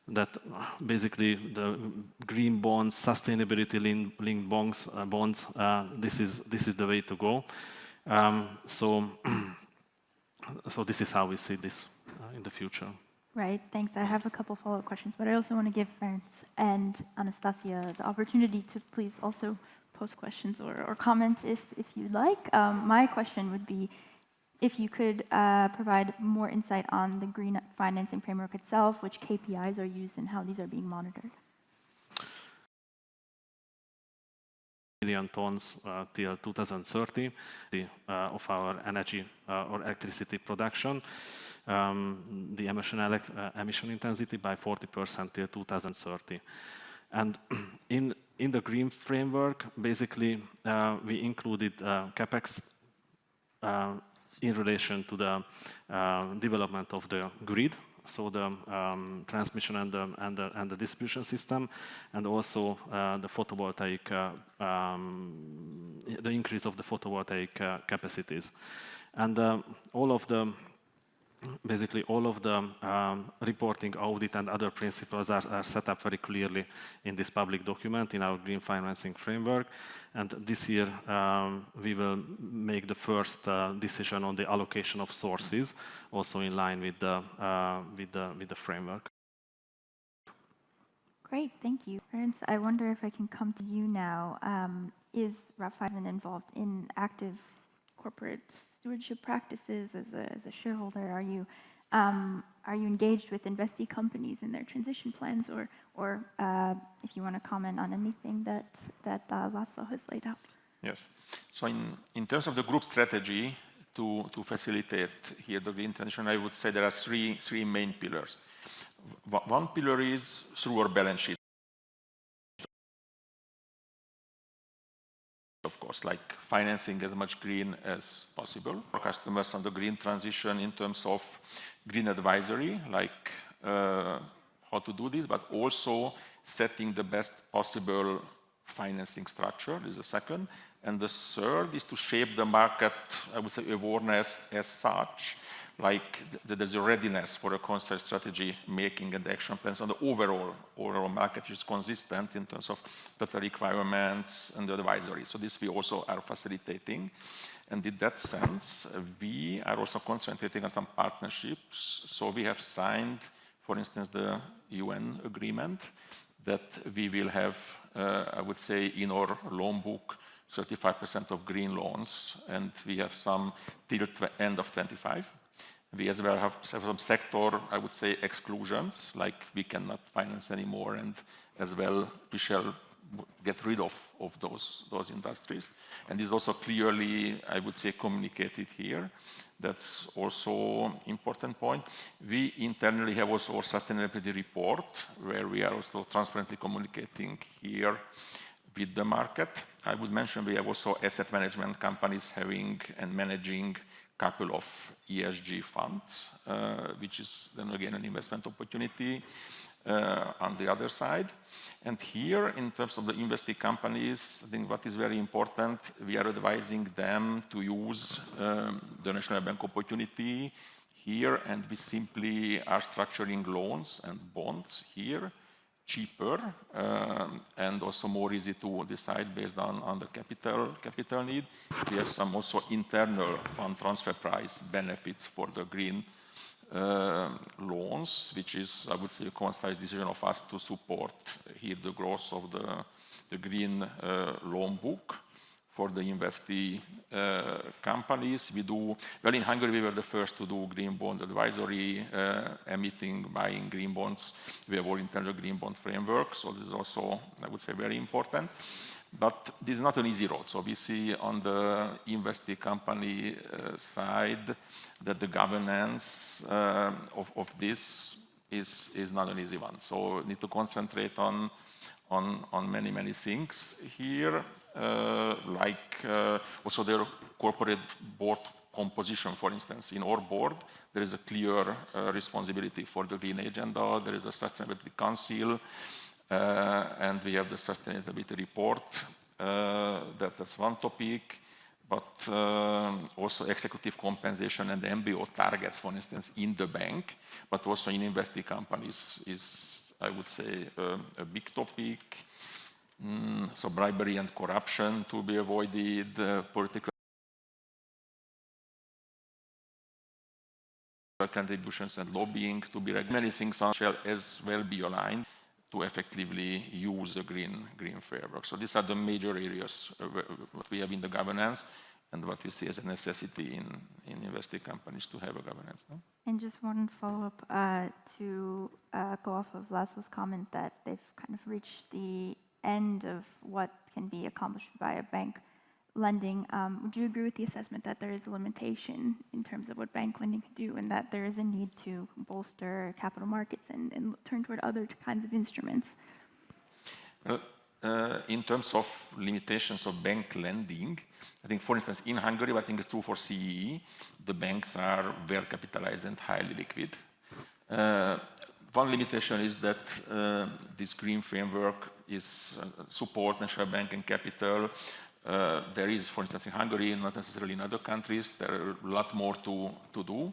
that basically the green bonds, sustainability-linked bonds, this is the way to go. So this is how we see this in the future.
Right, thanks. I have a couple follow-up questions, but I also want to give Ferenc and Anastasia the opportunity to please also post questions or comment if you'd like. My question would be, if you could provide more insight on the green financing framework itself, which KPIs are used and how these are being monitored.
Million tons till 2030 of our energy or electricity production, the emission intensity by 40% till 2030. And in the green framework, basically, we included capex in relation to the development of the grid, so the transmission and the distribution system, and also the photovoltaic, the increase of the photovoltaic capacities. And basically all of the reporting, audit, and other principles are set up very clearly in this public document, in our green financing framework. And this year, we will make the first decision on the allocation of sources, also in line with the framework.
Great, thank you. Ferenc, I wonder if I can come to you now. Is Raiffeisen involved in active corporate stewardship practices as a shareholder? Are you engaged with investee companies in their transition plans, or if you want to comment on anything that Laszlo has laid out?
Yes. So in terms of the group strategy to facilitate here the green transition, I would say there are three main pillars. One pillar is through our balance sheet. Of course, like financing as much green as possible for customers on the green transition in terms of green advisory, like how to do this, but also setting the best possible financing structure is the second. And the third is to shape the market, I would say, awareness as such, like there's a readiness for a constant strategy making and action plans on the overall market, which is consistent in terms of data requirements and the advisory. So this we also are facilitating. And in that sense, we are also concentrating on some partnerships. So we have signed, for instance, the UN agreement that we will have, I would say, in our loan book, 35% of green loans, and we have some till end of 25. We as well have some sector, I would say, exclusions, like we cannot finance anymore, and as well we shall get rid of those industries. And this is also clearly, I would say, communicated here. That's also important point. We internally have also our sustainability report, where we are also transparently communicating here with the market. I would mention we have also asset management companies having and managing couple of ESG funds, which is then again an investment opportunity on the other side. And here, in terms of the investee companies, I think what is very important, we are advising them to use the National Bank opportunity here, and we simply are structuring loans and bonds here cheaper and also more easy to decide based on the capital need. We have some also internal fund transfer price benefits for the green loans, which is, I would say, a concise decision of us to support here the growth of the green loan book for the investee companies. We do, well, in Hungary, we were the first to do green bond advisory, emitting, buying green bonds. We have our internal green bond framework, so this is also, I would say, very important. But this is not an easy road. So we see on the investee company side that the governance of this is not an easy one. So we need to concentrate on on many, many things here, like also their corporate board composition, for instance. In our board, there is a clear responsibility for the green agenda. There is a sustainability council, and we have the sustainability report. That's one topic, but also executive compensation and the MBO targets, for instance, in the bank, but also in investing companies is, I would say, a big topic. So bribery and corruption to be avoided, political contributions and lobbying to be regulated. Many things shall as well be aligned to effectively use the green framework. So these are the major areas what we have in the governance and what we see as a necessity in investing companies to have a governance. No?
And just one follow-up to go off of Laszlo's comment that they've kind of reached the end of what can be accomplished by a bank lending. Would you agree with the assessment that there is a limitation in terms of what bank lending can do and that there is a need to bolster capital markets and turn toward other kinds of instruments?
Well, in terms of limitations of bank lending, I think, for instance, in Hungary, but I think it's true for CEE, the banks are well capitalized and highly liquid. One limitation is that this green framework is support national banking capital. There is, for instance, in Hungary, not necessarily in other countries, there are a lot more to do.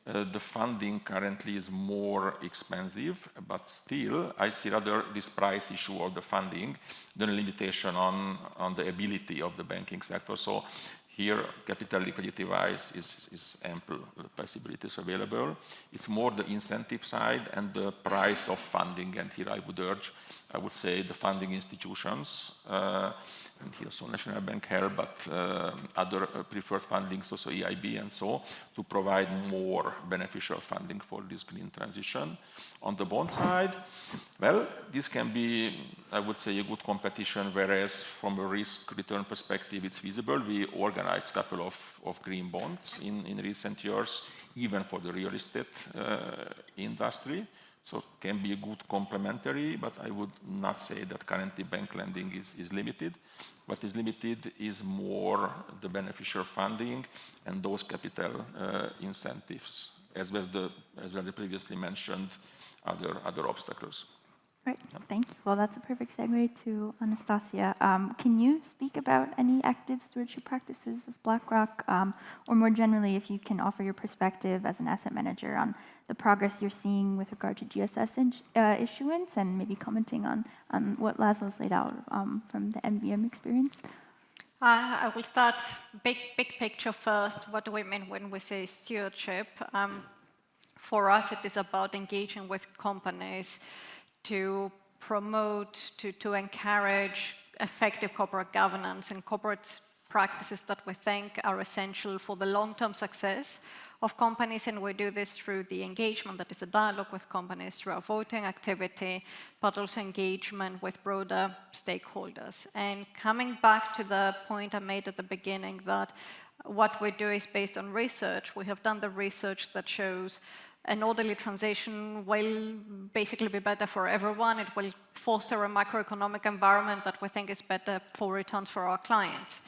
The funding currently is more expensive, but still, I see rather this price issue of the funding than a limitation on the ability of the banking sector. So here, capital liquidity-wise is ample possibilities available. It's more the incentive side and the price of funding, and here I would say the funding institutions, and here also National Bank help, but other preferred fundings, also EIB and so, to provide more beneficial funding for this green transition. On the bond side, well, this can be, I would say, a good competition, whereas from a risk-return perspective, it's feasible. We organized a couple of green bonds in recent years, even for the real estate industry. So it can be a good complementary, but I would not say that currently bank lending is limited. What is limited is more the beneficial funding and those capital incentives, as well as the previously mentioned other obstacles.
Right, thank you. Well, that's a perfect segue to Anastasia. Can you speak about any active stewardship practices of BlackRock, or more generally, if you can offer your perspective as an asset manager on the progress you're seeing with regard to GSS issuance, and maybe commenting on what Laszlo's laid out from the MVM experience?
I will start big picture first. What do we mean when we say stewardship? For us, it is about engaging with companies to promote, to encourage effective corporate governance and corporate practices that we think are essential for the long-term success of companies, and we do this through the engagement, that is a dialogue with companies, through our voting activity, but also engagement with broader stakeholders. And coming back to the point I made at the beginning, that what we do is based on research. We have done the research that shows an orderly transition will basically be better for everyone. It will foster a macroeconomic environment that we think is better for returns for our clients.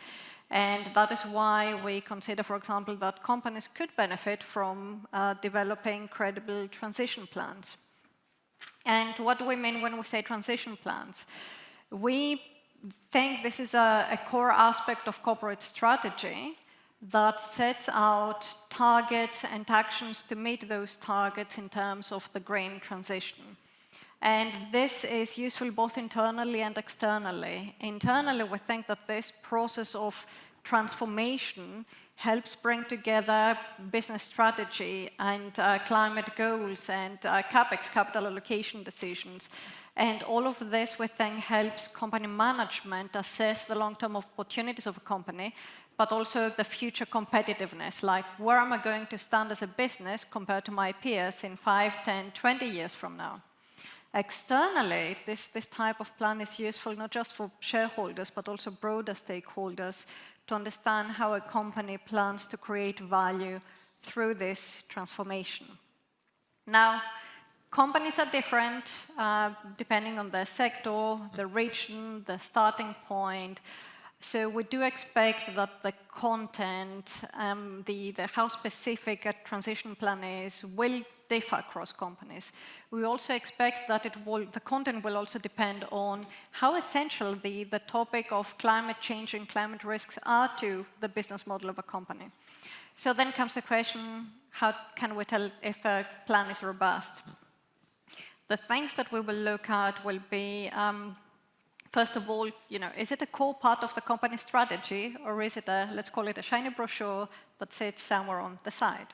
And that is why we consider, for example, that companies could benefit from developing credible transition plans. And what do we mean when we say transition plans? We think this is a core aspect of corporate strategy that sets out targets and actions to meet those targets in terms of the green transition. And this is useful both internally and externally. Internally, we think that this process of transformation helps bring together business strategy and climate goals and CapEx, capital allocation decisions. And all of this, we think, helps company management assess the long-term opportunities of a company, but also the future competitiveness, like where am I going to stand as a business compared to my peers in 5, 10, 20 years from now. Externally, this type of plan is useful not just for shareholders, but also broader stakeholders to understand how a company plans to create value through this transformation. Now, Companies are different depending on their sector, the region, the starting point. So we do expect that the content, how specific a transition plan is, will differ across companies. We also expect that the content will also depend on how essential the topic of climate change and climate risks are to the business model of a company. So then comes the question, how can we tell if a plan is robust? The things that we will look at will be, first of all, is it a core part of the company strategy, or is it let's call it a shiny brochure that sits somewhere on the side?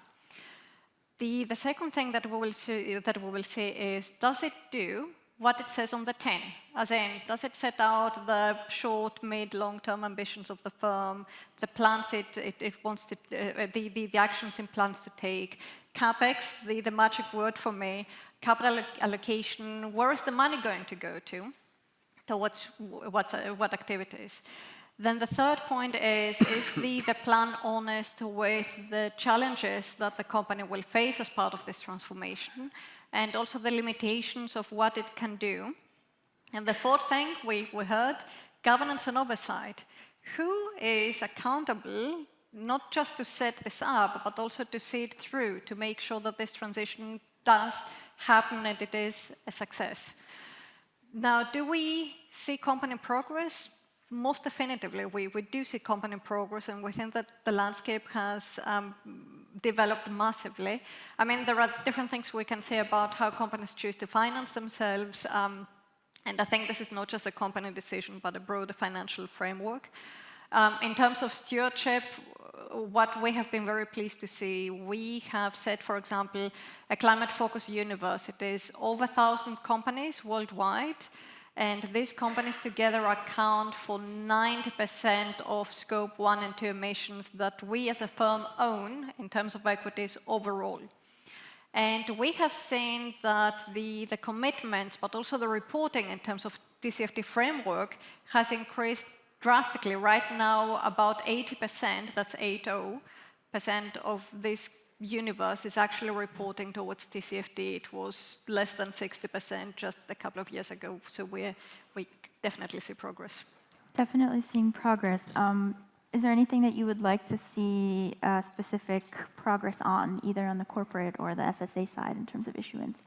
The second thing that we will see is, does it do what it says on the tin? As in, does it set out the short, mid, long-term ambitions of the firm, the plans it wants to, the actions it plans to take? CapEx, the magic word for me, capital allocation, where is the money going to go to? Towards what activities? Then the third point is the plan honest with the challenges that the company will face as part of this transformation, and also the limitations of what it can do? And the fourth thing we heard, governance and oversight. Who is accountable not just to set this up, but also to see it through, to make sure that this transition does happen and it is a success? Now, do we see company progress? Most definitively, we do see company progress, and we think that the landscape has developed massively. I mean, there are different things we can say about how companies choose to finance themselves, and I think this is not just a company decision, but a broader financial framework. In terms of stewardship, what we have been very pleased to see, we have set, for example, a climate-focused universities, over 1,000 companies worldwide, and these companies together account for 90% of scope 1 and 2 emissions that we as a firm own in terms of equities overall. And we have seen that the commitments, but also the reporting in terms of TCFD framework has increased drastically. Right now, about 80%, that's 80% of this universe is actually reporting towards TCFD. It was less than 60% just a couple of years ago, so we definitely see progress.
Definitely seeing progress. Is there anything that you would like to see specific progress on, either on the corporate or the SSA side in terms of issuance?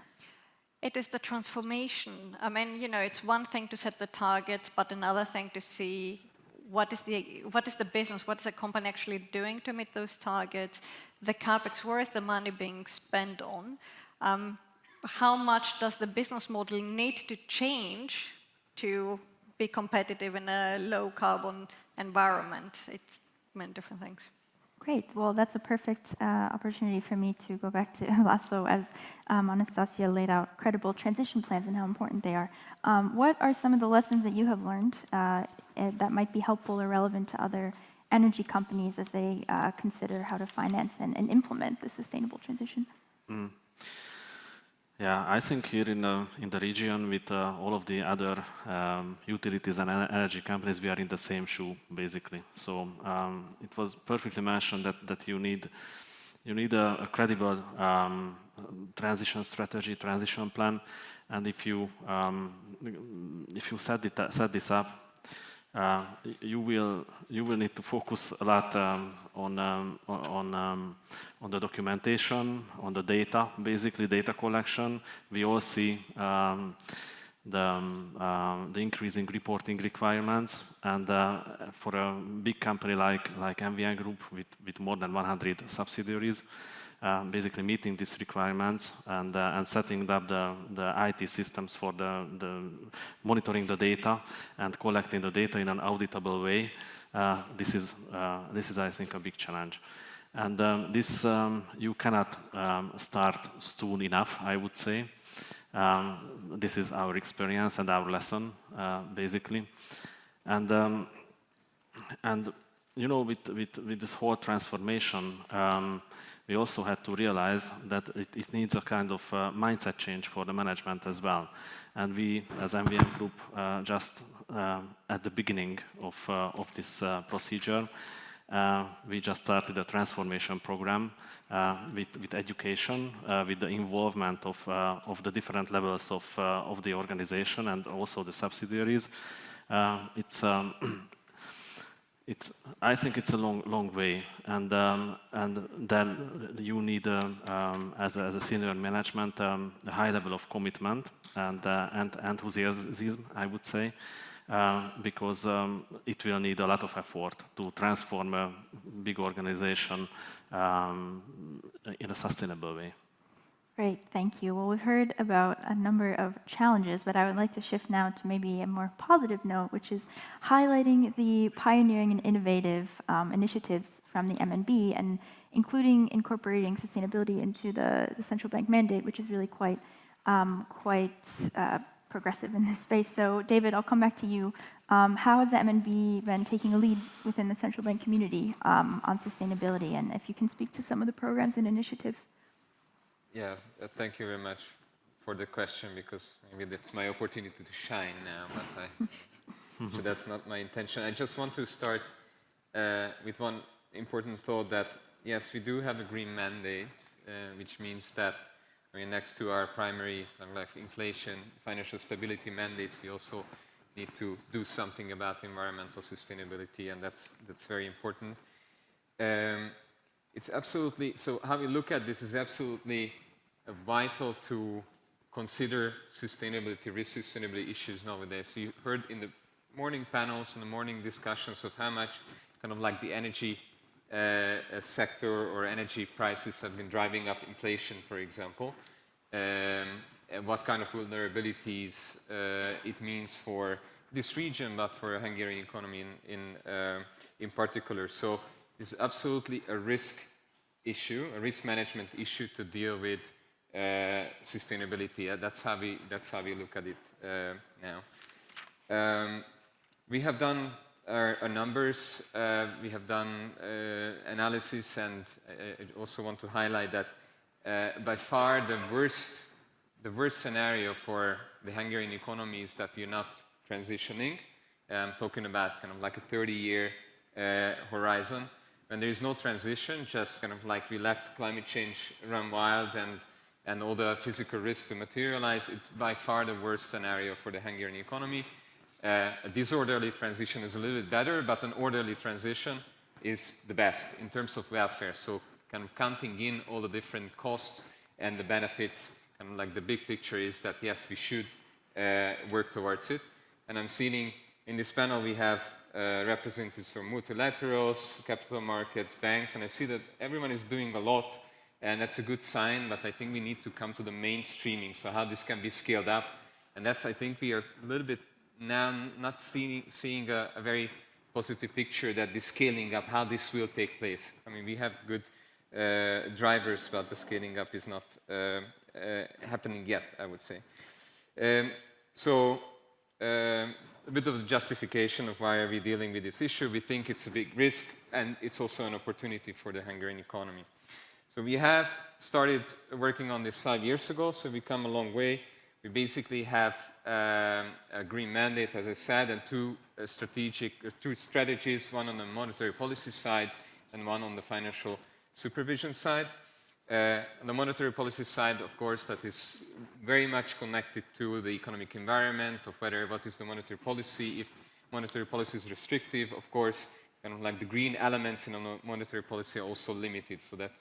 It is the transformation. I mean, it's one thing to set the targets, but another thing to see what is the business, what is the company actually doing to meet those targets, the CapEx, where is the money being spent on, how much does the business model need to change to be competitive in a low-carbon environment. It's many different things.
Great. Well, that's a perfect opportunity for me to go back to Laszlo, as Anastasia laid out credible transition plans and how important they are. What are some of the lessons that you have learned that might be helpful or relevant to other energy companies as they consider how to finance and implement the sustainable transition?
Yeah, I think here in the region with all of the other utilities and energy companies, we are in the same shoe, basically. So it was perfectly mentioned that you need a credible transition strategy, transition plan, and if you set this up, you will need to focus a lot on the documentation, on the data, basically data collection. We all see the increasing reporting requirements, and for a big company like MVN Group with more than 100 subsidiaries, basically meeting these requirements and setting up the IT systems for the monitoring the data and collecting the data in an auditable way. This is I think a big challenge, and this you cannot start soon enough, I would say. This is our experience and our lesson, basically, and with this whole transformation. We also had to realize that it needs a kind of mindset change for the management as well. And we, as MVM Group, just at the beginning of this procedure, we just started a transformation program with education, with the involvement of the different levels of the organization and also the subsidiaries. I think it's a long way, and then you need, as a senior management, a high level of commitment and enthusiasm, I would say, because it will need a lot of effort to transform a big organization in a sustainable way.
Great, thank you. Well, we've heard about a number of challenges, but I would like to shift now to maybe a more positive note, which is highlighting the pioneering and innovative initiatives from the MNB and including incorporating sustainability into the central bank mandate, which is really quite progressive in this space. So, David, I'll come back to you. How has the MNB been taking a lead within the central bank community on sustainability? And if you can speak to some of the programs and initiatives.
Yeah, thank you very much for the question, because maybe that's my opportunity to shine now, but so that's not my intention. I just want to start with one important thought that, yes, we do have a green mandate, which means that, I mean, next to our primary like inflation, financial stability mandates, we also need to do something about environmental sustainability, and that's very important. It's absolutely, so how we look at this is absolutely vital to consider sustainability, risk sustainability issues nowadays. We heard in the morning panels and the morning discussions of how much kind of like the energy sector or energy prices have been driving up inflation, for example, and what kind of vulnerabilities it means for this region, but for a Hungarian economy in particular. So it's absolutely a risk issue, a risk management issue to deal with sustainability. That's how we look at it now. We have done our numbers, we have done analysis, and I also want to highlight that by far the worst scenario for the Hungarian economy is that we're not transitioning. I'm talking about kind of like a 30-year horizon. When there is no transition, just kind of like we let climate change run wild and all the physical risks to materialize, it's by far the worst scenario for the Hungarian economy. A disorderly transition is a little bit better, but an orderly transition is the best in terms of welfare. So kind of counting in all the different costs and the benefits, kind of like the big picture is that yes, we should work towards it. And I'm seeing in this panel we have representatives from multilaterals, capital markets, banks, and I see that everyone is doing a lot, and that's a good sign, but I think we need to come to the mainstreaming, so how this can be scaled up. And that's, I think we are a little bit now not seeing a very positive picture that the scaling up, how this will take place. I mean, we have good drivers, but the scaling up is not happening yet, I would say. A bit of the justification of why are we dealing with this issue. We think it's a big risk, and it's also an opportunity for the Hungarian economy. So we have started working on this 5 years ago, so we've come a long way. We basically have a green mandate, as I said, and two strategies, one on the monetary policy side and one on the financial supervision side. On the monetary policy side, of course, that is very much connected to the economic environment of what is the monetary policy. If monetary policy is restrictive, of course, kind of like the green elements in a monetary policy are also limited. So that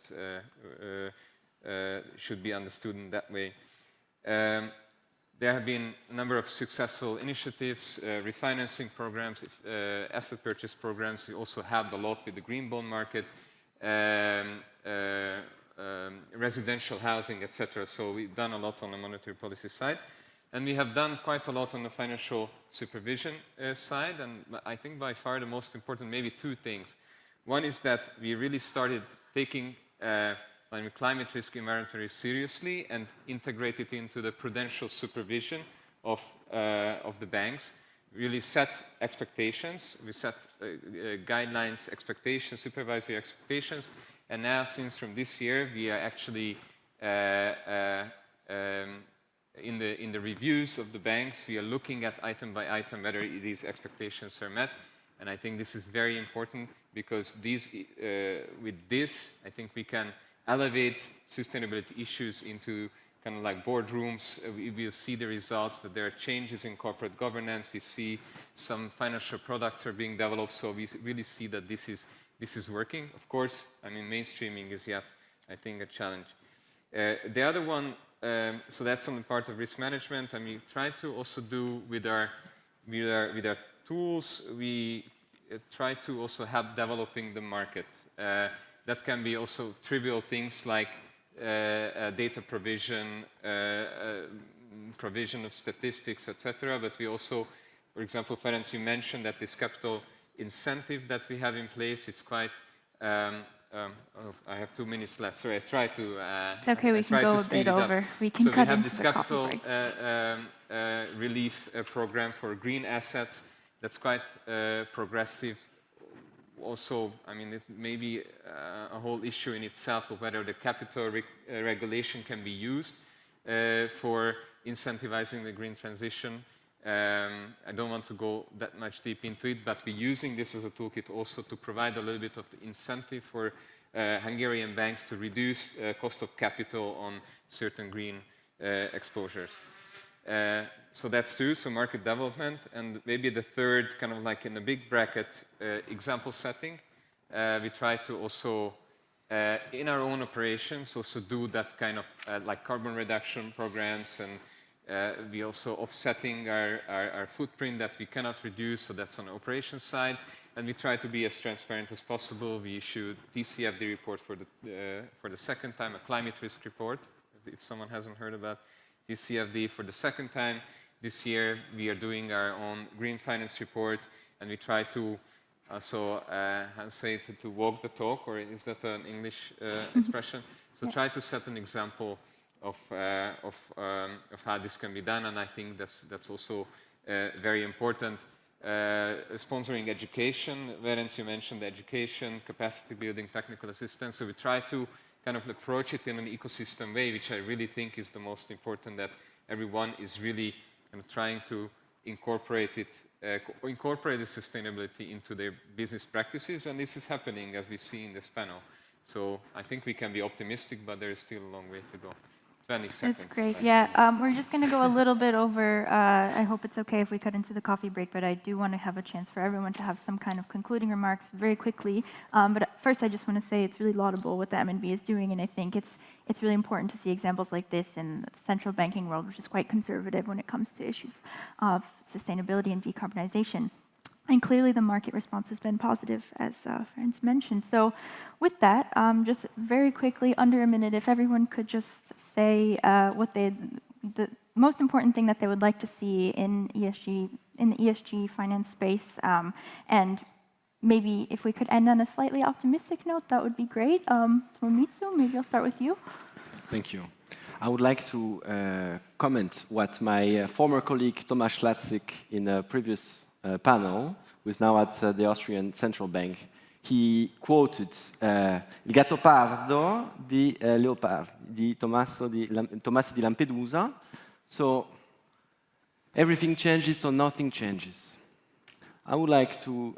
should be understood in that way. There have been a number of successful initiatives, refinancing programs, asset purchase programs. We also helped a lot with the green bond market. Residential housing, etc. So we've done a lot on the monetary policy side. And we have done quite a lot on the financial supervision side. And I think by far the most important, maybe two things. One is that we really started taking climate risk environmental risk seriously and integrate it into the prudential supervision of the banks. Really set expectations. We set guidelines, expectations, supervisory expectations. And now, since from this year, we are actually in the reviews of the banks, we are looking at item by item whether these expectations are met. And I think this is very important because with this, I think we can elevate sustainability issues into kind of like boardrooms. We will see the results, that there are changes in corporate governance. We see some financial products are being developed, so we really see that this is working. Of course, I mean, mainstreaming is yet, I think, a challenge. The other one, so that's on the part of risk management, and we try to also do with our tools, we try to also help developing the market. That can be also trivial things like data provision, provision of statistics, etc. But we also, for example, Ferenc, you mentioned that this capital incentive that we have in place, it's quite, I have 2 minutes left, so I try to
it's okay, we can go a bit over. We can cut into the coffee break.
So we have this capital relief program for green assets that's quite progressive. Also, I mean, it may be a whole issue in itself of whether the capital regulation can be used for incentivizing the green transition. I don't want to go that much deep into it, but we're using this as a toolkit also to provide a little bit of the incentive for Hungarian banks to reduce cost of capital on certain green exposures. So that's two, so market development, and maybe the third, kind of like in a big bracket, example setting. We try to also, in our own operations, also do that kind of like carbon reduction programs, and we also offsetting our footprint that we cannot reduce, so that's on the operations side. And we try to be as transparent as possible. We issued TCFD report for the second time, a climate risk report, if someone hasn't heard about TCFD for the second time. This year, we are doing our own green finance report, and we try to also, how to say it, to walk the talk, or is that an English expression? So try to set an example of how this can be done, and I think that's also very important. Sponsoring education, Ferenc, you mentioned education, capacity building, technical assistance. So we try to kind of approach it in an ecosystem way, which I really think is the most important, that everyone is really kind of trying to incorporate the sustainability into their business practices, and this is happening as we see in this panel. So I think we can be optimistic, but there is still a long way to go. 20 seconds.
That's great. Yeah, we're just going to go a little bit over. I hope it's okay if we cut into the coffee break, but I do want to have a chance for everyone to have some kind of concluding remarks very quickly. But first, I just want to say it's really laudable what the MNB is doing, and I think it's really important to see examples like this in the central banking world, which is quite conservative when it comes to issues of sustainability and decarbonization. And clearly the market response has been positive, as Ferenc mentioned. So with that, just very quickly, under a minute, if everyone could just say the most important thing that they would like to see in the ESG finance space, and maybe if we could end on a slightly optimistic note, that would be great. Tomitsu, maybe I'll start with you.
Thank you. I would like to comment what my former colleague Thomas Schlatzik in a previous panel, who is now at the Austrian Central Bank, he quoted Il Gattopardo di Leopardi, di Tommaso di Lampedusa. So everything changes, so nothing changes. I would like to,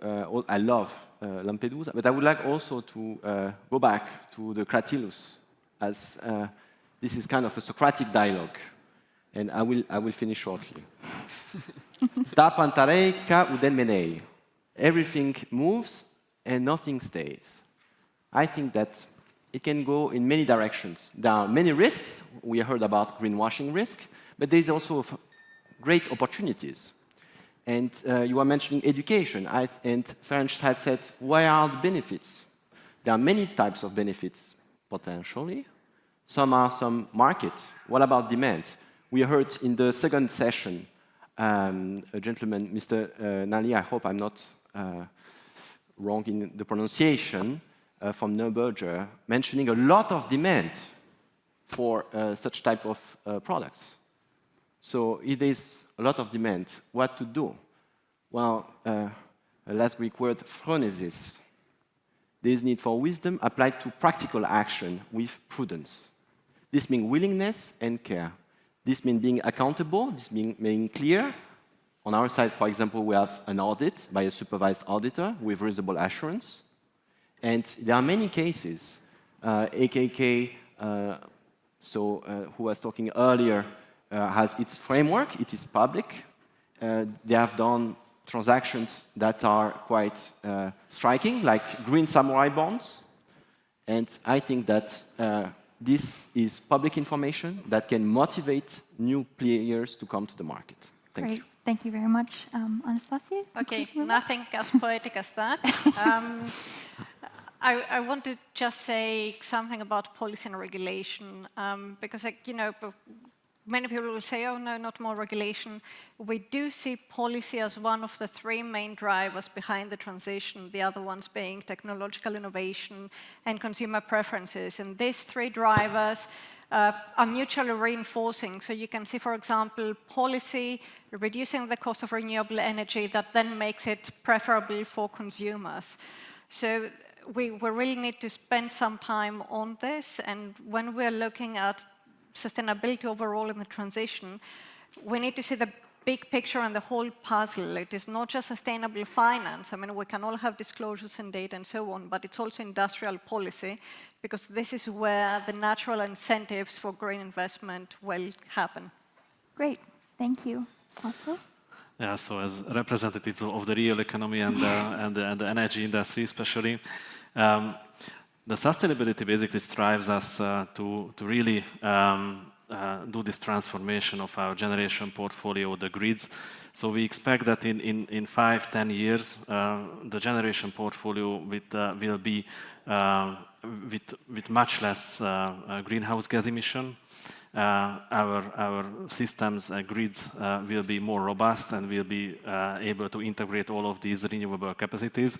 I love Lampedusa, but I would like also to go back to the Cratylus, as this is kind of a Socratic dialogue, and I will finish shortly. Ta pantarei ka uden menei. Everything moves and nothing stays. I think that it can go in many directions. There are many risks. We heard about greenwashing risk, but there is also great opportunities. And you were mentioning education, and Ferenc had said, why are the benefits? There are many types of benefits, potentially. Some are some market. What about demand? We heard in the second session, a gentleman, Mr. Nali, I hope I'm not wrong in the pronunciation, from Neuberger, mentioning a lot of demand for such type of products. So if there's a lot of demand, what to do? Well, last Greek word, phronesis. There's need for wisdom applied to practical action with prudence. This means willingness and care. This means being accountable, this means being clear, On our side, for example, we have an audit by a supervised auditor with reasonable assurance. And there are many cases. AKK, who was talking earlier, has its framework. It is public. They have done transactions that are quite striking, like green samurai bonds. And I think that this is public information that can motivate new players to come to the market. Thank you.
Thank you very much. Anastasia?
Okay, nothing as poetic as that. I want to just say something about policy and regulation, because, many people will say, oh, no, not more regulation. We do see policy as one of the three main drivers behind the transition, the other ones being technological innovation and consumer preferences. And these three drivers are mutually reinforcing. So you can see, for example, policy reducing the cost of renewable energy that then makes it preferable for consumers. So we really need to spend some time on this. And when we're looking at sustainability overall in the transition, we need to see the big picture and the whole puzzle. It is not just sustainable finance. I mean, we can all have disclosures and data and so on, but it's also industrial policy, because this is where the natural incentives for green investment will happen.
Great, thank you. Also?
Yeah, so as representative of the real economy and the energy industry especially, the sustainability basically strives us to really do this transformation of our generation portfolio, the grids. So we expect that in 5-10 years, the generation portfolio will be with much less greenhouse gas emission. Our systems, grids will be more robust and will be able to integrate all of these renewable capacities.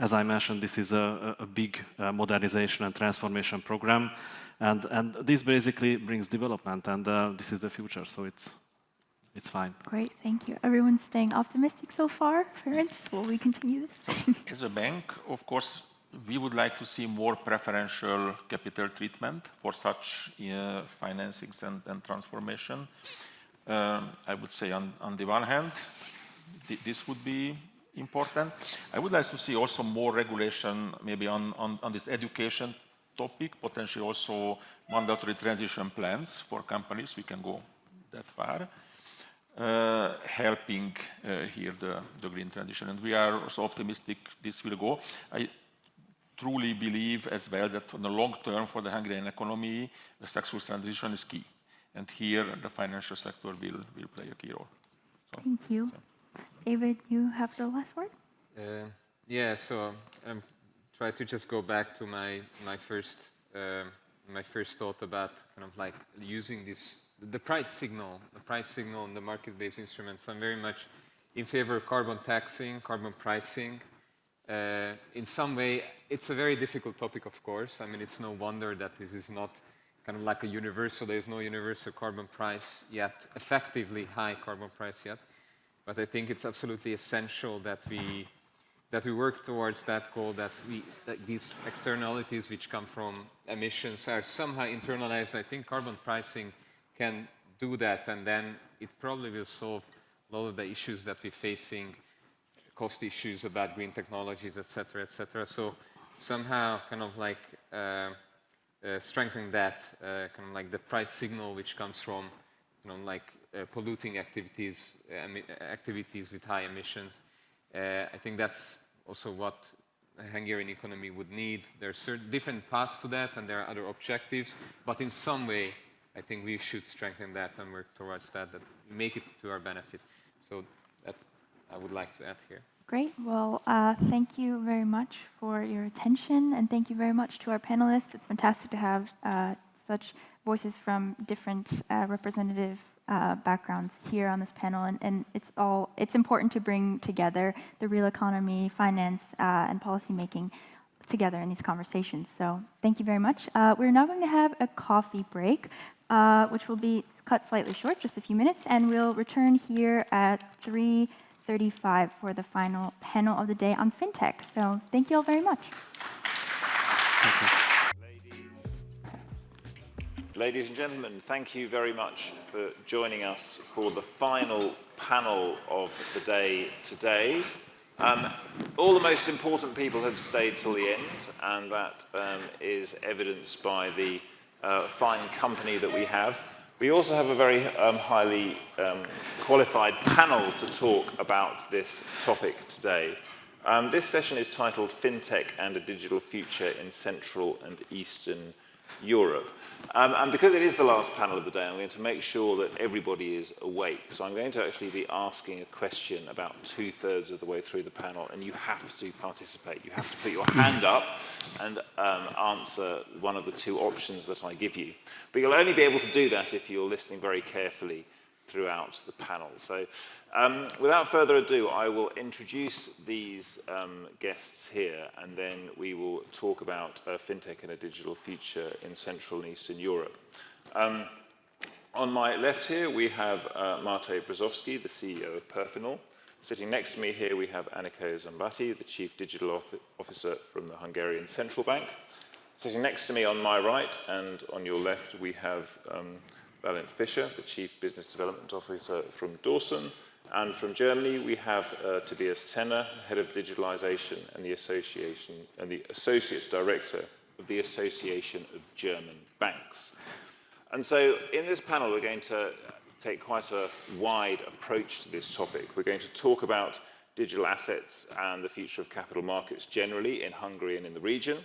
As I mentioned, this is a big modernization and transformation program. And this basically brings development, and this is the future, so it's fine.
Great, thank you. Everyone's staying optimistic so far. Ferenc, will we continue this?
So, as a bank, of course, we would like to see more preferential capital treatment for such financings and transformation. I would say on the one hand, this would be important. I would like to see also more regulation maybe on this education topic, potentially also mandatory transition plans for companies. We can go that far, helping here the green transition. And we are also optimistic this will go. I truly believe as well that on the long term for the Hungarian economy, the successful transition is key. And here the financial sector will play a key role. So,
thank you. David, you have the last word?
Yeah, so try to just go back to my first thought about kind of like using the price signal and the market-based instruments. I'm very much in favor of carbon taxing, carbon pricing. In some way, it's a very difficult topic, of course. I mean, it's no wonder that this is not kind of like a universal, there's no universal carbon price yet, effectively high carbon price yet. But I think it's absolutely essential that we work towards that goal, that these externalities which come from emissions are somehow internalized. I think carbon pricing can do that, and then it probably will solve a lot of the issues that we're facing, cost issues about green technologies, etc., etc. So somehow kind of like strengthening that, kind of like the price signal which comes from, like polluting activities with high emissions. I think that's also what the Hungarian economy would need. There are certain different paths to that, and there are other objectives. But in some way, I think we should strengthen that and work towards that make it to our benefit. So that I would like to add here.
Great. Well, thank you very much for your attention, and thank you very much to our panelists. It's fantastic to have such voices from different representative backgrounds here on this panel, and it's important to bring together the real economy, finance, and policy making together in these conversations. So thank you very much. We're now going to have a coffee break, which will be cut slightly short, just a few minutes, and we'll return here at 3:35 for the final panel of the day on fintech. So thank you all very much.
Thank you.
Ladies and gentlemen, thank you very much for joining us for the final panel of the day today. All the most important people have stayed till the end, and that is evidenced by the fine company that we have. We also have a very highly qualified panel to talk about this topic today. This session is titled FinTech and a Digital Future in Central and Eastern Europe. And because it is the last panel of the day, I'm going to make sure that everybody is awake. So I'm going to actually be asking a question about 2/3 of the way through the panel, and you have to participate. You have to put your hand up and answer one of the two options that I give you. But you'll only be able to do that if you're listening very carefully throughout the panel. So without further ado, I will introduce these guests here, and then we will talk about fintech and a digital future in Central and Eastern Europe. On my left here, we have Mate Brzozowski, the CEO of Perfinal. Sitting next to me here, we have Anniko Zambati, the Chief Digital Officer from the Hungarian Central Bank. Sitting next to me on my right and on your left, we have Valent Fischer, the Chief Business Development Officer from Dawson. And from Germany, we have Tobias Tenner, Head of Digitalization and the Associate Director of the Association of German Banks. And so in this panel, we're going to take quite a wide approach to this topic. We're going to talk about digital assets and the future of capital markets generally in Hungary and in the region.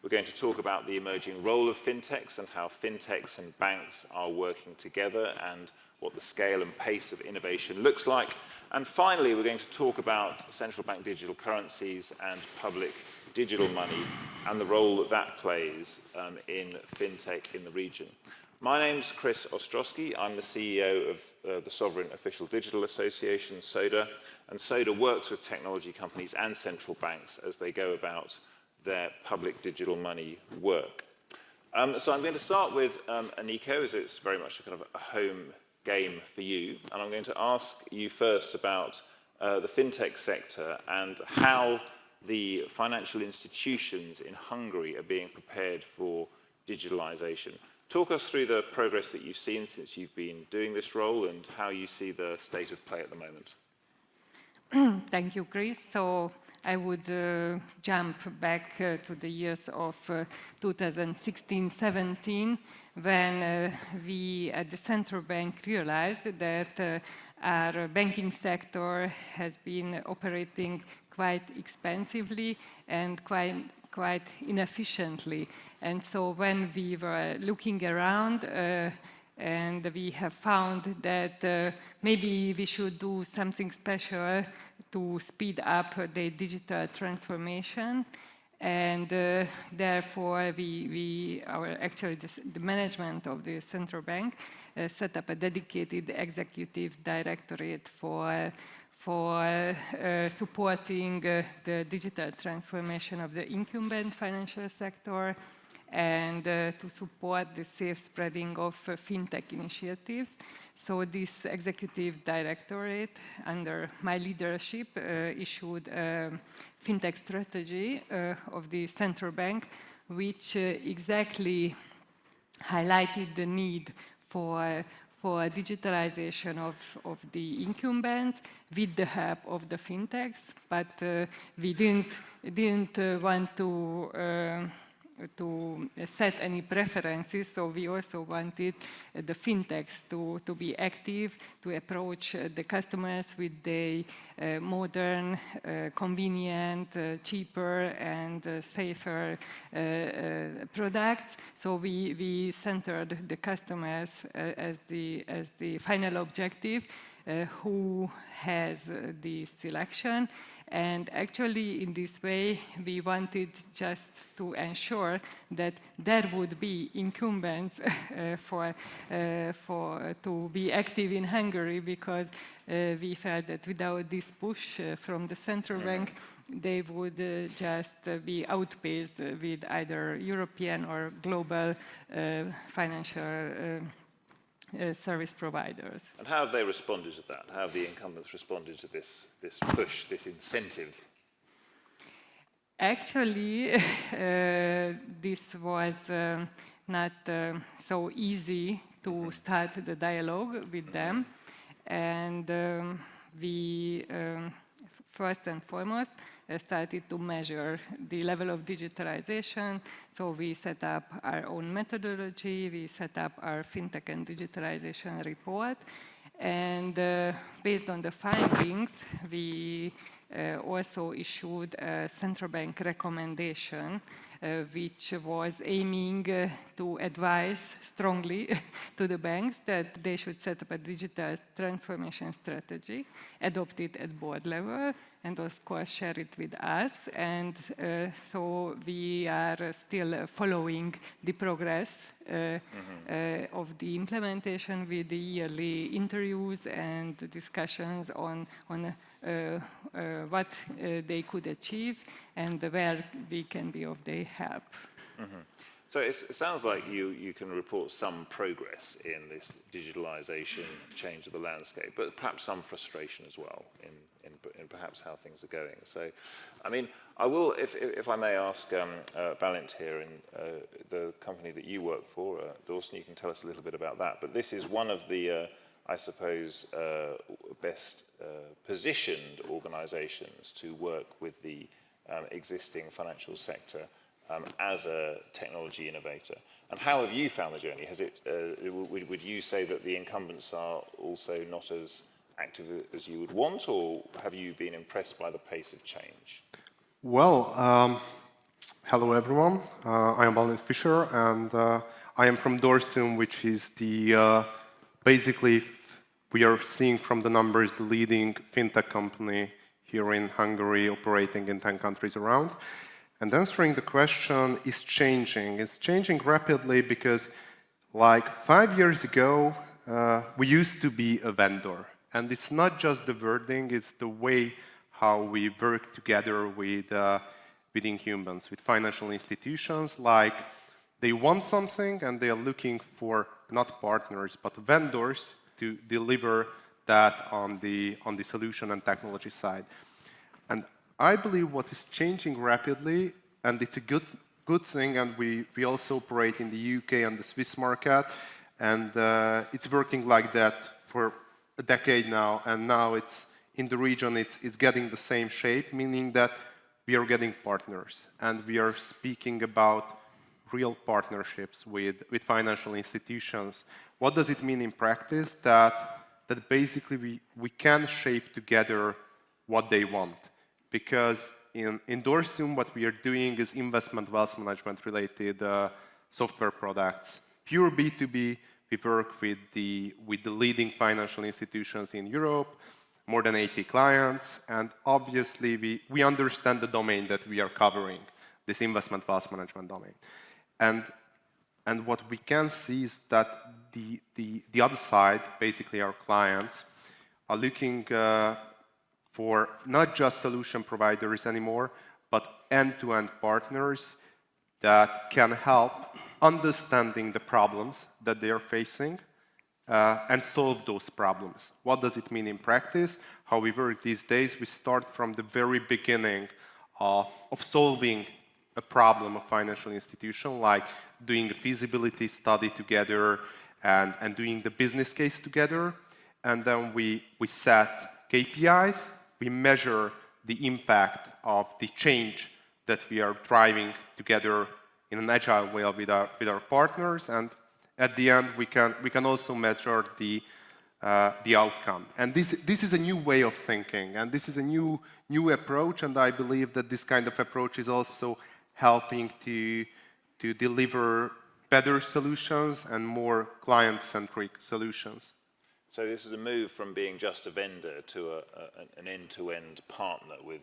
We're going to talk about the emerging role of fintechs and how fintechs and banks are working together and what the scale and pace of innovation looks like. And finally, we're going to talk about central bank digital currencies and public digital money and the role that that plays in fintech in the region. My name's Chris Ostrowski. I'm the CEO of the Sovereign Official Digital Association, SODA, and SODA works with technology companies and central banks as they go about their public digital money work. So I'm going to start with Anniko, as it's very much a kind of a home game for you. And I'm going to ask you first about the fintech sector and how the financial institutions in Hungary are being prepared for digitalization. Talk us through the progress that you've seen since you've been doing this role and how you see the state of play at the moment.
Thank you, Chris. So I would jump back to the years of 2016-17 when we at the central bank realized that our banking sector has been operating quite expensively and quite inefficiently. And so when we were looking around and we have found that maybe we should do something special to speed up the digital transformation, and therefore the management of the central bank set up a dedicated executive directorate for supporting the digital transformation of the incumbent financial sector and to support the safe spreading of fintech initiatives. So this executive directorate, under my leadership, issued a fintech strategy of the central bank, which exactly highlighted the need for digitalization of the incumbents with the help of the fintechs, but we didn't want to set any preferences, so we also wanted the fintechs to be active, to approach the customers with the modern, convenient, cheaper and safer products. So we centered the customers as the final objective, who has the selection. And actually, in this way, we wanted just to ensure that there would be incumbents to be active in Hungary, because we felt that without this push from the central bank, they would just be outpaced with either European or global financial service providers.
And how have they responded to that? How have the incumbents responded to this push, this incentive?
Actually, this was not so easy to start the dialogue with them. And we, first and foremost, started to measure the level of digitalization. So we set up our own methodology, we set up our FinTech and digitalization report. And based on the findings, we also issued a central bank recommendation, which was aiming to advise strongly to the banks that they should set up a digital transformation strategy, adopt it at board level, and of course share it with us. And so we are still following the progress of the implementation with the yearly interviews and discussions on what they could achieve and where we can be of their help.
So it sounds like you can report some progress in this digitalization change of the landscape, but perhaps some frustration as well in perhaps how things are going. So, I mean, I will, if I may ask Balint here in the company that you work for, Dawson, you can tell us a little bit about that. But this is one of the, I suppose, best positioned organizations to work with the existing financial sector as a technology innovator. And how have you found the journey? Has it, would you say that the incumbents are also not as active as you would want, or have you been impressed by the pace of change?
Well, hello everyone. I am Balint Fischer, and I am from Dorsum, which is the, basically, we are seeing from the numbers, the leading fintech company here in Hungary, operating in 10 countries around. And answering the question is changing. It's changing rapidly because, like 5 years ago, we used to be a vendor. And it's not just the wording, it's the way how we work together with incumbents, with financial institutions. Like, they want something and they are looking for not partners, but vendors to deliver that on the solution and technology side. And I believe what is changing rapidly, and it's a good thing, and we also operate in the UK and the Swiss market, and it's working like that for a decade now, and now it's in the region, it's getting the same shape, meaning that we are getting partners, and we are speaking about real partnerships with financial institutions. What does it mean in practice? That basically we can shape together what they want. Because in Dorsum, what we are doing is investment wealth management related software products. Pure B2B, we work with the leading financial institutions in Europe, more than 80 clients, and obviously we understand the domain that we are covering, this investment wealth management domain. And what we can see is that the other side, basically our clients, are looking for not just solution providers anymore, but end-to-end partners that can help understanding the problems that they are facing and solve those problems. What does it mean in practice? How we work these days, we start from the very beginning of solving a problem of financial institution, like doing a feasibility study together and doing the business case together. And then we set KPIs, we measure the impact of the change that we are driving together in an agile way with our partners, and at the end we can also measure the outcome. And this is a new way of thinking, and this is a new approach, and I believe that this kind of approach is also helping to deliver better solutions and more client-centric solutions.
So this is a move from being just a vendor to an end-to-end partner with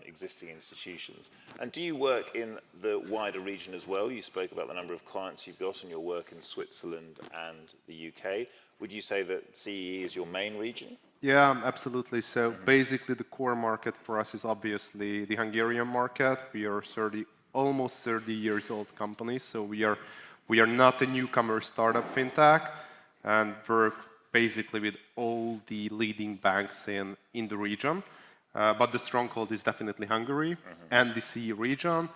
existing institutions. And do you work in the wider region as well? You spoke about the number of clients you've got and your work in Switzerland and the UK. Would you say that CEE is your main region?
Yeah, absolutely. So basically the core market for us is obviously the Hungarian market. We are almost 30 years old company, so we are not a newcomer startup fintech, and work basically with all the leading banks in the region. But the stronghold is definitely Hungary and the CE region,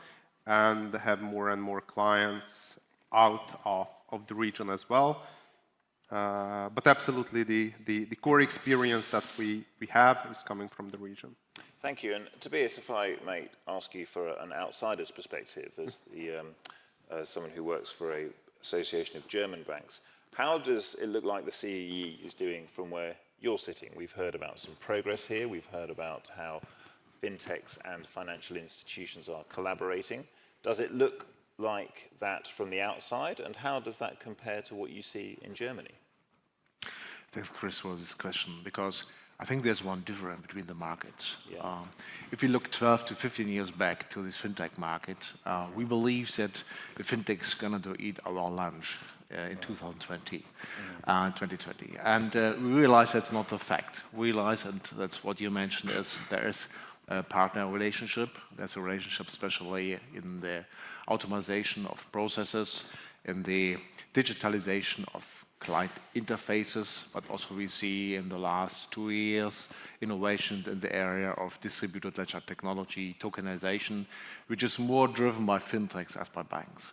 and have more and more clients out of the region as well. But absolutely, the core experience that we have is coming from the region.
Thank you. And Tobias, if I may ask you for an outsider's perspective, as someone who works for an association of German banks, how does it look like the CEE is doing from where you're sitting? We've heard about some progress here. We've heard about how fintechs and financial institutions are collaborating. Does it look like that from the outside? And how does that compare to what you see in Germany?
Thanks, Chris, for this question, because I think there's one difference between the markets.
Yeah.
If we look 12 to 15 years back to this fintech market, we believe that the fintech is going to eat our lunch in 2020. And we realize that's not a fact. We realize, and that's what you mentioned, is there is a partner relationship. There's a relationship especially in the automation of processes, in the digitalization of client interfaces, but also we see in the last 2 years innovation in the area of distributed ledger technology, tokenization, which is more driven by fintechs as by banks.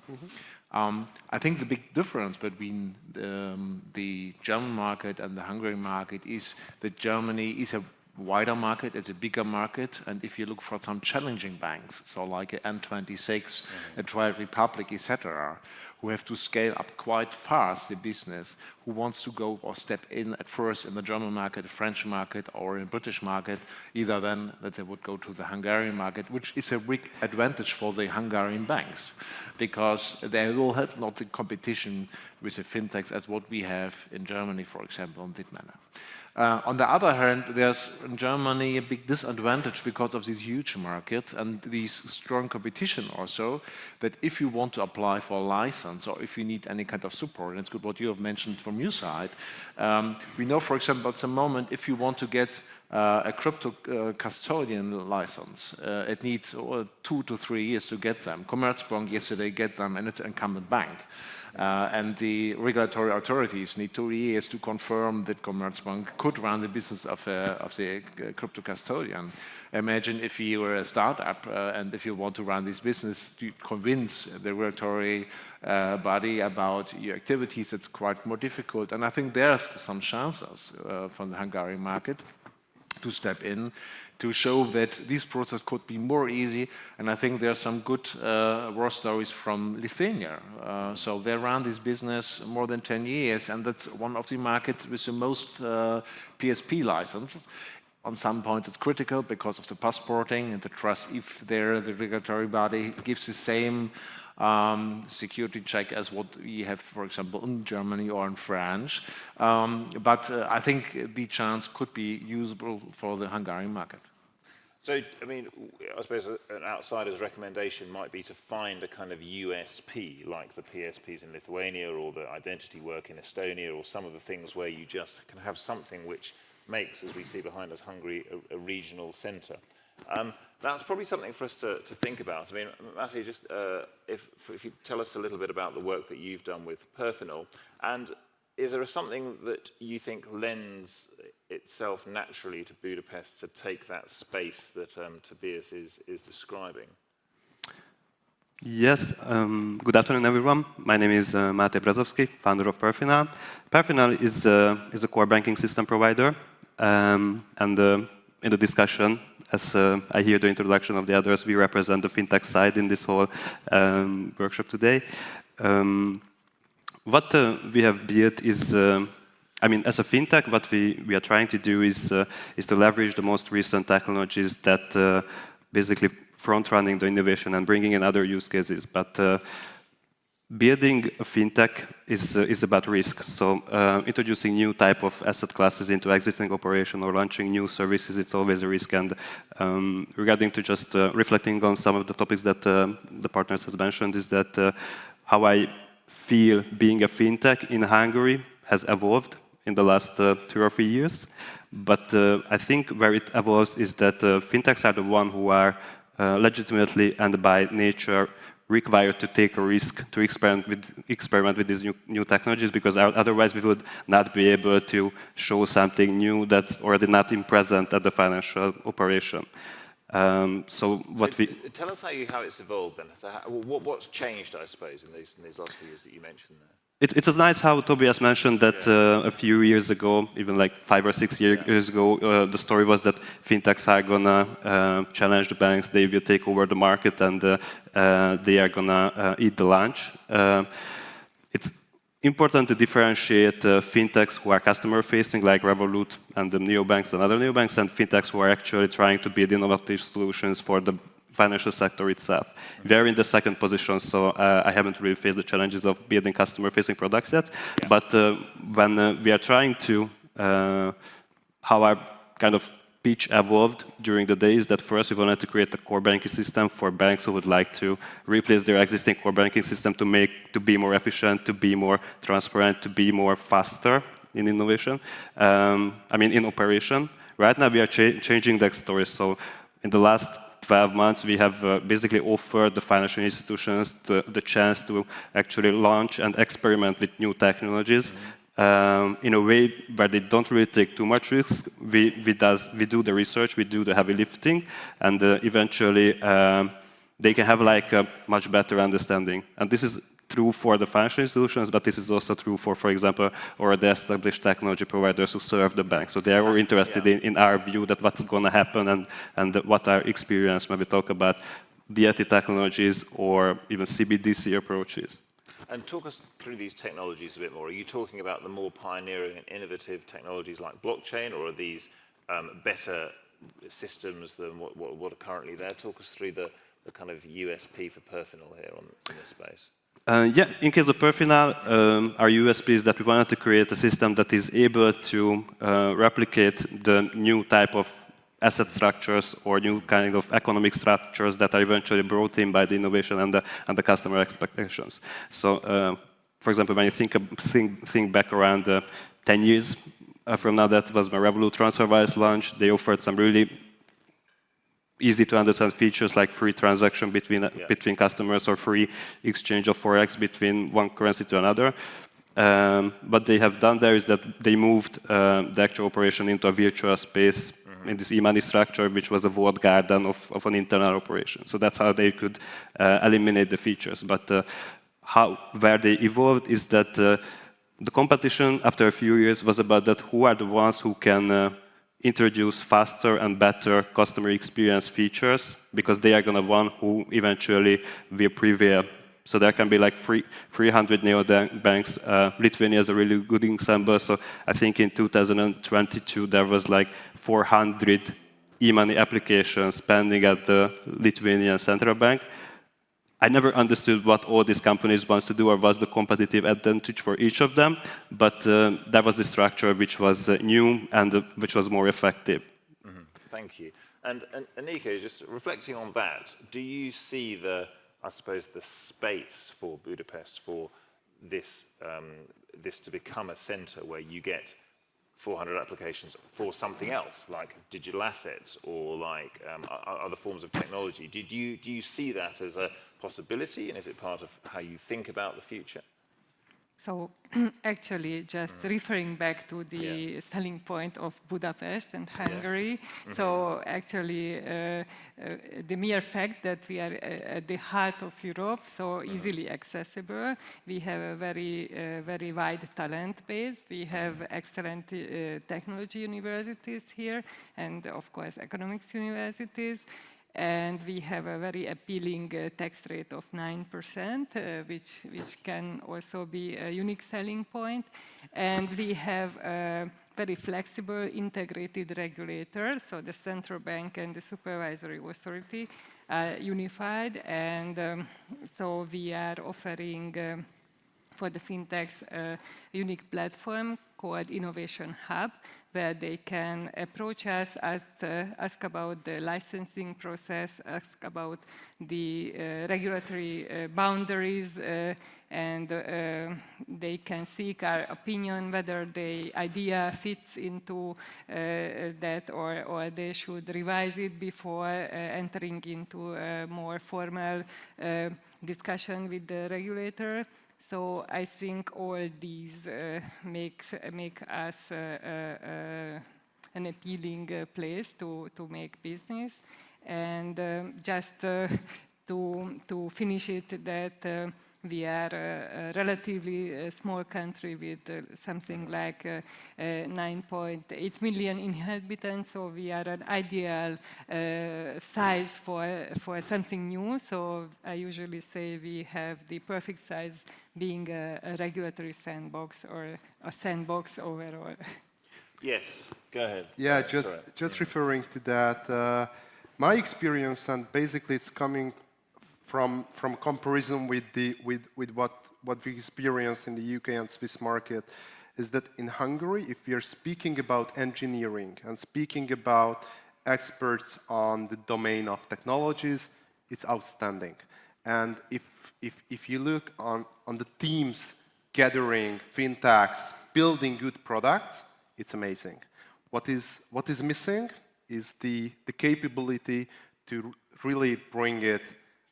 I think the big difference between the German market and the Hungarian market is that Germany is a wider market, it's a bigger market, and if you look for some challenging banks, so like a N26, a Trade Republic, etc., who have to scale up quite fast the business, who wants to go or step in at first in the German market, the French market, or in the British market, either then that they would go to the Hungarian market, which is a big advantage for the Hungarian banks, because they will have not the competition with the fintechs as what we have in Germany, for example, in that manner. On the other hand, there's in Germany a big disadvantage because of this huge market and this strong competition also, that if you want to apply for a license or if you need any kind of support, and it's good what you have mentioned from your side, we know, for example, at the moment, if you want to get a crypto custodian license, it needs 2 to 3 years to get them. Commerzbank yesterday get them, and it's an incumbent bank. And the regulatory authorities need 2 years to confirm that Commerzbank could run the business of the crypto custodian. Imagine if you were a startup and if you want to run this business to convince the regulatory body about your activities, it's quite more difficult. And I think there are some chances from the Hungarian market to step in, to show that this process could be more easy. And I think there are some good war stories from Lithuania. So they run this business more than 10 years, and that's one of the markets with the most PSP licenses. On some point, it's critical because of the passporting and the trust if the regulatory body gives the same security check as what we have, for example, in Germany or in France. But I think the chance could be usable for the Hungarian market.
So, I mean, I suppose an outsider's recommendation might be to find a kind of USP, like the PSPs in Lithuania or the identity work in Estonia, or some of the things where you just can have something which makes, as we see behind us, Hungary a regional centre. That's probably something for us to think about. I mean, Matti, just if you tell us a little bit about the work that you've done with Perfinol, and is there something that you think lends itself naturally to Budapest to take that space that Tobias is describing?
Yes, good afternoon, everyone. My name is Máté Brzezowski, founder of Perfinol. Perfinol is a core banking system provider, and in the discussion, as I hear the introduction of the others, we represent the fintech side in this whole workshop today. What we have built is, I mean, as a fintech, what we are trying to do is to leverage the most recent technologies that basically front-running the innovation and bringing in other use cases. But building a fintech is about risk. So introducing new type of asset classes into existing operation or launching new services, it's always a risk. And regarding to just reflecting on some of the topics that the partners has mentioned, is that how I feel being a fintech in Hungary has evolved in the last 2 or 3 years. But I think where it evolves is that fintechs are the one who are legitimately and by nature required to take a risk to experiment with these new technologies, because otherwise we would not be able to show something new that's already not present at the financial operation.
Tell us how it's evolved then. So what's changed, I suppose, in these last few years that you mentioned there?
It was nice how Tobias mentioned that a few years ago, even like 5 or 6 years ago, the story was that fintechs are gonna challenge the banks, they will take over the market, and they are gonna eat the lunch. It's important to differentiate fintechs who are customer-facing, like Revolut and the neobanks and other neobanks, and fintechs who are actually trying to build innovative solutions for the financial sector itself. We are in the second position, so I haven't really faced the challenges of building customer-facing products yet. But when we are trying to, how our kind of pitch evolved during the days, that first we wanted to create a core banking system for banks who would like to replace their existing core banking system to be more efficient, to be more transparent, to be more faster in innovation. In operation. Right now we are changing that story. So in the last 12 months, we have basically offered the financial institutions the chance to actually launch and experiment with new technologies in a way where they don't really take too much risk. We do the research, we do the heavy lifting, and eventually they can have like a much better understanding. And this is true for the financial institutions, but this is also true for example, already established technology providers who serve the bank. So they are all interested in our view that what's going to happen and what our experience when we talk about DLT technologies or even CBDC approaches.
And talk us through these technologies a bit more. Are you talking about the more pioneering and innovative technologies like blockchain, or are these better systems than what are currently there? Talk us through the kind of USP for Perfinal here in this space.
In case of Perfinal, our USP is that we wanted to create a system that is able to replicate the new type of asset structures or new kind of economic structures that are eventually brought in by the innovation and the customer expectations. So, for example, when you think back around 10 years from now, that was when Revolut TransferWise launched. They offered some really easy to understand features like free transaction between customers or free exchange of Forex between one currency to another. What they have done there is that they moved the actual operation into a virtual space in this e-money structure, which was a walled garden of an internal operation. So that's how they could eliminate the features. But where they evolved is that the competition after a few years was about that who are the ones who can introduce faster and better customer experience features, because they are going to one who eventually will prevail. So there can be like 300 neobanks. Lithuania is a really good example. So I think in 2022 there was like 400 e-money applications pending at the Lithuanian central bank. I never understood what all these companies want to do or was the competitive advantage for each of them, but that was the structure which was new and which was more effective.
Thank you. And Nico, just reflecting on that, do you see the space for Budapest for this to become a centre where you get 400 applications for something else, like digital assets or like other forms of technology? Do you see that as a possibility, and is it part of how you think about the future?
So actually, just referring back to the selling point of Budapest and Hungary, so actually the mere fact that we are at the heart of Europe, so easily accessible, we have a very wide talent base, we have excellent technology universities here, and of course economics universities. And we have a very appealing tax rate of 9%, which can also be a unique selling point. And we have a very flexible, integrated regulator, so the central bank and the supervisory authority are unified. And so we are offering for the fintechs a unique platform called Innovation Hub, where they can approach us, ask about the licensing process, ask about the regulatory boundaries, and they can seek our opinion whether the idea fits into that, or they should revise it before entering into a more formal discussion with the regulator. So I think all these make us an appealing place to make business. And just to finish it, that we are a relatively small country with something like 9.8 million inhabitants, so we are an ideal size for something new. So I usually say we have the perfect size being a regulatory sandbox or a sandbox overall.
Yes, go ahead.
Yeah, just referring to that, my experience, and basically it's coming from comparison with what we experience in the UK and Swiss market, is that in Hungary, if we are speaking about engineering and speaking about experts on the domain of technologies, it's outstanding. And if you look on the teams gathering fintechs, building good products, it's amazing. What is missing is the capability to really bring it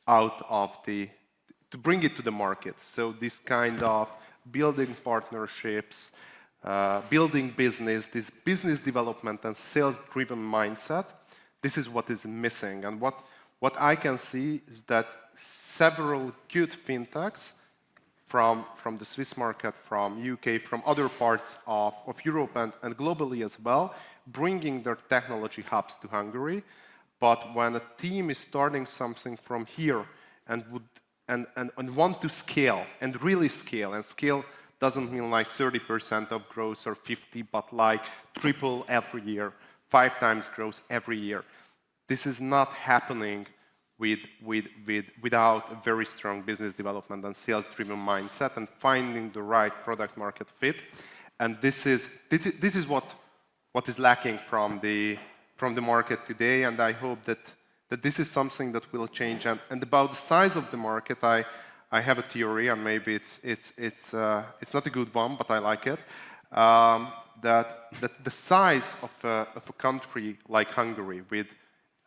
to bring it to the market. So this kind of building partnerships, building business, this business development and sales-driven mindset, this is what is missing. And what I can see is that several good fintechs from the Swiss market, from UK, from other parts of Europe and globally as well, bringing their technology hubs to Hungary. But when a team is starting something from here and want to scale and really scale, and scale doesn't mean like 30% of growth or 50, but like triple every year, 5 times growth every year. This is not happening without a very strong business development and sales-driven mindset and finding the right product market fit. And this is what is lacking from the market today, and I hope that this is something that will change. And about the size of the market, I have a theory, and maybe it's not a good one, but I like it. That the size of a country like Hungary, with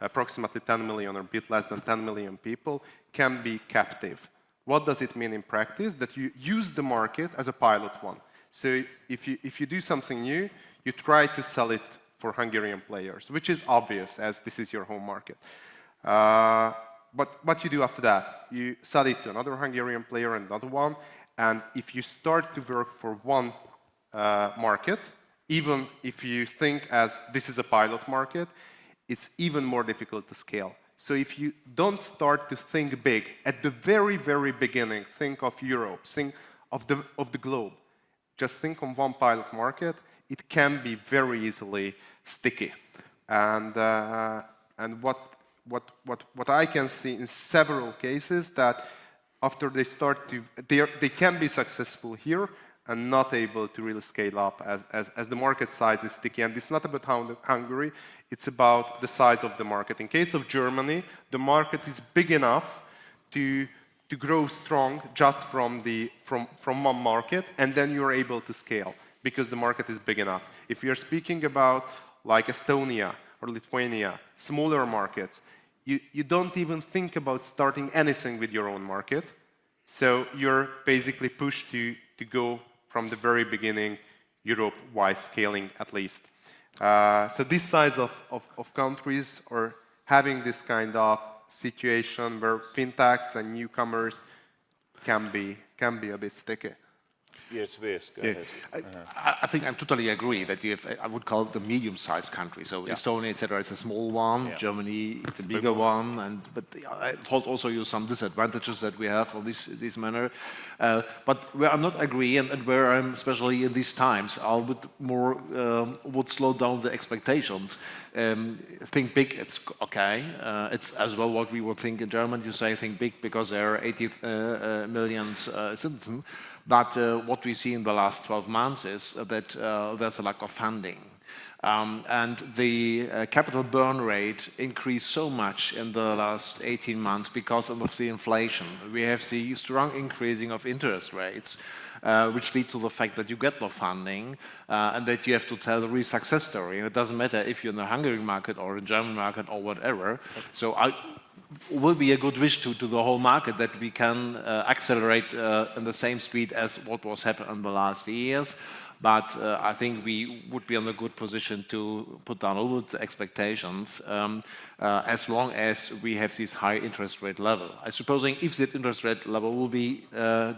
approximately 10 million or a bit less than 10 million people, can be captive. What does it mean in practice? That you use the market as a pilot one. So if you do something new, you try to sell it for Hungarian players, which is obvious as this is your home market. But what you do after that? You sell it to another Hungarian player and another one, and if you start to work for one market, even if you think as this is a pilot market, it's even more difficult to scale. So if you don't start to think big at the very, very beginning, think of Europe, think of the globe, just think on one pilot market, it can be very easily sticky. And what I can see in several cases that after they start to, they can be successful here and not able to really scale up as the market size is sticky. And it's not about Hungary, it's about the size of the market. In case of Germany, the market is big enough to grow strong just from one market, and then you're able to scale because the market is big enough. If you're speaking about like Estonia or Lithuania, smaller markets, you don't even think about starting anything with your own market. So you're basically pushed to go from the very beginning, Europe-wide scaling at least. So this size of countries are having this kind of situation where fintechs and newcomers can be a bit sticky.
Yeah, Tobias, go ahead.
I think I totally agree that you have, I would call it the medium-sized country. So Estonia, etc., is a small one. Germany, it's a bigger one. But I told also you some disadvantages that we have of this manner. But where I'm not agree, and where I'm especially in these times, I would slow down the expectations. Think big, it's okay. It's as well what we would think in German. You say think big because there are 80 million citizens. But what we see in the last 12 months is that there's a lack of funding. And the capital burn rate increased so much in the last 18 months because of the inflation. We have the strong increasing of interest rates, which lead to the fact that you get no funding and that you have to tell a real success story. And it doesn't matter if you're in the Hungarian market or in the German market or whatever. So will be a good wish to the whole market that we can accelerate in the same speed as what was happening in the last years. but I think we would be in a good position to put down all the expectations as long as we have this high interest rate level. I supposing if that interest rate level will be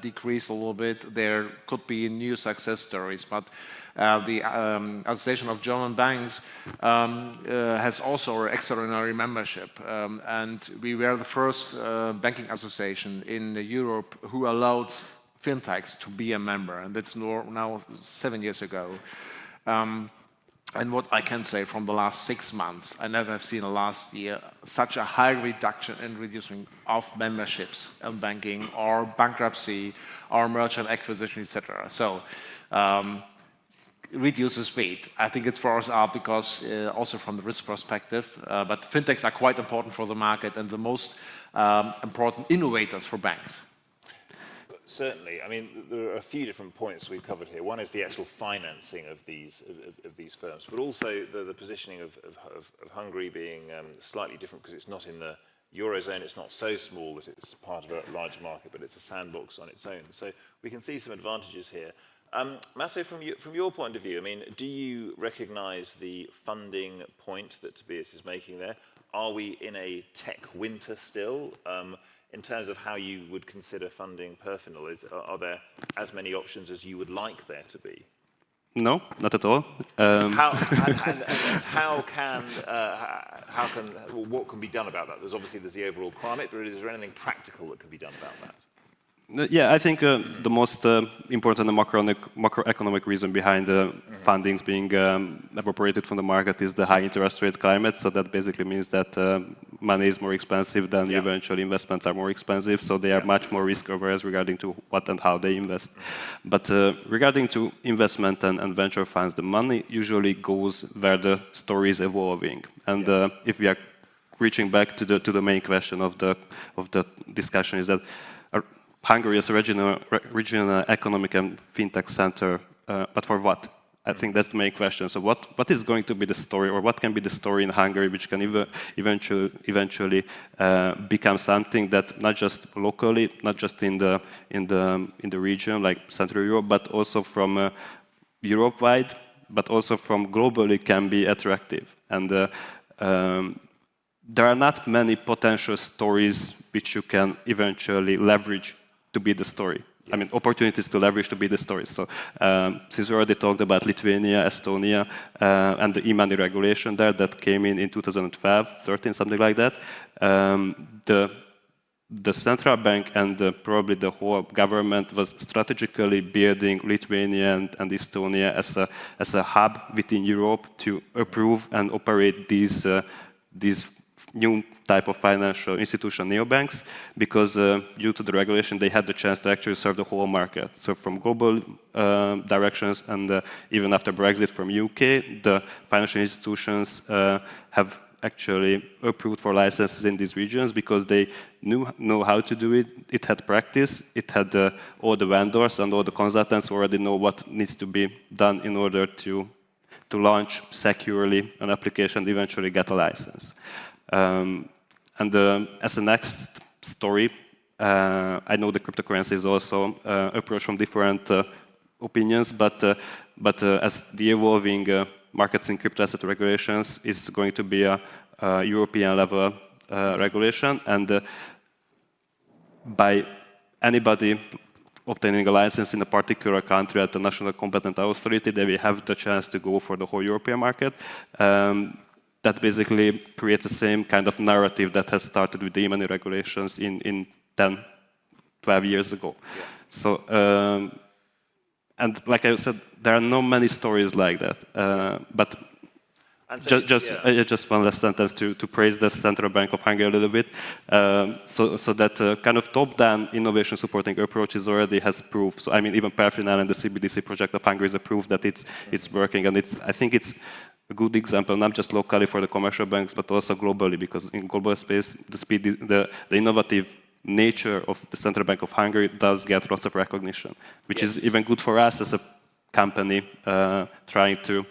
decreased a little bit, there could be new success stories. But the Association of German Banks has also an extraordinary membership, and we were the first banking association in Europe who allowed fintechs to be a member, and that's now 7 years ago. And what I can say from the last 6 months, I never have seen last year such a high reduction in reducing of memberships in banking or bankruptcy or merchant acquisition, etc. So reduce the speed. I think it's for us out because also from the risk perspective, but fintechs are quite important for the market and the most important innovators for banks.
Certainly. I mean, there are a few different points we've covered here. One is the actual financing of these firms, but also the positioning of Hungary being slightly different because it's not in the Eurozone. It's not so small that it's part of a large market, but it's a sandbox on its own. So we can see some advantages here. Matteo, from your point of view, I mean, do you recognise the funding point that Tobias is making there? Are we in a tech winter still? In terms of how you would consider funding Perfinal, are there as many options as you would like there to be?
No, not at all.
What can be done about that? There's the overall climate, but is there anything practical that can be done about that?
Yeah, I think the most important macroeconomic reason behind the fundings being evaporated from the market is the high interest rate climate. So that basically means that money is more expensive, then eventually investments are more expensive. So they are much more risk-averse regarding to what and how they invest. But regarding to investment and venture funds, the money usually goes where the story is evolving. And if we are reaching back to the main question of the discussion, is that Hungary is a regional economic and fintech center, but for what? I think that's the main question. So what is going to be the story, or what can be the story in Hungary which can eventually become something that not just locally, not just in the region like Central Europe, but also from Europe-wide, but also from globally can be attractive. And there are not many potential stories which you can eventually leverage to be the story. I mean, opportunities to leverage to be the story. So since we already talked about Lithuania, Estonia, and the e-money regulation there that came in 2012, 13, something like that, the central bank and probably the whole government was strategically building Lithuania and Estonia as a hub within Europe to approve and operate these new type of financial institution, neobanks, because due to the regulation, they had the chance to actually serve the whole market. So from global directions and even after Brexit from UK, the financial institutions have actually approved for licenses in these regions because they know how to do it. It had practice. It had all the vendors and all the consultants already know what needs to be done in order to launch securely an application and eventually get a license. And as a next story, I know the cryptocurrency is also approached from different opinions, but as the evolving markets in crypto asset regulations is going to be a European level regulation, and by anybody obtaining a license in a particular country at the national competent authority, they will have the chance to go for the whole European market. That basically creates the same kind of narrative that has started with the e-money regulations in 10, 12 years ago. Yeah. So, and like I said, there are not many stories like that. But just one last sentence to praise the Central Bank of Hungary a little bit. So that kind of top-down innovation supporting approaches already has proved. So I mean, even Perfinal and the CBDC project of Hungary is a proof that it's working, and I think it's a good example, not just locally for the commercial banks, but also globally, because in global space, the innovative nature of the Central Bank of Hungary does get lots of recognition, which is even good for us as a company trying to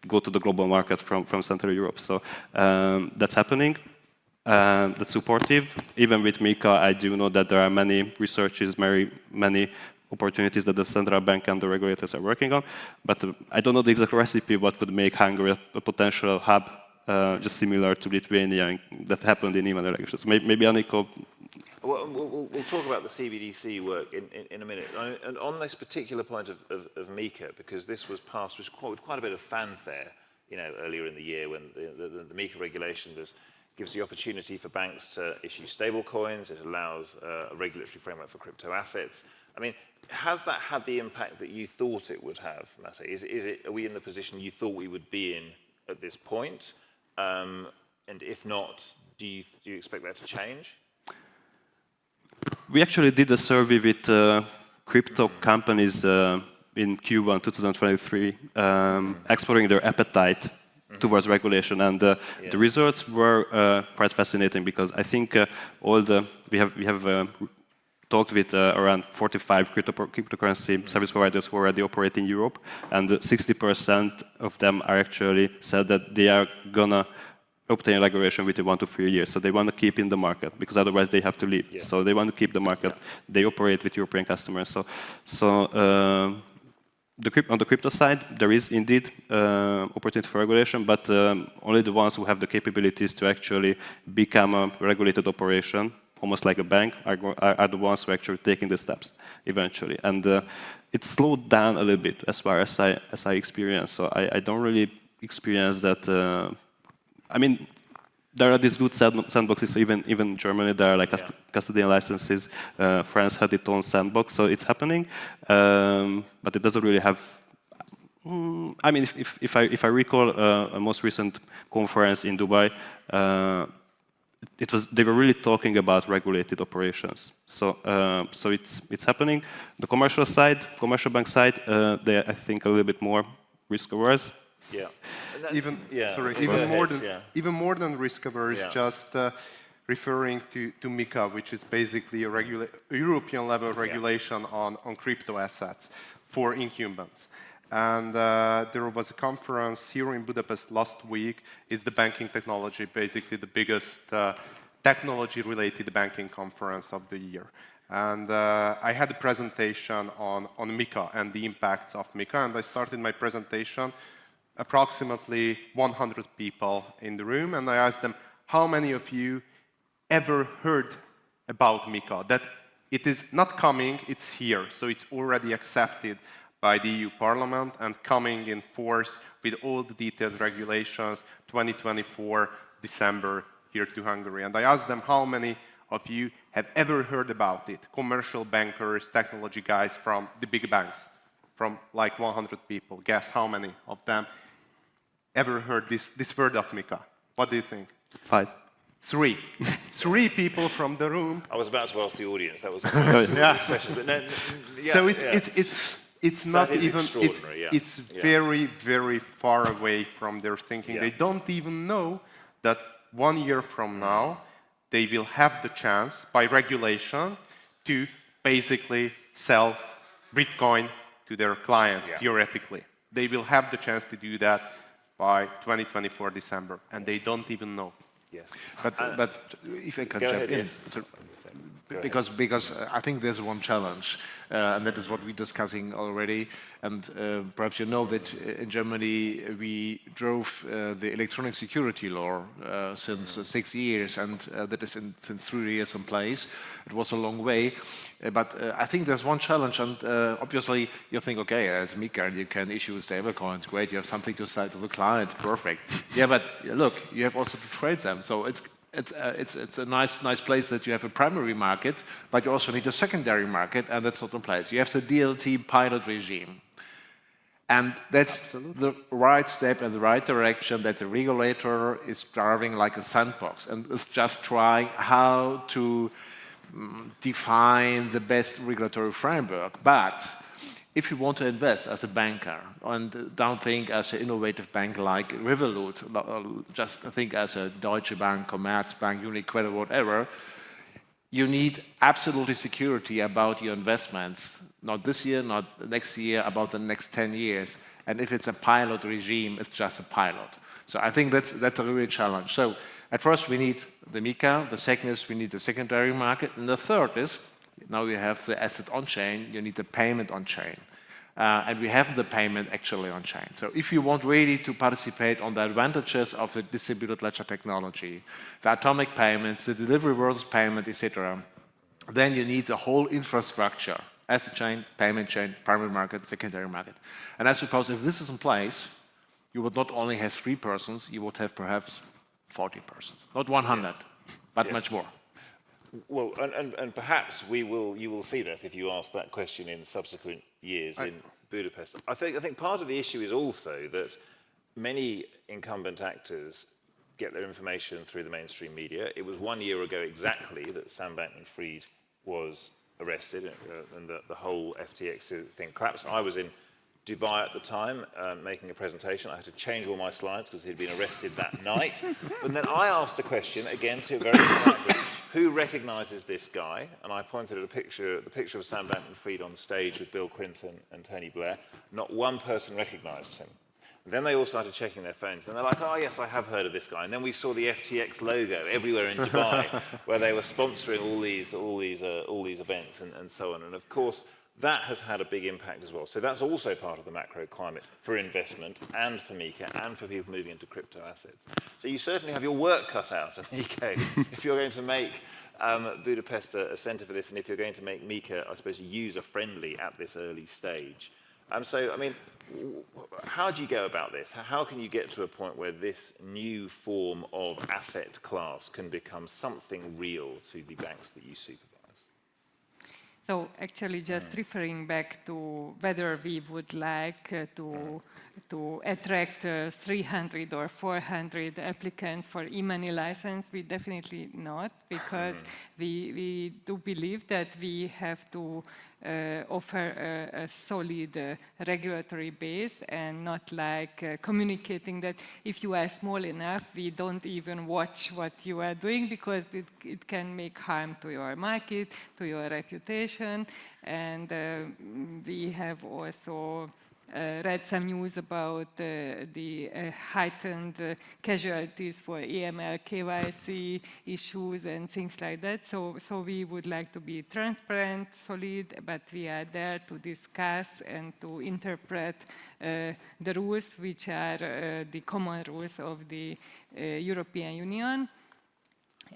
go to the global market from Central Europe. So that's happening. That's supportive. Even with Mika, I do know that there are many researches, many opportunities that the central bank and the regulators are working on. But I don't know the exact recipe what would make Hungary a potential hub, just similar to Lithuania that happened in email elections. Maybe Anniko.
We'll talk about the CBDC work in a minute. And on this particular point of MiCA, because this was passed with quite a bit of fanfare, earlier in the year when the MiCA regulation gives the opportunity for banks to issue stable coins. It allows a regulatory framework for crypto assets. I mean, has that had the impact that you thought it would have, Mate? Are we in the position you thought we would be in at this point? And if not, do you expect that to change?
We actually did a survey with crypto companies in Q1 2023, exploring their appetite towards regulation, and the results were quite fascinating, because I think we have talked with around 45 cryptocurrency service providers who already operate in Europe, and 60% of them are actually said that they are gonna obtain regulation within 1 to 3 years. So they want to keep in the market, because otherwise they have to leave. Yeah. So they want to keep the market. Yeah. They operate with European customers. On the crypto side, there is indeed opportunity for regulation, but only the ones who have the capabilities to actually become a regulated operation, almost like a bank, are the ones who are actually taking the steps eventually. And it slowed down a little bit as far as I experience. So I don't really experience that. I mean, there are these good sandboxes, even in Germany, there are like custodian licenses. France had its own sandbox, so it's happening. But it doesn't really have... I mean, if I recall a most recent conference in Dubai, they were really talking about regulated operations. So it's happening. The commercial bank side, they are, I think, a little bit more risk averse.
Yeah.
Even more than risk averse, just referring to MiCA, which is basically a European level regulation on crypto assets for incumbents. And there was a conference here in Budapest last week. It's the banking technology, basically the biggest technology-related banking conference of the year. And I had a presentation on MiCA and the impacts of MiCA, and I started my presentation approximately 100 people in the room, and I asked them, how many of you ever heard about MiCA? That it is not coming, it's here, so it's already accepted by the EU Parliament and coming in force with all the detailed regulations, 2024, December, here to Hungary. And I asked them, how many of you have ever heard about it? Commercial bankers, technology guys from the big banks, from like 100 people. Guess how many of them ever heard this word of MiCA? What do you think?
5.
3. 3 people from the room.
I was about to ask the audience. That was question, but no,
so it's not even. It's very, very far away from their thinking. They don't even know that 1 year from now they will have the chance by regulation to basically sell Bitcoin to their clients theoretically. They will have the chance to do that by 2024 December, and they don't even know.
Yes.
But if I can jump in, because I think there's one challenge, and that is what we're discussing already. And perhaps you know that in Germany we drove the electronic security law since 6 years, and that is since 3 years in place. It was a long way, but I think there's one challenge, and obviously you think, okay, as MiCA, you can issue stablecoins, great, you have something to sell to the clients, perfect. Yeah, but look, you have also to trade them, so it's a nice place that you have a primary market, but you also need a secondary market, and that's not in place. You have the DLT pilot regime. And that's the right step in the right direction, that the regulator is driving like a sandbox and is just trying how to define the best regulatory framework. But if you want to invest as a banker and don't think as an innovative bank like Revolut, just think as a Deutsche Bank, Commerzbank, UniCredit, whatever, you need absolutely security about your investments, not this year, not next year, about the next 10 years. And if it's a pilot regime, it's just a pilot. So I think that's a real challenge. So at first we need the MiCA, the second is we need the secondary market, and the third is Now you have the asset on-chain, you need the payment on-chain. And we have the payment actually on-chain. So if you want really to participate on the advantages of the distributed ledger technology, the atomic payments, the delivery versus payment, etc., then you need a whole infrastructure, asset chain, payment chain, primary market, secondary market. And I suppose if this is in place, you would not only have 3 persons, you would have perhaps 40 persons. Not 100, yes, but yes, much more.
Well, and perhaps you will see that if you ask that question in subsequent years in Budapest. I think part of the issue is also that many incumbent actors get their information through the mainstream media. It was 1 year ago exactly that Sam Bankman-Fried was arrested and the whole FTX thing collapsed. I was in Dubai at the time, making a presentation. I had to change all my slides because he'd been arrested that night. And then I asked the question, again, to very politely, who recognizes this guy? And I pointed at the picture of Sam Bankman-Fried on stage with Bill Clinton and Tony Blair. Not one person recognized him. And then they all started checking their phones, and they're like, oh, yes, I have heard of this guy. And then we saw the FTX logo everywhere in Dubai, where they were sponsoring all these events and so on. And of course, that has had a big impact as well. So that's also part of the macro climate for investment and for MiCA and for people moving into crypto assets. So you certainly have your work cut out, MiCA, if you're going to make Budapest a centre for this, and if you're going to make MiCA, I suppose, user-friendly at this early stage. So, I mean, how do you go about this? How can you get to a point where this new form of asset class can become something real to the banks that you supervise?
So actually just referring back to whether we would like to attract 300 or 400 applicants for e-money license, we definitely not, because we do believe that we have to offer a solid regulatory base and not like communicating that if you are small enough, we don't even watch what you are doing because it can make harm to your market, to your reputation. And we have also read some news about the heightened casualties for AML, KYC issues and things like that. So we would like to be transparent, solid, but we are there to discuss and to interpret the rules, which are the common rules of the European Union.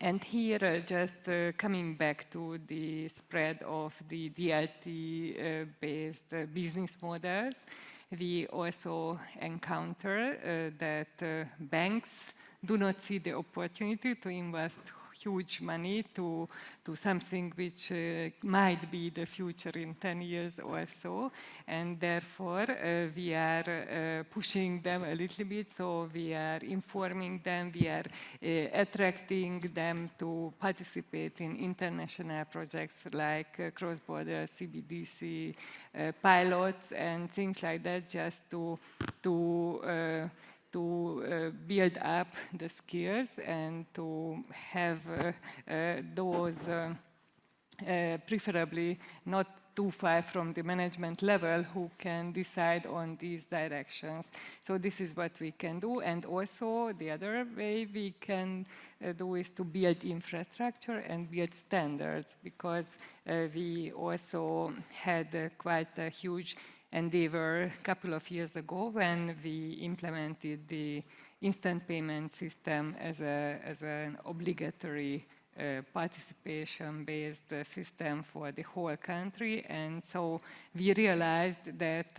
And here, just coming back to the spread of the DLT-based business models, we also encounter that banks do not see the opportunity to invest huge money to something which might be the future in 10 years or so. And therefore, we are pushing them a little bit. So we are informing them, we are attracting them to participate in international projects like cross-border CBDC pilots and things like that, just to build up the skills and to have those preferably not too far from the management level who can decide on these directions. So this is what we can do. And also the other way we can do is to build infrastructure and build standards, because we also had quite a huge endeavor a couple of years ago when we implemented the instant payment system as an obligatory participation-based system for the whole country. And so we realized that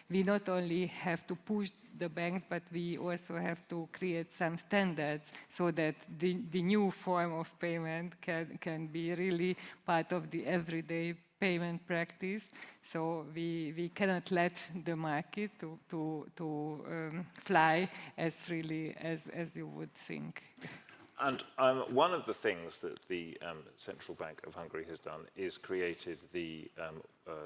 we not only have to push the banks, but we also have to create some standards so that the new form of payment can be really part of the everyday payment practice. So we cannot let the market to fly as freely as you would think.
And one of the things that the Central Bank of Hungary has done is created the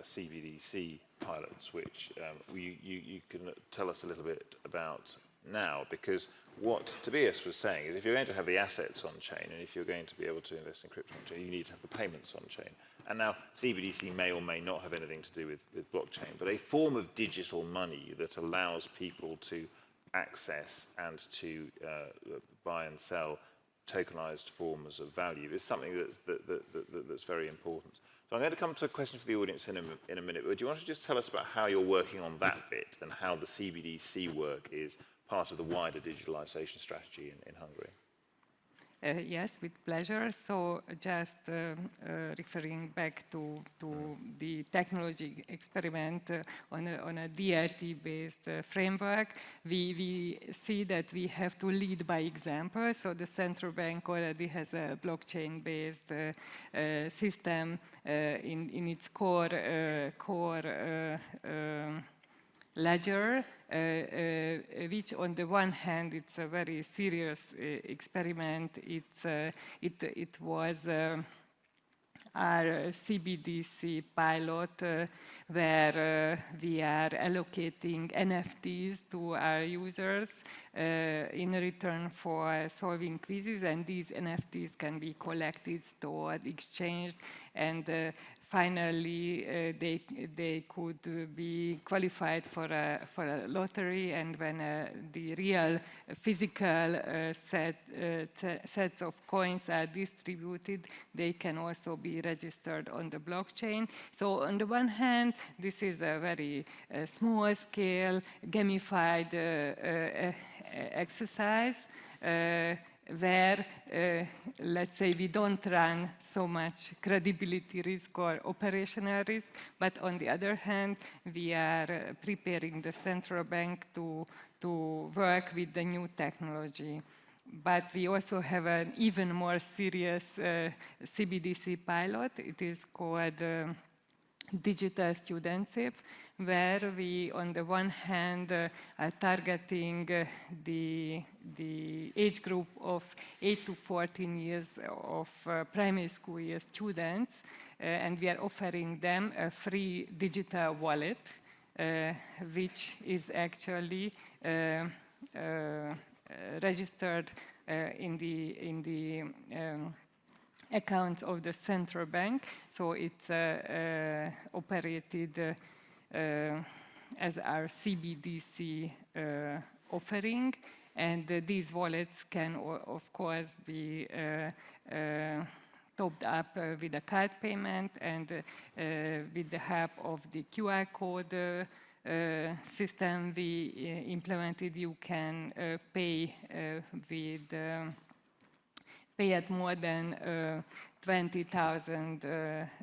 CBDC pilots, which you can tell us a little bit about now, because what Tobias was saying is if you're going to have the assets on chain and if you're going to be able to invest in crypto on chain, you need to have the payments on chain. And now CBDC may or may not have anything to do with blockchain, but a form of digital money that allows people to access and to buy and sell tokenized forms of value is something that's very important. So I'm going to come to a question for the audience in a minute, but do you want to just tell us about how you're working on that bit and how the CBDC work is part of the wider digitalization strategy in Hungary?
Yes, with pleasure. So just referring back to the technology experiment on a DLT-based framework, we see that we have to lead by example. So the central bank already has a blockchain-based system in its core ledger, which on the one hand it's a very serious experiment. It was our CBDC pilot where we are allocating NFTs to our users in return for solving quizzes, and these NFTs can be collected, stored, exchanged, and finally they could be qualified for a lottery, and when the real physical sets of coins are distributed, they can also be registered on the blockchain. So on the one hand, this is a very small scale gamified exercise where, let's say, we don't run so much credibility risk or operational risk, but on the other hand, we are preparing the central bank to work with the new technology. But we also have an even more serious CBDC pilot. It is called digital studentship, where we, on the one hand, are targeting the age group of 8 to 14 years of primary school year students, and we are offering them a free digital wallet, which is actually registered in the accounts of the central bank. So it's operated as our CBDC offering, and these wallets can of course be topped up with a card payment, and with the help of the QR code system we implemented, you can pay at more than 20,000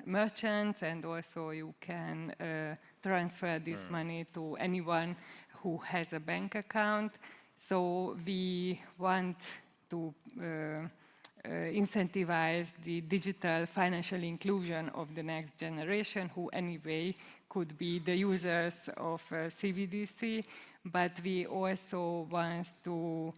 merchants, and also you can transfer this money to anyone who has a bank account. So we want to incentivize the digital financial inclusion of the next generation, who anyway could be the users of CBDC, but we also want to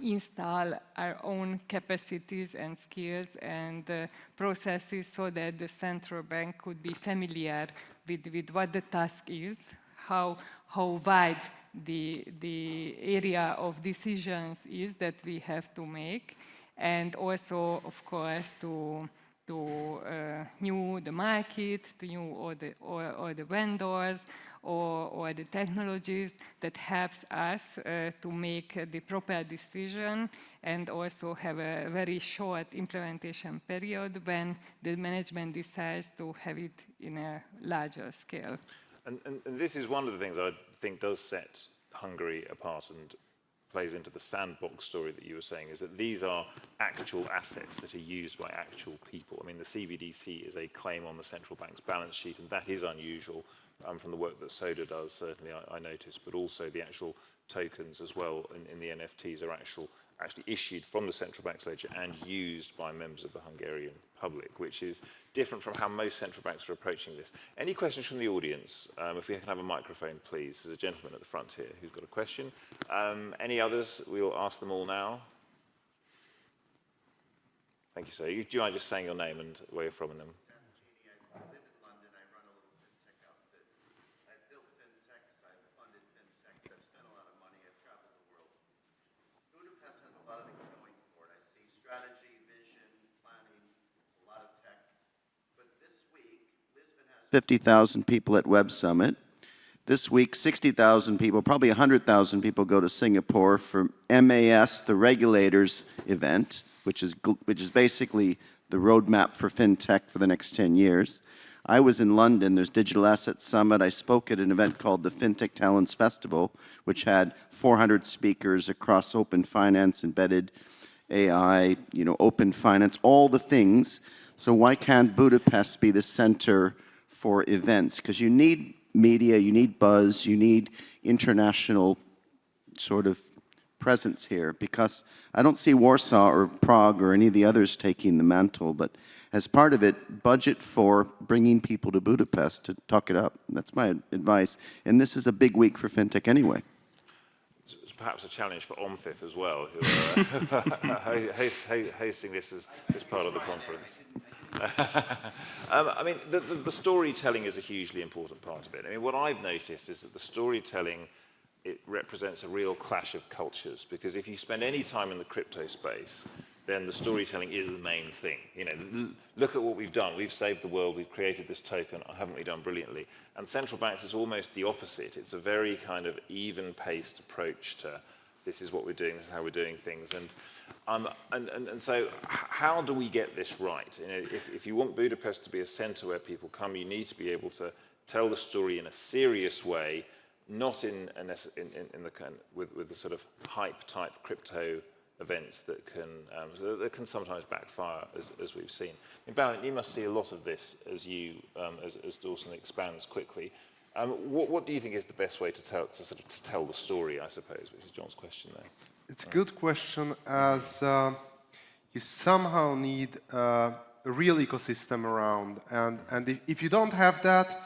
install our own capacities and skills and processes so that the central bank could be familiar with what the task is, how wide the area of decisions is that we have to make, and also, of course, to know the market, to know all the vendors, or the technologies that helps us to make the proper decision, and also have a very short implementation period when the management decides to have it in a larger scale.
And this is one of the things I think does set Hungary apart and plays into the sandbox story that you were saying, is that these are actual assets that are used by actual people. I mean, the CBDC is a claim on the central bank's balance sheet, and that is unusual from the work that Soda does, certainly I noticed, but also the actual tokens as well in the NFTs are actually issued from the central bank's ledger and used by members of the Hungarian public, which is different from how most central banks are approaching this. Any questions from the audience? If we can have a microphone, please. There's a gentleman at the front here who's got a question. Any others? We will ask them all now. Thank you, sir. Do you mind just saying your name and where you're from and then?
Lot of tech. But this week, Lisbon has 50,000 people at Web Summit. This week, 60,000 people, probably 100,000 people go to Singapore for MAS, the regulators event, which is basically the roadmap for fintech for the next 10 years. I was in London, there's Digital Assets Summit. I spoke at an event called the FinTech Talents Festival, which had 400 speakers across open finance, embedded AI, open finance, all the things. So why can't Budapest be the center for events? Because you need media, you need buzz, you need international sort of presence here, because I don't see Warsaw or Prague or any of the others taking the mantle, but as part of it, budget for bringing people to Budapest to talk it up. That's my advice. And this is a big week for fintech anyway.
It's perhaps a challenge for OMFIF as well, who are hosting this as part of the conference. I mean, the storytelling is a hugely important part of it. I mean, what I've noticed is that the storytelling, it represents a real clash of cultures, because if you spend any time in the crypto space, then the storytelling is the main thing. Look at what we've done. We've saved the world. We've created this token. Haven't we done brilliantly? And central banks is almost the opposite. It's a very kind of even-paced approach to this is what we're doing, this is how we're doing things. And so how do we get this right? If you want Budapest to be a center where people come, you need to be able to tell the story in a serious way, not with the sort of hype-type crypto events that can sometimes backfire, as we've seen. Baron, you must see a lot of this as Dawson expands quickly. What do you think is the best way to tell the story, I suppose, which is John's question there?
It's a good question, as you somehow need a real ecosystem around, and if you don't have that,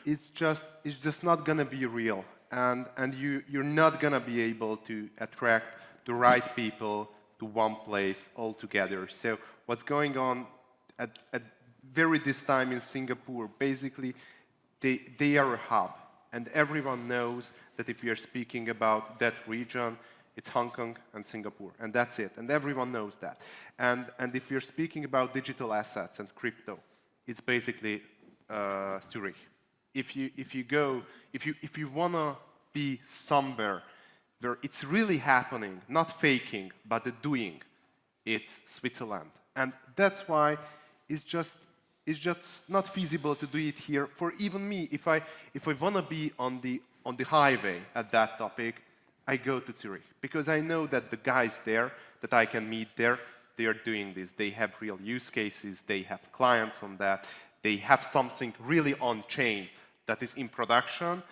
it's just not going to be real, and you're not going to be able to attract the right people to one place altogether. So what's going on at this time in Singapore, basically, they are a hub, and everyone knows that if you're speaking about that region, it's Hong Kong and Singapore, and that's it, and everyone knows that. And if you're speaking about digital assets and crypto, it's basically Zurich. If you wanna be somewhere where it's really happening, not faking, but the doing, it's Switzerland. And that's why it's just not feasible to do it here. For even me, if I want to be on the highway at that topic, I go to Zurich, because I know that the guys there that I can meet there, they are doing this. They have real use cases. They have clients on that. They have something really on chain that is in production.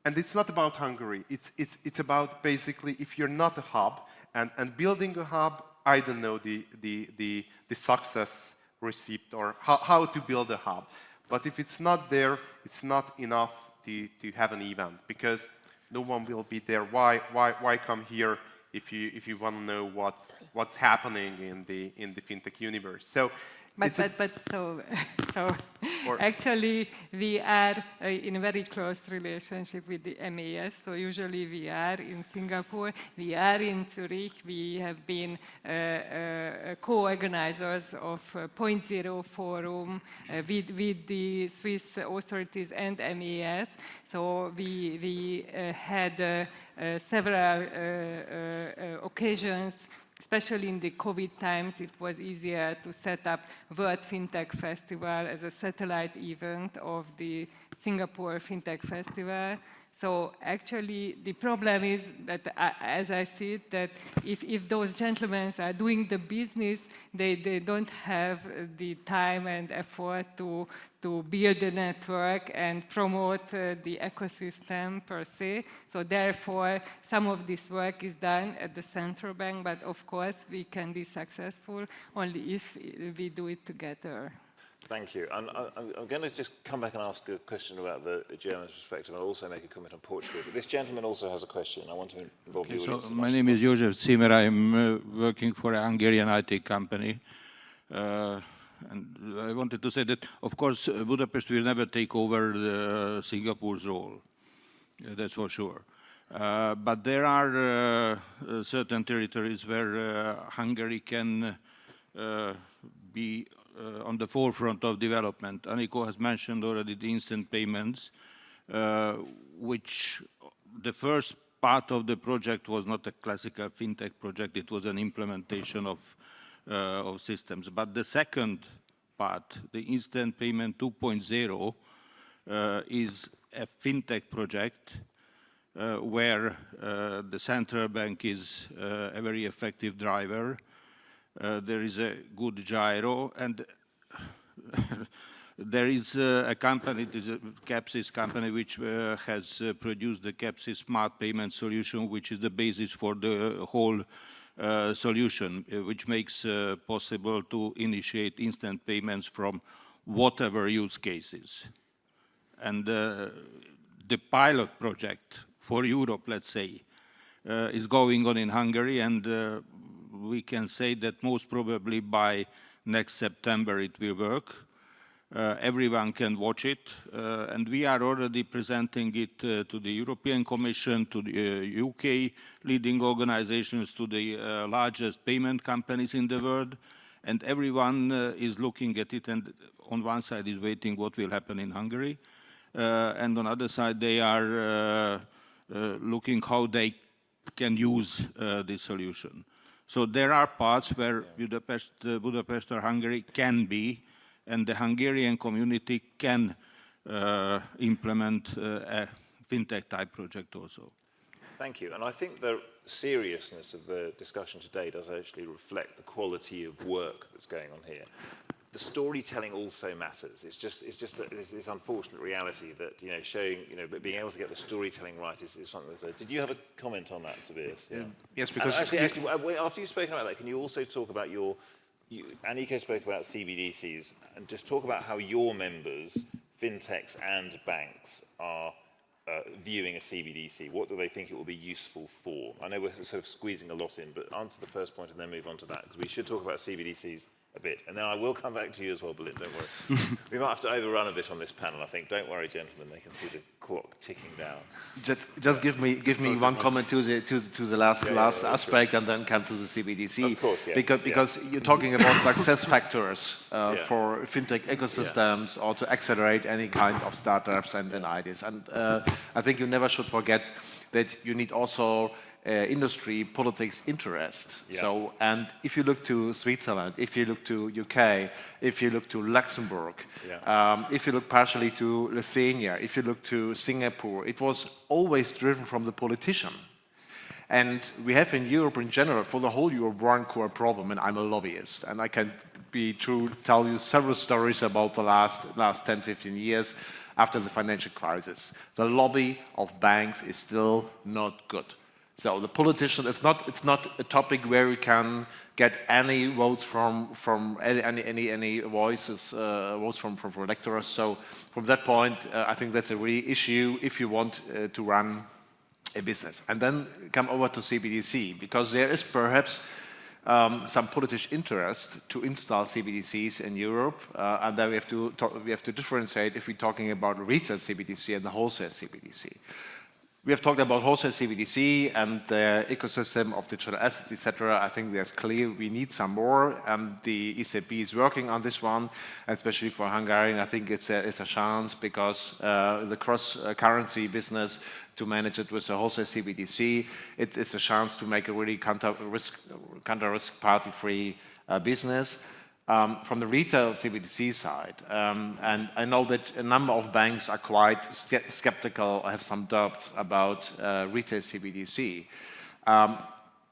And it's not about Hungary. It's about basically, if you're not a hub, and building a hub, I don't know the success receipt or how to build a hub. But if it's not there, it's not enough to have an event, because no one will be there. Why come here if you want to know what's happening in the fintech universe? So.
Actually, we are in a very close relationship with the MAS. So usually we are in Singapore, we are in Zurich. We have been co-organizers of Point Zero Forum with the Swiss authorities and MAS. So we had several occasions. Especially in the COVID times, it was easier to set up World FinTech Festival as a satellite event of the Singapore FinTech Festival. So actually, the problem is that, as I see it, that if those gentlemen are doing the business, they don't have the time and effort to build the network and promote the ecosystem per se. So therefore, some of this work is done at the central bank, but of course, we can be successful only if we do it together.
Thank you. I'm going to just come back and ask a question about the German perspective. I'll also make a comment on Portugal. But this gentleman also has a question. I want to involve you.
So my name is József Zimmer. I'm working for a Hungarian IT company. And I wanted to say that, of course, Budapest will never take over Singapore's role. That's for sure. But there are certain territories where Hungary can be on the forefront of development. Anniko has mentioned already the instant payments. which the first part of the project was not a classical fintech project, it was an implementation of systems. But the second part, the instant payment 2.0, is a fintech project where the central bank is a very effective driver. There is a good gyro, and there is a company, it is a Capsys company, which has produced the Capsys Smart Payment Solution, which is the basis for the whole solution, which makes possible to initiate instant payments from whatever use cases. And the pilot project for Europe, let's say, is going on in Hungary, and we can say that most probably by next September it will work. Everyone can watch it, and we are already presenting it to the European Commission, to the UK leading organizations, to the largest payment companies in the world, and everyone is looking at it, and on one side is waiting what will happen in Hungary, and on the other side they are looking how they can use this solution. So there are parts where Budapest or Hungary can be, and the Hungarian community can implement a fintech-type project also.
Thank you. And I think the seriousness of the discussion today does actually reflect the quality of work that's going on here. The storytelling also matters. It's just this unfortunate reality that, you know, showing, you know, but being able to get the storytelling right is something that's... Did you have a comment on that, Tobias? Yeah.
Yes, because...
Actually, after you've spoken about that, can you also talk about your... Annika spoke about CBDCs, and just talk about how your members, fintechs and banks, are viewing a CBDC. What do they think it will be useful for? I know we're sort of squeezing a lot in, but answer the first point and then move on to that, because we should talk about CBDCs a bit. And then I will come back to you as well, Belinda, don't worry. We might have to overrun a bit on this panel, I think. Don't worry, gentlemen, they can see the clock ticking down.
Just give me one comment to the last aspect, and then come to the CBDC.
Of course, yeah.
Because you're talking about success factors for fintech ecosystems, or to accelerate any kind of startups and ideas. And I think you never should forget that you need also industry, politics interest.
Yeah.
So, and if you look to Switzerland, if you look to UK, if you look to Luxembourg, if you look partially to Lithuania, if you look to Singapore, it was always driven from the politician. And we have in Europe in general, for the whole Europe, one core problem, and I'm a lobbyist, and I can tell you several stories about the last 10, 15 years after the financial crisis. The lobby of banks is still not good. So the politician, it's not a topic where we can get any votes from any voices, votes from electors. So from that point, I think that's a real issue if you want to run a business. And then come over to CBDC, because there is perhaps some political interest to install CBDCs in Europe, and then we have to differentiate if we're talking about retail CBDC and the wholesale CBDC. We have talked about wholesale CBDC and the ecosystem of digital assets, etc. I think that's clear. We need some more, and the ECB is working on this one, especially for Hungary. And I think it's a chance, because the cross-currency business, to manage it with a wholesale CBDC, it's a chance to make a really counter-risk party-free business. From the retail CBDC side, and I know that a number of banks are quite skeptical, have some doubts about retail CBDC.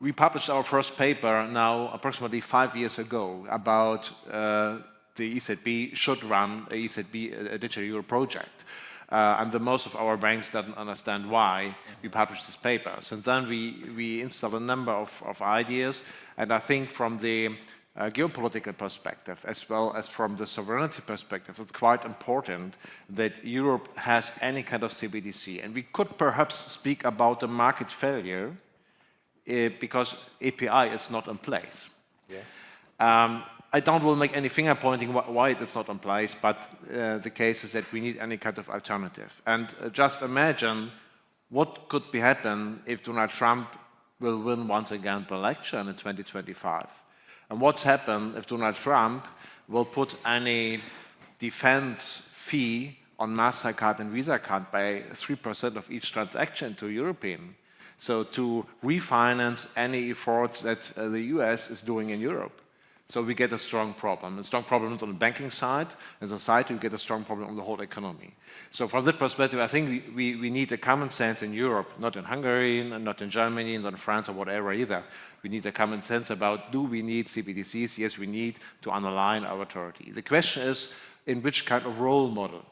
We published our first paper now approximately 5 years ago about the ECB should run a digital euro project. And most of our banks don't understand why we published this paper. Since then, we installed a number of ideas, and I think from the geopolitical perspective, as well as from the sovereignty perspective, it's quite important that Europe has any kind of CBDC. And we could perhaps speak about a market failure because API is not in place.
Yes.
I don't will make any finger pointing why it is not in place, but the case is that we need any kind of alternative. And just imagine what could be happen if Donald Trump will win once again the election in 2025. And what's happened if Donald Trump will put any defense fee
on MasterCard and Visa card by 3% of each transaction to European. So to refinance any efforts that the US is doing in Europe. So we get a strong problem not on the banking side. As a society, we get a strong problem on the whole economy. So from that perspective, I think we need a common sense in Europe, not in Hungary, not in Germany, not in France or whatever either. We need a common sense about, do we need CBDCs? Yes, we need to underline our authority. The question is, in which kind of role model?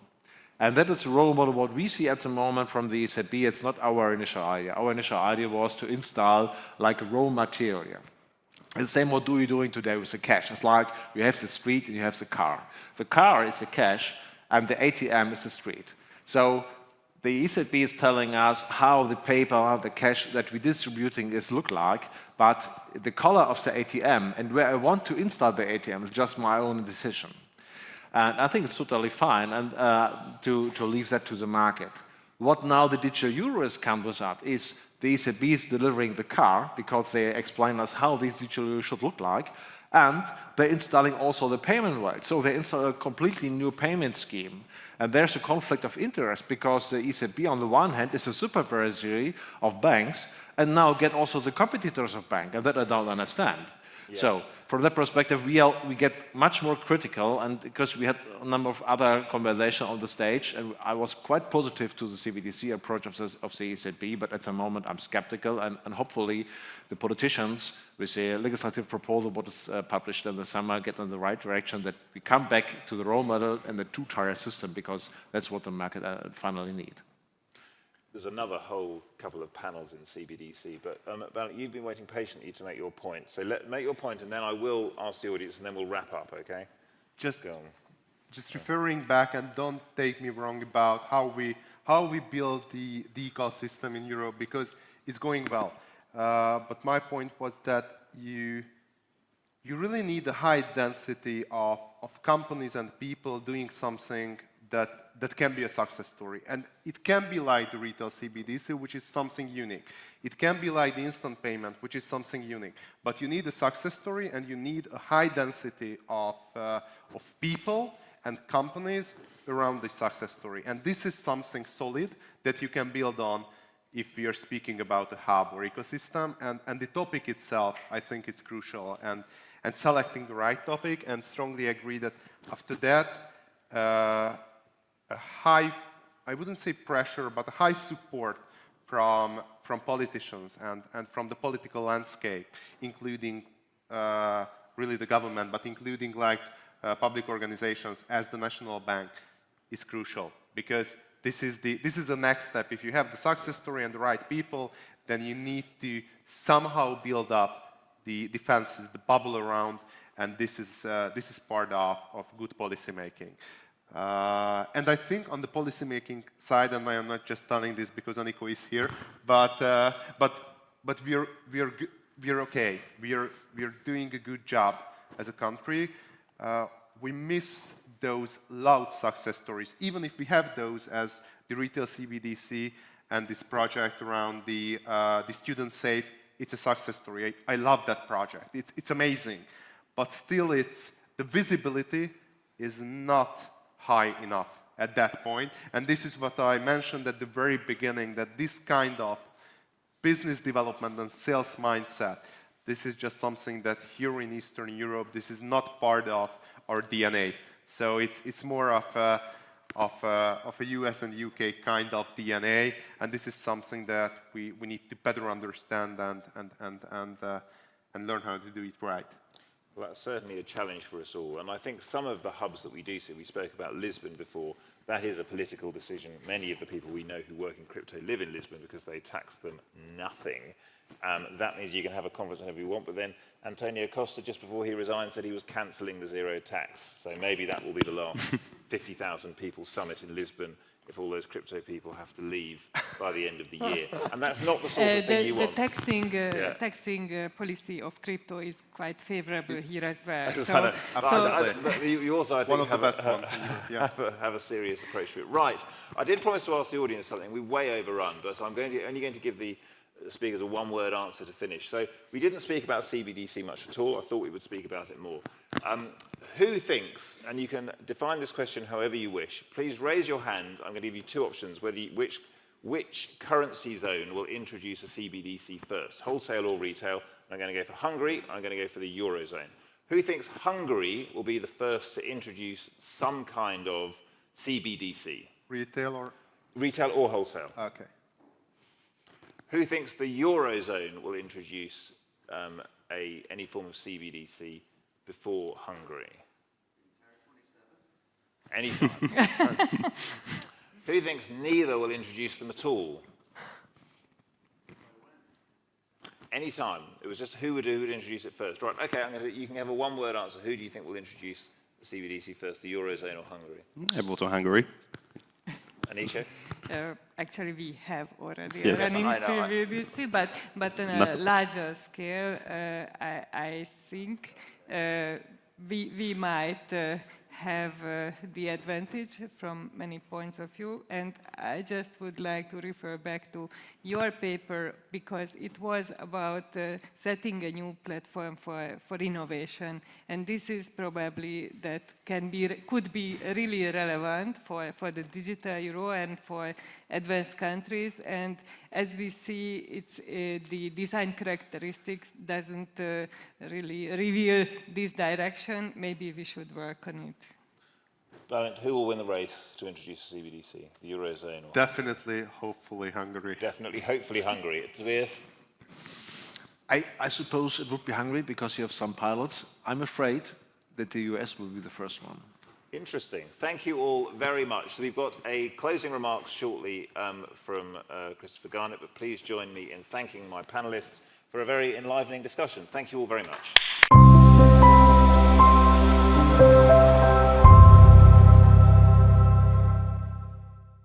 And that is a role model what we see at the moment from the ECB. It's not our initial idea. Our initial idea was to install like a raw material. And the same what you're doing today with the cash. It's like you have the street and you have the car. The car is the cash and the ATM is the street. So the ECB is telling us how the paper, the cash that we're distributing is look like, but the color of the ATM and where I want to install the ATM is just my own decision. And I think it's totally fine and to leave that to the market. What now the digital euro has come with up is the ECB is delivering the car because they explain us how this digital euro should look like, and they're installing also the payment rails. So they install a completely new payment scheme. And there's a conflict of interest because the ECB on the one hand is a supervisory of banks and now get also the competitors of banks, and that I don't understand. Yeah. So from that perspective, we get much more critical, and because we had a number of other conversations on the stage, and I was quite positive to the CBDC approach of the ECB, but at the moment I'm skeptical, and hopefully the politicians with the legislative proposal what is published in the summer get in the right direction, that we come back to the role model and the two-tier system, because that's what the market finally needs.
There's another whole couple of panels in CBDC, but Balint, you've been waiting patiently to make your point. So make your point, and then I will ask the audience, and then we'll wrap up, okay?
Just referring back, and don't take me wrong about how we build the ecosystem in Europe, because it's going well. But my point was that you really need a high density of companies and people doing something that can be a success story. And it can be like the retail CBDC, which is something unique. It can be like the instant payment, which is something unique. But you need a success story, and you need a high density of people and companies around the success story. And this is something solid that you can build on if we are speaking about a hub or ecosystem. And the topic itself, I think, is crucial. And selecting the right topic, and strongly agree that after that, a high, I wouldn't say pressure, but a high support from politicians and from the political landscape, including really the government, but including like public organizations as the National Bank, is crucial, because this is the next step. If you have the success story and the right people, then you need to somehow build up the defenses, the bubble around, and this is part of good policy making. And I think on the policymaking side, and I am not just telling this because Aniko is here, but we're okay. We're doing a good job as a country. We miss those loud success stories, even if we have those as the retail CBDC and this project around the student safe. It's a success story. I love that project. It's amazing, but still, the visibility is not high enough at that point. And this is what I mentioned at the very beginning, that this kind of business development and sales mindset, this is just something that here in Eastern Europe, this is not part of our DNA. So it's more of a US and UK kind of DNA, and this is something that we need to better understand and learn how to do it right.
Well, that's certainly a challenge for us all. And I think some of the hubs that we do see, we spoke about Lisbon before, that is a political decision. Many of the people we know who work in crypto live in Lisbon because they tax them nothing. That means you can have a conference whenever you want, but then Antonio Costa, just before he resigned, said he was cancelling the zero tax. So maybe that will be the last 50,000 people summit in Lisbon if all those crypto people have to leave by the end of the year. And that's not the sort of thing you want.
The taxing policy of crypto is quite favorable here as well.
You also, I think, have a serious approach to it. Right. I did promise to ask the audience something. We've way overrun, but I'm only going to give the speakers a one-word answer to finish. So we didn't speak about CBDC much at all. I thought we would speak about it more. Who thinks, and you can define this question however you wish, please raise your hand. I'm going to give you two options, which currency zone will introduce a CBDC first, wholesale or retail. I'm going to go for Hungary, I'm going to go for the Eurozone. Who thinks Hungary will be the first to introduce some kind of CBDC?
Retail or?
Retail or wholesale.
Okay.
Who thinks the Eurozone will introduce any form of CBDC before Hungary? Anytime. Who thinks neither will introduce them at all? Anytime. It was just who would introduce it first. Right, okay, you can have a one-word answer. Who do you think will introduce the CBDC first, the Eurozone or Hungary?
I vote on Hungary.
Anika?
Actually, we have already
yes.
running CBDC, but on a larger scale, I think we might have the advantage from many points of view. And I just would like to refer back to your paper, because it was about setting a new platform for innovation. And this is probably that could be really relevant for the digital euro and for advanced countries. And as we see, it's the design characteristics doesn't really reveal this direction. Maybe we should work on it.
Balint, who will win the race to introduce the CBDC, the Eurozone? Or
Definitely, hopefully Hungary.
Definitely, hopefully Hungary. Tobias?
I suppose it would be Hungary because you have some pilots. I'm afraid that the US will be the first one.
Interesting. Thank you all very much. So we've got a closing remarks shortly from Christopher Garnett, but please join me in thanking my panelists for a very enlivening discussion. Thank you all very much.